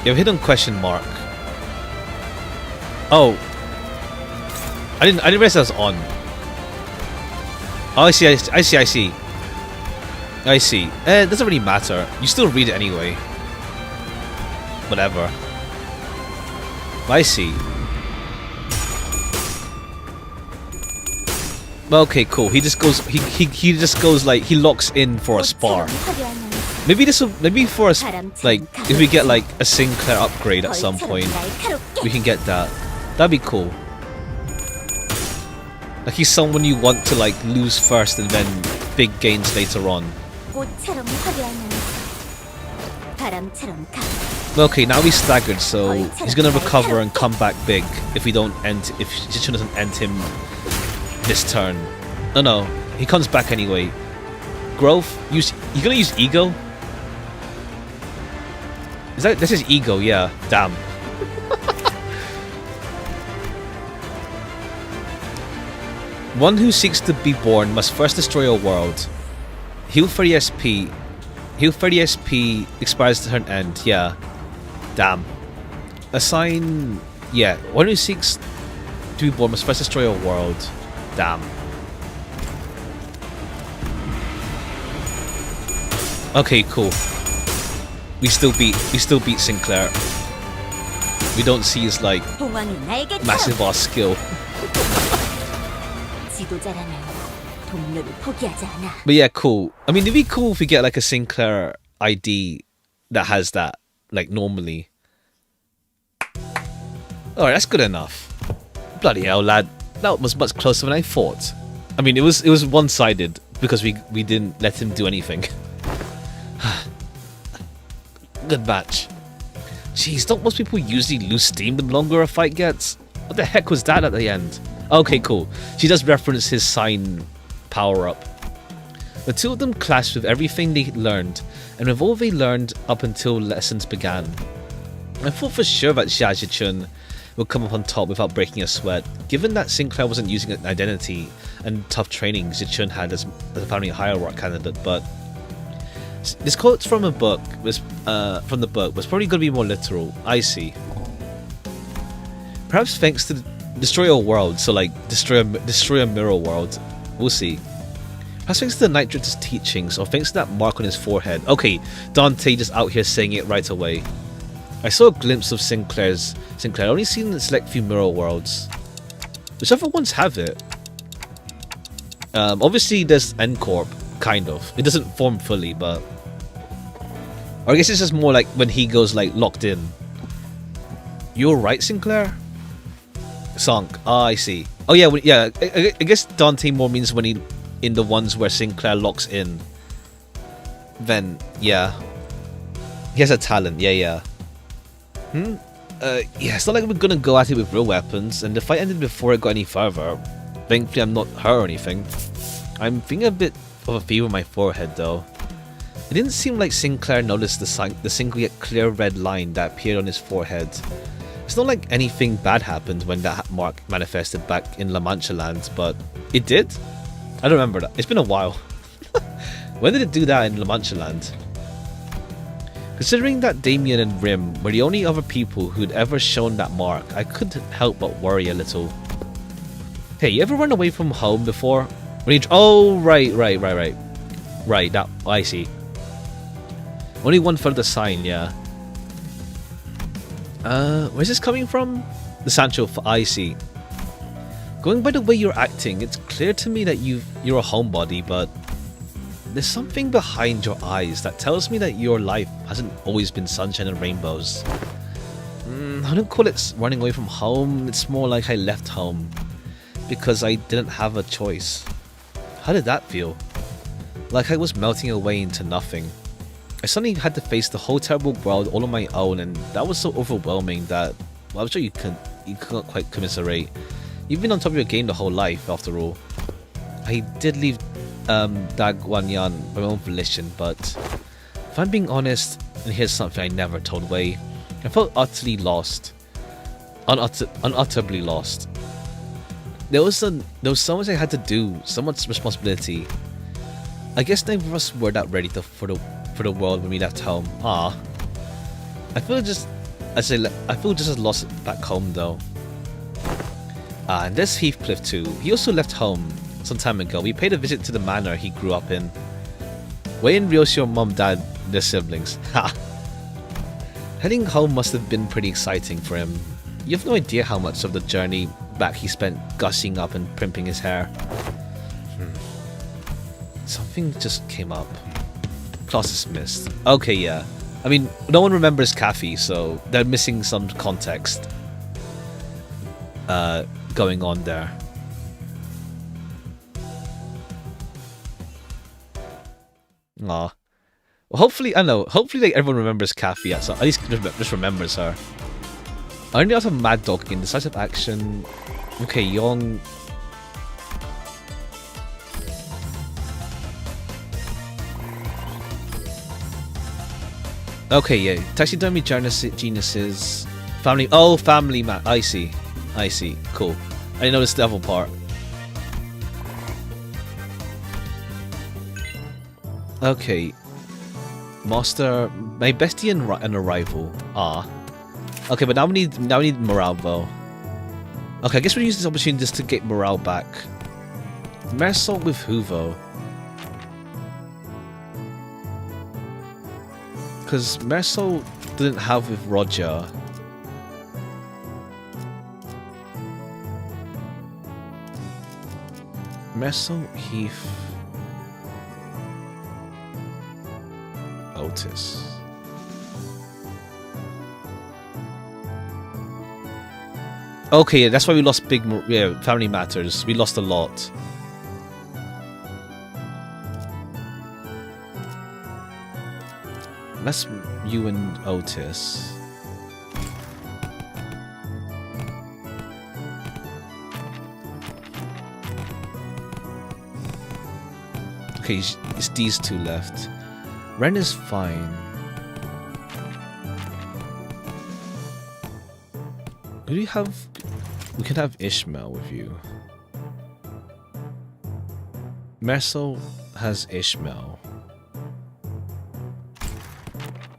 You have a hidden question mark. Oh. I didn't realize that was on. Oh, I see. It doesn't really matter. You still read it anyway. Whatever. I see. Okay, cool. He just goes. He just goes like he locks in for a spar. Maybe this will. Maybe for us, like if we get like a Sinclair upgrade at some point, we can get that. That'd be cool. Like he's someone you want to like lose first and then big gains later on. Okay, now he's staggered, so he's gonna recover and come back big if we don't end. If Xichun doesn't end him this turn. No, he comes back anyway. Growth. You gonna use ego? This is ego? Yeah. Damn. One who seeks to be born must first destroy a world. Heal 30 SP. Heal 30 SP expires to turn end. Yeah. Damn. Assign. Yeah. One who seeks to be born must first destroy a world. Damn. Okay, cool. We still beat Sinclair. We don't see his like massive ass skill. But yeah, cool. I mean, it'd be cool if we get like a Sinclair ID that has that, like normally. Alright, that's good enough. Bloody hell, lad. That was much closer than I thought. I mean, it was one-sided because we didn't let him do anything. Good match. Jeez, don't most people usually lose steam the longer a fight gets? What the heck was that at the end? Okay, cool. She does reference his sign power-up. The two of them clashed with everything they learned, and with all they learned up until lessons began. I thought for sure that Xichun would come up on top without breaking a sweat, given that Sinclair wasn't using an identity and tough training Xichun had as a family hierarch candidate, but this quote from the book was probably going to be more literal. I see. Perhaps thanks to destroy a world, so like destroy a mirror world. We'll see. Perhaps thanks to the Nitrous teachings, or thanks to that mark on his forehead. Okay, Dante just out here saying it right away. I saw a glimpse of Sinclair, only seen in select few mirror worlds. Which other ones have it? Obviously there's N-Corp, kind of. It doesn't form fully, but... Or I guess it's just more like when he goes like locked in. You're right, Sinclair? Sunk. Ah, I see. Oh yeah, yeah. I guess Dante more means when he in the ones where Sinclair locks in. Then yeah, he has a talent. Yeah. Yeah. It's not like we're gonna go at it with real weapons. And the fight ended before it got any further. Thankfully, I'm not hurt or anything. I'm feeling a bit of a fever on my forehead though. It didn't seem like Sinclair noticed the single yet clear red line that appeared on his forehead. It's not like anything bad happened when that mark manifested back in La Mancha land, but it did? I don't remember that. It's been a while. When did it do that in La Mancha land? Considering that Damien and Rim were the only other people who'd ever shown that mark, I couldn't help but worry a little. Hey, you ever run away from home before? When you... Oh, right. Right, that... I see. Only one further sign, yeah. Where's this coming from? The Sancho, I see. Going by the way you're acting, it's clear to me that you're a homebody, but there's something behind your eyes that tells me that your life hasn't always been sunshine and rainbows. I don't call it running away from home, it's more like I left home because I didn't have a choice. How did that feel? Like I was melting away into nothing. I suddenly had to face the whole terrible world all on my own, and that was so overwhelming that, well, I'm sure you can't quite commiserate. You've been on top of your game the whole life, after all. I did leave Dagwanyan by my own volition, but if I'm being honest, and here's something I never told Wei, I felt utterly lost. Unutterably lost. There was so much I had to do, so much responsibility. I guess neither of us were that ready for the world when we left home. I feel just as lost back home though. And there's Heathcliff too. He also left home some time ago. We paid a visit to the manor he grew up in. Wei and Ryoshi's mom, dad, their siblings. Ha! Heading home must have been pretty exciting for him. You have no idea how much of the journey back he spent gushing up and primping his hair. Something just came up. Class dismissed. Okay, yeah. I mean, no one remembers Kathy, so they're missing some context going on there. Aw. Well, hopefully, I know, hopefully like, everyone remembers Kathy, at least just remembers her. I only have Mad Dog in decisive action. Okay, Young. Okay, yeah. Taxidermy geniuses. Family. Oh, family man. I see. Cool. I didn't notice the other part. Okay. Master. My bestie and a rival. Okay, but now we need morale though. Okay, I guess we'll use this opportunity just to get morale back. Mersalt with Huvo. Because Mersalt didn't have with Roger. Mersalt, Heath, Otis. Okay, yeah, that's why we lost Family Matters. We lost a lot. That's you and Otis. Okay, it's these two left. Ren is fine. Who do you have? We could have Ishmael with you. Mersal has Ishmael.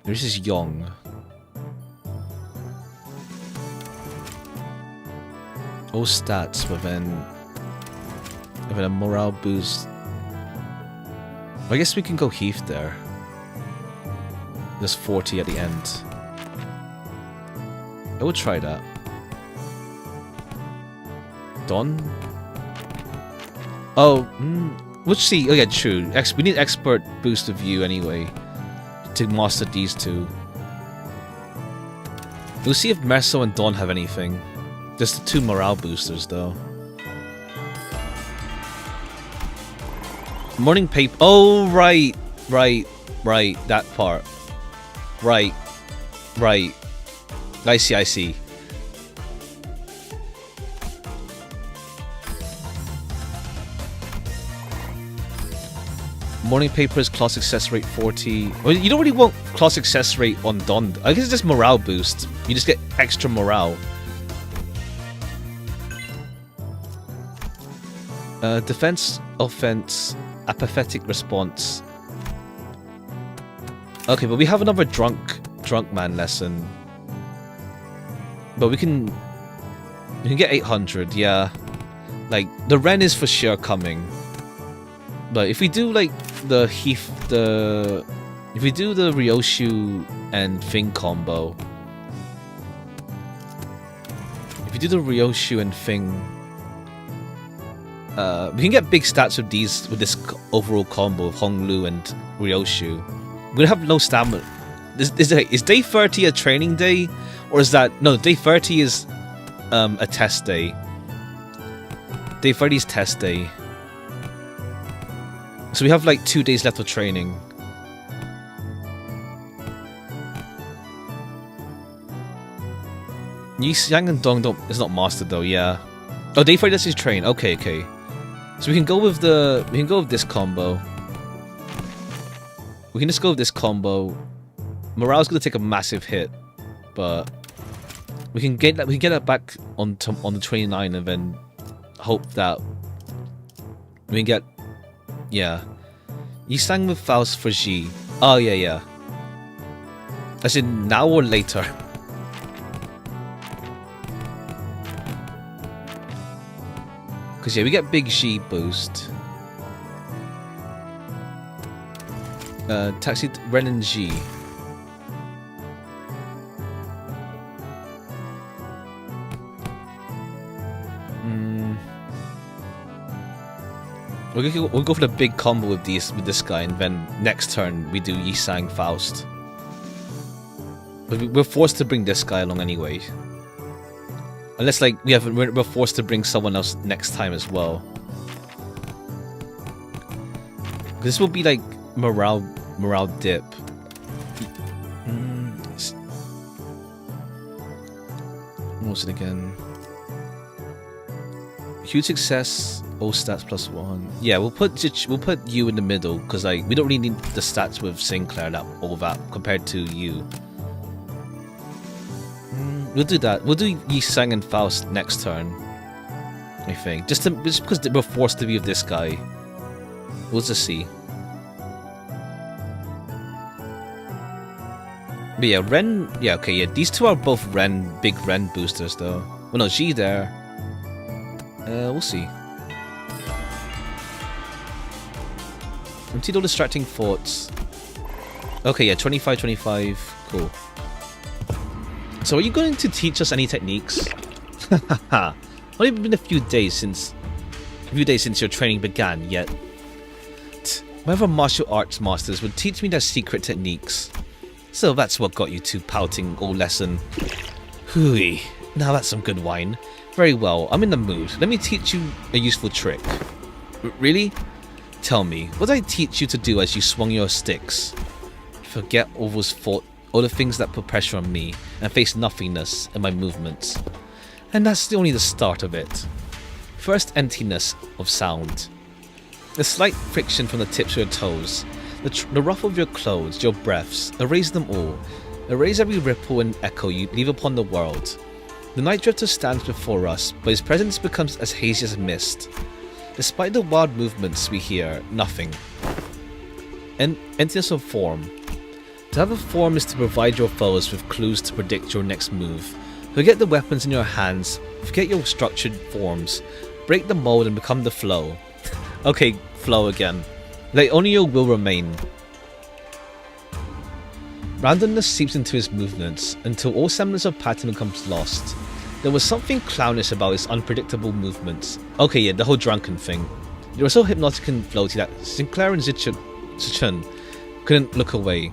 This is Young. All stats within a morale boost. I guess we can go Heath there. There's 40 at the end. I will try that. Dawn? Oh, we'll see. Oh yeah, true. We need expert boost of you anyway to master these two. We'll see if Merso and Dawn have anything. Just the 2 morale boosters though. Morning paper. Oh, right. That part. Right. I see. Morning paper is class success rate 40. Well, you don't really want class success rate on Dawn. I guess it's just morale boost. You just get extra morale. Defense, offense, apathetic response. Okay, but we have another drunk man lesson. But we can get 800, yeah. Like the Ren is for sure coming. But if we do like if we do the Ryoshu and Thing combo. If we do the Ryoshu and Thing, we can get big stats with this overall combo of Honglu and Ryoshu. We're gonna have low stamina. Is day 30 a training day? Or is that... No, day 30 is a test day. Day 30 is test day. So we have like 2 days left of training. Yang and Dong is not mastered though, yeah. Oh, day 30 is train. Okay. So we can go with this combo. We can just go with this combo. Morale's gonna take a massive hit, but we can get that back on the 29 and then hope that we can get, yeah. You sang with Faust for G. Oh yeah. As in now or later. Because yeah, we get big G boost. Taxi Ren and G. We'll go for the big combo with this guy, and then next turn we do Yisang Faust. But we're forced to bring this guy along anyway. Unless like we're forced to bring someone else next time as well. This will be like morale dip. What was it again? Huge success, all stats +1. Yeah, we'll put you in the middle because like we don't really need the stats with Sinclair all that compared to you. We'll do that. We'll do Yisang and Faust next turn. I think just because we're forced to be with this guy. We'll just see. But yeah, Ren. Yeah, okay. Yeah, these two are both big Ren boosters though. Well, no, G there. We'll see. Until distracting thoughts. Okay, yeah, 25. Cool. So, are you going to teach us any techniques? Haha. Only been a few days since your training began. Yet, my other martial arts masters would teach me their secret techniques. So that's what got you two pouting all lesson. Hooey. Now that's some good wine. Very well, I'm in the mood. Let me teach you a useful trick. Really? Tell me, what did I teach you to do as you swung your sticks? Forget all the things that put pressure on me, and face nothingness in my movements. And that's only the start of it. First, emptiness of sound. The slight friction from the tips of your toes. The ruffle of your clothes, your breaths. Erase them all. Erase every ripple and echo you leave upon the world. The night drifter stands before us, but his presence becomes as hazy as mist. Despite the wild movements we hear, nothing. Emptiness of form. To have a form is to provide your foes with clues to predict your next move. Forget the weapons in your hands, forget your structured forms. Break the mold and become the flow. Okay, flow again. Like only your will remain. Randomness seeps into his movements until all semblance of pattern becomes lost. There was something clownish about his unpredictable movements. Okay, yeah, the whole drunken thing. They were so hypnotic and floaty that Sinclair and Xichun couldn't look away.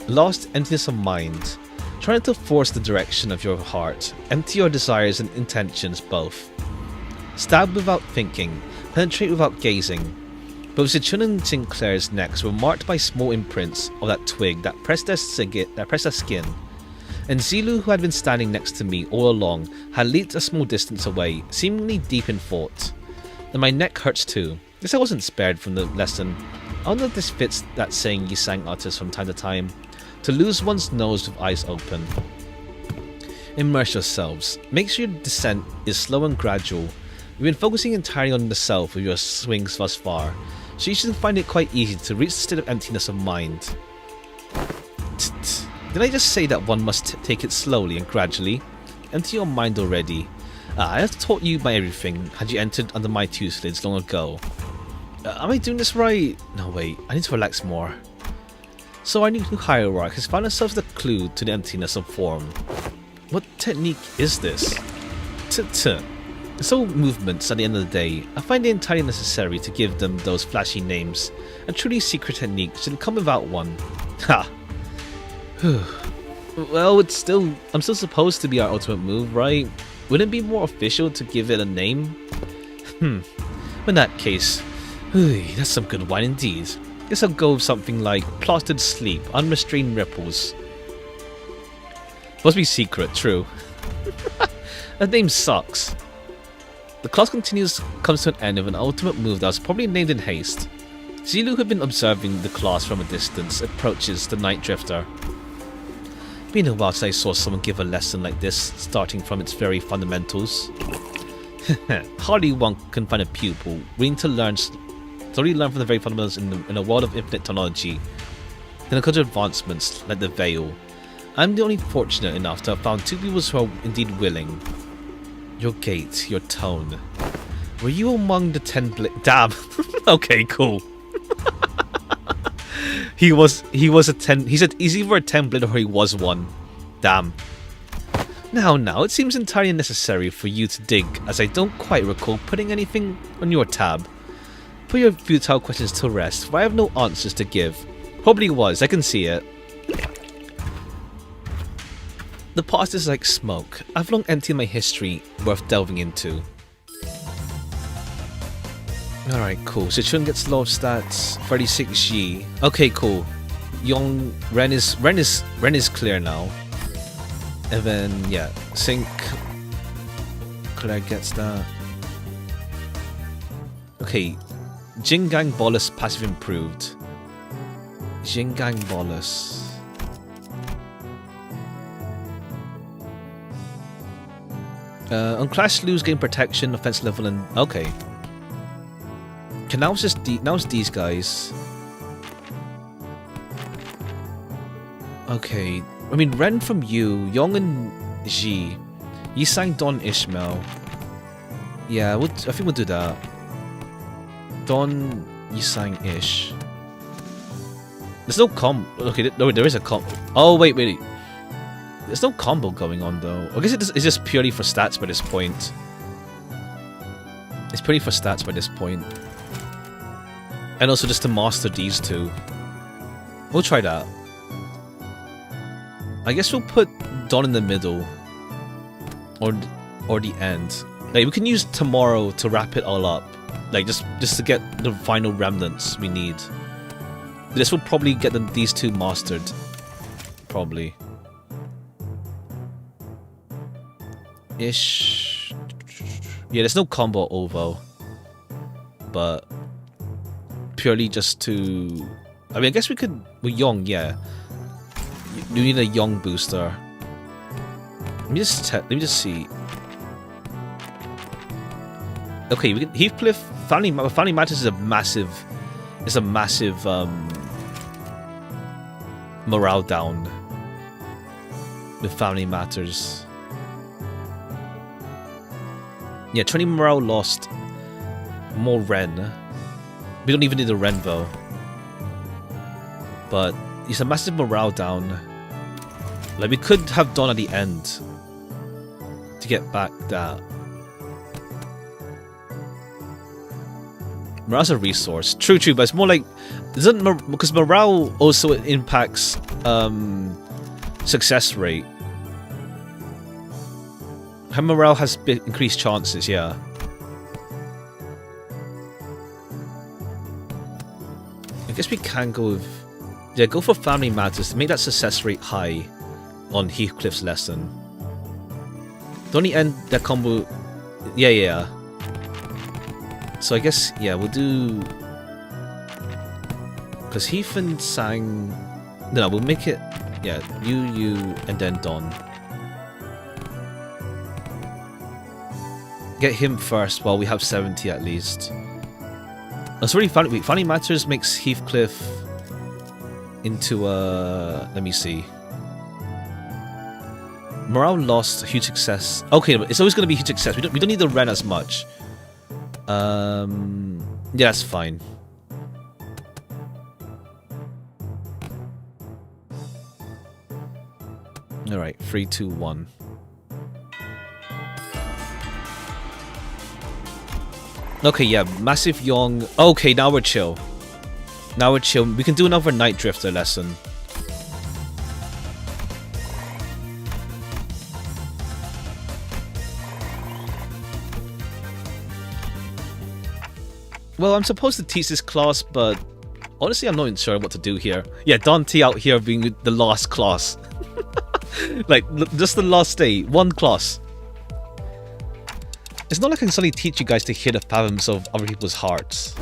Lost emptiness of mind. Trying to force the direction of your heart. Empty your desires and intentions both. Stab without thinking. Penetrate without gazing. Both Xichun and Sinclair's necks were marked by small imprints of that twig that pressed their skin. And Zilu, who had been standing next to me all along, had leaped a small distance away, seemingly deep in thought. And my neck hurts too. Guess I wasn't spared from the lesson. I wonder if this fits that saying Yisang utters from time to time. To lose one's nose with eyes open. Immerse yourselves. Make sure your descent is slow and gradual. You've been focusing entirely on the self with your swings thus far, so you should find it quite easy to reach the state of emptiness of mind. Did I just say that one must take it slowly and gradually? Empty your mind already. I have taught you my everything had you entered under my tutelage long ago. Am I doing this right? No wait, I need to relax more. So our new hierarch has found herself the clue to the emptiness of form. What technique is this? It's all movements at the end of the day. I find it entirely necessary to give them those flashy names. A truly secret technique shouldn't come without one. Ha! Well, I'm still supposed to be our ultimate move, right? Wouldn't it be more official to give it a name? In that case, that's some good wine indeed. Guess I'll go with something like Plastered Sleep, Unrestrained Ripples. Must be secret, true. That name sucks. The class comes to an end with an ultimate move that was probably named in haste. Zilu, who had been observing the class from a distance, approaches the Night Drifter. Been a while since I saw someone give a lesson like this, starting from its very fundamentals. Hardly one can find a pupil willing to slowly learn from the very fundamentals in a world of infinite technology. Then a couple of advancements like the Veil. I'm the only fortunate enough to have found two people who are indeed willing. Your gait, your tone. Were you among the 10 Damn. Okay, cool. He was a 10. He's either a 10 blade or he was one. Damn. Now, it seems entirely unnecessary for you to dig, as I don't quite recall putting anything on your tab. Put your futile questions to rest, for I have no answers to give. Probably was, I can see it. The past is like smoke. I've long emptied my history worth delving into. Alright, cool. Xichun gets low stats, 36G. Okay, cool. Ren is clear now. And then, yeah, Claire gets that. Okay, Jingang Bolus passive improved. Jingang Bolus. On Clash lose gain protection, offense level, and okay. Okay, now it's these guys. Okay, I mean Ren from you, Yong and Ji, Yisang, Don, Ishmael. Yeah, I think we'll do that. Don, Yisang, Ish. There's no okay, no, there is a Oh wait. There's no combo going on though. I guess it's just purely for stats by this point. It's purely for stats by this point. And also just to master these two. We'll try that. I guess we'll put Dawn in the middle. Or the end. Like we can use tomorrow to wrap it all up. Like just to get the final remnants we need. This will probably get these two mastered. Probably. Ish. Yeah, there's no combo ovo. But purely just to... I mean, I guess we could... We're young, yeah. We need a young booster. Let me just see. Okay, Heathcliff Family Matters is a massive morale down with Family Matters. Yeah, 20 morale lost. More Ren. We don't even need a Ren though. but it's a massive morale down. Like, we could have done at the end to get back that. Morale's a resource. True, but it's more like, because morale also impacts success rate. Her morale has increased chances, yeah. I guess we can go with... Yeah, go for family matters to make that success rate high on Heathcliff's lesson. The only end that combo... Yeah. So I guess, yeah, we'll do... Because Heath and Sang... No, we'll make it... Yeah, you, and then Don. Get him first while we have 70 at least. It's really funny. Family Matters makes Heathcliff into a... Let me see. Morale lost, huge success. Okay, but it's always going to be huge success. We don't need the Ren as much. Yeah, that's fine. Alright, 3, 2, 1. Okay, yeah, massive Yong. Okay, now we're chill. We can do another Night Drifter lesson. Well, I'm supposed to teach this class, but honestly, I'm not even sure what to do here. Yeah, Dante out here being the last class. Like, just the last day. One class. It's not like I can suddenly teach you guys to hear the fathoms of other people's hearts.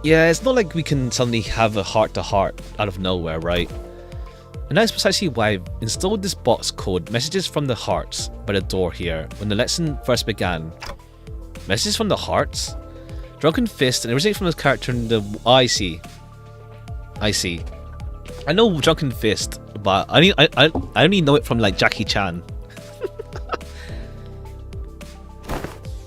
Yeah, it's not like we can suddenly have a heart-to-heart out of nowhere, right? And that is precisely why I've installed this box called Messages from the Hearts by the door here when the lesson first began. Messages from the Hearts? Drunken Fist and originating from the character in the... Oh, I see. I know Drunken Fist, but I only know it from like Jackie Chan.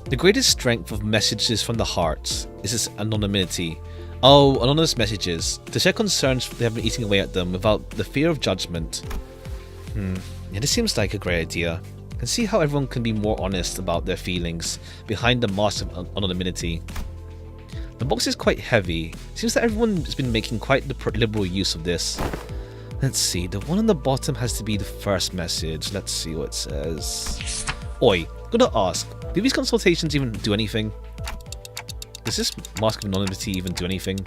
The greatest strength of Messages from the Hearts is its anonymity. Oh, anonymous messages. To share concerns they have been eating away at them without the fear of judgment. Yeah, this seems like a great idea. I can see how everyone can be more honest about their feelings behind the mask of anonymity. The box is quite heavy. Seems that everyone has been making quite the liberal use of this. Let's see, the one on the bottom has to be the first message. Let's see what it says. Oi, gonna ask, do these consultations even do anything? Does this mask of anonymity even do anything?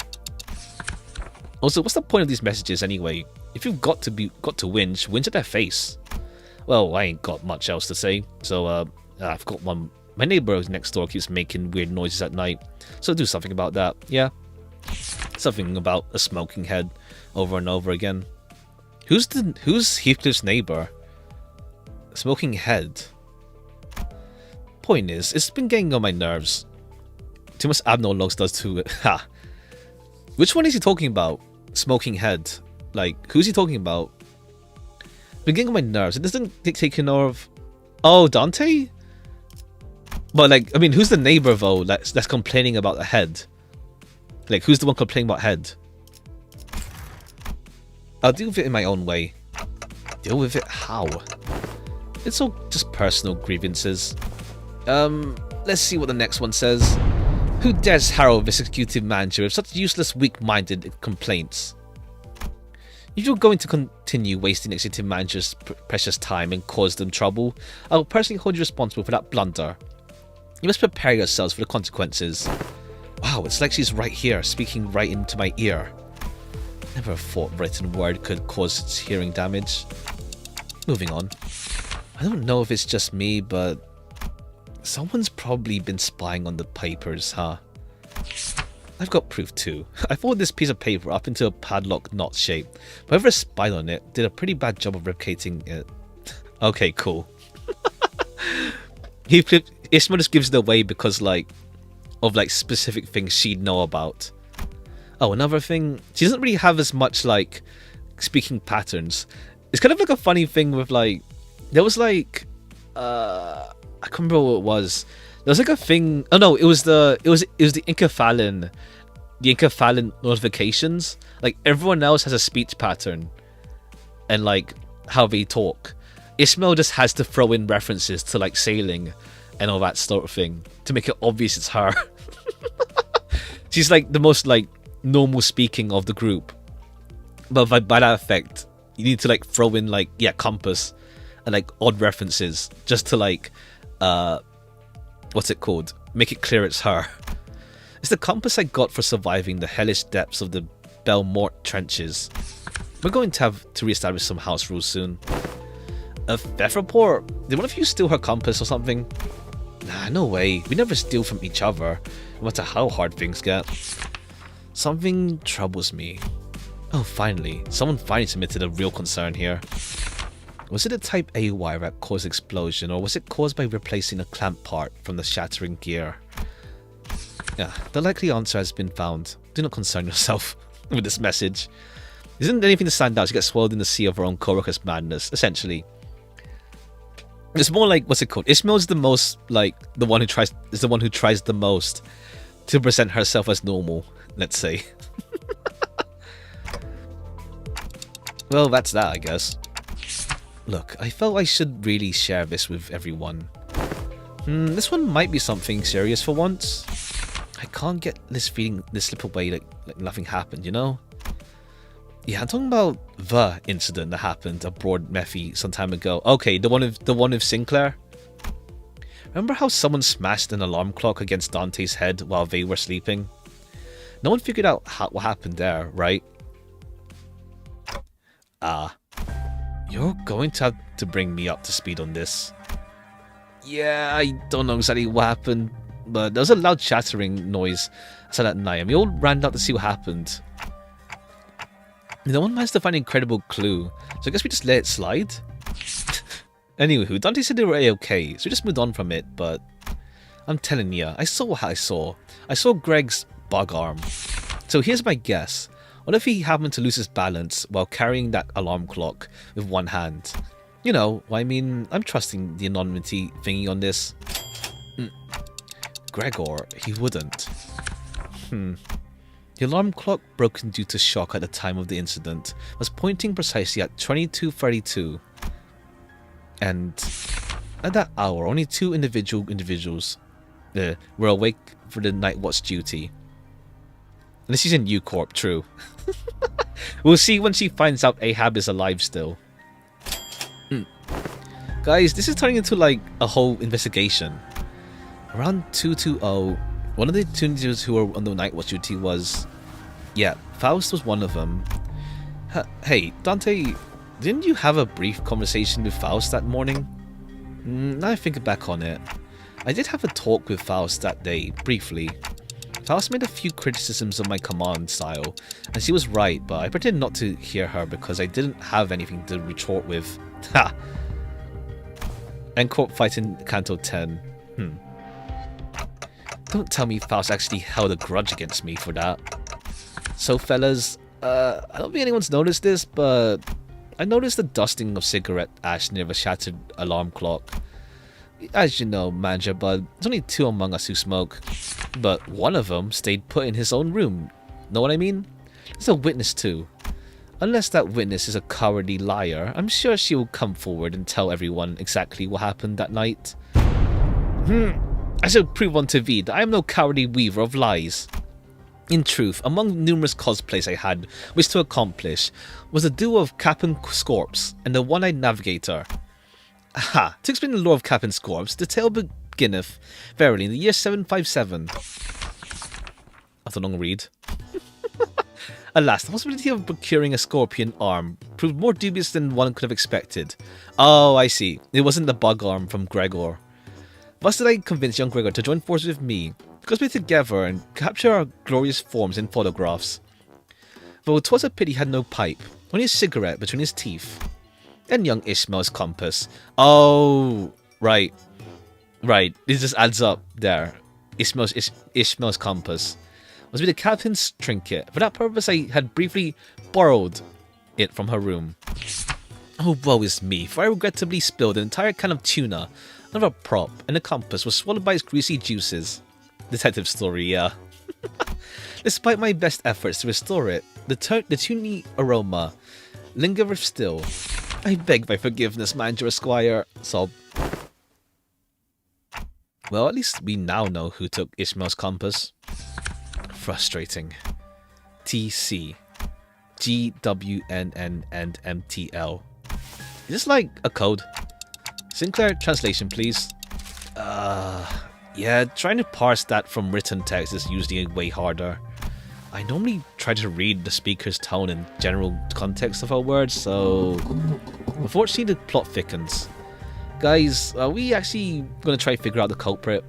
Also, what's the point of these messages anyway? If you've got to whinge at their face. Well, I ain't got much else to say, so I've got one. My neighbor next door keeps making weird noises at night, so do something about that. Yeah, something about a smoking head over and over again. Who's Heathcliff's neighbor? Smoking head. Point is, it's been getting on my nerves. Too much abnormal logs does to it. Ha. Which one is he talking about? Smoking head. Like, who's he talking about? Been getting on my nerves. It doesn't get taken off. Oh, Dante? But like, I mean, who's the neighbor though that's complaining about the head? Like, who's the one complaining about head? I'll deal with it in my own way. Deal with it how? It's all just personal grievances. Let's see what the next one says. Who dares harrow this executive manager with such useless, weak-minded complaints? If you're going to continue wasting executive manager's precious time and cause them trouble, I will personally hold you responsible for that blunder. You must prepare yourselves for the consequences. Wow, it's like she's right here, speaking right into my ear. Never thought written word could cause such hearing damage. Moving on. I don't know if it's just me, but someone's probably been spying on the papers, huh? I've got proof too. I folded this piece of paper up into a padlock knot shape. Whoever spied on it did a pretty bad job of replicating it. Okay, cool. Ishmael just gives it away because of specific things she'd know about. Oh, another thing, she doesn't really have as much speaking patterns. It's kind of like a funny thing with there was I can't remember what it was. There was a thing. Oh no, it was the encephalon the incephalin notifications. Like, everyone else has a speech pattern and like how they talk. Ishmael just has to throw in references to like sailing and all that sort of thing to make it obvious it's her. She's like the most like normal speaking of the group, but by that effect you need to like throw in like, yeah, compass and like odd references just to like what's it called, make it clear it's her. It's the compass I got for surviving the hellish depths of the Belmort trenches. We're going to have to reestablish some house rules soon. A theft report? Did one of you steal her compass or something? Nah, no way. We never steal from each other, no matter how hard things get. Something troubles me. Oh, finally. Someone finally submitted a real concern here. Was it a Type A wire that caused explosion, or was it caused by replacing a clamp part from the shattering gear? Yeah, the likely answer has been found. Do not concern yourself with this message. Isn't anything to stand out? She gets swallowed in the sea of her own co-workers' madness, essentially. It's more like, what's it called? Ishmael's the most, like, the one who tries the most to present herself as normal, let's say. Well, that's that, I guess. Look, I felt I should really share this with everyone. This one might be something serious for once. I can't get this feeling this slip away like nothing happened, you know? Yeah, I'm talking about the incident that happened aboard Mephi some time ago. Okay, the one with Sinclair. Remember how someone smashed an alarm clock against Dante's head while they were sleeping? No one figured out what happened there, right? You're going to have to bring me up to speed on this. Yeah, I don't know exactly what happened, but there was a loud shattering noise outside at night, and we all ran out to see what happened. No one managed to find an incredible clue, so I guess we just let it slide? Anywho, Dante said they were A-okay, so we just moved on from it, but I'm telling ya, I saw what I saw. I saw Greg's bug arm. So here's my guess. What if he happened to lose his balance while carrying that alarm clock with one hand? You know, I mean, I'm trusting the anonymity thingy on this. Gregor, he wouldn't. The alarm clock, broken due to shock at the time of the incident, was pointing precisely at 22:32. And at that hour, only two individuals were awake for the night watch duty. Unless she's in U-Corp, true. We'll see when she finds out Ahab is alive still. Guys, this is turning into like a whole investigation. Around 2:20, one of the two individuals who were on the night watch duty was... Yeah, Faust was one of them. Hey, Dante, didn't you have a brief conversation with Faust that morning? Now I think back on it, I did have a talk with Faust that day, briefly. Faust made a few criticisms of my command style, and she was right, but I pretended not to hear her because I didn't have anything to retort with. Ha! End quote, fighting Canto 10. Don't tell me Faust actually held a grudge against me for that. So fellas, I don't think anyone's noticed this, but I noticed the dusting of cigarette ash near the shattered alarm clock. As you know, Manager Bud, there's only two among us who smoke, but one of them stayed put in his own room. Know what I mean? There's a witness too. Unless that witness is a cowardly liar, I'm sure she will come forward and tell everyone exactly what happened that night. I shall prove unto thee that I am no cowardly weaver of lies. In truth, among numerous cosplays I had wished to accomplish was the duo of Captain Scorps and the one-eyed navigator. Aha! To explain the lore of Captain Scorps, the tale beginneth, verily, in the year 757. After a long read. Alas, the possibility of procuring a scorpion arm proved more dubious than one could have expected. Oh, I see. It wasn't the bug arm from Gregor. Thus did I convince young Gregor to join forces with me, because we together and capture our glorious forms in photographs. Though 'twas a pity he had no pipe, only a cigarette between his teeth. And young Ishmael's compass. Oh, right. Right, this just adds up there. Ishmael's compass was to be the captain's trinket. For that purpose, I had briefly borrowed it from her room. Oh, woe is me, for I regrettably spilled an entire can of tuna, another prop, and the compass was swallowed by its greasy juices. Detective story, yeah. Despite my best efforts to restore it, the tuney aroma lingereth still. I beg thy forgiveness, Manager Esquire. Sob. Well, at least we now know who took Ishmael's compass. Frustrating. TC. GWNN and MTL. Is this like a code? Sinclair translation, please. Yeah, trying to parse that from written text is usually way harder. I normally try to read the speaker's tone and general context of our words, so unfortunately the plot thickens. Guys, are we actually gonna try to figure out the culprit?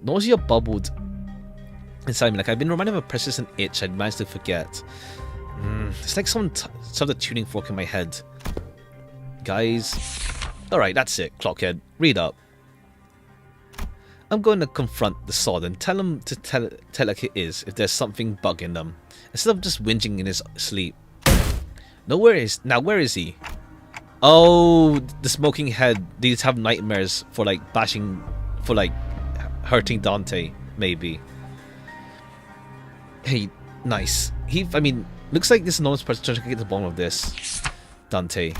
Nausea bubbled inside me, like I've been reminded of a persistent itch I'd managed to forget. It's like someone shoved a tuning fork in my head. Guys, alright, that's it, Clockhead. Read up. I'm going to confront the sod and tell him to tell like it is if there's something bugging them, instead of just whinging in his sleep. No, where is he? Oh, the smoking head needs to have nightmares for like hurting Dante, maybe. Hey, nice. Looks like this enormous person trying to get to the bottom of this. Dante.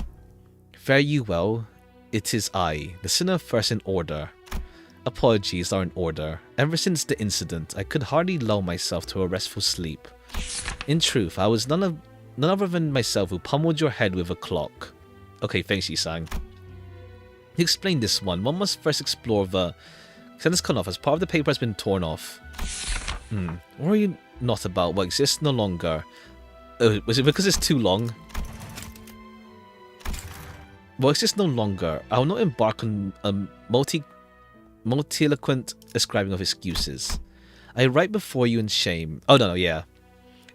Fare you well. It is I, the sinner first in order. Apologies are in order. Ever since the incident, I could hardly lull myself to a restful sleep. In truth, I was none other than myself who pummeled your head with a clock. Okay, thanks, Yi-sang. To explain this one must first explore the sentence cut off as part of the paper has been torn off. Worry not about what exists no longer. Was it because it's too long? What exists no longer. I will not embark on a multi-eloquent describing of excuses. I write before you in shame. Oh, no, yeah.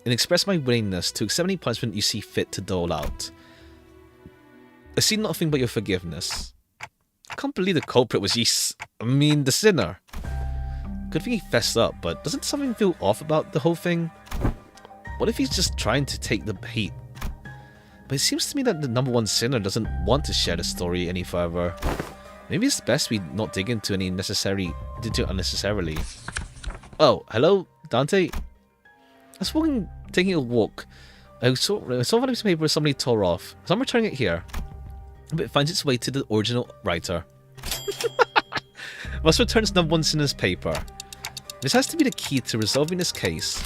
And express my willingness to accept any punishment you see fit to dole out. I see nothing but your forgiveness. I can't believe the culprit was the sinner. Good thing he fessed up, but doesn't something feel off about the whole thing? What if he's just trying to take the heat? But it seems to me that the number one sinner doesn't want to share the story any further. Maybe it's best we not dig into unnecessarily. Oh, hello, Dante? I was taking a walk. I saw a piece of paper somebody tore off, so I'm returning it here. But it finds its way to the original writer. Must return its number one sinner's paper. This has to be the key to resolving this case.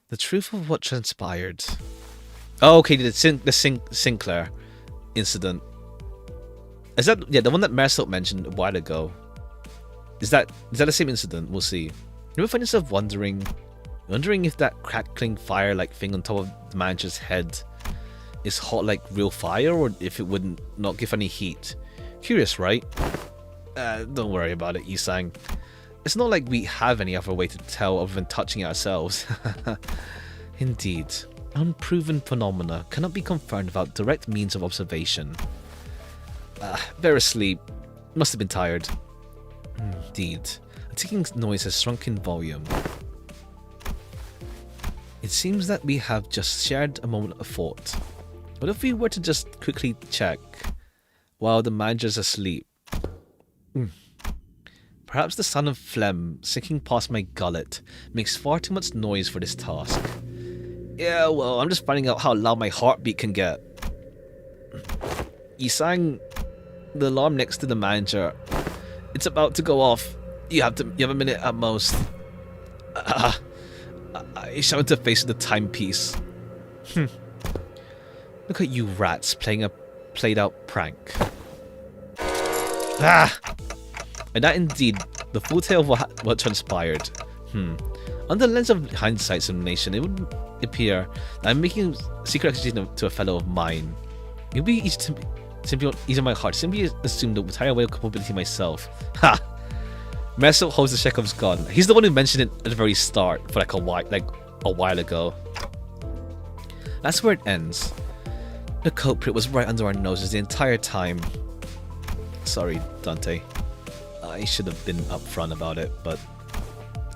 The truth of what transpired. Oh, okay, the Sinclair incident. Is that the one that Marcel mentioned a while ago? Is that the same incident? We'll see. You ever find yourself wondering if that crackling fire-like thing on top of the manager's head is hot like real fire, or if it wouldn't not give any heat? Curious, right? Don't worry about it, Yi-sang. It's not like we have any other way to tell other than touching it ourselves. Indeed, unproven phenomena cannot be confirmed without direct means of observation. They're asleep. Must have been tired. Indeed. A ticking noise has shrunk in volume. It seems that we have just shared a moment of thought. What if we were to just quickly check while the manager's asleep? Perhaps the sound of phlegm sinking past my gullet makes far too much noise for this task. Yeah, well, I'm just finding out how loud my heartbeat can get. Yi-sang, the alarm next to the manager. It's about to go off. You have a minute at most. I shout into the face of the timepiece. Look at you rats playing a played-out prank. And that indeed the full tale of what transpired. Under the lens of hindsight simulation, it would appear that I'm making a secret accusation to a fellow of mine. It would be easy on my heart to simply assume the entire way of culpability myself. Ha! Marcel holds the Chekhov's gun. He's the one who mentioned it at the very start for like a while ago. That's where it ends. The culprit was right under our noses the entire time. Sorry, Dante. I should have been upfront about it, but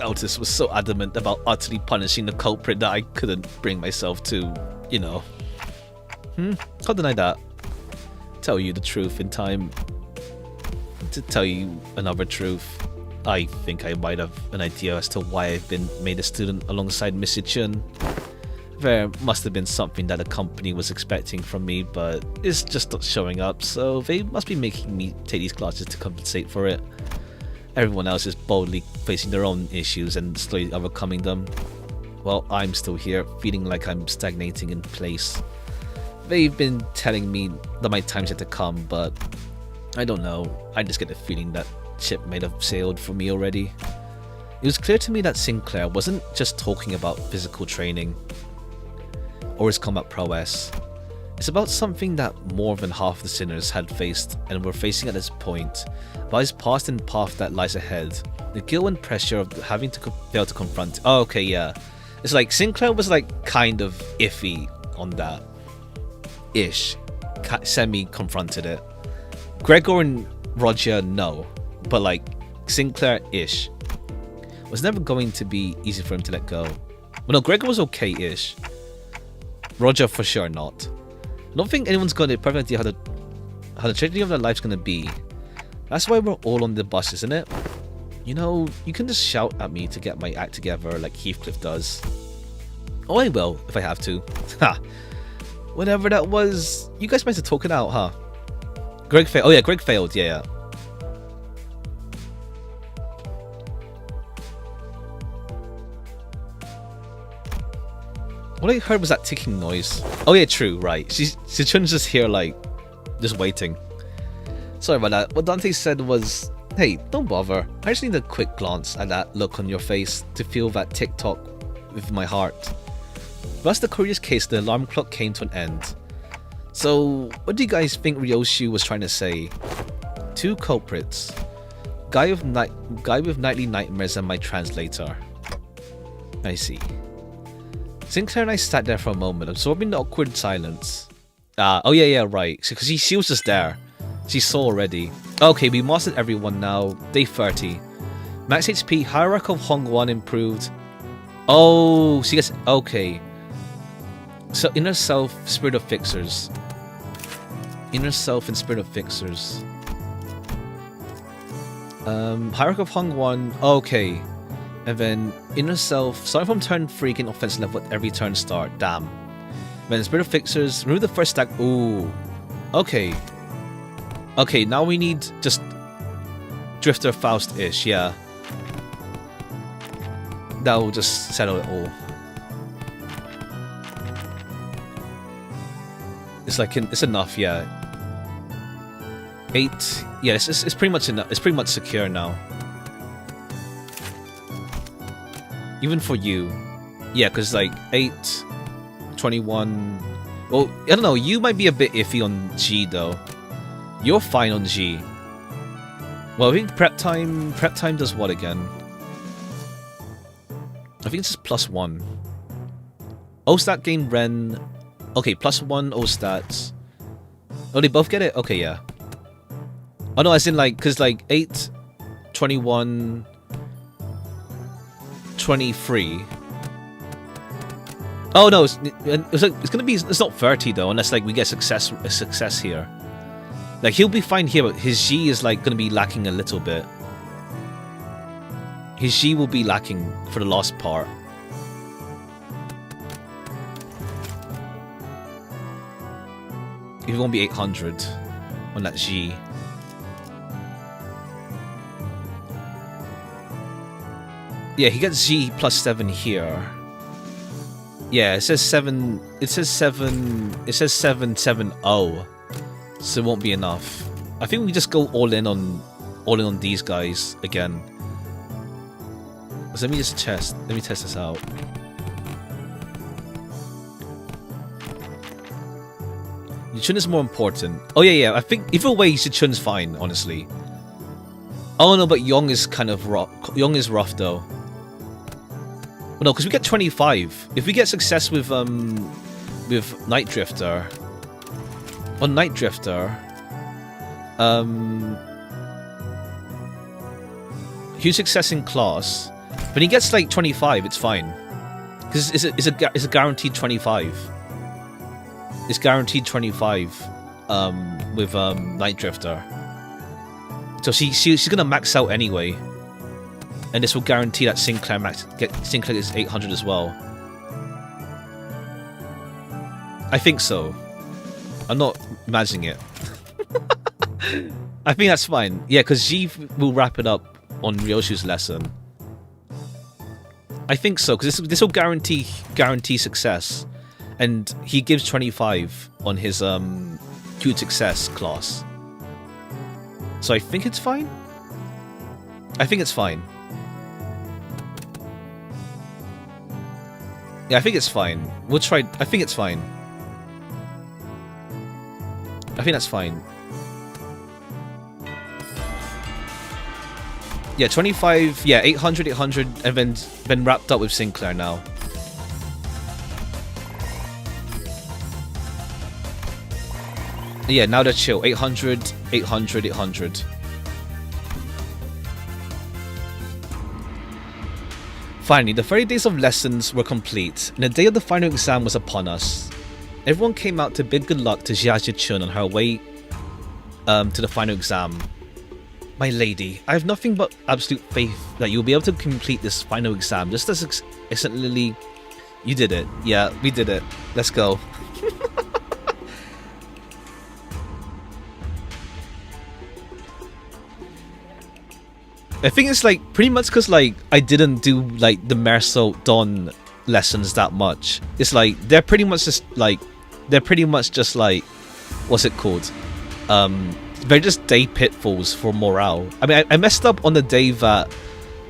Altus was so adamant about utterly punishing the culprit that I couldn't bring myself to, Can't deny that. Tell you the truth in time to tell you another truth. I think I might have an idea as to why I've been made a student alongside Miss Xichun. There must have been something that the company was expecting from me, but it's just not showing up, so they must be making me take these classes to compensate for it. Everyone else is boldly facing their own issues and slowly overcoming them. Well, I'm still here, feeling like I'm stagnating in place. They've been telling me that my time's yet to come, but I don't know. I just get the feeling that ship might have sailed for me already. It was clear to me that Sinclair wasn't just talking about physical training or his combat prowess. It's about something that more than half the sinners had faced and were facing at this point, about his past and path that lies ahead. The guilt and pressure of having to fail to confront. Oh, okay, yeah. It's like Sinclair was like kind of iffy on that. Ish. Semi-confronted it. Gregor and Roger, no. But like, Sinclair-ish. Was never going to be easy for him to let go. Well, no, Gregor was okay-ish. Roger for sure not. I don't think anyone's got a perfect idea how the tragedy of their life's gonna be. That's why we're all on the bus, isn't it? You know, you can just shout at me to get my act together like Heathcliff does. Oh, I will, if I have to. Ha! Whatever that was, you guys might have talked it out, huh? Greg failed. Oh yeah, Greg failed, yeah. What I heard was that ticking noise. Oh yeah, true, right. Xichun's just here, like, just waiting. Sorry about that. What Dante said was, hey, don't bother. I just need a quick glance at that look on your face to feel that tick-tock with my heart. Thus, the curious case, the alarm clock came to an end. So, what do you guys think Ryoshi was trying to say? Two culprits. Guy with nightly nightmares and my translator. I see. Sinclair and I sat there for a moment, absorbing the awkward silence. Oh yeah, right. Because she was just there. She saw already. Okay, we mastered everyone now. Day 30. Max HP, Hierarch of Hongwan improved. Oh, she gets... Okay. So, Inner Self, Spirit of Fixers. Inner Self and Spirit of Fixers. Hierarch of Hongwan. Okay. And then Inner Self, starting from turn 3, gain offense level at every turn start. Damn. Then Spirit of Fixers, remove the first stack. Ooh. Okay. Okay, now we need just Drifter Faust-ish, yeah. That will just settle it all. It's like, it's enough, yeah. 8. Yeah, it's pretty much enough. It's pretty much secure now. Even for you. Yeah, because like 8, 21... Well, I don't know, you might be a bit iffy on G though. You're fine on G. Well, I think prep time does what again? I think it's just +1. O-stat gain Ren. Okay, +1 O-stats. Oh, they both get it? Okay, yeah. Oh no, as in like, because like 8, 21... 23. Oh no, it's gonna be. It's not 30 though, unless like we get a success here. Like he'll be fine here, but his G is like gonna be lacking a little bit. His G will be lacking for the last part. It won't be 800 on that G. Yeah, he gets G +7 here. Yeah, it says 7. It says 7. It says 770. So it won't be enough. I think we just go all in on these guys again. So let me just test. Let me test this out. Xichun is more important. Oh yeah. I think either way, Xichun's fine, honestly. Oh no, but Yong is kind of rough. Yong is rough though. Well, no, because we get 25. If we get success with Night Drifter, on Night Drifter, huge success in class. When he gets like 25, it's fine, because it's a guaranteed 25. It's guaranteed 25 with Night Drifter. So she's gonna max out anyway. And this will guarantee that Sinclair gets 800 as well. I think so. I'm not imagining it. I think that's fine. Yeah, because G will wrap it up on Ryoshu's lesson. I think so, because this will guarantee success. And he gives 25 on his huge success class. So I think it's fine. I think it's fine. Yeah, I think it's fine. We'll try. I think it's fine. I think that's fine. Yeah, 25. Yeah, 800, 800, and then wrapped up with Sinclair now. Yeah, now they're chill. 800, 800, 800. Finally, the 30 days of lessons were complete, and the day of the final exam was upon us. Everyone came out to bid good luck to Xichun on her way to the final exam. My lady, I have nothing but absolute faith that you'll be able to complete this final exam just as excellently. You did it. Yeah, we did it. Let's go. I think it's like pretty much because like I didn't do like the Merso Dawn lessons that much. It's like they're pretty much just like what's it called? They're just day pitfalls for morale. I mean, I messed up on the day that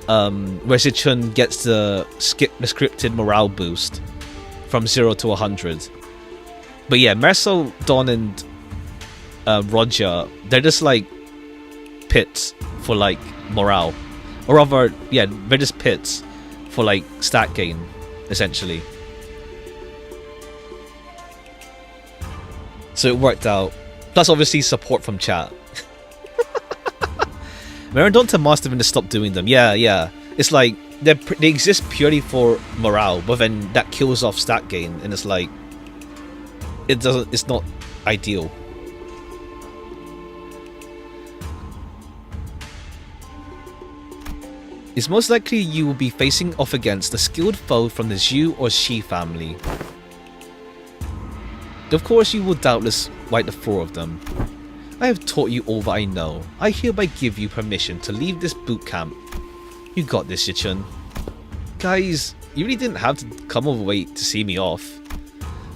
where Xichun gets the scripted morale boost from 0 to 100. But yeah, Merso, Dawn, and Roger, they're just like pits for like morale, or rather, yeah, they're just pits for like stat gain, essentially. So it worked out. Plus, obviously, support from chat. Maradona Master even to stop doing them. Yeah, yeah. It's like they exist purely for morale, but then that kills off stat gain, and it's like it doesn't. It's not ideal. It's most likely you will be facing off against a skilled foe from the Zhu or Shi family. Of course, you will doubtless wipe the floor of them. I have taught you all that I know. I hereby give you permission to leave this boot camp. You got this, Xichun. Guys, you really didn't have to come all the way to see me off.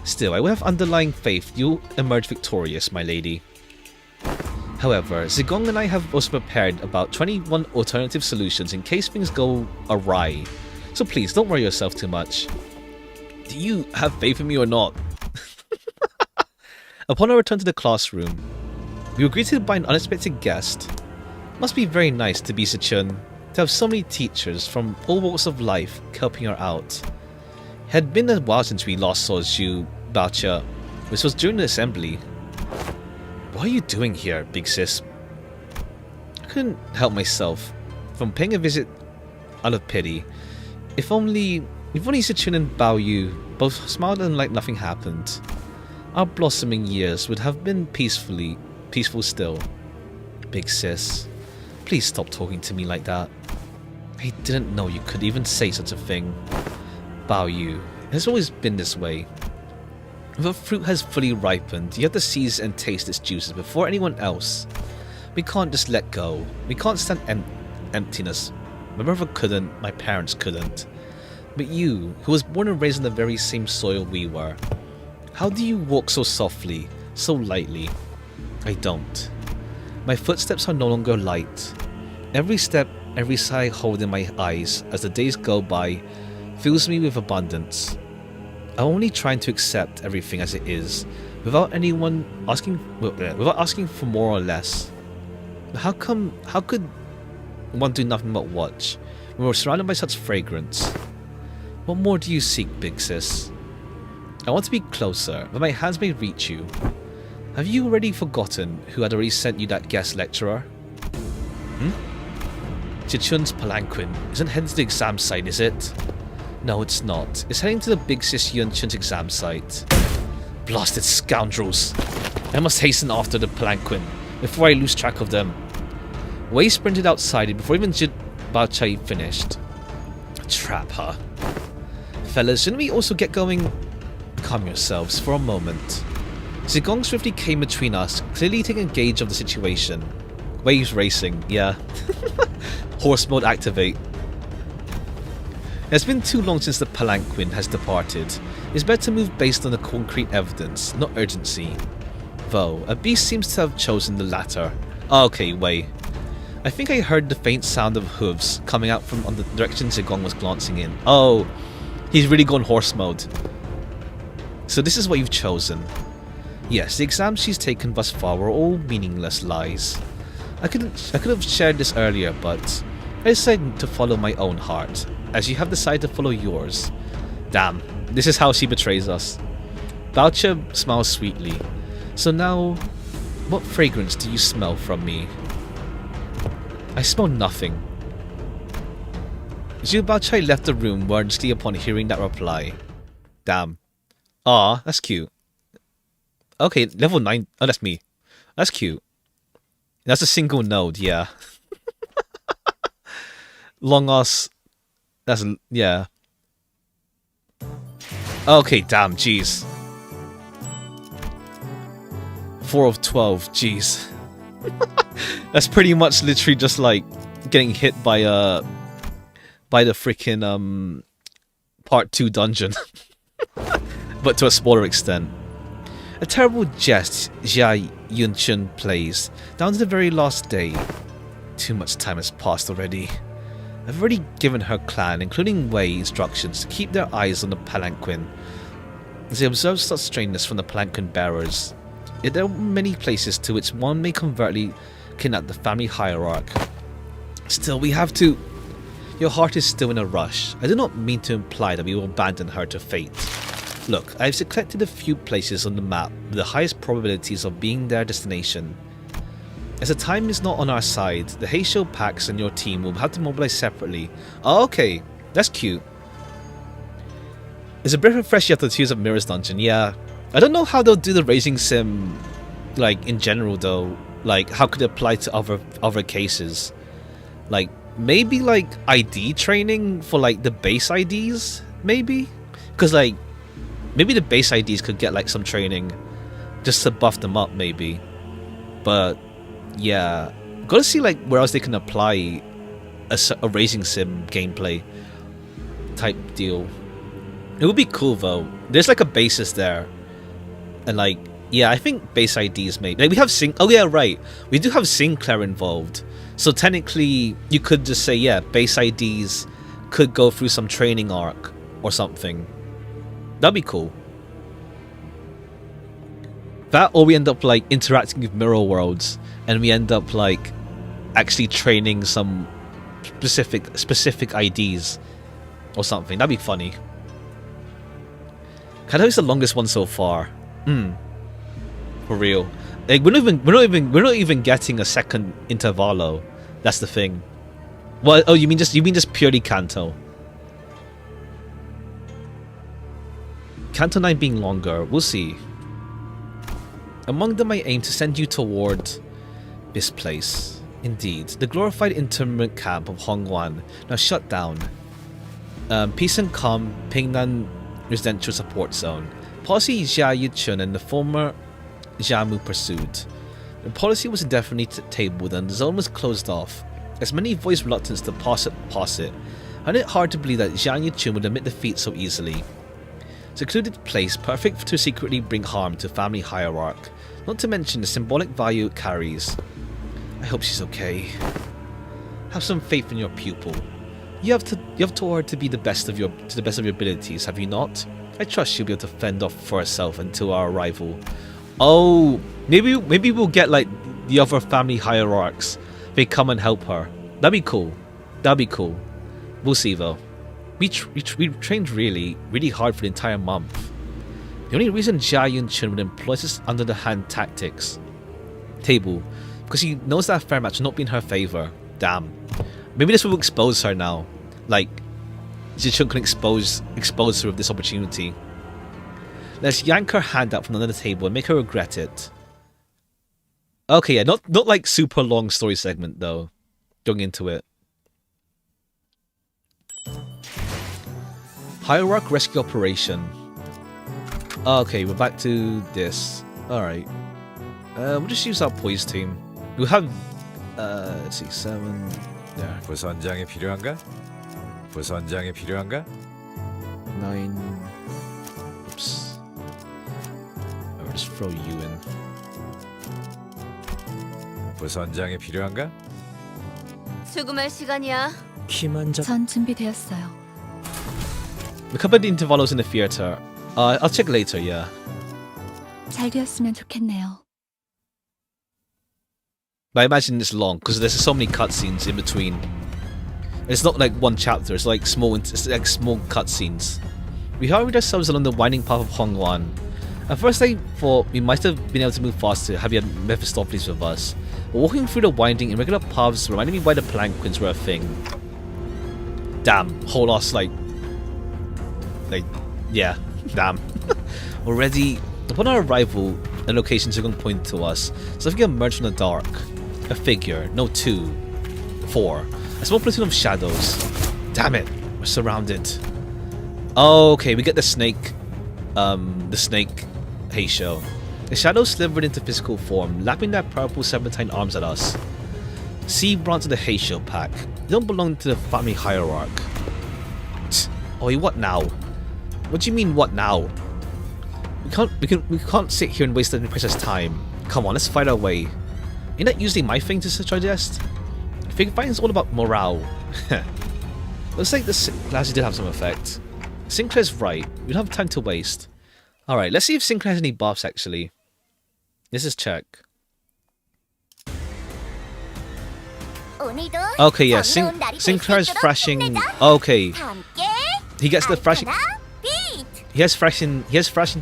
Still, I will have underlying faith you'll emerge victorious, my lady. However, Zigong and I have also prepared about 21 alternative solutions in case things go awry. So please, don't worry yourself too much. Do you have faith in me or not? Upon our return to the classroom, we were greeted by an unexpected guest. Must be very nice to be Xichun, to have so many teachers from all walks of life helping her out. It had been a while since we last saw Zhu Baocha, which was during the assembly. What are you doing here, big sis? I couldn't help myself from paying a visit out of pity. If only Xichun and Bao Yu both smiled and like nothing happened, our blossoming years would have been peaceful still. Big sis, please stop talking to me like that. I didn't know you could even say such a thing. Bao Yu, it has always been this way. If a fruit has fully ripened, you have to seize and taste its juices before anyone else. We can't just let go. We can't stand emptiness. My brother couldn't, my parents couldn't. But you, who was born and raised in the very same soil we were, how do you walk so softly, so lightly? I don't. My footsteps are no longer light. Every step, every sigh I hold in my eyes as the days go by fills me with abundance. I'm only trying to accept everything as it is, without asking for more or less. But how could one do nothing but watch, when we're surrounded by such fragrance? What more do you seek, big sis? I want to be closer, but my hands may reach you. Have you already forgotten who had already sent you that guest lecturer? Xichun's palanquin isn't heading to the exam site, is it? No, it's not. It's heading to the big sis Yunchun's exam site. Blasted scoundrels! I must hasten after the palanquin before I lose track of them. Wei sprinted outside it before even Bao Chai finished. Trap her. Fellas, shouldn't we also get going? Calm yourselves for a moment. Zigong swiftly came between us, clearly taking a gauge of the situation. Waves racing, yeah. Horse mode activate. It's been too long since the palanquin has departed. It's better to move based on the concrete evidence, not urgency. Though, a beast seems to have chosen the latter. Okay, wait. I think I heard the faint sound of hooves coming out from the direction Zigong was glancing in. Oh, he's really gone horse mode. So this is what you've chosen. Yes, the exams she's taken thus far were all meaningless lies. I could have shared this earlier, but I decided to follow my own heart, as you have decided to follow yours. Damn, this is how she betrays us. Baocha smiles sweetly. So now, what fragrance do you smell from me? I smell nothing. Zhu Baochai left the room wordlessly upon hearing that reply. Damn. Aw, that's cute. Okay, level 9. Oh, that's me. That's cute. That's a single node, yeah. Long ass. That's, yeah. Okay, damn, jeez. 4 of 12, jeez. That's pretty much literally just like getting hit by the freaking part 2 dungeon. But to a smaller extent. A terrible jest Jia Yunchun plays, down to the very last day. Too much time has passed already. I've already given her clan, including Wei, instructions to keep their eyes on the palanquin. As they observe such strangeness from the palanquin bearers, yet there are many places to which one may covertly kidnap the family hierarch. Still, we have to... Your heart is still in a rush. I do not mean to imply that we will abandon her to fate. Look, I've selected a few places on the map with the highest probabilities of being their destination. As the time is not on our side, the Heisho packs and your team will have to mobilize separately. Oh, okay, that's cute. It's a breath of fresh air after the Tears of Mirrors dungeon, yeah. I don't know how they'll do the racing sim, like, in general though. Like, how could it apply to other cases? Like, maybe, like, ID training for, like, the base IDs? Maybe? Because, like, maybe the base IDs could get, like, some training just to buff them up, maybe. But, yeah. Gotta see, like, where else they can apply a racing sim gameplay type deal. It would be cool, though. There's, like, a basis there. And, like, yeah, I think base IDs maybe. Like, we have oh, yeah, right. We do have Sinclair involved. So, technically, you could just say, yeah, base IDs could go through some training arc or something. That'd be cool. That, or we end up, like, interacting with mirror worlds, and we end up, like, actually training some specific IDs or something. That'd be funny. Kado is the longest one so far. For real. Like, we're not even getting a second Intervallo. That's the thing. Well, oh, you mean just purely Kanto? Kanto 9 being longer, we'll see. Among them I aim to send you toward this place. Indeed, the glorified internment camp of Hongwan, now shut down. Peace and calm, Pingnan residential support zone. Policy Jia Yichun and the former Jiamu pursued. The policy was indefinitely tabled and the zone was closed off, as many voiced reluctance to pass it. I find it hard to believe that Jia Yichun would admit defeat so easily. Secluded place, perfect to secretly bring harm to family hierarch, not to mention the symbolic value it carries. I hope she's okay. Have some faith in your pupil. You have taught her to be the best of your abilities, have you not? I trust she'll be able to fend off for herself until our arrival. Oh, maybe we'll get like the other family hierarchs. They come and help her. That'd be cool. That'd be cool. We'll see though. We trained really hard for the entire month. The only reason Jia Yunchun would employ this under-the-hand tactics table, because he knows that a fair match will not be in her favor. Damn. Maybe this will expose her now. Like, Xichun can expose her with this opportunity. Let's yank her hand out from under the table and make her regret it. Okay, yeah, not like super long story segment though. Going into it. Hierarch Rescue Operation. Okay, we're back to this. Alright. We'll just use our poise team. We have let's see, 7 there. 부선장이 필요한가? 부선장이 필요한가? 9. Oops. I'll just throw you in. 부선장이 필요한가? 수금할 시간이야. 전 준비되었어요. We covered the intervallos in the theater. I'll check later, yeah. 잘 되었으면 좋겠네요. But I imagine it's long because there's so many cutscenes in between. It's not like one chapter. It's like small cutscenes. We hurried ourselves along the winding path of Hongwan. At first, I thought we might have been able to move faster had we had Mephistopheles with us. But walking through the winding, irregular paths reminded me why the planquins were a thing. Damn, whole ass yeah, damn. Already, upon our arrival, a location took pointed to us. Something emerged from the dark. A figure, no 2, 4. A small platoon of shadows. Damn it, we're surrounded. Okay, we get the snake Heisho. The shadows slivered into physical form, lapping their purple serpentine arms at us. See branch of the Heisho pack. They don't belong to the family hierarch. Oh, what now? What do you mean, what now? We can't sit here and waste any precious time. Come on, let's fight our way. Ain't that usually my thing to suggest? I think fighting's all about morale. Looks like this actually did have some effect. Sinclair's right. We don't have time to waste. Alright, let's see if Sinclair has any buffs actually. Let's just check. Okay, yeah, Sinclair's thrashing. Okay. He gets the thrashing. He has thrashing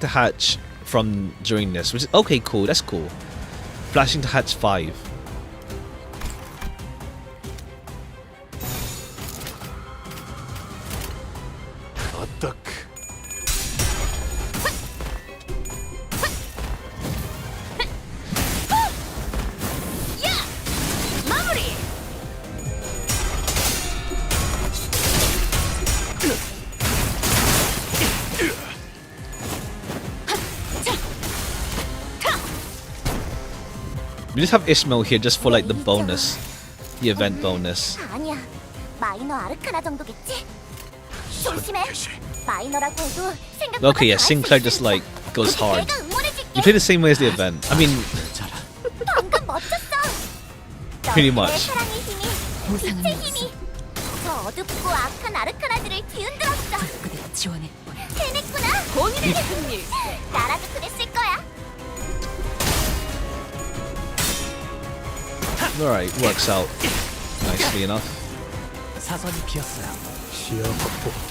to hatch from during this, which is okay, cool, that's cool. Flashing to hatch 5. We just have Ishmael here just for like the bonus, the event bonus. 아니야. 마이너 아르카나 정도겠지? 조심해. 마이너라고 해도 생각보다 Okay, yeah, 잘할 수 Sinclair just 있으니까 like goes hard. 내가 응원해줄게. You play the same way as the event. I mean, 방금 멋졌어. pretty much. 사랑의 힘이, 빛의 힘이. 저 어둡고 악한 아르카나들을 뒤흔들었어. 그대 지원해. 해냈구나. 본인의 승리. 나라도 그랬을 거야. Alright, works out nicely enough.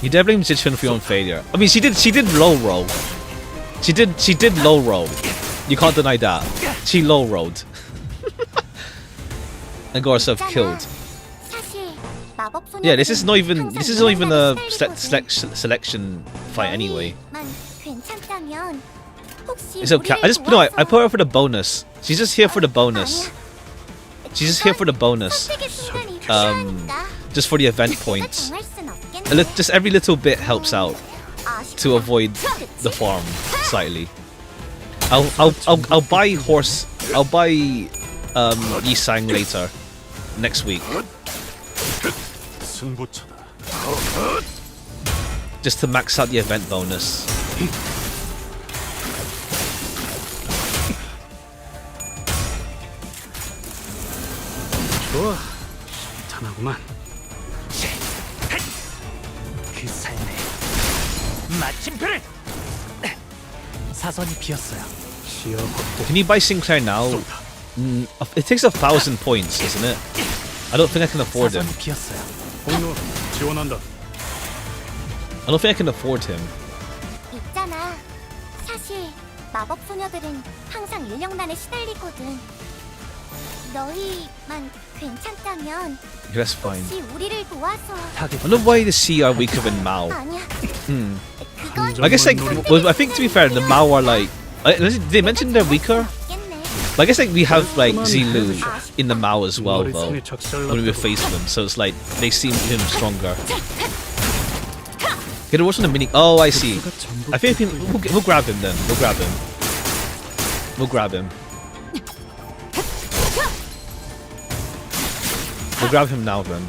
You definitely blame Xichun for your own failure. I mean, she did low roll. She did low roll. You can't deny that. She low rolled and got herself killed. Yeah, this is not even a selection fight anyway. It's okay. I put her for the bonus. She's just here for the bonus. She's just here for the bonus. Just for the event points. Just every little bit helps out to avoid the farm slightly. I'll buy horse. I'll buy Yisang later next week. Just to max out the event bonus. 탄하구만. 그 삶에 마침표를 사선이 비었어요. Can you buy Sinclair now? It takes 1,000 points, doesn't it? I don't think I can afford him. 사선이 비었어요. 공로 지원한다. I don't think I can afford him. 있잖아. 사실 마법 소녀들은 항상 인력난에 시달리거든. 너희만 괜찮다면 That's fine. 혹시 우리를 도와서 I don't know why the Sea are weaker than Mao. 아니야. Hmm. 그건 I guess like, well, I think to be fair, the Mao are like. Did they mention they're weaker? But I guess like we have like Zilu in the Mao as well though when we face them, so it's like they seem even stronger. Get a watch on the mini. Oh, I see. I think we'll grab him then. We'll grab him. We'll grab him. We'll grab him now then.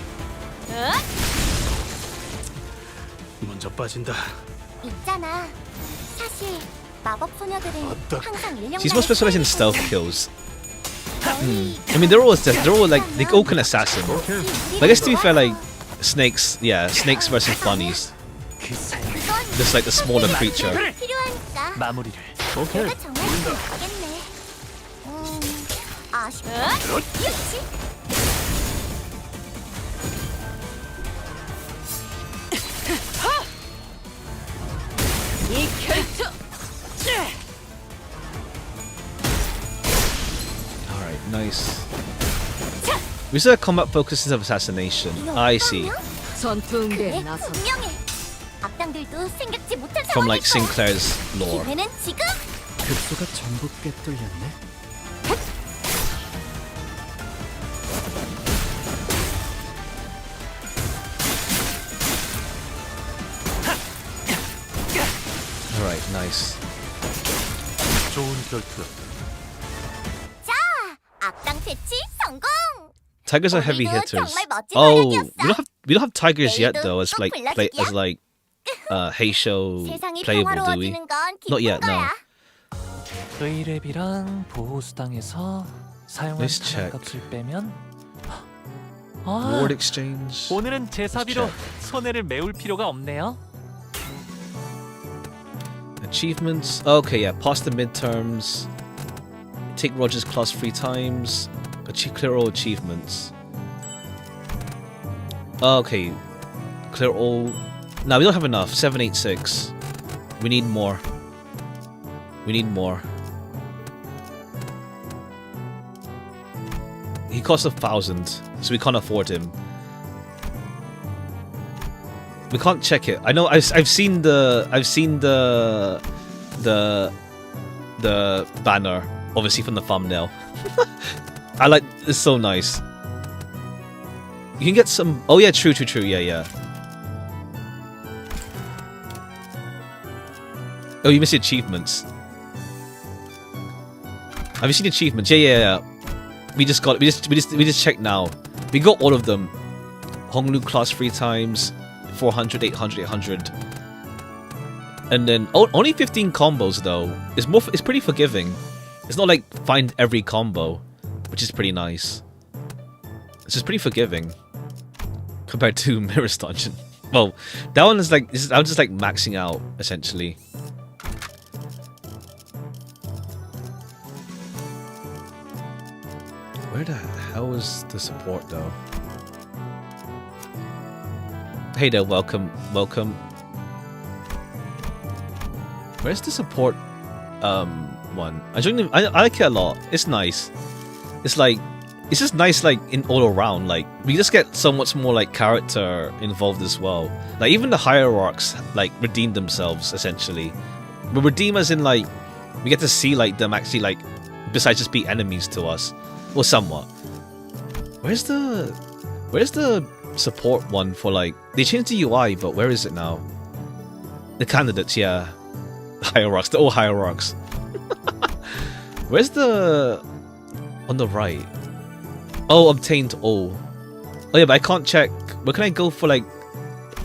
먼저 빠진다. 있잖아. 사실 마법 소녀들은 항상 일령 She's more specialized in stealth kills. I mean, they're all like they all can assassin. But I guess to be fair, like snakes, yeah, snakes versus bunnies. 그 삶의 Just like the smaller creature. 필요하니까 마무리를. 내가 정말 좀 가겠네. 아쉽다. 그렇지? 이 결투. Alright, nice. We said combat focuses of assassination. I see. 전투응대에 그래, 나서 분명해. 악당들도 생각지 못한 From like 상황일 거야. Sinclair's lore. 기회는 지금. 급소가 전부 꿰뚫렸네. Alright, nice. 좋은 결투. 자, 악당 퇴치 성공. Tigers are heavy 오늘도 hitters. 정말 멋진 Oh, 활약이었어. we don't have tigers yet 내일도 though. As 꼭 like 불러줄게요. Heisho 세상이 playable, do we? 평화로워지는 건 Not 기쁜 yet, no. 거야. 의뢰비랑 보호수당에서 사용한 Let's check. 값을 빼면 아, Ward exchange. 오늘은 제사비로 check. 손해를 메울 필요가 없네요. Achievements. Okay, yeah. Pass the midterms. Take Roger's class 3 times. Achieve clear all achievements. Okay. Clear all. No, we don't have enough. 786. We need more. We need more. He costs 1,000, so we can't afford him. We can't check it. I know. I've seen the banner, obviously from the thumbnail. I like. It's so nice. You can get some. Oh yeah, true. Yeah. Oh, you missed the achievements. Have you seen the achievements? Yeah. We just got. We just checked now. We got all of them. Honglu class 3 times. 400, 800, 800. And then only 15 combos though. It's pretty forgiving. It's not like find every combo, which is pretty nice. It's just pretty forgiving compared to Mirror's Dungeon. Well, that one is like I'm just like maxing out essentially. Where the hell is the support though? Hey there, welcome. Where's the support one? I like it a lot. It's nice. It's just nice like in all around. Like we just get so much more like character involved as well. Like even the hierarchs like redeem themselves essentially. But redeem as in like we get to see like them actually like besides just be enemies to us. Well, somewhat. Where's the support one for like they changed the UI, but where is it now? The candidates, yeah. Hierarchs, they're all hierarchs. Where's the on the right? Oh, obtained all. Oh yeah, but I can't check. Where can I go for like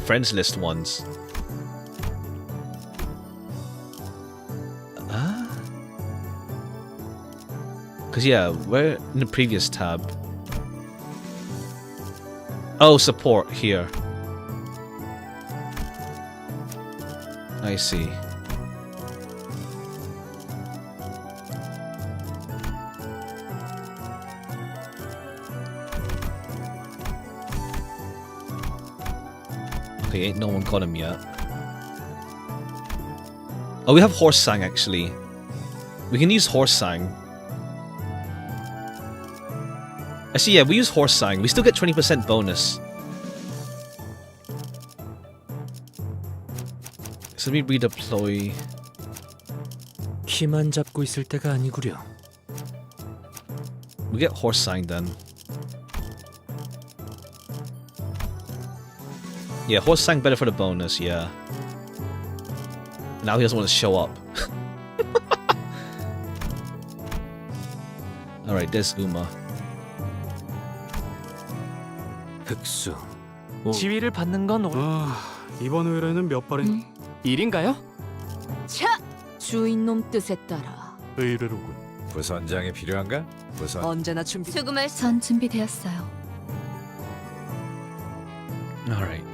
friends list ones? Cause yeah, we're in the previous tab. Oh, support here. I see. Okay, ain't no one got him yet. Oh, we have Horse Sang actually. We can use Horse Sang. Actually, yeah, we use Horse Sang. We still get 20% bonus. So let me redeploy. 키만 잡고 있을 때가 아니구려. We get Horse Sang then. Yeah, Horse Sang better for the bonus, yeah. Now he doesn't want to show up. Alright, there's Uma. 흑수. 지위를 받는 건 이번 의뢰는 몇 발인 일인가요? 차! 주인놈 뜻에 따라 의뢰로군. 부선장이 필요한가? 부선 언제나 준비. 수금을 전 준비되었어요. Alright.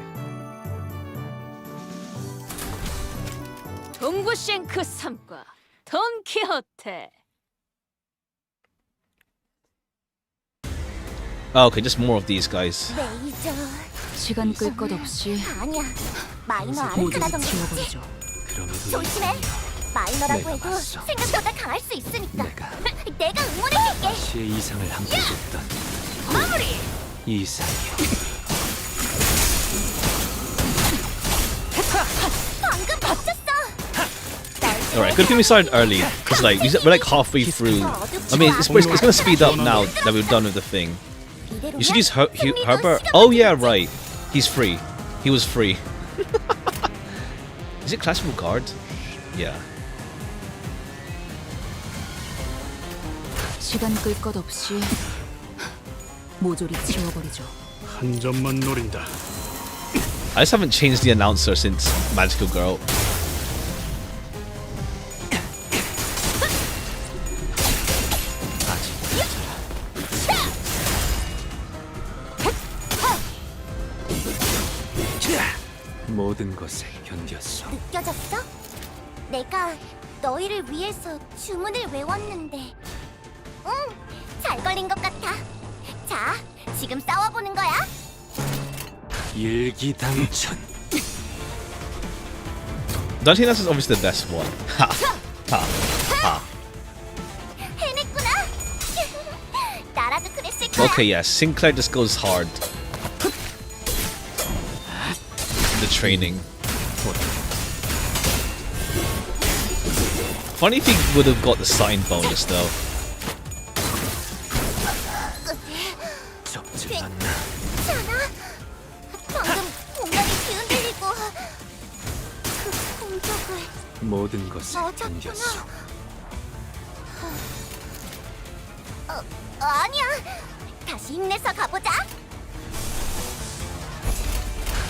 동부싱크 3과 돈키호테. Oh, okay, just more of these guys. 레이저. 시간 끌 것 없이 아니야. 마이너 모두 아르카나 정도지. 지워버리죠. 그럼에도 조심해. 마이너라고 내가 해도 봤어. 생각보다 강할 수 있으니까. 내가 내가 응원해줄게. 시의 이상을 함께했던 마무리. 이상이요. 방금 멋졌어. Alright, good thing we started early. Because like, we're like halfway through. I mean, it's gonna speed up now that we're done with the thing. You should use Herbert. Oh yeah, right. He's free. He was free. Is it classical guard? Yeah. 시간 끌 것 없이 모조리 지워버리죠. 한 점만 노린다. I just haven't changed the announcer since Magical Girl. 모든 것을 견뎠어. 느껴졌어? 내가 너희를 위해서 주문을 외웠는데. 응, 잘 걸린 것 같아. 자, 지금 싸워보는 거야. 일기당천. Don't you think that's obviously the best one? Ha! Ha! Ha! 해냈구나. 나라도 그랬을 거야. Okay, yes. Sinclair just goes hard. The training. Funny if he would have got the sign bonus though. 적지 않나. 괜찮아? 방금 공간이 뒤흔들리고 그 공격을 모든 것을 맞았구나. 견뎠어. 아니야. 다시 힘내서 가보자.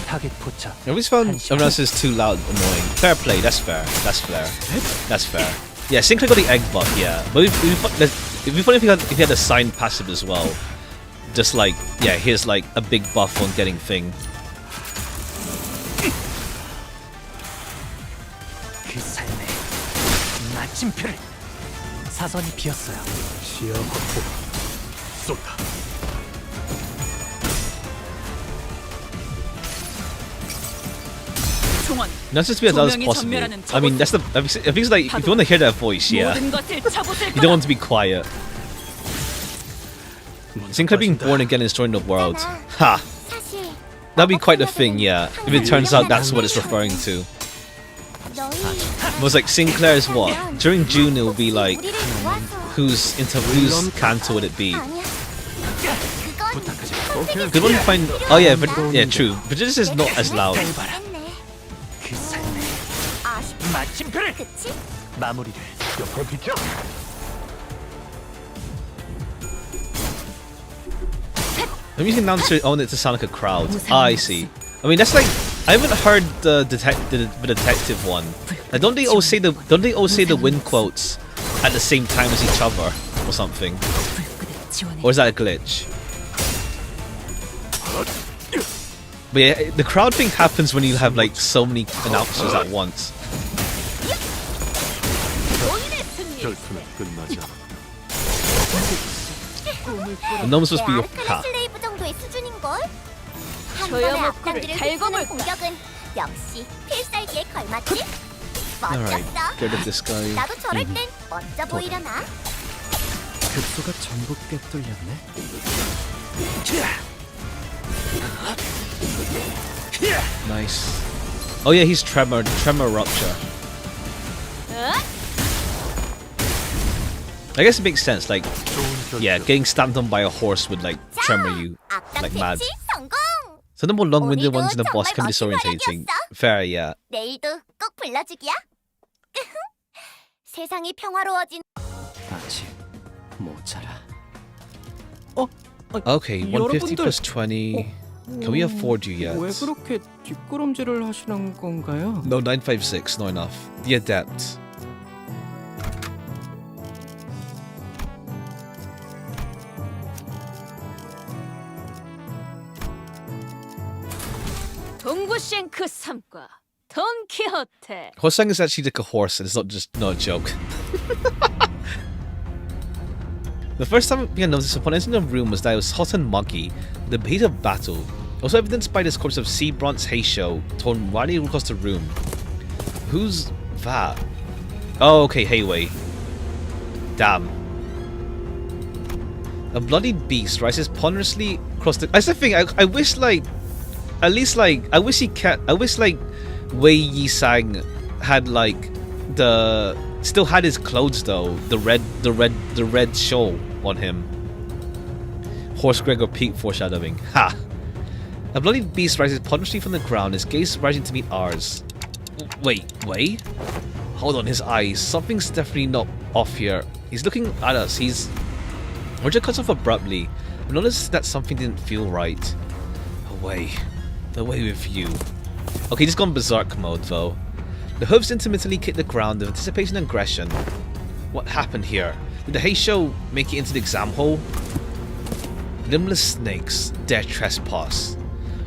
타겟 포착. I always found everyone else is too loud, annoying. Fair play, that's fair. That's fair. That's fair. Yeah, Sinclair got the egg butt, yeah. But it'd be funny if he had a signed passive as well. Just like, yeah, here's like a big buff on getting thing. 그 삶에 마침표를 사선이 비었어요. 시야 확보. 쏜다. Not just to be as loud as possible. I mean, that's the. I think it's like if you want to hear that voice, yeah, 모든 것을 잡으실 you don't want to be quiet. Sinclair being born again and destroying the world. Ha! 사실 That'd be quite a thing, yeah. If it turns out that's what it's referring to. It was like Sinclair's what? During June it will be like whose canto would it be? 아니야. 그건 Good one to find. Oh yeah, but yeah, true. But this is not as loud. 했네. 그 삶의 아쉽다. 마침표를 그치? 마무리를. 옆에 비켜. I'm using announcer. I want it to sound like a crowd. Ah, I see. I mean, that's like I haven't heard the detective one. Like, don't they all say the win quotes at the same time as each other or something? 불끈에 지원해. Or is that a glitch? But yeah, the crowd thing happens when you have like so many announcers at once. 결투는 끝나지 않아. And no one's supposed to be 아르카나 ha. 슬레이브 정도의 수준인걸? 한 번에 조여먹구를 앞당기를 달궈볼까? 부수는 공격은 역시 필살기에 걸맞지? Alright, 멋졌어. get rid of this guy. 나도 저럴 땐 멋져 보이려나? 급소가 전부 꿰뚫렸네. Nice. Oh yeah, he's tremor rupture. I guess it makes sense. Like, yeah, getting stamped on by a horse would like tremor you 악당 like mad. 퇴치 성공! So the more long-winded 오늘도 ones in the boss can be 정말 멋진 disorientating. 활약이었어. Fair, yeah. 내일도 꼭 불러주기야. 세상이 평화로워진 아직 모자라. Okay, 150 여러분들, plus 20. Can we afford you yet? 왜 그렇게 뒷걸음질을 하시는 건가요? No, 956, not enough. The Adept. 동구쉔크 3과 돈키호테. Hosang is actually like a horse, and it's not a joke. The first time I noticed upon entering the room was that it was hot and muggy, the heat of battle. Also evidenced by this corpse of sea bronze Heisho torn widely across the room. Who's that? Oh, okay, Heiwei. Damn. A bloody beast rises ponderously across the. That's the thing. I wish like, at least like, I wish like, Wei Yisang had like still had his clothes though. The red shawl on him. Horse Gregor peak foreshadowing. Ha! A bloody beast rises ponderously from the ground, his gaze rising to meet ours. Wait. Hold on, his eyes. Something's definitely not off here. He's looking at us. Roger cuts off abruptly, but notices that something didn't feel right. Away with you. Okay, he's gone berserk mode though. The hooves intermittently kick the ground with anticipation and aggression. What happened here? Did the Heisho make it into the exam hole? Limbless snakes dare trespass.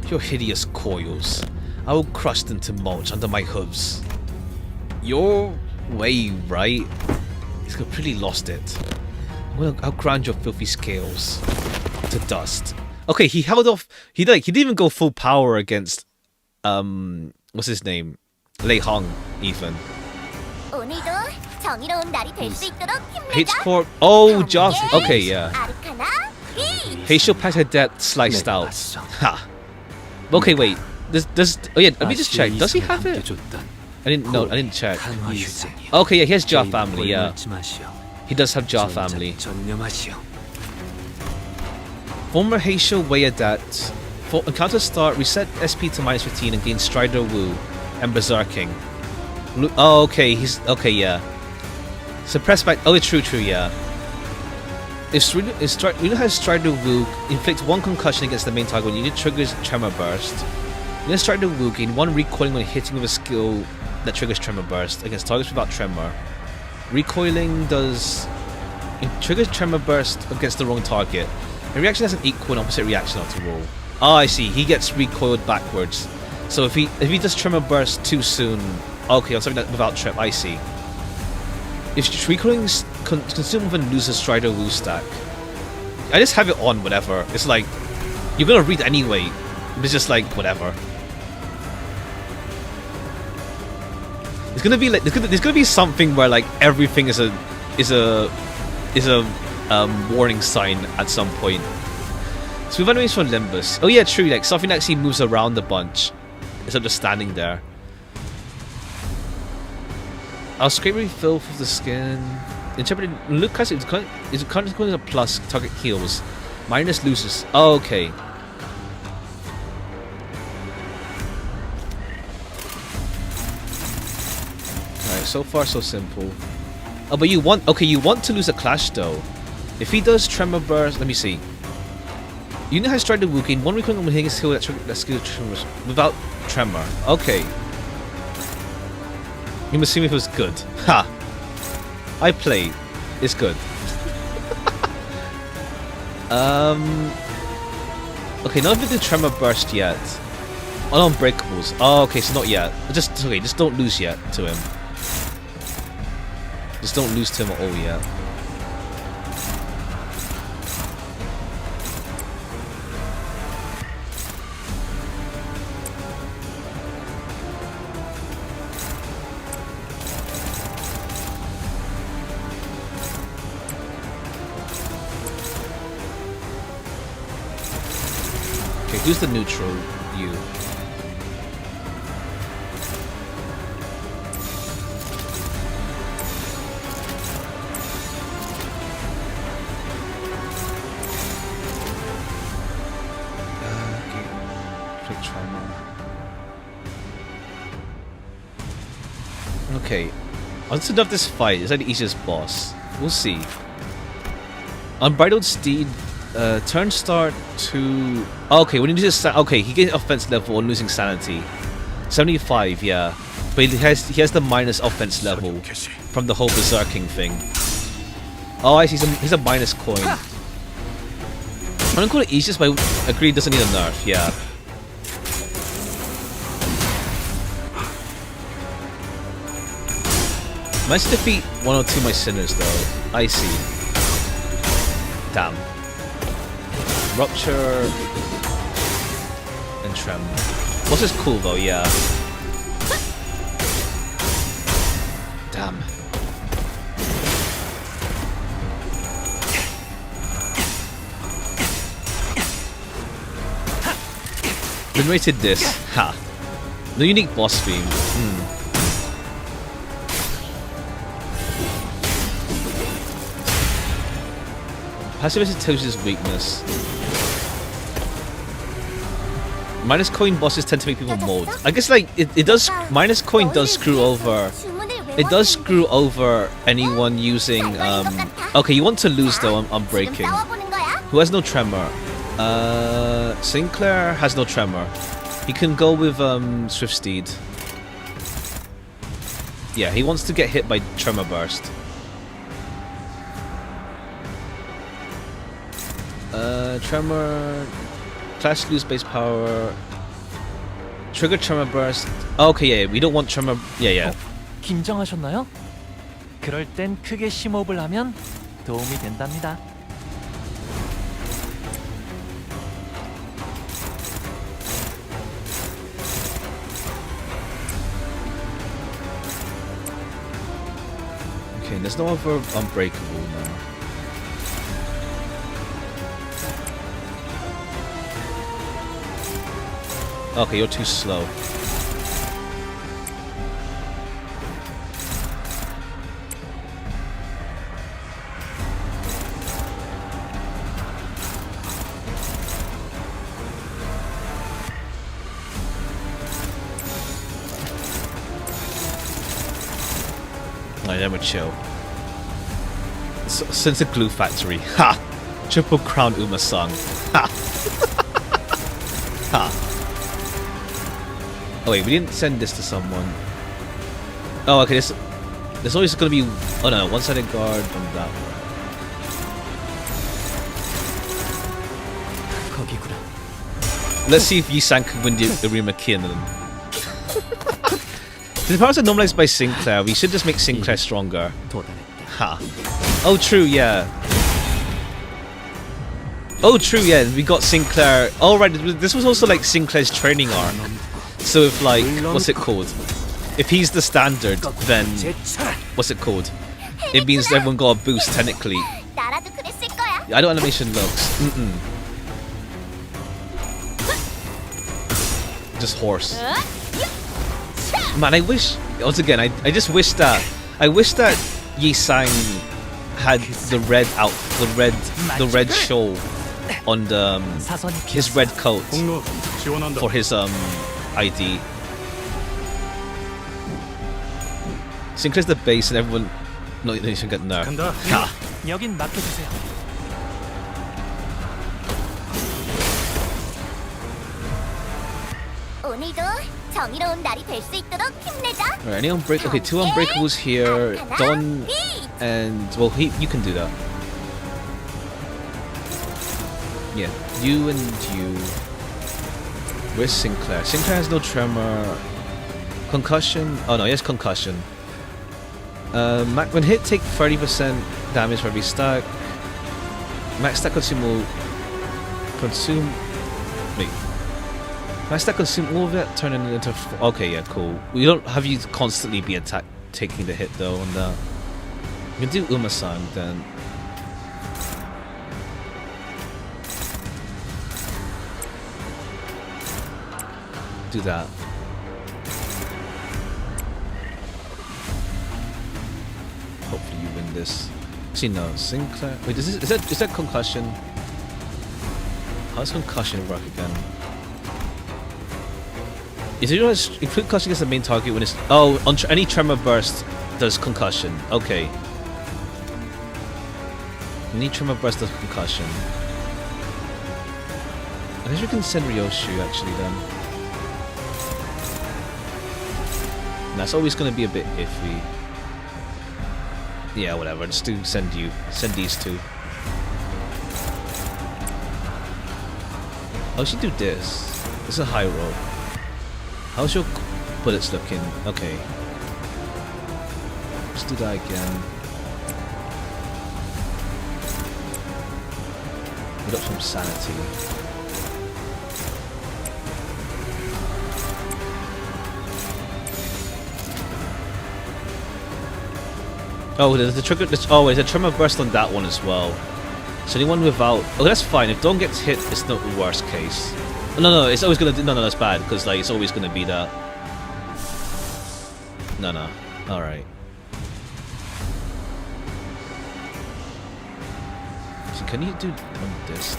Your hideous coils. I will crush them to mulch under my hooves. Your way, right? He's completely lost it. I'll grind your filthy scales to dust. Okay, he held off. He didn't even go full power against what's his name? Lei Hong even. 오늘도 정의로운 날이 될 수 있도록 힘내자. Hates Corp. Oh, Joss. Okay, yeah. 아르카나 비. Heisho Pet her death sliced out. Ha. Okay, wait. Does oh yeah, let me just check. Does he have it? I didn't check. Okay, yeah, he has Jar family, yeah. He does have Jar family. Former Heisho Weyadat. For encounter start, reset SP to -15 and gain Strider Wu and Berserking. Oh, okay, yeah. Suppressed by. Oh, it's true, yeah. If Reno has Strider Wu, inflict 1 concussion against the main target when unit triggers Tremor Burst. Then Strider Wu gain 1 recoiling when hitting with a skill that triggers Tremor Burst against targets without Tremor. Recoiling does. It triggers Tremor Burst against the wrong target. The reaction has an equal and opposite reaction after roll. Ah, I see. He gets recoiled backwards. So if he does Tremor Burst too soon, okay, on something that without Trem, I see. If recoiling is consumed with a loser Strider Wu stack, I just have it on whatever. It's like you're gonna read anyway. It's just like whatever. It's gonna be like there's gonna be something where like everything is a warning sign at some point. So we've enemies from Limbus. Oh yeah, true. Like something that actually moves around a bunch instead of just standing there. I'll scrape any filth of the skin. Interpreted look as it's kind of a plus target heals, minus loses. Oh, okay. Alright, so far so simple. Oh, but you want to lose a clash though. If he does Tremor Burst, let me see. Unit has Strider Wu gain 1 recoiling when hitting a skill that skill tremors without Tremor. Okay. You must assume if it was good. Ha! I played. It's good. Okay, none of it did Tremor Burst yet. On Unbreakables. Oh, okay, so not yet. Just don't lose yet to him. Just don't lose to him at all yet. Okay, who's the neutral? You. Okay. What's enough this fight? Is that the easiest boss? We'll see. Unbridled Steed, turn start to... Okay, when he loses... Okay, he gets offense level on losing sanity. 75, yeah. But he has the minus offense level from the whole berserking thing. Oh, I see. He's a minus coin. I don't call it easiest, but I agree it doesn't need a nerf, yeah. Managed to defeat 1 or 2 of my sinners though. I see. Damn. Rupture and Trem. Boss is cool though, yeah. Damn. Been rated this. Ha. No unique boss theme. Passivity tells you his weakness. Minus coin bosses tend to make people mold. I guess like it does. Minus coin does screw over. It does screw over anyone using. Okay, you want to lose though. I'm breaking. Who has no tremor? Sinclair has no tremor. He can go with Swift Steed. Yeah, he wants to get hit by tremor burst. Tremor, Clash lose base power, trigger tremor burst. Okay, yeah, we don't want tremor. Yeah. 긴장하셨나요? 그럴 땐 크게 심호흡을 하면 도움이 된답니다. Okay, there's no other unbreakable now. Okay, you're too slow. I never chill. Since the glue factory. Ha! Triple crown Uma-san. Ha! Ha! Oh wait, we didn't send this to someone. Oh, okay, there's always gonna be... Oh no, one-sided guard on that one. Let's see if Yi-san can win the Arima Kiernan. The powers are normalized by Sinclair. We should just make Sinclair stronger. Ha. Oh, true, yeah. Oh, true, yeah. We got Sinclair. Oh, right. This was also like Sinclair's training arc. So if like, what's it called? If he's the standard, then what's it called? It means everyone got a boost technically. I know animation looks. Just horse. Man, I wish. Once again, I just wish that. I wish that Yi-sang had the red the red shawl on the his red coat for his ID. Sinclair's the base and everyone no you should get nerfed. Ha. 여긴 맡겨주세요. Alright, any unbreak? Okay, 2 unbreakables here. Don and well, you can do that. Yeah, you and you. Where's Sinclair? Sinclair has no tremor. Concussion. Oh no, he has concussion. When hit, take 30% damage for every stack. Max stack consume. Wait. Max stack consume all of it. Turn it into. Okay, yeah, cool. We don't have you constantly be taking the hit though on that. You can do Uma-san then. Do that. Hopefully you win this. Actually no, Sinclair. Wait, is that concussion? How does concussion work again? Is it just if concussion gets the main target when it's on any tremor burst does concussion. Okay. Need Tremor Burst does concussion. I guess we can send Ryoshu actually then. That's always going to be a bit iffy. Yeah, whatever. Just do send these two. I should do this. This is a high roll. How's your bullets looking? Okay. Let's do that again. Get up some sanity. Oh, there's the trigger. Oh, there's a tremor burst on that one as well. So anyone without, oh, that's fine. If Dawn gets hit, it's not the worst case. No, it's always gonna. No, that's bad because like it's always gonna be that. No. All right. So can you do this?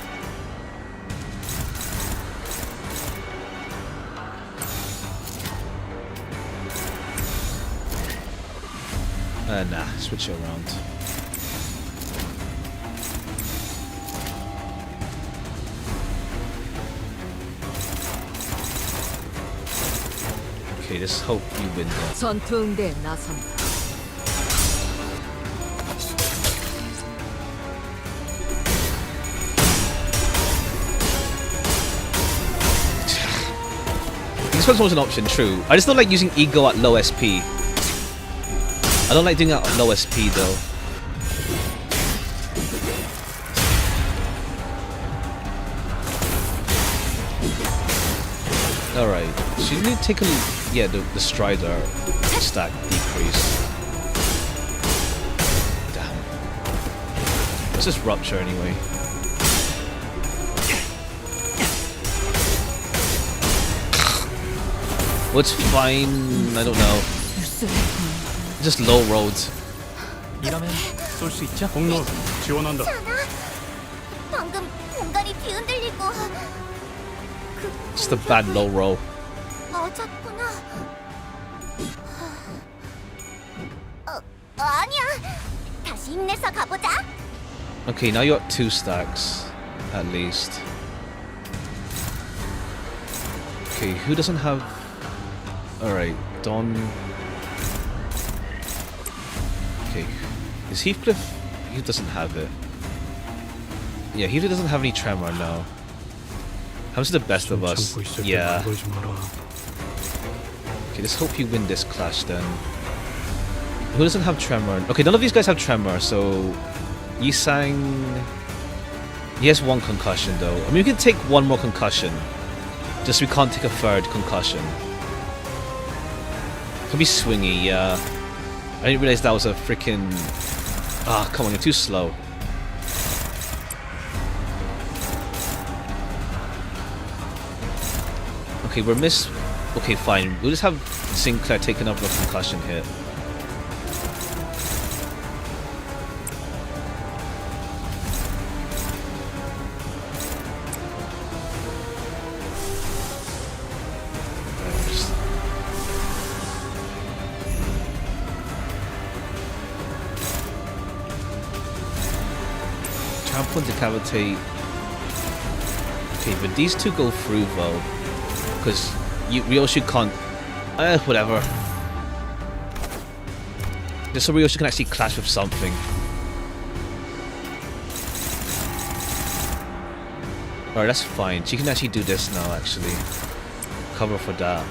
Nah, switch it around. Okay, let's hope you win that. 전투응대에 나선다. This one's always an option, true. I just don't like using ego at low SP. I don't like doing that at low SP though. Alright, so you need to take a... yeah, the Strider stack decrease. Damn. Let's just Rupture anyway. What's fine? I don't know. Just low roads. 이러면 쏠 수 있죠? 공로 지원한다. 방금 공간이 뒤흔들리고 Just a bad low roll. 맞았구나. 아니야. 다시 힘내서 가보자. Okay, now you're at 2 stacks, at least. Okay, who doesn't have... Alright, Don... Okay, is Heathcliff... He doesn't have it. Yeah, Heathcliff doesn't have any tremor now. How's the best of us? Yeah. Okay, let's hope you win this clash then. Who doesn't have tremor? Okay, none of these guys have tremor, so... Yisang... He has 1 concussion though. I mean, we can take 1 more concussion. Just we can't take a 3rd concussion. Could be swingy, yeah. I didn't realize that was a freaking... Ah, come on, you're too slow. Okay, we're miss... Okay, fine. We'll just have Sinclair take another concussion hit. Trample and Decapitate. Okay, but these two go through though. Because Ryoshu can't... whatever. Just so Ryoshu can actually clash with something. Alright, that's fine. She can actually do this now, actually. Cover for that.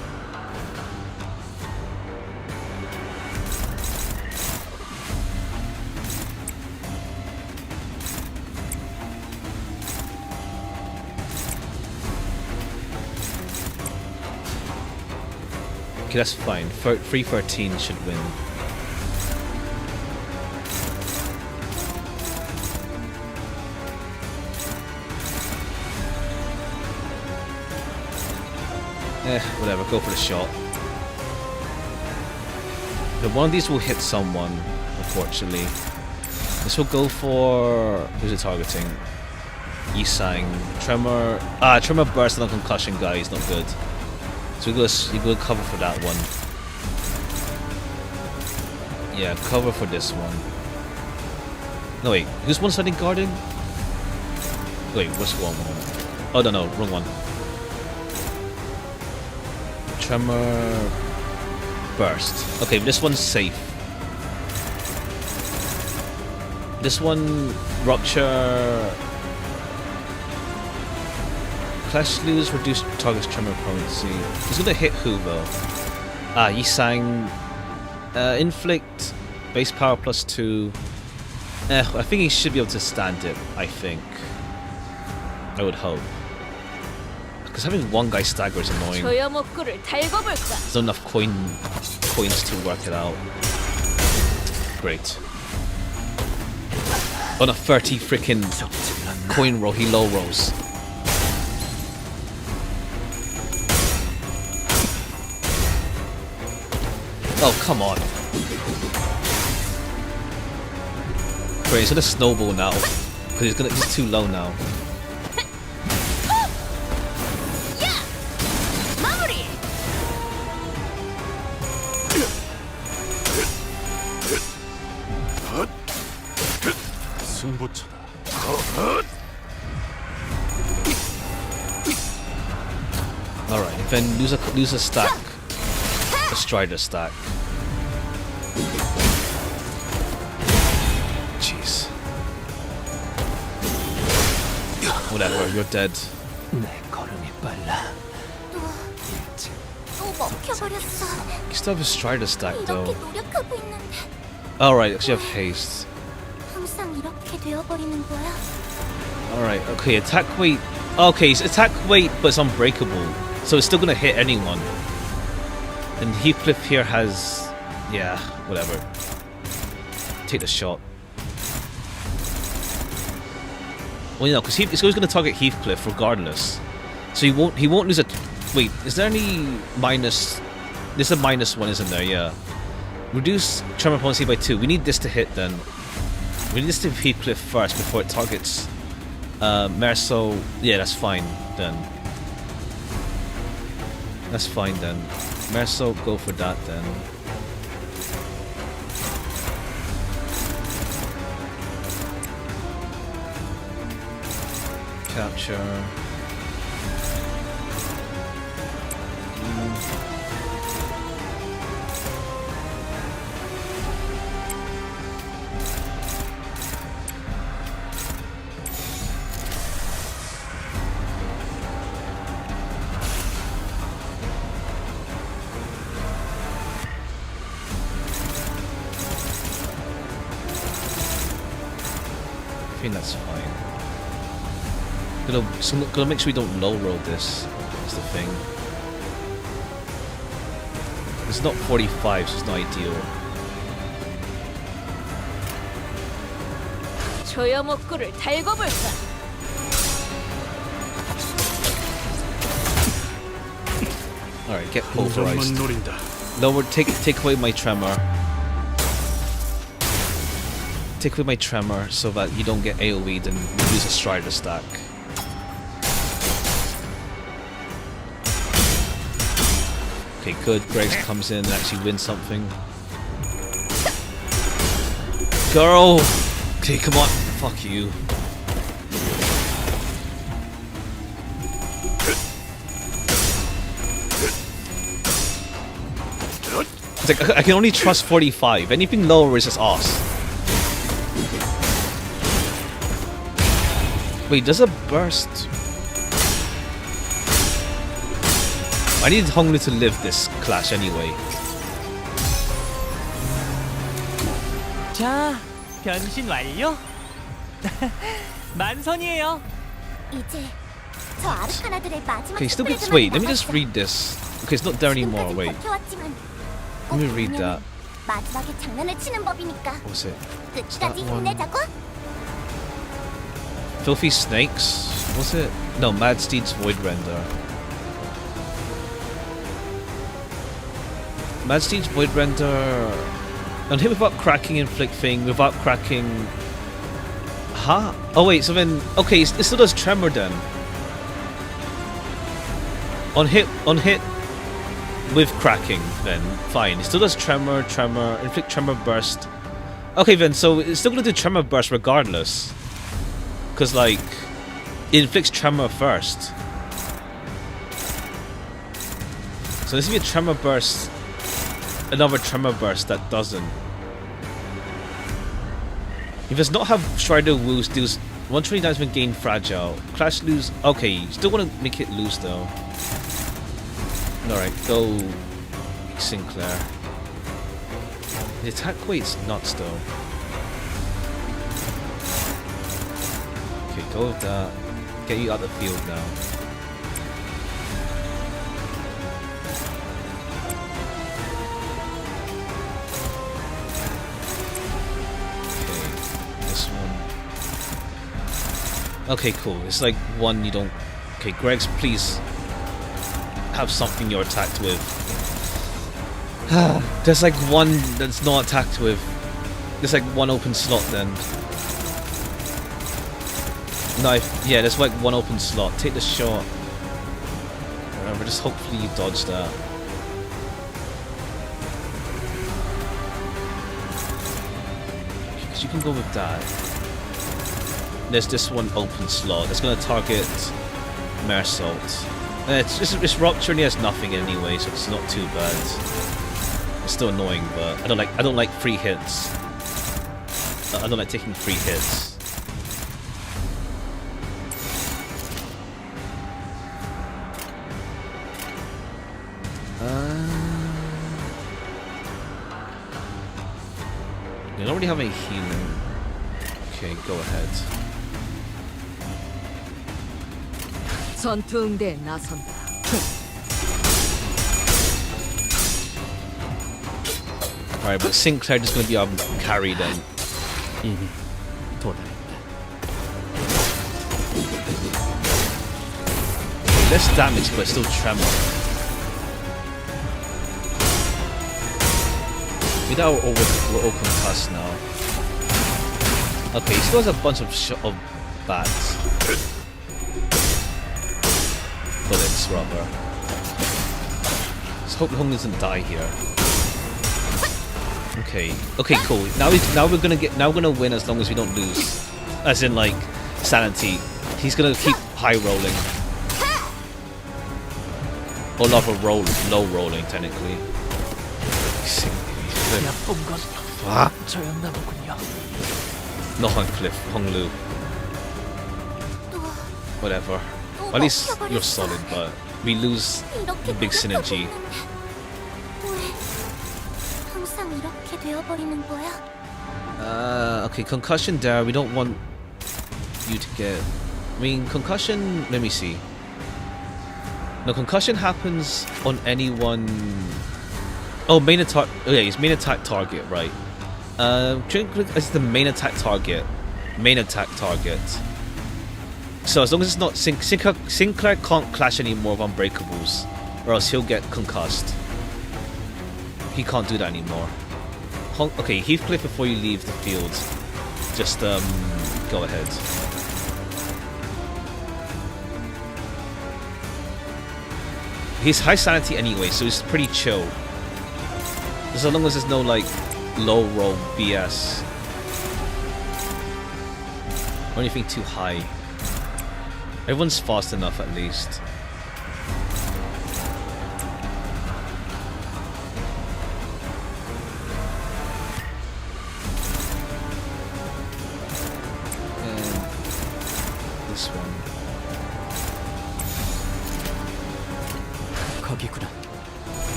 Okay, that's fine. 313 should win. Whatever, go for the shot. But one of these will hit someone, unfortunately. This will go for... who's it targeting? Yisang. Tremor... Tremor Burst on concussion guy is not good. So you go cover for that one. Yeah, cover for this one. No wait, who's one setting garden? Wait, what's one? Oh no, wrong one. Tremor burst. Okay, this one's safe. This one rupture. Clash lose reduce target's tremor potency. He's gonna hit who though? Ah, Yisang. Inflict base power +2. I think he should be able to stand it. I think. I would hope. Because having one guy stagger is annoying. 조여목구를 달궈볼까? There's not enough coins to work it out. Great. On a 30 freaking coin roll, he low rolls. Oh, come on. Great, he's gonna snowball now. Because he's too low now. 승부처다. Alright, then lose a stack. A Strider stack. Jeez. Whatever, you're dead. 내 걸음이 빨라. 또 먹혀버렸어. You still have a Strider stack 이렇게 though. 노력하고 있는데 Alright, actually have haste. 항상 이렇게 되어버리는 거야. Alright, okay, attack weight. Okay, it's attack weight, but it's unbreakable. So it's still gonna hit anyone. And Heathcliff here has. Yeah, whatever. Take the shot. Well, you know, because it's always gonna target Heathcliff regardless. So he won't lose a. Wait, is there any minus. There's a -1, isn't there? Yeah. Reduce tremor potency by 2. We need this to hit then. We need this to Heathcliff first before it targets Merso. Yeah, that's fine then. That's fine then. Merso, go for that then. Capture. I think that's fine. Gonna make sure we don't low roll this. Is the thing. It's not 45, so it's not ideal. 조여목구를 달궈볼까? Alright, get 점만 pulverized. 노린다. Lower, take away my tremor. Take away my tremor so that you don't get AoE'd and lose a Strider stack. Okay, good. Greggs comes in and actually wins something. Girl! Okay, come on. Fuck you. It's like, I can only trust 45. Anything lower is just ass. Wait, does it burst? I need Honglu to live this clash anyway. 자, 변신 완료. 만선이에요. 이제 저 아르카나들의 마지막 Okay, still gets. 스프레드만 Wait, let me just 남았어. read this. Okay, it's not there anymore. 지금까진 Wait, 버텨왔지만 let me read that. 마지막에 장난을 치는 법이니까 What's it? 끝까지 that one? 힘내자고. Filthy Snakes? Was it? No, Mad Steed's Void Render. Mad Steed's Void Render. And hit without cracking, inflict thing, without cracking. Huh? Oh wait, so then okay, it still does tremor then. On hit, with cracking, then fine. It still does tremor, inflict tremor burst. Okay, then, so it's still gonna do tremor burst regardless. Because, like, it inflicts tremor first. So this will be a tremor burst, another tremor burst that doesn't. If it's not have Strider Woos deals 120 damage when gain fragile. Clash lose. Okay, you still want to make it loose though. Alright, go Sinclair. The attack weight's nuts though. Okay, go with that. Get you out of the field now. Okay, cool. It's like one you don't... Okay, Greg's, please have something you're attacked with. There's like one that's not attacked with. There's like one open slot then. No, yeah, there's like one open slot. Take the shot. Whatever, just hopefully you dodge that. Because you can go with that. There's this one open slot that's gonna target Mersault. It's Rupture and he has nothing anyway, so it's not too bad. It's still annoying, but I don't like free hits. I don't like taking free hits. You don't really have any healing. Okay, go ahead. 전투응대에 나선다. Alright, but Sinclair just gonna be carry then. 이미 도달했다. Less damage, but still tremor. Without we're all concussed now. Okay, he still has a bunch of bats. Bullets, rather. Let's hope Hong doesn't die here. Okay, cool. Now we're gonna win as long as we don't lose. As in, like, sanity. He's gonna keep high rolling. Or low rolling, technically. Fuck. Not on Cliff, Hong Lu. Whatever. At least you're solid, but we lose the big synergy. Okay, concussion there. We don't want you to get. I mean, concussion. Let me see. No, concussion happens on anyone. Oh, main attack. Okay, it's main attack target, right? It's the main attack target. Main attack target. So as long as it's not Sinclair can't clash any more of Unbreakables, or else he'll get concussed. He can't do that anymore. Okay, Heathcliff, before you leave the field, just go ahead. He's high sanity anyway, so he's pretty chill. As long as there's no like low roll BS or anything too high. Everyone's fast enough at least. And this one. 거기구나.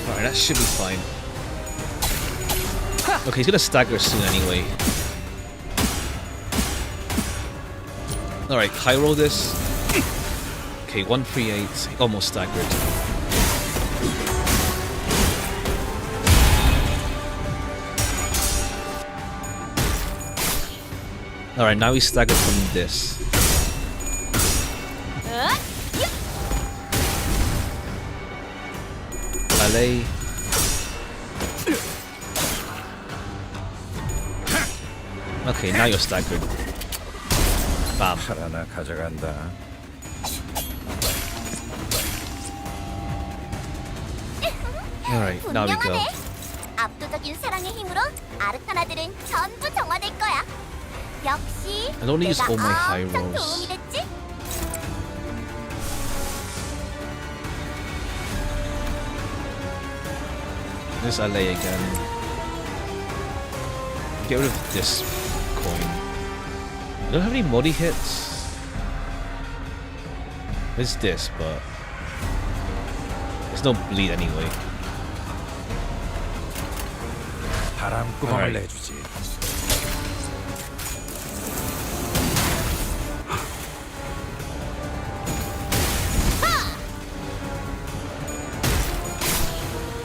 Alright, that should be fine. Okay, he's gonna stagger soon anyway. Alright, high roll this. Okay, 138. Almost staggered. Alright, now he's staggered from this. Alley. Okay, now you're staggered. Bam. 하나 가져간다. Alright, now we go. 분명하네. 압도적인 사랑의 힘으로 아르카나들은 전부 정화될 거야. 역시 I don't use 내가 all my high 엄청 rolls. 도움이 됐지? This LA again. Get rid of this coin. I don't have any multi hits. There's this, but there's no bleed anyway. 바람구멍을 Alright. 내주지.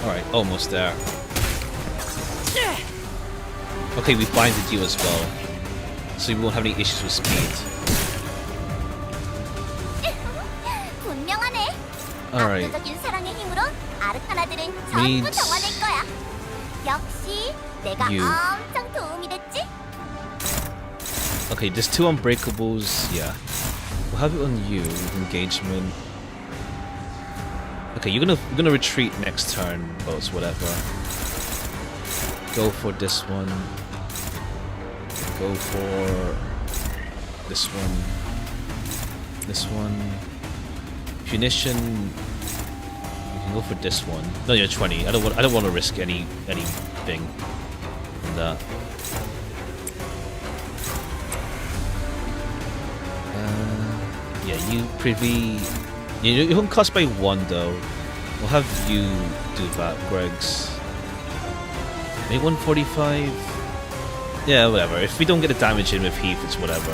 Alright, almost there. Okay, we binded you as well, so we won't have any issues with speed. 분명하네. Alright, 압도적인 사랑의 힘으로 아르카나들은 전부 Needs 정화될 거야. 역시 내가 you. 엄청 도움이 됐지? okay, there's two unbreakables, yeah. We'll have it on you with engagement. Okay, you're gonna retreat next turn, but it's whatever. Go for this one. Go for this one. This one. Punition. You can go for this one. No, you're 20. I don't want to risk anything in that. Yeah, you privy. You can cost by 1 though. We'll have you do that, Greg's. Maybe 145. Yeah, whatever. If we don't get the damage in with Heath, it's whatever.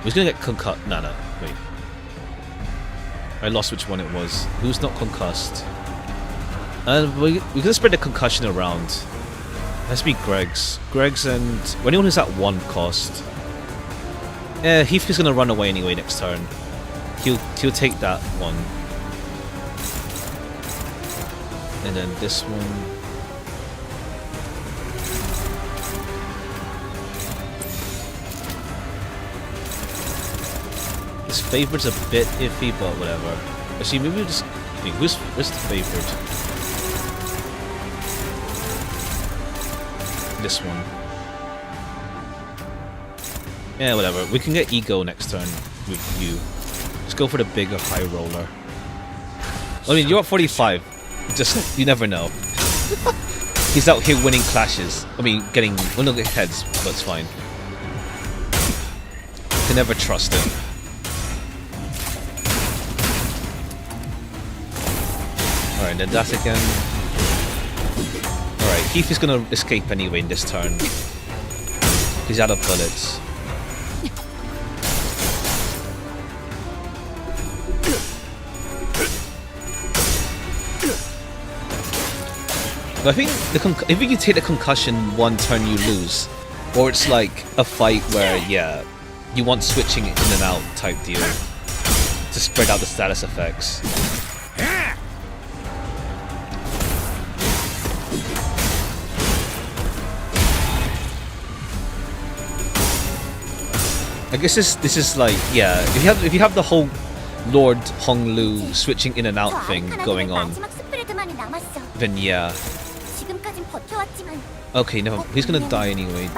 Who's gonna get concussed? No, wait. I lost which one it was. Who's not concussed? We're gonna spread the concussion around. It has to be Greg's. Greg's and anyone who's at 1 cost. Yeah, Heath is gonna run away anyway next turn. He'll take that one. And then this one. This favorite's a bit iffy, but whatever. Actually, maybe we'll just... Wait, where's the favorite? This one. Yeah, whatever. We can get ego next turn with you. Let's go for the bigger high roller. I mean, you're at 45. Just, you never know. He's out here winning clashes. I mean, getting... Well, no, get heads, but it's fine. You can never trust him. Alright, then that again. Alright, Heath is gonna escape anyway in this turn. He's out of bullets. But I think if you take the concussion 1 turn, you lose. Or it's like a fight where, yeah, you want switching in and out type deal to spread out the status effects. I guess this is like, yeah, if you have the whole Lord Honglu switching in and out thing going on, then yeah. Okay, never. He's gonna die anyway.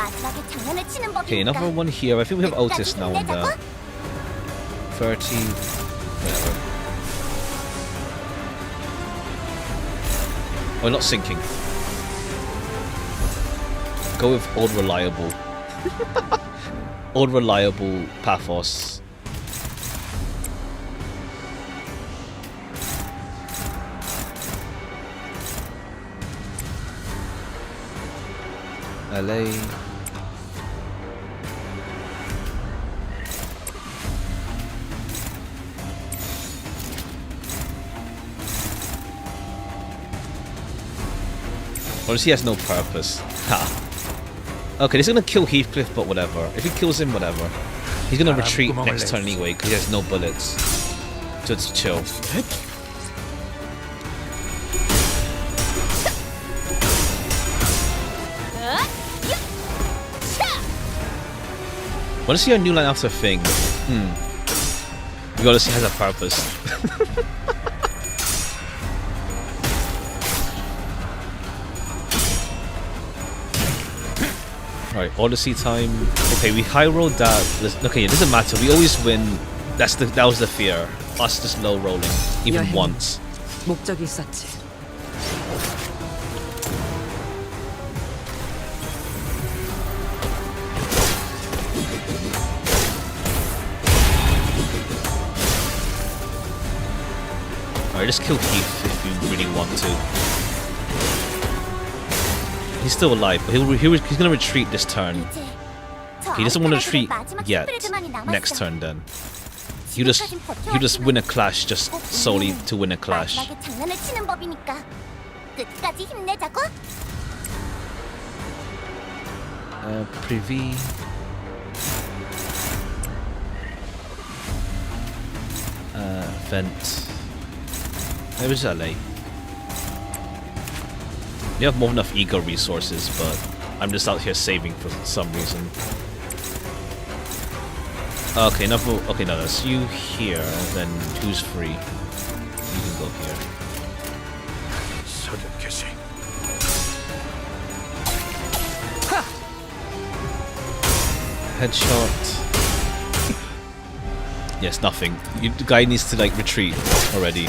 Okay, another one here. I think we have Otis now on there. 30. Whatever. Oh, not sinking. Go with old reliable. Old reliable Paphos. LA. Honestly, he has no purpose. Ha. Okay, this is gonna kill Heathcliff, but whatever. If he kills him, whatever. He's gonna retreat next turn anyway, because he has no bullets. So it's chill. Want to see a new line after thing? You gotta see has a purpose. Alright, Odyssey time. Okay, we high rolled that. Okay, it doesn't matter. We always win. That was the fear. Us just low rolling, even 여행은 once. 목적이 있었지. Alright, just kill Keith if you really want to. He's still alive, but he's gonna retreat this turn. 이제 저 He doesn't want to 아르카나들의 retreat 마지막 yet. 슈프레드만이 남았어. Next turn then. He'll just win a clash just 꼭 solely 우리는 to win a clash. 마지막에 장난을 치는 법이니까 끝까지 힘내자고. Privy. Vent. It was LA. You have more than enough ego resources, but I'm just out here saving for some reason. Okay, no, that's you here. Then who's free? You can go here. 서든 개시. Headshot. Yes, nothing. The guy needs to like retreat already.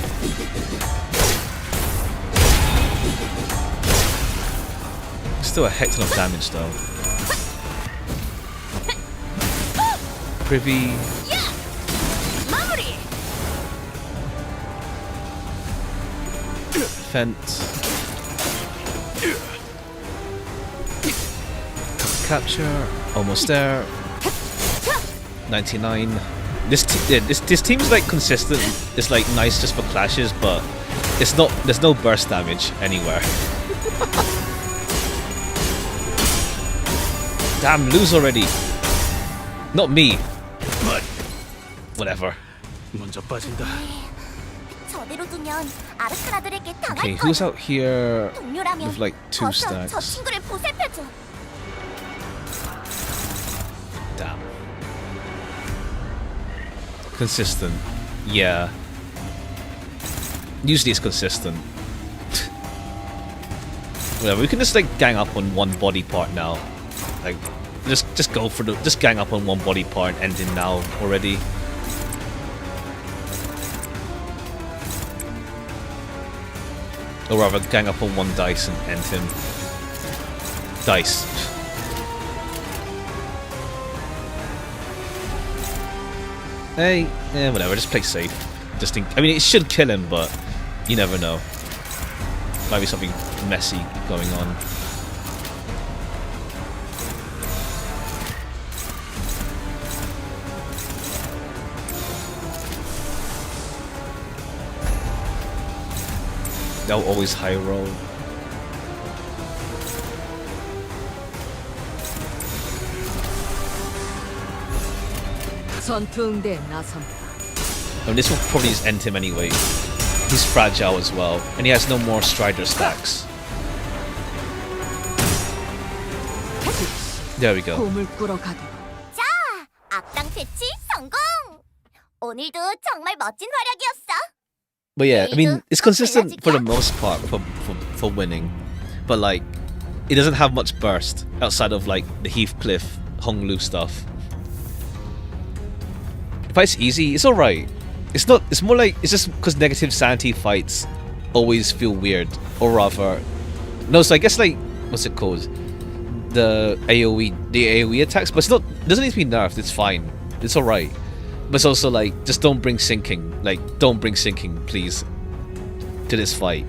Still a heck ton of damage though. Privy. 마무리. Fence. Capture. Almost there. 99. This team is like consistent. It's like nice just for clashes, but it's not. There's no burst damage anywhere. Damn, lose already. Not me. But whatever. 먼저 빠진다. 저대로 두면 아르카나들에게 당할 Okay, 거야. who's out here 동료라면 with like 2 어서 저 stacks? 친구를 보살펴줘. Damn. Consistent. Yeah. Usually it's consistent. Whatever, we can just like gang up on one body part now. Like just go for just gang up on one body part and end him now already. Or rather gang up on one dice and end him. Dice. Hey, whatever, just play safe. I mean, it should kill him, but you never know. Might be something messy going on. They'll always high roll. 전투응대에 나선다. I mean, this will probably just end him anyway. He's fragile as well, and he has no more Strider stacks. There we go. 곰을 꾸러 가도 자, 악당 배치 성공. 오늘도 정말 멋진 활약이었어. But yeah, I mean, it's consistent for the most part for winning, but like, it doesn't have much burst outside of like the Heathcliff, Honglu stuff. If it's easy, it's alright. It's not. It's more like it's just because negative sanity fights always feel weird, or rather, no. So I guess like what's it called? The AOE attacks, but it's not. It doesn't need to be nerfed. It's fine. It's alright. But it's also like just don't bring sinking. Like don't bring sinking, please, to this fight.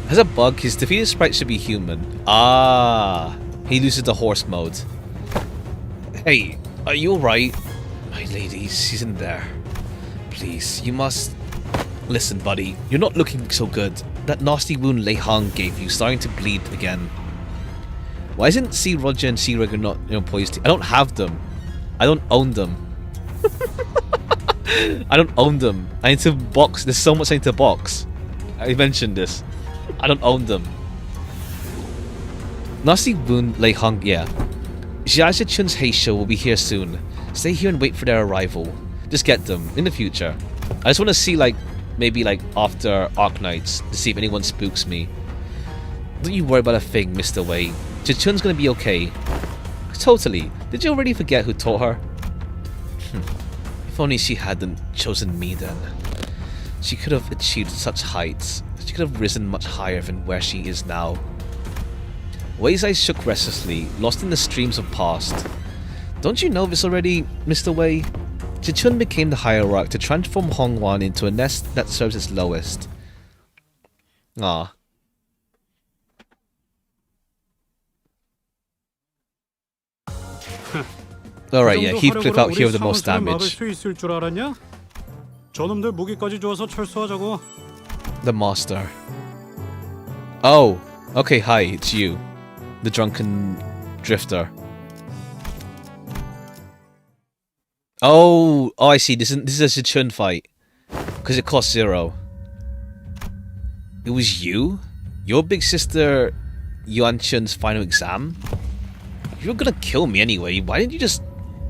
Has a bug. His defeated sprite should be human. Ah, he loses the horse mode. Hey, are you alright? My lady, she's in there. Please, you must... Listen, buddy, you're not looking so good. That nasty wound Lei Hang gave you starting to bleed again. Why isn't C. Roger and C. Rigger not poised? I don't have them. I don't own them. I don't own them. I need to box. There's so much I need to box. I mentioned this. I don't own them. Nasty wound Lei Hang, yeah. Xichun's Hay Show will be here soon. Stay here and wait for their arrival. Just get them in the future. I just want to see like maybe like after Arc Nights to see if anyone spooks me. Don't you worry about a thing, Mr. Wei. Xichun's gonna be okay. Totally. Did you already forget who taught her? If only she hadn't chosen me then. She could have achieved such heights. She could have risen much higher than where she is now. Wei's eyes shook restlessly, lost in the streams of past. Don't you know this already, Mr. Wei? Xichun became the hierarch to transform Hongwan into a nest that serves its lowest. Ah. Alright, yeah, Heathcliff out here with the most damage. 저놈들 무기까지 주어서 철수하자고. The master. Oh, okay, hi, it's you. The drunken drifter. Oh, I see. This is a Xichun fight. Because it cost 0. It was you? Your big sister Yuan Chun's final exam? You were gonna kill me anyway. Why didn't you just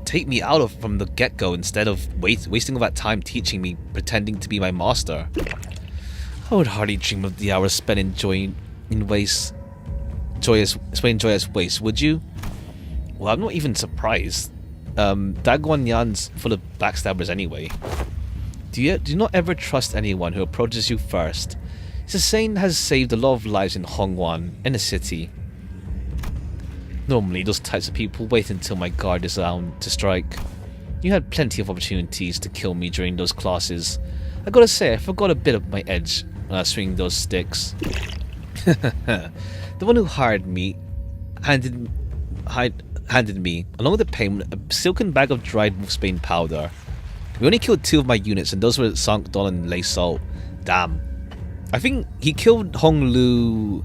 take me out from the get-go instead of wasting all that time teaching me, pretending to be my master? I would hardly dream of the hours spent enjoying joyous waste, would you? Well, I'm not even surprised. Daguan Yan's full of backstabbers anyway. Do not ever trust anyone who approaches you first. It's a saying that has saved a lot of lives in Hongwan and the city. Normally, those types of people wait until my guard is down to strike. You had plenty of opportunities to kill me during those classes. I gotta say, I forgot a bit of my edge when I was swinging those sticks. The one who hired me handed me, along with the payment, a silken bag of dried wolfsbane powder. We only killed 2 of my units, and those were Sank Don and Lei Salt. Damn. I think he killed Hong Lu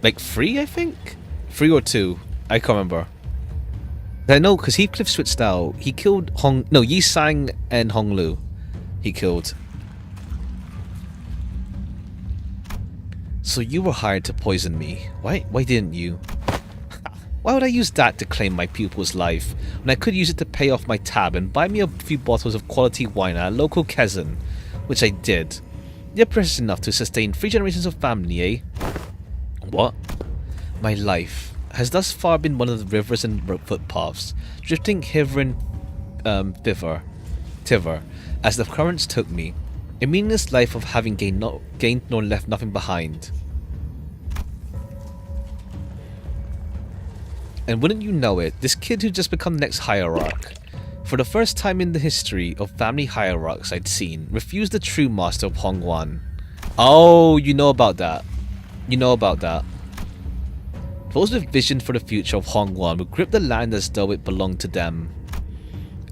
like 3, I think? 3 or 2. I can't remember. I know, because Heathcliff switched out. He killed Yi Sang and Hong Lu. He killed. So you were hired to poison me. Why didn't you? Why would I use that to claim my pupil's life, when I could use it to pay off my tab and buy me a few bottles of quality wine at a local Kezan? Which I did. You're precious enough to sustain 3 generations of family, eh? What? My life has thus far been one of the rivers and footpaths, drifting hither and thither, as the currents took me. A meaningless life of having gained nor left nothing behind. And wouldn't you know it, this kid who'd just become the next hierarch, for the first time in the history of family hierarchs I'd seen, refused the true master of Hongwan. Oh, you know about that. You know about that. Those with vision for the future of Hongwan would grip the land as though it belonged to them.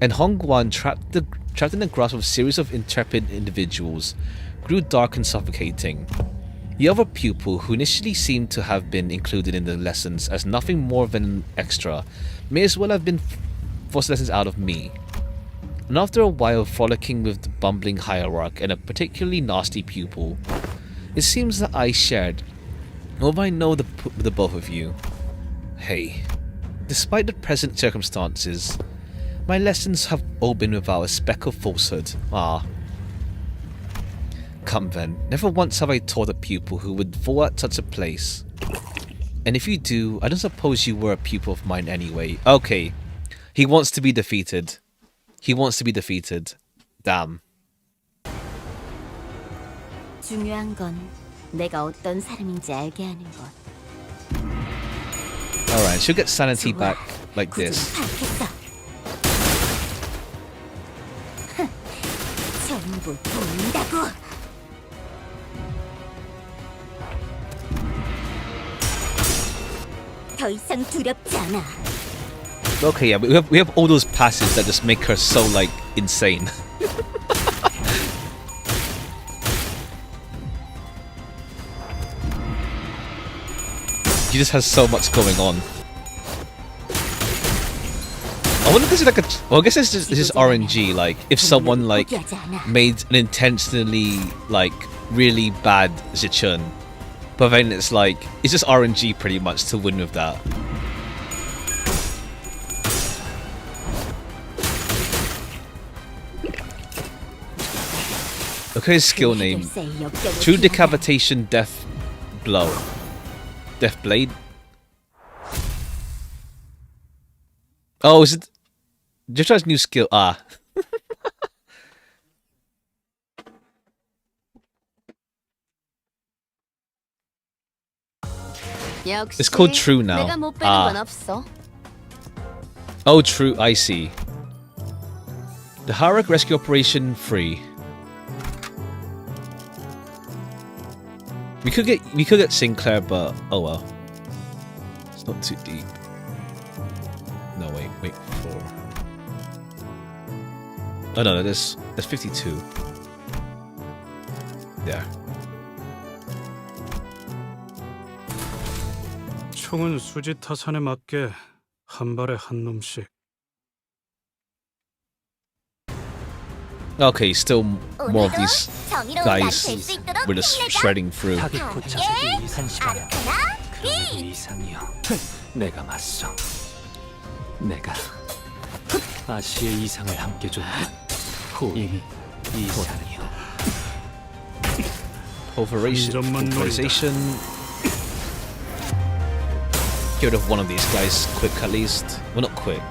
And Hongwan, trapped in the grasp of a series of intrepid individuals, grew dark and suffocating. The other pupil, who initially seemed to have been included in the lessons as nothing more than an extra, may as well have been forced lessons out of me. And after a while frolicking with the bumbling hierarch and a particularly nasty pupil, it seems that I shared, although I know the both of you. Hey, despite the present circumstances, my lessons have all been without a speck of falsehood. Ah. Come then, never once have I taught a pupil who would fall at such a place. And if you do, I don't suppose you were a pupil of mine anyway. Okay. He wants to be defeated. He wants to be defeated. Damn. 중요한 건 내가 어떤 사람인지 알게 하는 것. Alright, she'll get sanity back like this. 전부 본다고. 더 이상 두렵지 않아. Okay, yeah, we have all those passes that just make her so, like, insane. She just has so much going on. I wonder if this is like a... Well, I guess this is RNG, like, if someone, like, made an intentionally, like, really bad Xichun, but then it's like, it's just RNG pretty much to win with that. Look at his skill name. True Decapitation Death Blow. Death Blade? Oh, is it? Just try new skill. Ah, it's called True now. 내가 못 빼는 건 Ah, 없어. oh, True. I see. The Harak Rescue Operation free. We could get Sinclair, but oh well. It's not too deep. No, wait, 4. Oh no, there's 52. There. 총은 수지 타산에 맞게 한 발에 한 놈씩. Okay, still more of these 정의로운 guys 날될수 있도록 we're just 힘내자. shredding through. 타겟 포착이 이산 시간에 아르카나 그러면 이상이요. 내가 맞서. 내가 아시의 이상을 함께 줬네. 후이 이상이요. Pulverization. Get rid of one of these guys quick at least. Well, not quick.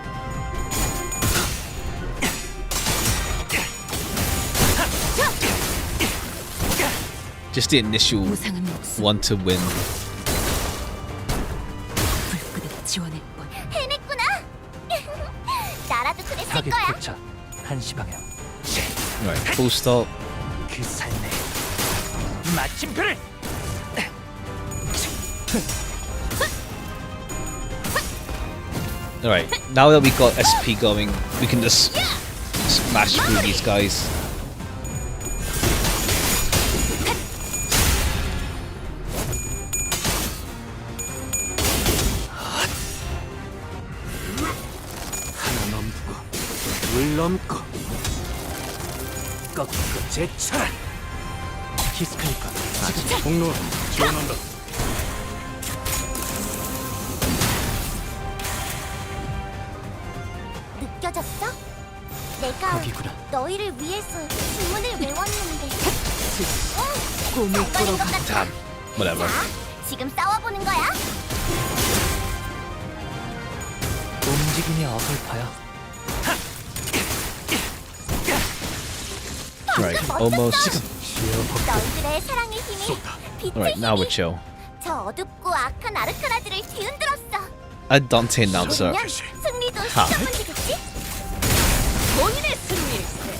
Just the initial 무상한 목숨 one to win. 불끈히 지원할 뿐. 해냈구나. 나라도 그랬을 타겟 거야. 포착 1시 방향. Right, full stop. 그 삶에 마침표를. Alright, now that we got SP going, we can just smash through these guys. 하나 넘고 둘 넘고 꺾고 제쳐라. 히스크니까 아직 공로 지원한다. 느껴졌어? 내가 거기구나. 너희를 위해서 주문을 외웠는데. 꿈을 잘 걸린 것 같아. Damn. Whatever. 자, 지금 싸워보는 거야. 움직임이 어설퍼요. Right, almost. 너희들의 사랑의 힘이 빛의 Alright, now we're 힘이 chill. 저 어둡고 악한 아르카나들을 뒤흔들었어. A Dante announcer. 그러면 승리도 하. 시간 문제겠지? 본인의 승리일세.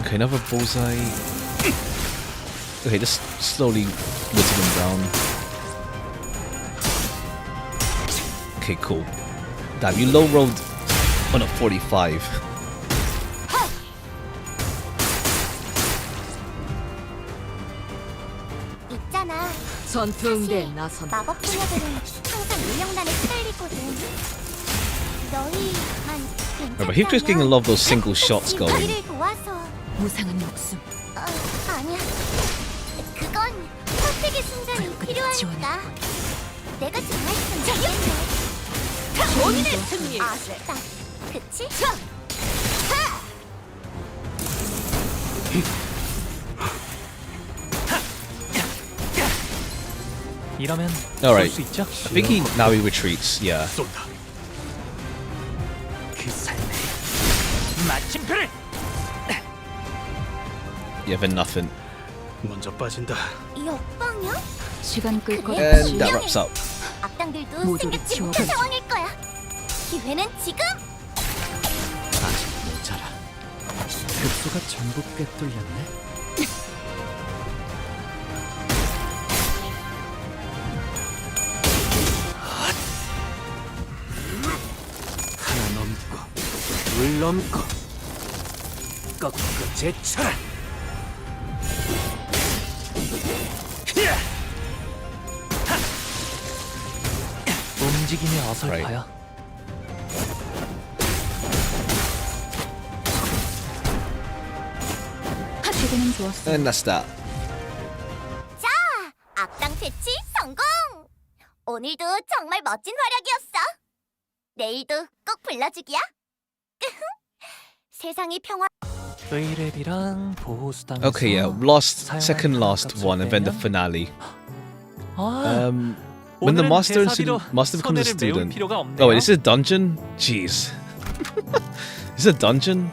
Okay, another bullseye. Okay, just slowly whittle them down. Okay, cool. Damn, you low rolled on a 45. 있잖아. 전투응대에 사실 나선다. 마법 소녀들은 항상 유명란에 시달리거든. 너희만 Right, but he's just getting a lot of those single 괜찮다면 shots going. 너희를 도와서. 무상한 목숨 아니야. 그건 선택의 순간이 불끈히 필요하니까. 지원할 내가 정했으면 좋겠네. 본인의 승리일세. 아쉽다. 그치? 이러면 Alright. 쏠수 있죠? I think now he retreats. Yeah. 그 삶에 마침표를. Yeah, then nothing. 먼저 빠진다. 역방향? 시간 끌고 And that wraps up. 악당들도 모두를 생각지 못한 지워버리자. 상황일 거야. 기회는 지금. 아직 모자라. 급소가 전부 꿰뚫렸네. 하나 넘고 둘 넘고 꺾고 제쳐라. 움직임이 어설퍼요. 최근은 좋았어. And that's that. 자, 악당 퇴치 성공. 오늘도 정말 멋진 활약이었어. 내일도 꼭 불러주기야. 세상이 평화. 의뢰비랑 보호수당에서 Okay, yeah, second last one, and then the finale. 아, When the 오늘은 master 제사비로 becomes a 손해를 메울 student. 필요가 없네요. Oh wait, this is a dungeon? Jeez. Is it a dungeon?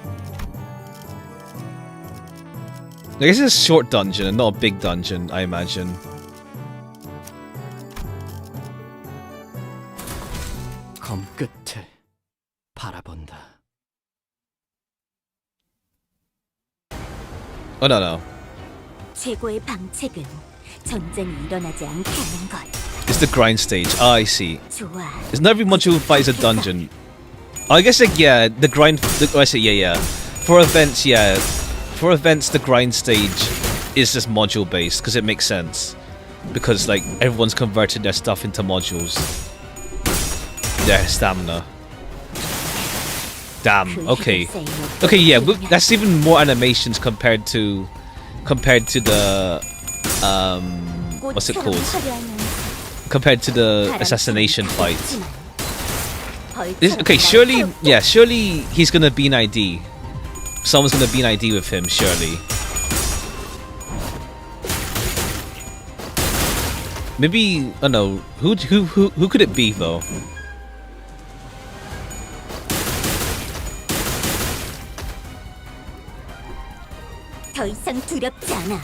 I guess it's a short dungeon and not a big dungeon, I imagine. 검 끝을 바라본다. Oh no. 최고의 방책은 전쟁이 일어나지 않게 하는 것. It's the grind stage. Ah, I see. 좋아. It's not every module fight is a dungeon. I guess like yeah, the grind. I say yeah. For events, the grind stage is just module based because it makes sense. Because like everyone's converted their stuff into modules. Their stamina. Damn. Okay. Okay. Yeah. That's even more animations compared to the what's it called? Compared to the assassination fight. Okay, surely he's gonna be an ID. Someone's gonna be an ID with him, surely. Maybe I don't know who could it be though? 더 이상 두렵지 않아.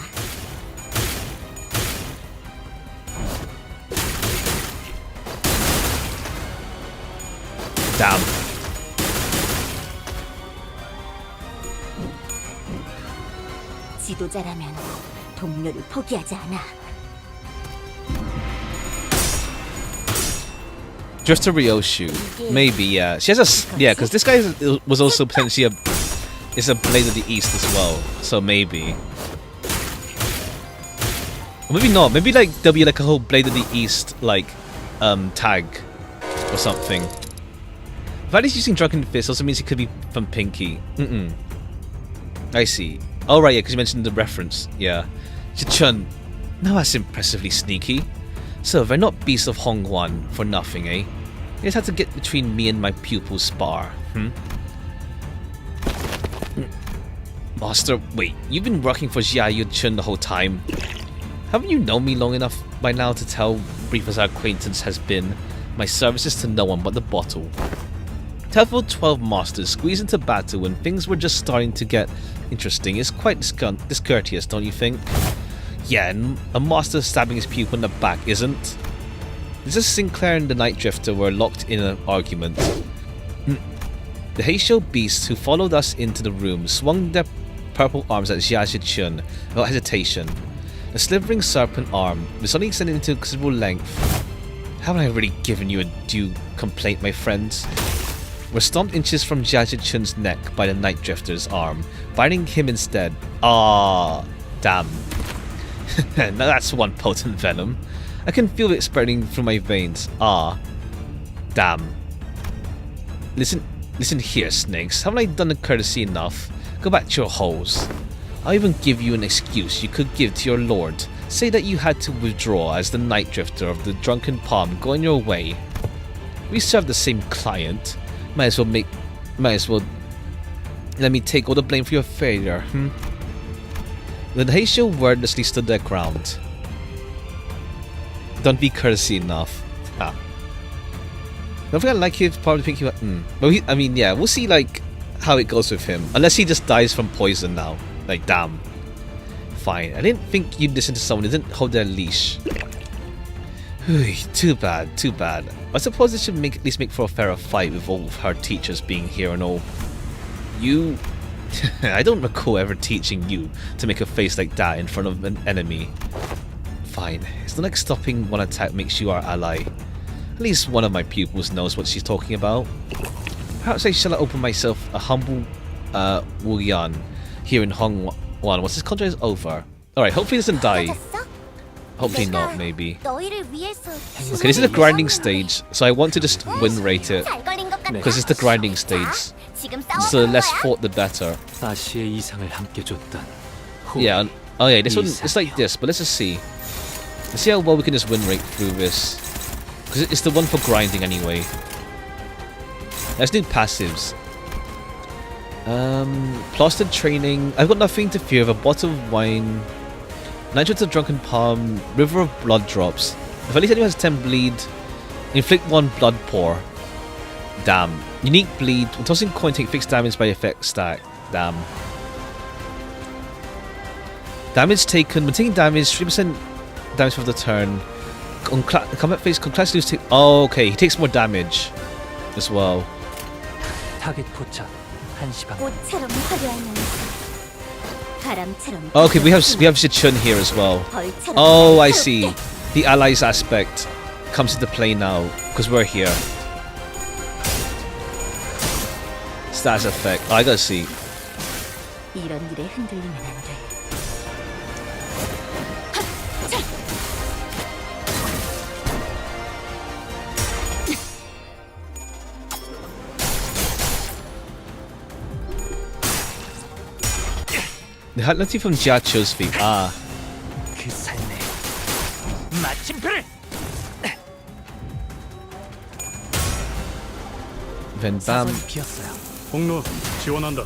Damn. 지도자라면 동료를 포기하지 않아. Drifter Ryoshu. Maybe, yeah. She has because this guy was also potentially is a Blade of the East as well. So maybe. Or maybe not. Maybe like there'll be like a whole Blade of the East like tag or something. The fact he's using Drunken Fist also means he could be from Pinky. I see. Oh right, yeah, because you mentioned the reference. Yeah. Xichun. Now that's impressively sneaky. So they're not beasts of Hongguan for nothing, eh? You just had to get between me and my pupil's spar, Master, wait, you've been working for Xichun the whole time? Haven't you known me long enough by now to tell, brief as our acquaintance has been, my services to no one but the bottle? Teleport 12 masters squeeze into battle when things were just starting to get interesting is quite discourteous, don't you think? Yeah, and a master stabbing his pupil in the back isn't. This is Sinclair and the Night Drifter were locked in an argument. The Heisho beasts who followed us into the room swung their purple arms at Xichun without hesitation. A slithering serpent arm was suddenly extended into considerable length. Haven't I really given you a due complaint, my friends? We're stomped inches from Xichun's neck by the Night Drifter's arm, biting him instead. Ah, damn. Now that's one potent venom. I can feel it spreading through my veins. Ah, damn. Listen here, snakes. Haven't I done a courtesy enough? Go back to your holes. I'll even give you an excuse you could give to your lord. Say that you had to withdraw as the Night Drifter of the Drunken Palm going your way. We serve the same client. Might as well let me take all the blame for your failure, The Heisho wordlessly stood their ground. Don't be courtesy enough. Don't think I like him, probably thinking But I mean, yeah, we'll see like how it goes with him. Unless he just dies from poison now. Like, damn. Fine. I didn't think you'd listen to someone who didn't hold their leash. Too bad. I suppose this should at least make for a fairer fight with all of her teachers being here and all. You... I don't recall ever teaching you to make a face like that in front of an enemy. Fine. It's not like stopping one attack makes you our ally. At least one of my pupils knows what she's talking about. Perhaps I shall open myself a humble Wu Yan here in Hongwan once this contract is over. Alright, hopefully he doesn't die. Hopefully not, maybe. Okay, this is the grinding stage, so I want to just win rate it. Because it's the grinding stage. So the less fought, the better. 사시의 이상을 함께 줬던 Yeah, oh yeah, this one, it's like this, but let's just see. Let's see how well we can just win rate through this. Because it's the one for grinding anyway. Let's do passives. Plastered training. I've got nothing to fear of a bottle of wine. Nitrate of Drunken Palm. River of Blood Drops. If at least anyone has 10 bleed, inflict 1 blood pour. Damn. Unique bleed. When tossing coin, take fixed damage by effect stack. Damn. Damage taken. When taking damage, 3% damage for the turn. On combat phase, class lose take. Oh, okay. He takes more damage as well. 타겟 포착 1시 방향. 꽃처럼 화려한 연습. 바람처럼. Okay, we have Xichun here as well. 벌처럼 Oh, I see. The allies aspect comes into play now because we're here. Status effect. Oh, I gotta see. 이런 일에 흔들리면 안 돼. The penalty from Jiacho's feet. Ah. 그 삶에 마침표를. Then bam. 사선이 비었어요. 공로 지원한다.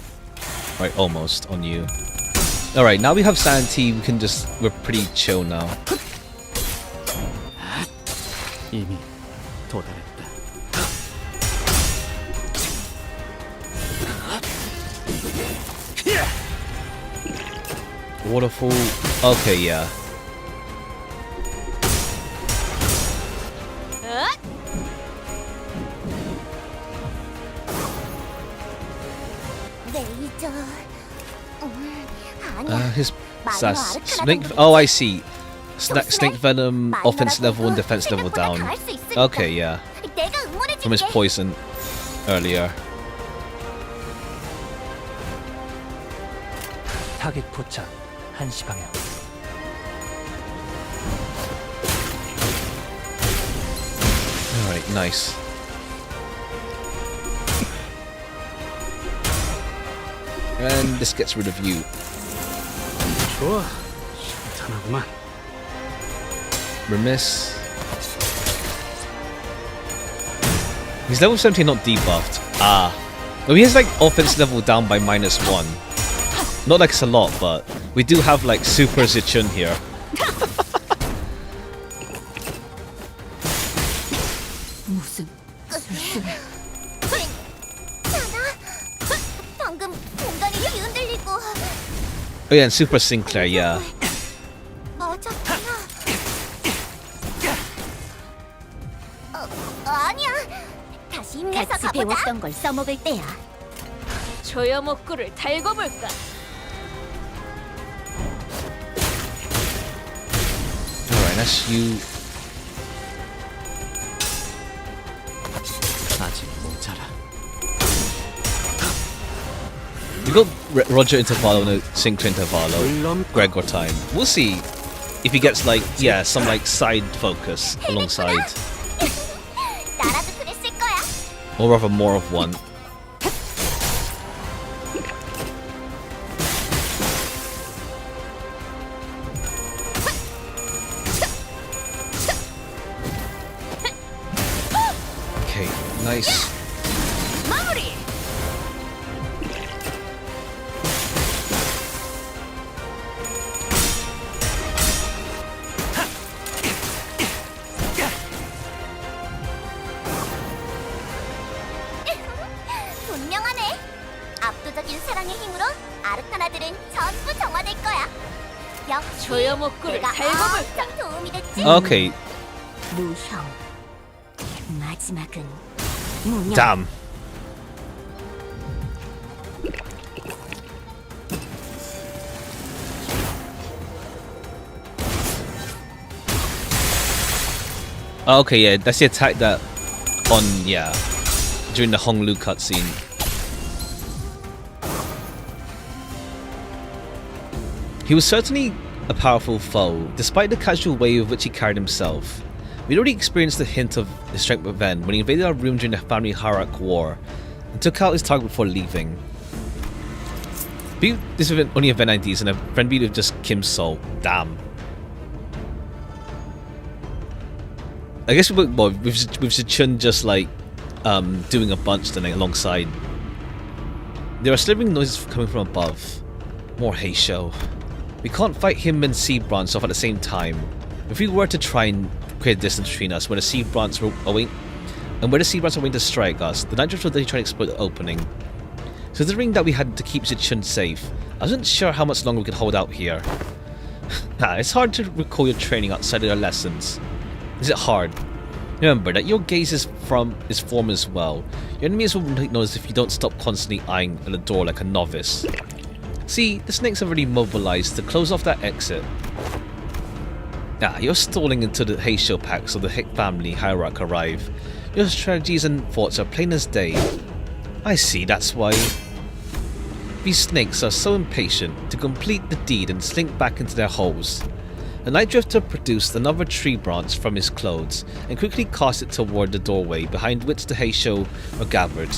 Right, almost on you. Alright, now we have sanity. We're pretty chill now. 이미 도달했다. Waterfall. Okay, yeah. 레이저. 아니야. His snake. Oh, I see. Snake venom, offense level and defense level down. Okay, yeah. 내가 응원해줄게. From his poison earlier. 타겟 포착 1시 방향. Alright, nice. And this gets rid of you. 좋아. 시원하구만. Remiss. He's level 17, not debuffed. Ah. No, he has like offense level down by -1. Not like it's a lot, but we do have like Super Xichun here. 무슨 방금 공간이 흔들리고. Oh yeah, and Super Sinclair, yeah. 맞았구나. 아니야. 다시 힘내서 가보자. 배웠던 걸 써먹을 때야. 조여목구를 달고 볼까? Alright, that's you. 아직 모자라. We got Roger Intervallo and Sinclair Intervallo. Gregor time. We'll see if he gets like, yeah, some like side focus alongside. 나라도 그랬을 거야. Or rather more of one. Okay, nice. 마무리. 분명하네. 압도적인 사랑의 힘으로 아르카나들은 전부 정화될 거야. 역시 조여목구를 내가 달고 볼까? 엄청 도움이 됐지. Okay, 무형. 마지막은 무명. damn. Okay, yeah, that's the attack that on, yeah, during the Honglu cutscene. He was certainly a powerful foe, despite the casual way with which he carried himself. We'd already experienced a hint of his strength with Ven when he invaded our room during the family hierarch war and took out his target before leaving. This was only a Ven IDs and a friend beat of just Kim's soul. Damn. I guess with Xichun just like doing a bunch then alongside. There are slithering noises coming from above. More Heisho. We can't fight him and Sea branch off at the same time. If we were to try and create distance between us where the sea branch were awaiting, and where the sea branch are waiting to strike us. The night drift was trying to exploit the opening. Considering that we had to keep Xichun safe, I wasn't sure how much longer we could hold out here. It's hard to recall your training outside of your lessons. Is it hard? Remember that your gaze is form as well. Your enemies will notice if you don't stop constantly eyeing at the door like a novice. See, the snakes are already mobilized to close off that exit. You're stalling until the Heisho packs of the Hick family hierarch arrive. Your strategies and thoughts are plain as day. I see, that's why. These snakes are so impatient to complete the deed and slink back into their holes. The Night Drifter produced another tree branch from his clothes and quickly cast it toward the doorway behind which the Heisho were gathered.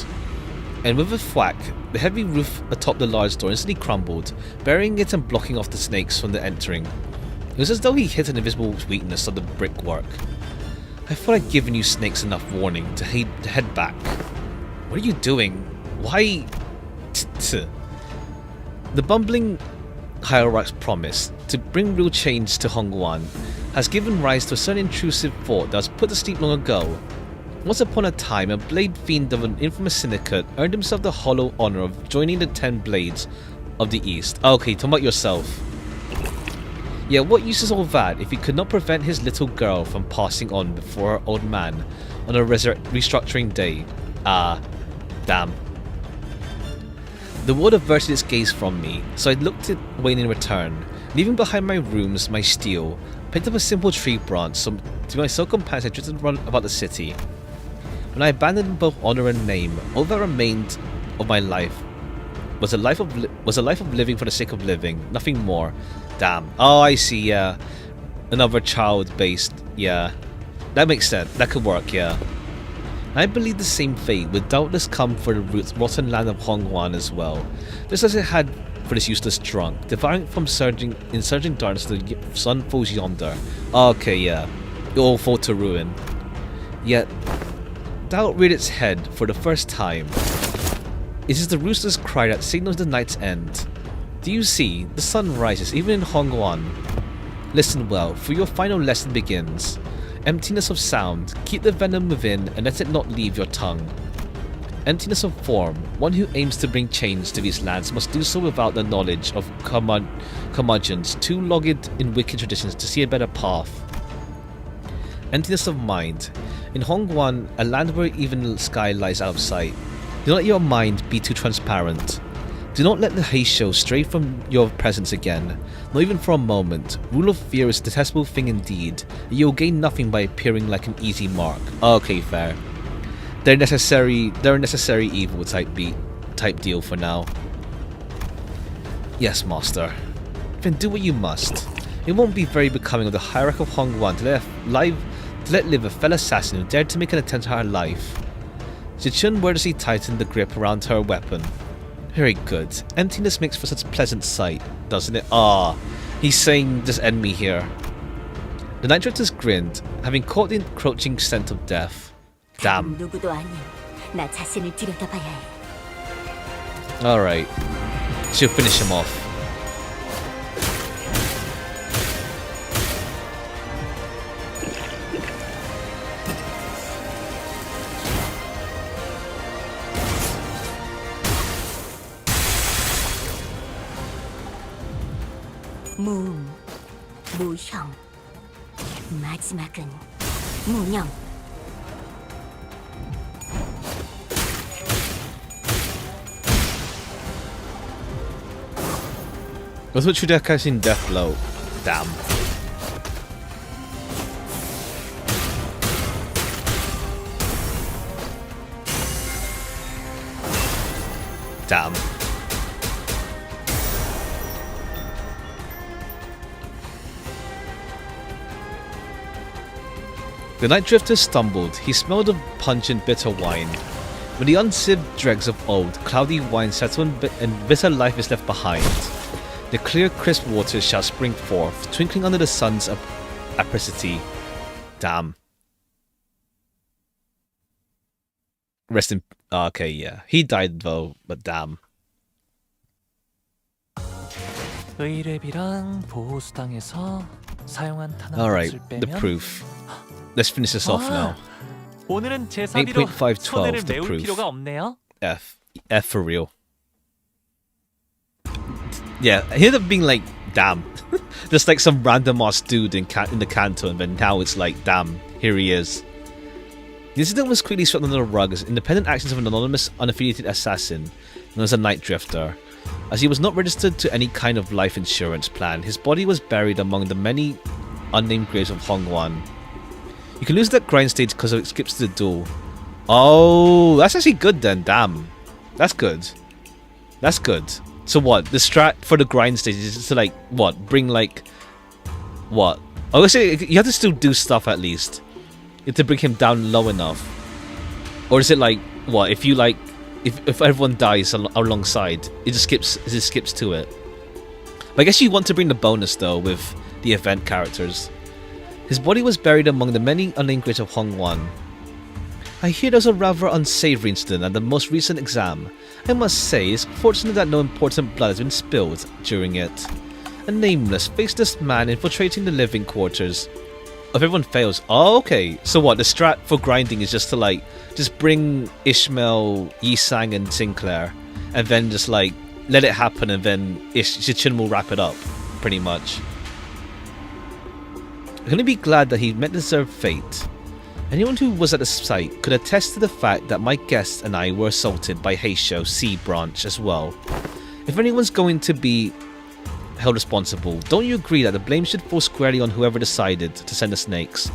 And with a thwack, the heavy roof atop the large door instantly crumbled, burying it and blocking off the snakes from the entering. It was as though he hit an invisible weakness of the brickwork. I thought I'd given you snakes enough warning to head back. What are you doing? Why? The bumbling hierarch's promise to bring real change to Hongwan has given rise to a certain intrusive thought that was put to sleep long ago. Once upon a time, a blade fiend of an infamous syndicate earned himself the hollow honor of joining the 10 Blades of the East. Okay, talk about yourself. Yeah, what use is all that if he could not prevent his little girl from passing on before her old man on a restructuring day? Damn. The world averted its gaze from me, so I looked it away in return. Leaving behind my rooms, my steel, picked up a simple tree branch, so to my sole companion I drifted around about the city. When I abandoned both honor and name, all that remained of my life was a life of living for the sake of living, nothing more. Damn. Oh, I see, yeah. Another child-based, yeah. That makes sense. That could work, yeah. I believe the same fate would doubtless come for the rotten land of Hongwan as well, just as it had for this useless drunk, devouring from insurging darkness the sun falls yonder. Okay, yeah, it all fall to ruin. Yet, doubt reared its head for the first time. It is the rooster's cry that signals the night's end. Do you see? The sun rises even in Hongwan. Listen well, for your final lesson begins. Emptiness of sound, keep the venom within and let it not leave your tongue. Emptiness of form, one who aims to bring change to these lands must do so without the knowledge of curmudgeons too logged in wicked traditions to see a better path. Emptiness of mind, in Hongwan, a land where even the sky lies out of sight. Do not let your mind be too transparent. Do not let the Heisho stray from your presence again, not even for a moment. Rule of fear is a detestable thing indeed, and you will gain nothing by appearing like an easy mark. Okay, fair. They're a necessary evil type deal for now. Yes, master. Then do what you must. It won't be very becoming of the hierarch of Hongwan to let live a fellow assassin who dared to make an attempt at her life. Xichun wordlessly tightened the grip around her weapon. Very good. Emptiness makes for such a pleasant sight, doesn't it? He's saying just end me here. The Night Drifters grinned, having caught the encroaching scent of death. Damn. 누구도 아닌 나 자신을 들여다봐야 해. Alright. She'll finish him off. 무형. 마지막은 무념. That's what Chudeka's in Death Blow. Damn. Damn. The Night Drifter stumbled. He smelled of pungent bitter wine. When the unsieved dregs of old, cloudy wine settle and bitter life is left behind, the clear, crisp waters shall spring forth, twinkling under the sun's apricity. Damn. Rest in... Okay, yeah. He died though, but damn. 의뢰비랑 보호수당에서 사용한 탄환 Alright, 값을 the 빼면 proof. let's finish this off now. 오늘은 제사비로 8.512 손해를 the 내울 proof. 필요가 없네요. F for real. Yeah, he ended up being like, damn. Just like some random ass dude in the canton, but now it's like, damn, here he is. The incident was quickly swept under the rug as independent actions of an anonymous, unaffiliated assassin known as a Night Drifter. As he was not registered to any kind of life insurance plan, his body was buried among the many unnamed graves of Hongwan. You can lose that grind stage because it skips to the duel. Oh, that's actually good then, damn. That's good. That's good. So what? The strat for the grind stage is just to like, what? Bring like, what? I would say you have to still do stuff at least. You have to bring him down low enough. Or is it like, what? If you like, if everyone dies alongside, it just skips to it. But I guess you want to bring the bonus though with the event characters. His body was buried among the many unnamed graves of Hongwan. I hear there was a rather unsavory incident at the most recent exam. I must say, it's fortunate that no important blood has been spilled during it. A nameless, faceless man infiltrating the living quarters. If everyone fails, oh okay. So what, the strat for grinding is just to like, just bring Ishmael, Yisang and Sinclair, and then just like, let it happen and then Xichun will wrap it up, pretty much. I'm gonna be glad that he met deserved fate. Anyone who was at the site could attest to the fact that my guests and I were assaulted by Heisho C branch as well. If anyone's going to be held responsible, don't you agree that the blame should fall squarely on whoever decided to send the snakes?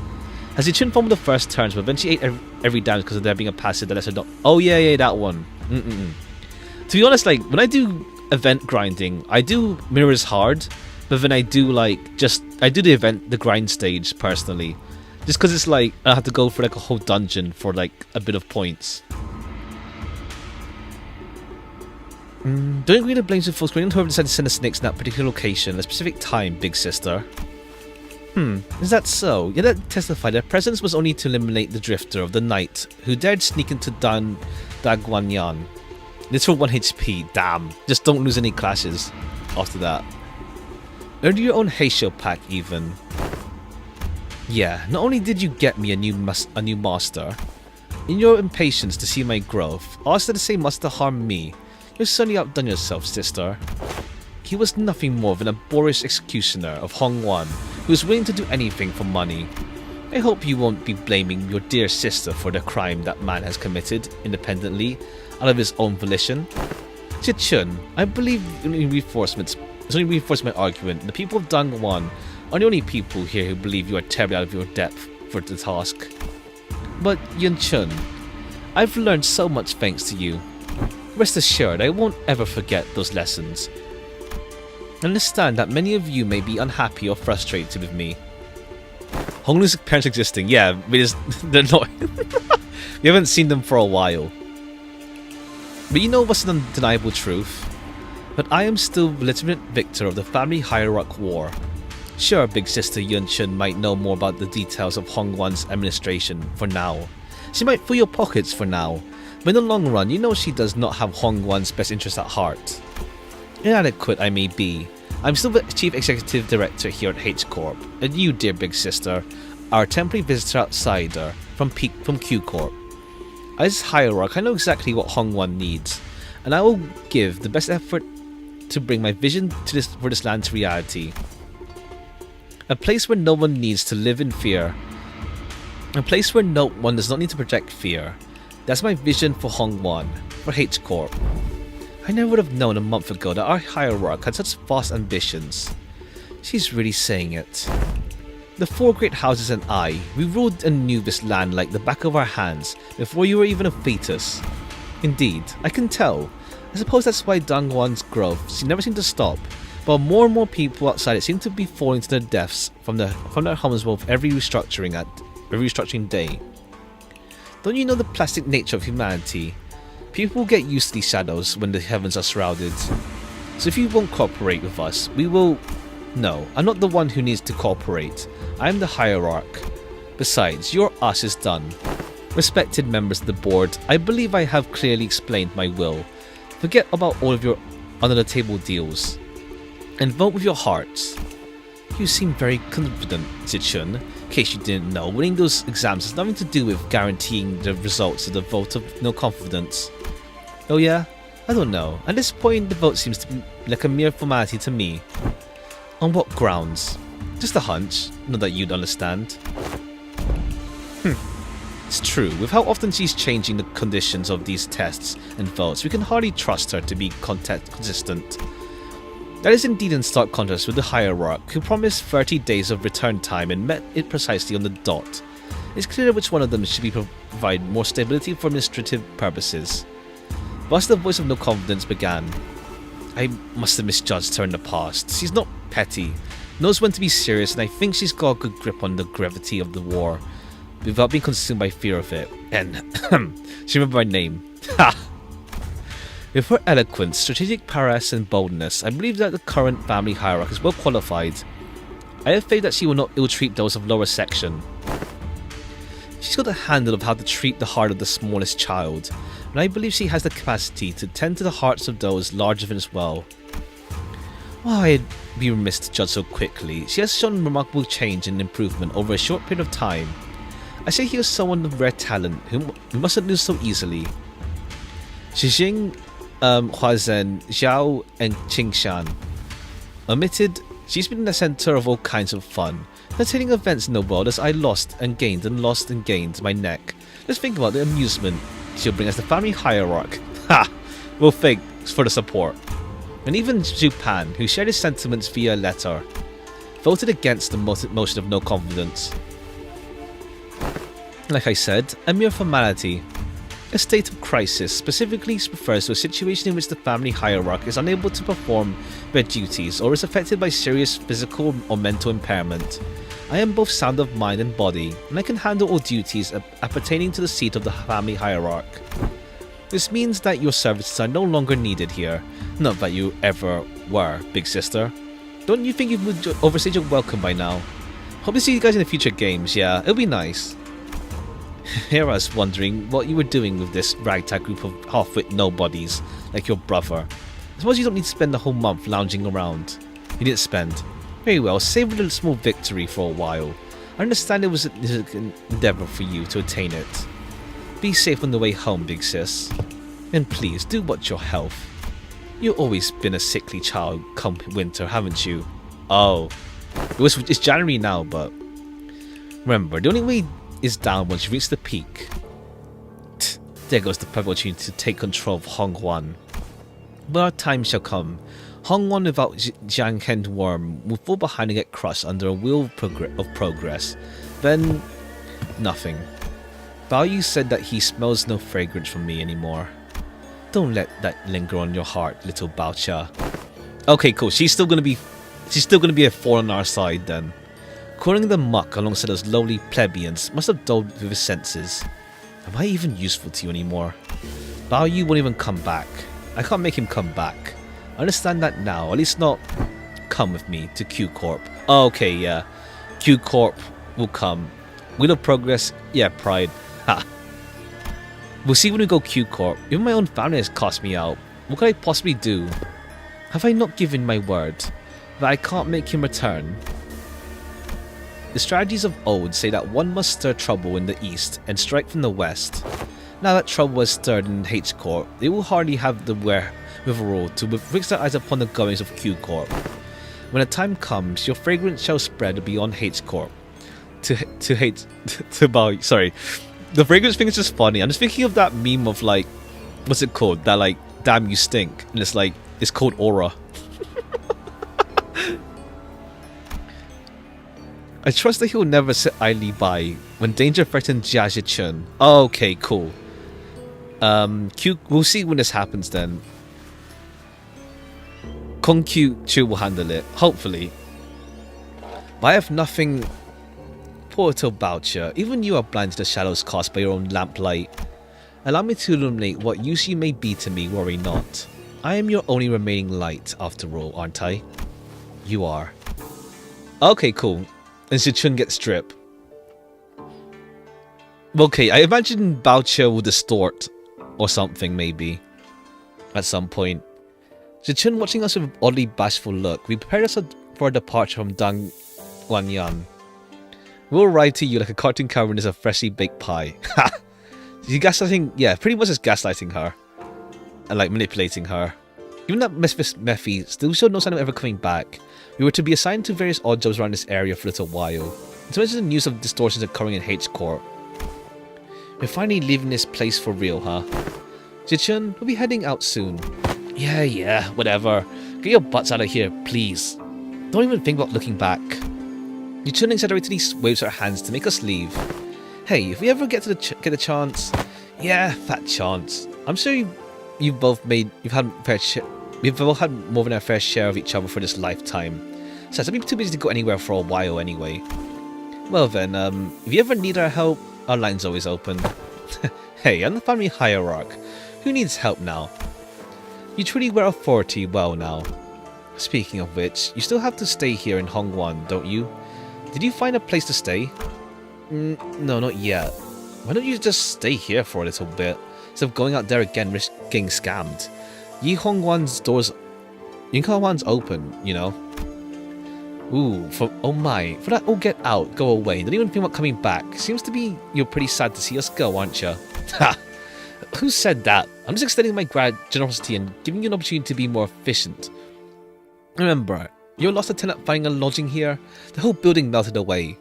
As Xichun fumbled the first turns, but eventually ate every damage because of there being a passive that lesser dot. Oh yeah, that one. To be honest, like when I do event grinding, I do mirrors hard, but then I do like I do the grind stage personally. Just because it's like, I have to go for like a whole dungeon for like a bit of points. Don't agree to blame the full screen. Whoever decided to send the snakes in that particular location at a specific time, big sister. Is that so? Yeah, that testified their presence was only to eliminate the drifter of the night who dared sneak into Daguanyan. This for 1 HP, damn. Just don't lose any clashes after that. Earn your own Heisho pack even. Yeah, not only did you get me a new master, in your impatience to see my growth, asked that the same master harm me. You've certainly outdone yourself, sister. He was nothing more than a boorish executioner of Hongwan who was willing to do anything for money. I hope you won't be blaming your dear sister for the crime that man has committed independently, out of his own volition. Xichun, I believe it's only reinforced my argument. The people of Dangwan are the only people here who believe you are terribly out of your depth for the task. But Yunchun, I've learned so much thanks to you. Rest assured, I won't ever forget those lessons. I understand that many of you may be unhappy or frustrated with me. Honglu's parents existing, yeah, they're not. We haven't seen them for a while. But you know what's an undeniable truth? That I am still the legitimate victor of the family hierarch war. Sure, big sister Yunchun might know more about the details of Hongwan's administration for now. She might fill your pockets for now, but in the long run, you know she does not have Hongwan's best interest at heart. Inadequate I may be, I'm still the Chief Executive Director here at H Corp, and you, dear big sister, are a temporary visitor outsider from Q Corp. As hierarch, I know exactly what Hongwan needs, and I will give the best effort to bring my vision for this land to reality. A place where no one needs to live in fear. A place where no one does not need to project fear. That's my vision for Hongwan, for H Corp. I never would have known a month ago that our hierarch had such vast ambitions. She's really saying it. The 4 great houses and I, we ruled and knew this land like the back of our hands before you were even a fetus. Indeed, I can tell. I suppose that's why Dangwan's growth never seemed to stop. But more and more people outside it seem to be falling to their deaths from their homes with every restructuring day. Don't you know the plastic nature of humanity? People get used to these shadows when the heavens are shrouded. So if you won't cooperate with us, we will... No, I'm not the one who needs to cooperate. I'm the hierarch. Besides, your us is done. Respected members of the board, I believe I have clearly explained my will. Forget about all of your under-the-table deals. And vote with your hearts. You seem very confident, Xichun. In case you didn't know, winning those exams has nothing to do with guaranteeing the results of the vote of no confidence. Oh yeah? I don't know. At this point, the vote seems to be like a mere formality to me. On what grounds? Just a hunch. Not that you'd understand. It's true. With how often she's changing the conditions of these tests and votes, we can hardly trust her to be consistent. That is indeed in stark contrast with the hierarch, who promised 30 days of return time and met it precisely on the dot. It's clear which one of them should provide more stability for administrative purposes. Thus the voice of no confidence began. I must have misjudged her in the past. She's not petty, knows when to be serious, and I think she's got a good grip on the gravity of the war, without being consumed by fear of it. And she remembered my name. Ha! With her eloquence, strategic prowess and boldness, I believe that the current family hierarch is well qualified. I have faith that she will not ill-treat those of lower section. She's got a handle of how to treat the heart of the smallest child, and I believe she has the capacity to tend to the hearts of those larger than as well. While I'd be remiss to judge so quickly, she has shown remarkable change and improvement over a short period of time. I say he is someone of rare talent, whom we mustn't lose so easily. Xijing, Huazhen, Zhao, and Qingshan. Omitted, she's been the center of all kinds of fun, entertaining events in the world as I lost and gained my neck. Just think about the amusement she'll bring as the family hierarch. Ha! Well, thanks for the support. And even Zhu Pan, who shared his sentiments via letter, voted against the motion of no confidence. Like I said, a mere formality. A state of crisis specifically refers to a situation in which the family hierarch is unable to perform their duties or is affected by serious physical or mental impairment. I am both sound of mind and body, and I can handle all duties appertaining to the seat of the family hierarch. This means that your services are no longer needed here. Not that you ever were, big sister. Don't you think you've overstayed your welcome by now? Hope to see you guys in the future games, yeah, it'll be nice. Here I was wondering what you were doing with this ragtag group of half-wit nobodies like your brother. I suppose you don't need to spend the whole month lounging around. You didn't spend. Very well, save a little small victory for a while. I understand it was an endeavour for you to attain it. Be safe on the way home, big sis. And please, do watch your health. You've always been a sickly child come winter, haven't you? Oh. It's January now, but... Remember, the only way is down once you reach the peak. There goes the perfect opportunity to take control of Hongwan. But our time shall come. Hongwan without Jiang Hen Worm will fall behind and get crushed under a wheel of progress. Then... nothing. Bao Yu said that he smells no fragrance from me anymore. Don't let that linger on your heart, little Bao Cha. Okay, cool. She's still gonna be a thorn on our side then. Calling them muck alongside those lowly plebeians must have dulled with his senses. Am I even useful to you anymore? Bao Yu won't even come back. I can't make him come back. I understand that now, at least not come with me to Q Corp. Oh, okay, yeah. Q Corp will come. Wheel of Progress, yeah, pride. Ha. We'll see when we go Q Corp. Even my own family has cast me out. What could I possibly do? Have I not given my word that I can't make him return? The strategies of old say that one must stir trouble in the east and strike from the west. Now that trouble has stirred in H Corp, they will hardly have the wherewithal to fix their eyes upon the goings of Q Corp. When the time comes, your fragrance shall spread beyond H Corp. Sorry. The fragrance thing is just funny. I'm just thinking of that meme of like, what's it called? That like, damn you stink. And it's like, it's called Aura. I trust that he'll never sit idly by when danger threatens Xichun. Oh, okay, cool. We'll see when this happens then. Kong Chu will handle it, hopefully. But I have nothing. Poor little Boucher, even you are blind to the shadows cast by your own lamplight. Allow me to illuminate what use you may be to me, worry not. I am your only remaining light, after all, aren't I? You are. Okay, cool. And Xichun gets stripped. Okay, I imagine Boucher will distort or something, maybe. At some point. Xichun watching us with an oddly bashful look, we prepared us for a departure from Guanyan. We'll arrive to you like a cartoon cover is a freshly baked pie. Ha! You gaslighting? Yeah, pretty much just gaslighting her. And like manipulating her. Even that Misfit Mephi still showed no sign of ever coming back. We were to be assigned to various odd jobs around this area for a little while. To mention the news of distortions occurring in H Court. We're finally leaving this place for real, huh? Xichun, we'll be heading out soon. Yeah, whatever. Get your butts out of here, please. Don't even think about looking back. Xichun exaggeratedly waves her hands to make us leave. Hey, if we ever get to get a chance, yeah, fat chance. I'm sure you've both had we've all had more than our fair share of each other for this lifetime. So I'll be too busy to go anywhere for a while anyway. Well then, if you ever need our help, our line's always open. Hey, I'm the family hierarch. Who needs help now? You truly wear authority well now. Speaking of which, you still have to stay here in Hongwan, don't you? Did you find a place to stay? No, not yet. Why don't you just stay here for a little bit, instead of going out there again risking scammed? Yihongwan's open, you know. Ooh, oh my, for that, oh get out, go away, don't even think about coming back. Seems to be you're pretty sad to see us go, aren't you? Ha! Who said that? I'm just extending my generosity and giving you an opportunity to be more efficient. Remember, you lost a tenant finding a lodging here. The whole building melted away.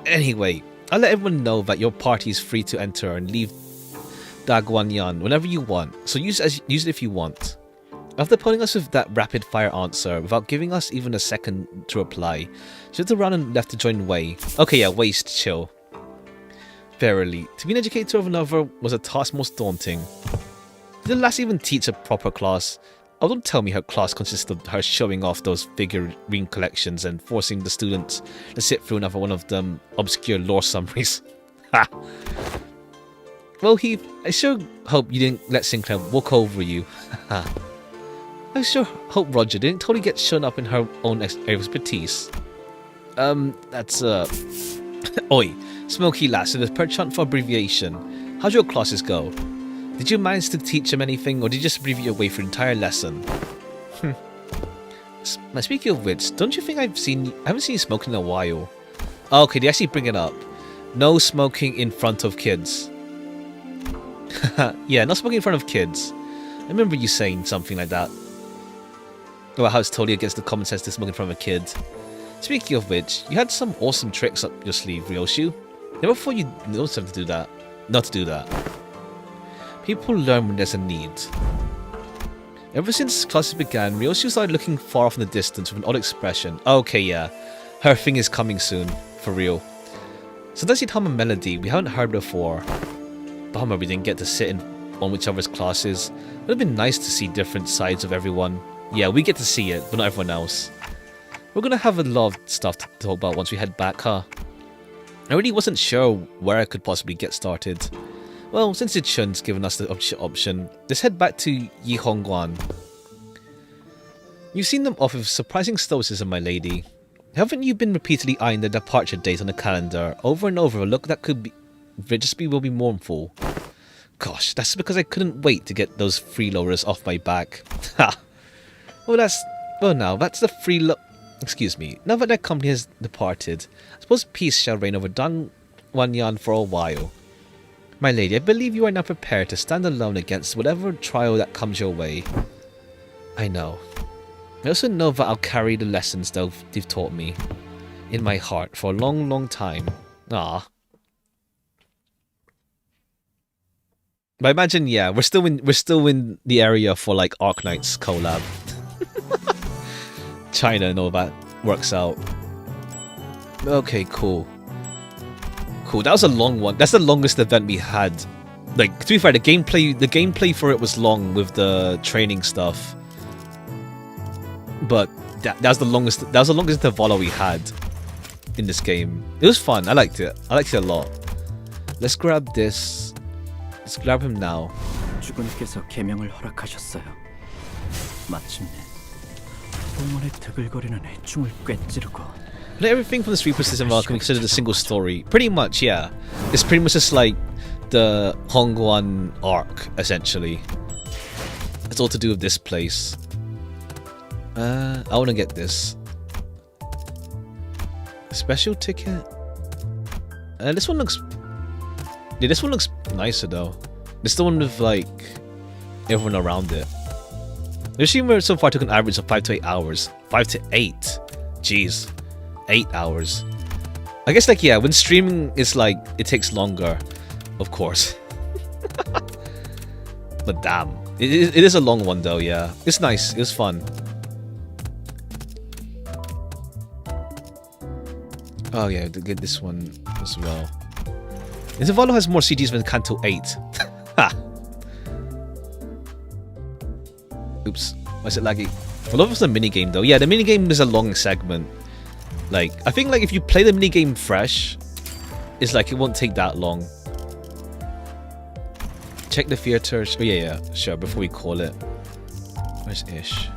Anyway, I'll let everyone know that your party is free to enter and leave Daguanyan whenever you want, so use it if you want. After pulling us with that rapid fire answer without giving us even a second to reply, she looked around and left to join Wei. Okay, yeah, Wei's chill. Verily, to be an educator of another was a task most daunting. Did the lass even teach a proper class? Oh, don't tell me her class consisted of her showing off those figurine collections and forcing the students to sit through another one of them obscure lore summaries. Ha! Well, Heath, I sure hope you didn't let Sinclair walk over you. I sure hope Roger didn't totally get shown up in her own area of expertise. That's Oi, Smoky Lass, so there's perchance for abbreviation. How'd your classes go? Did you manage to teach them anything, or did you just abbreviate your way through the entire lesson? Speaking of which, don't you think I haven't seen you smoking in a while? Oh, okay, they actually bring it up. No smoking in front of kids. Yeah, no smoking in front of kids. I remember you saying something like that. About how it's totally against the common sense to smoke in front of a kid. Speaking of which, you had some awesome tricks up your sleeve, Ryoshu. Never thought you'd notice to do that. Not to do that. People learn when there's a need. Ever since classes began, Ryoshu started looking far off in the distance with an odd expression. Okay, yeah. Her thing is coming soon. For real. Sometimes he'd hum a melody we haven't heard before. Bummer we didn't get to sit in on whichever's classes. It would have been nice to see different sides of everyone. Yeah, we get to see it, but not everyone else. We're gonna have a lot of stuff to talk about once we head back, huh? I really wasn't sure where I could possibly get started. Well, since Xichun's given us the option, let's head back to Yihongguan. You've seen them off with surprising stoicism, my lady. Haven't you been repeatedly eyeing the departure date on the calendar over and over a look that could be will be mournful? Gosh, that's because I couldn't wait to get those freeloaders off my back. Ha! Well, now that's the excuse me. Now that their company has departed, I suppose peace shall reign over Dangwanyan for a while. My lady, I believe you are now prepared to stand alone against whatever trial that comes your way. I know. I also know that I'll carry the lessons they've taught me in my heart for a long, long time. Ah. But I imagine, yeah, we're still in the area for like Arknight's collab. China and all that works out. Okay, cool. Cool, that was a long one. That's the longest event we had. Like, to be fair, the gameplay for it was long with the training stuff. But that was the longest Intervallo we had in this game. It was fun. I liked it. I liked it a lot. Let's grab this. Let's grab him now. 주군께서 계명을 허락하셨어요. 마침내 동원의 드글거리는 해충을 꿰찌르고. Not everything from the Reaper system can be considered a single story. Pretty much, yeah. It's pretty much just like the Hongguan arc, essentially. It's all to do with this place. I want to get this. Special ticket. This one looks. Yeah, this one looks nicer though. It's the one with like everyone around it. The streamer so far took an average of 5 to 8 hours. 5 to 8. Jeez. 8 hours. I guess like yeah, when streaming is like it takes longer, of course. But damn. It is a long one though, yeah. It's nice, it was fun. Oh yeah, to get this one as well. Intervallo has more CDs than Canto 8. Ha! Oops, why is it laggy? I love the minigame though. Yeah, the minigame is a long segment. Like, I think like if you play the minigame fresh, it's like it won't take that long. Check the theaters. Oh yeah, sure, before we call it. Where's Ish?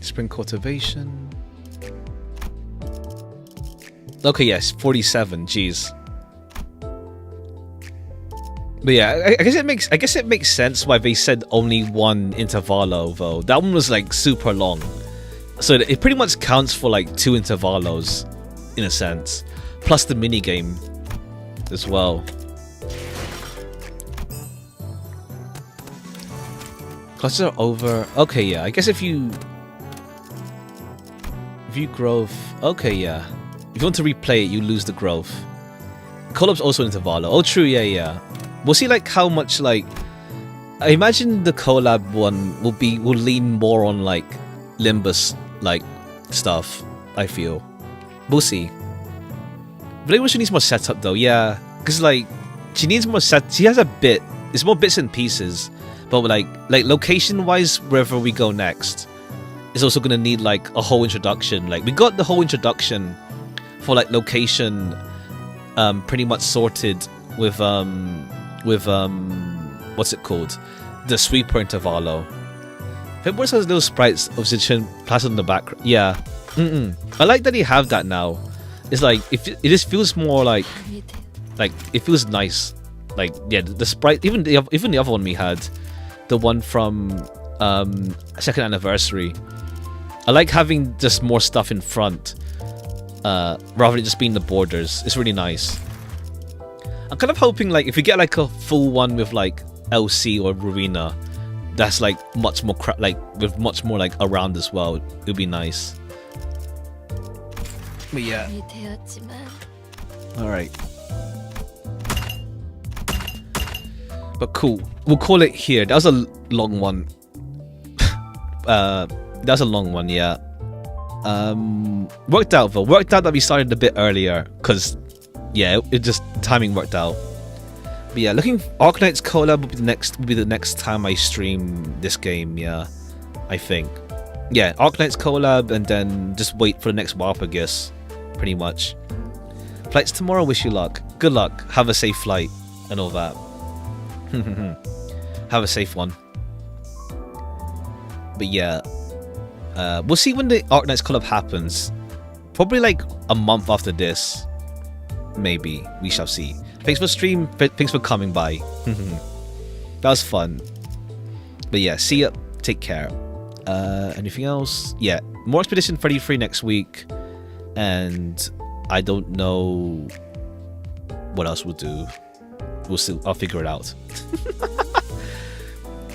Spring Cultivation. Okay, yes, 47. Jeez. But yeah, I guess it makes sense why they said only one Intervallo though. That one was like super long, so it pretty much counts for like 2 Intervallos, in a sense, plus the mini game as well. Clusters are over. Okay, yeah. I guess if you view growth. Okay, yeah. If you want to replay it, you lose the growth. Collab's also Intervallo. Oh, true. Yeah. We'll see like how much like. I imagine the collab one will lean more on like Limbus like stuff. I feel. We'll see. But I wish she needs more setup though. Yeah, because like she needs more set. She has a bit. It's more bits and pieces. But like location wise, wherever we go next, is also gonna need like a whole introduction. Like we got the whole introduction for like location, pretty much sorted with what's it called, the sweeper Intervallo. February has little sprites of Xichun plastered in the background. Yeah, I like that you have that now. It's like it just feels more like it feels nice. Like yeah, the sprite, even the other one we had, the one from second anniversary. I like having just more stuff in front, rather than just being the borders. It's really nice. I'm kind of hoping like if we get like a full one with like LC or Rowena, that's like much more with much more like around as well. It'd be nice. But yeah. All right. But cool. We'll call it here. That was a long one. That's a long one, yeah. Worked out though. Worked out that we started a bit earlier, cause yeah, it just timing worked out. But yeah, looking Arknight's collab will be the next time I stream this game. Yeah, I think. Yeah, Arknight's collab, and then just wait for the next warp, I guess. Pretty much. Flights tomorrow. Wish you luck. Good luck. Have a safe flight and all that. Have a safe one. But yeah. We'll see when the Arknight's collab happens. Probably like a month after this. Maybe. We shall see. Thanks for stream. Thanks for coming by. That was fun. But yeah, see ya. Take care. Anything else? Yeah. More Expedition 33 next week. And I don't know what else we'll do. We'll see. I'll figure it out.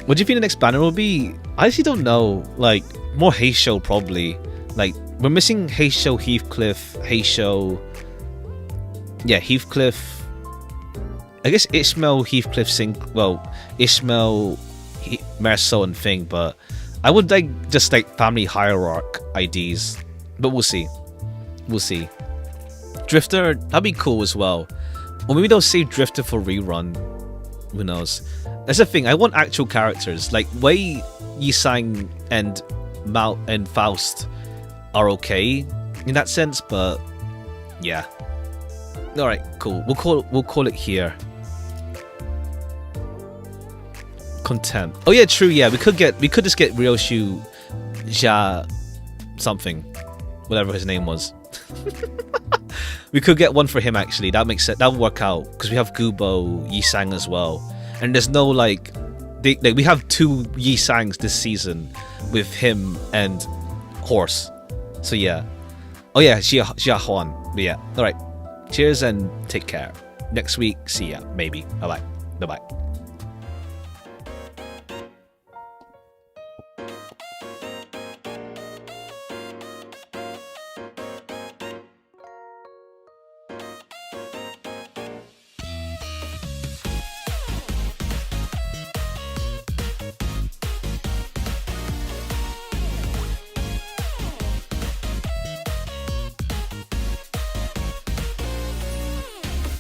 What do you think the next banner will be? I actually don't know. Like, more Heisho probably. Like, we're missing Heisho, Heathcliff, Heisho. Yeah, Heathcliff. I guess Ishmael, Heathcliff, Ishmael, Merso, and Thing. But I would like just like family hierarch IDs. But we'll see. We'll see. Drifter, that'd be cool as well. Or maybe they'll save Drifter for rerun. Who knows? That's the thing. I want actual characters. Like Wei, Yisang, and Mao and Faust are okay in that sense, but yeah. All right, cool. We'll call it here. Contempt. Oh yeah, true. Yeah, we could just get Ryoshu, something, whatever his name was. We could get one for him actually. That makes sense. That would work out because we have Gubo, Yisang as well, and there's no like, we have 2 Yisangs this season with him and Horse. So yeah. Oh yeah, Xia Huan. But yeah. All right. Cheers and take care. Next week, see ya. Maybe. Bye bye. Bye bye.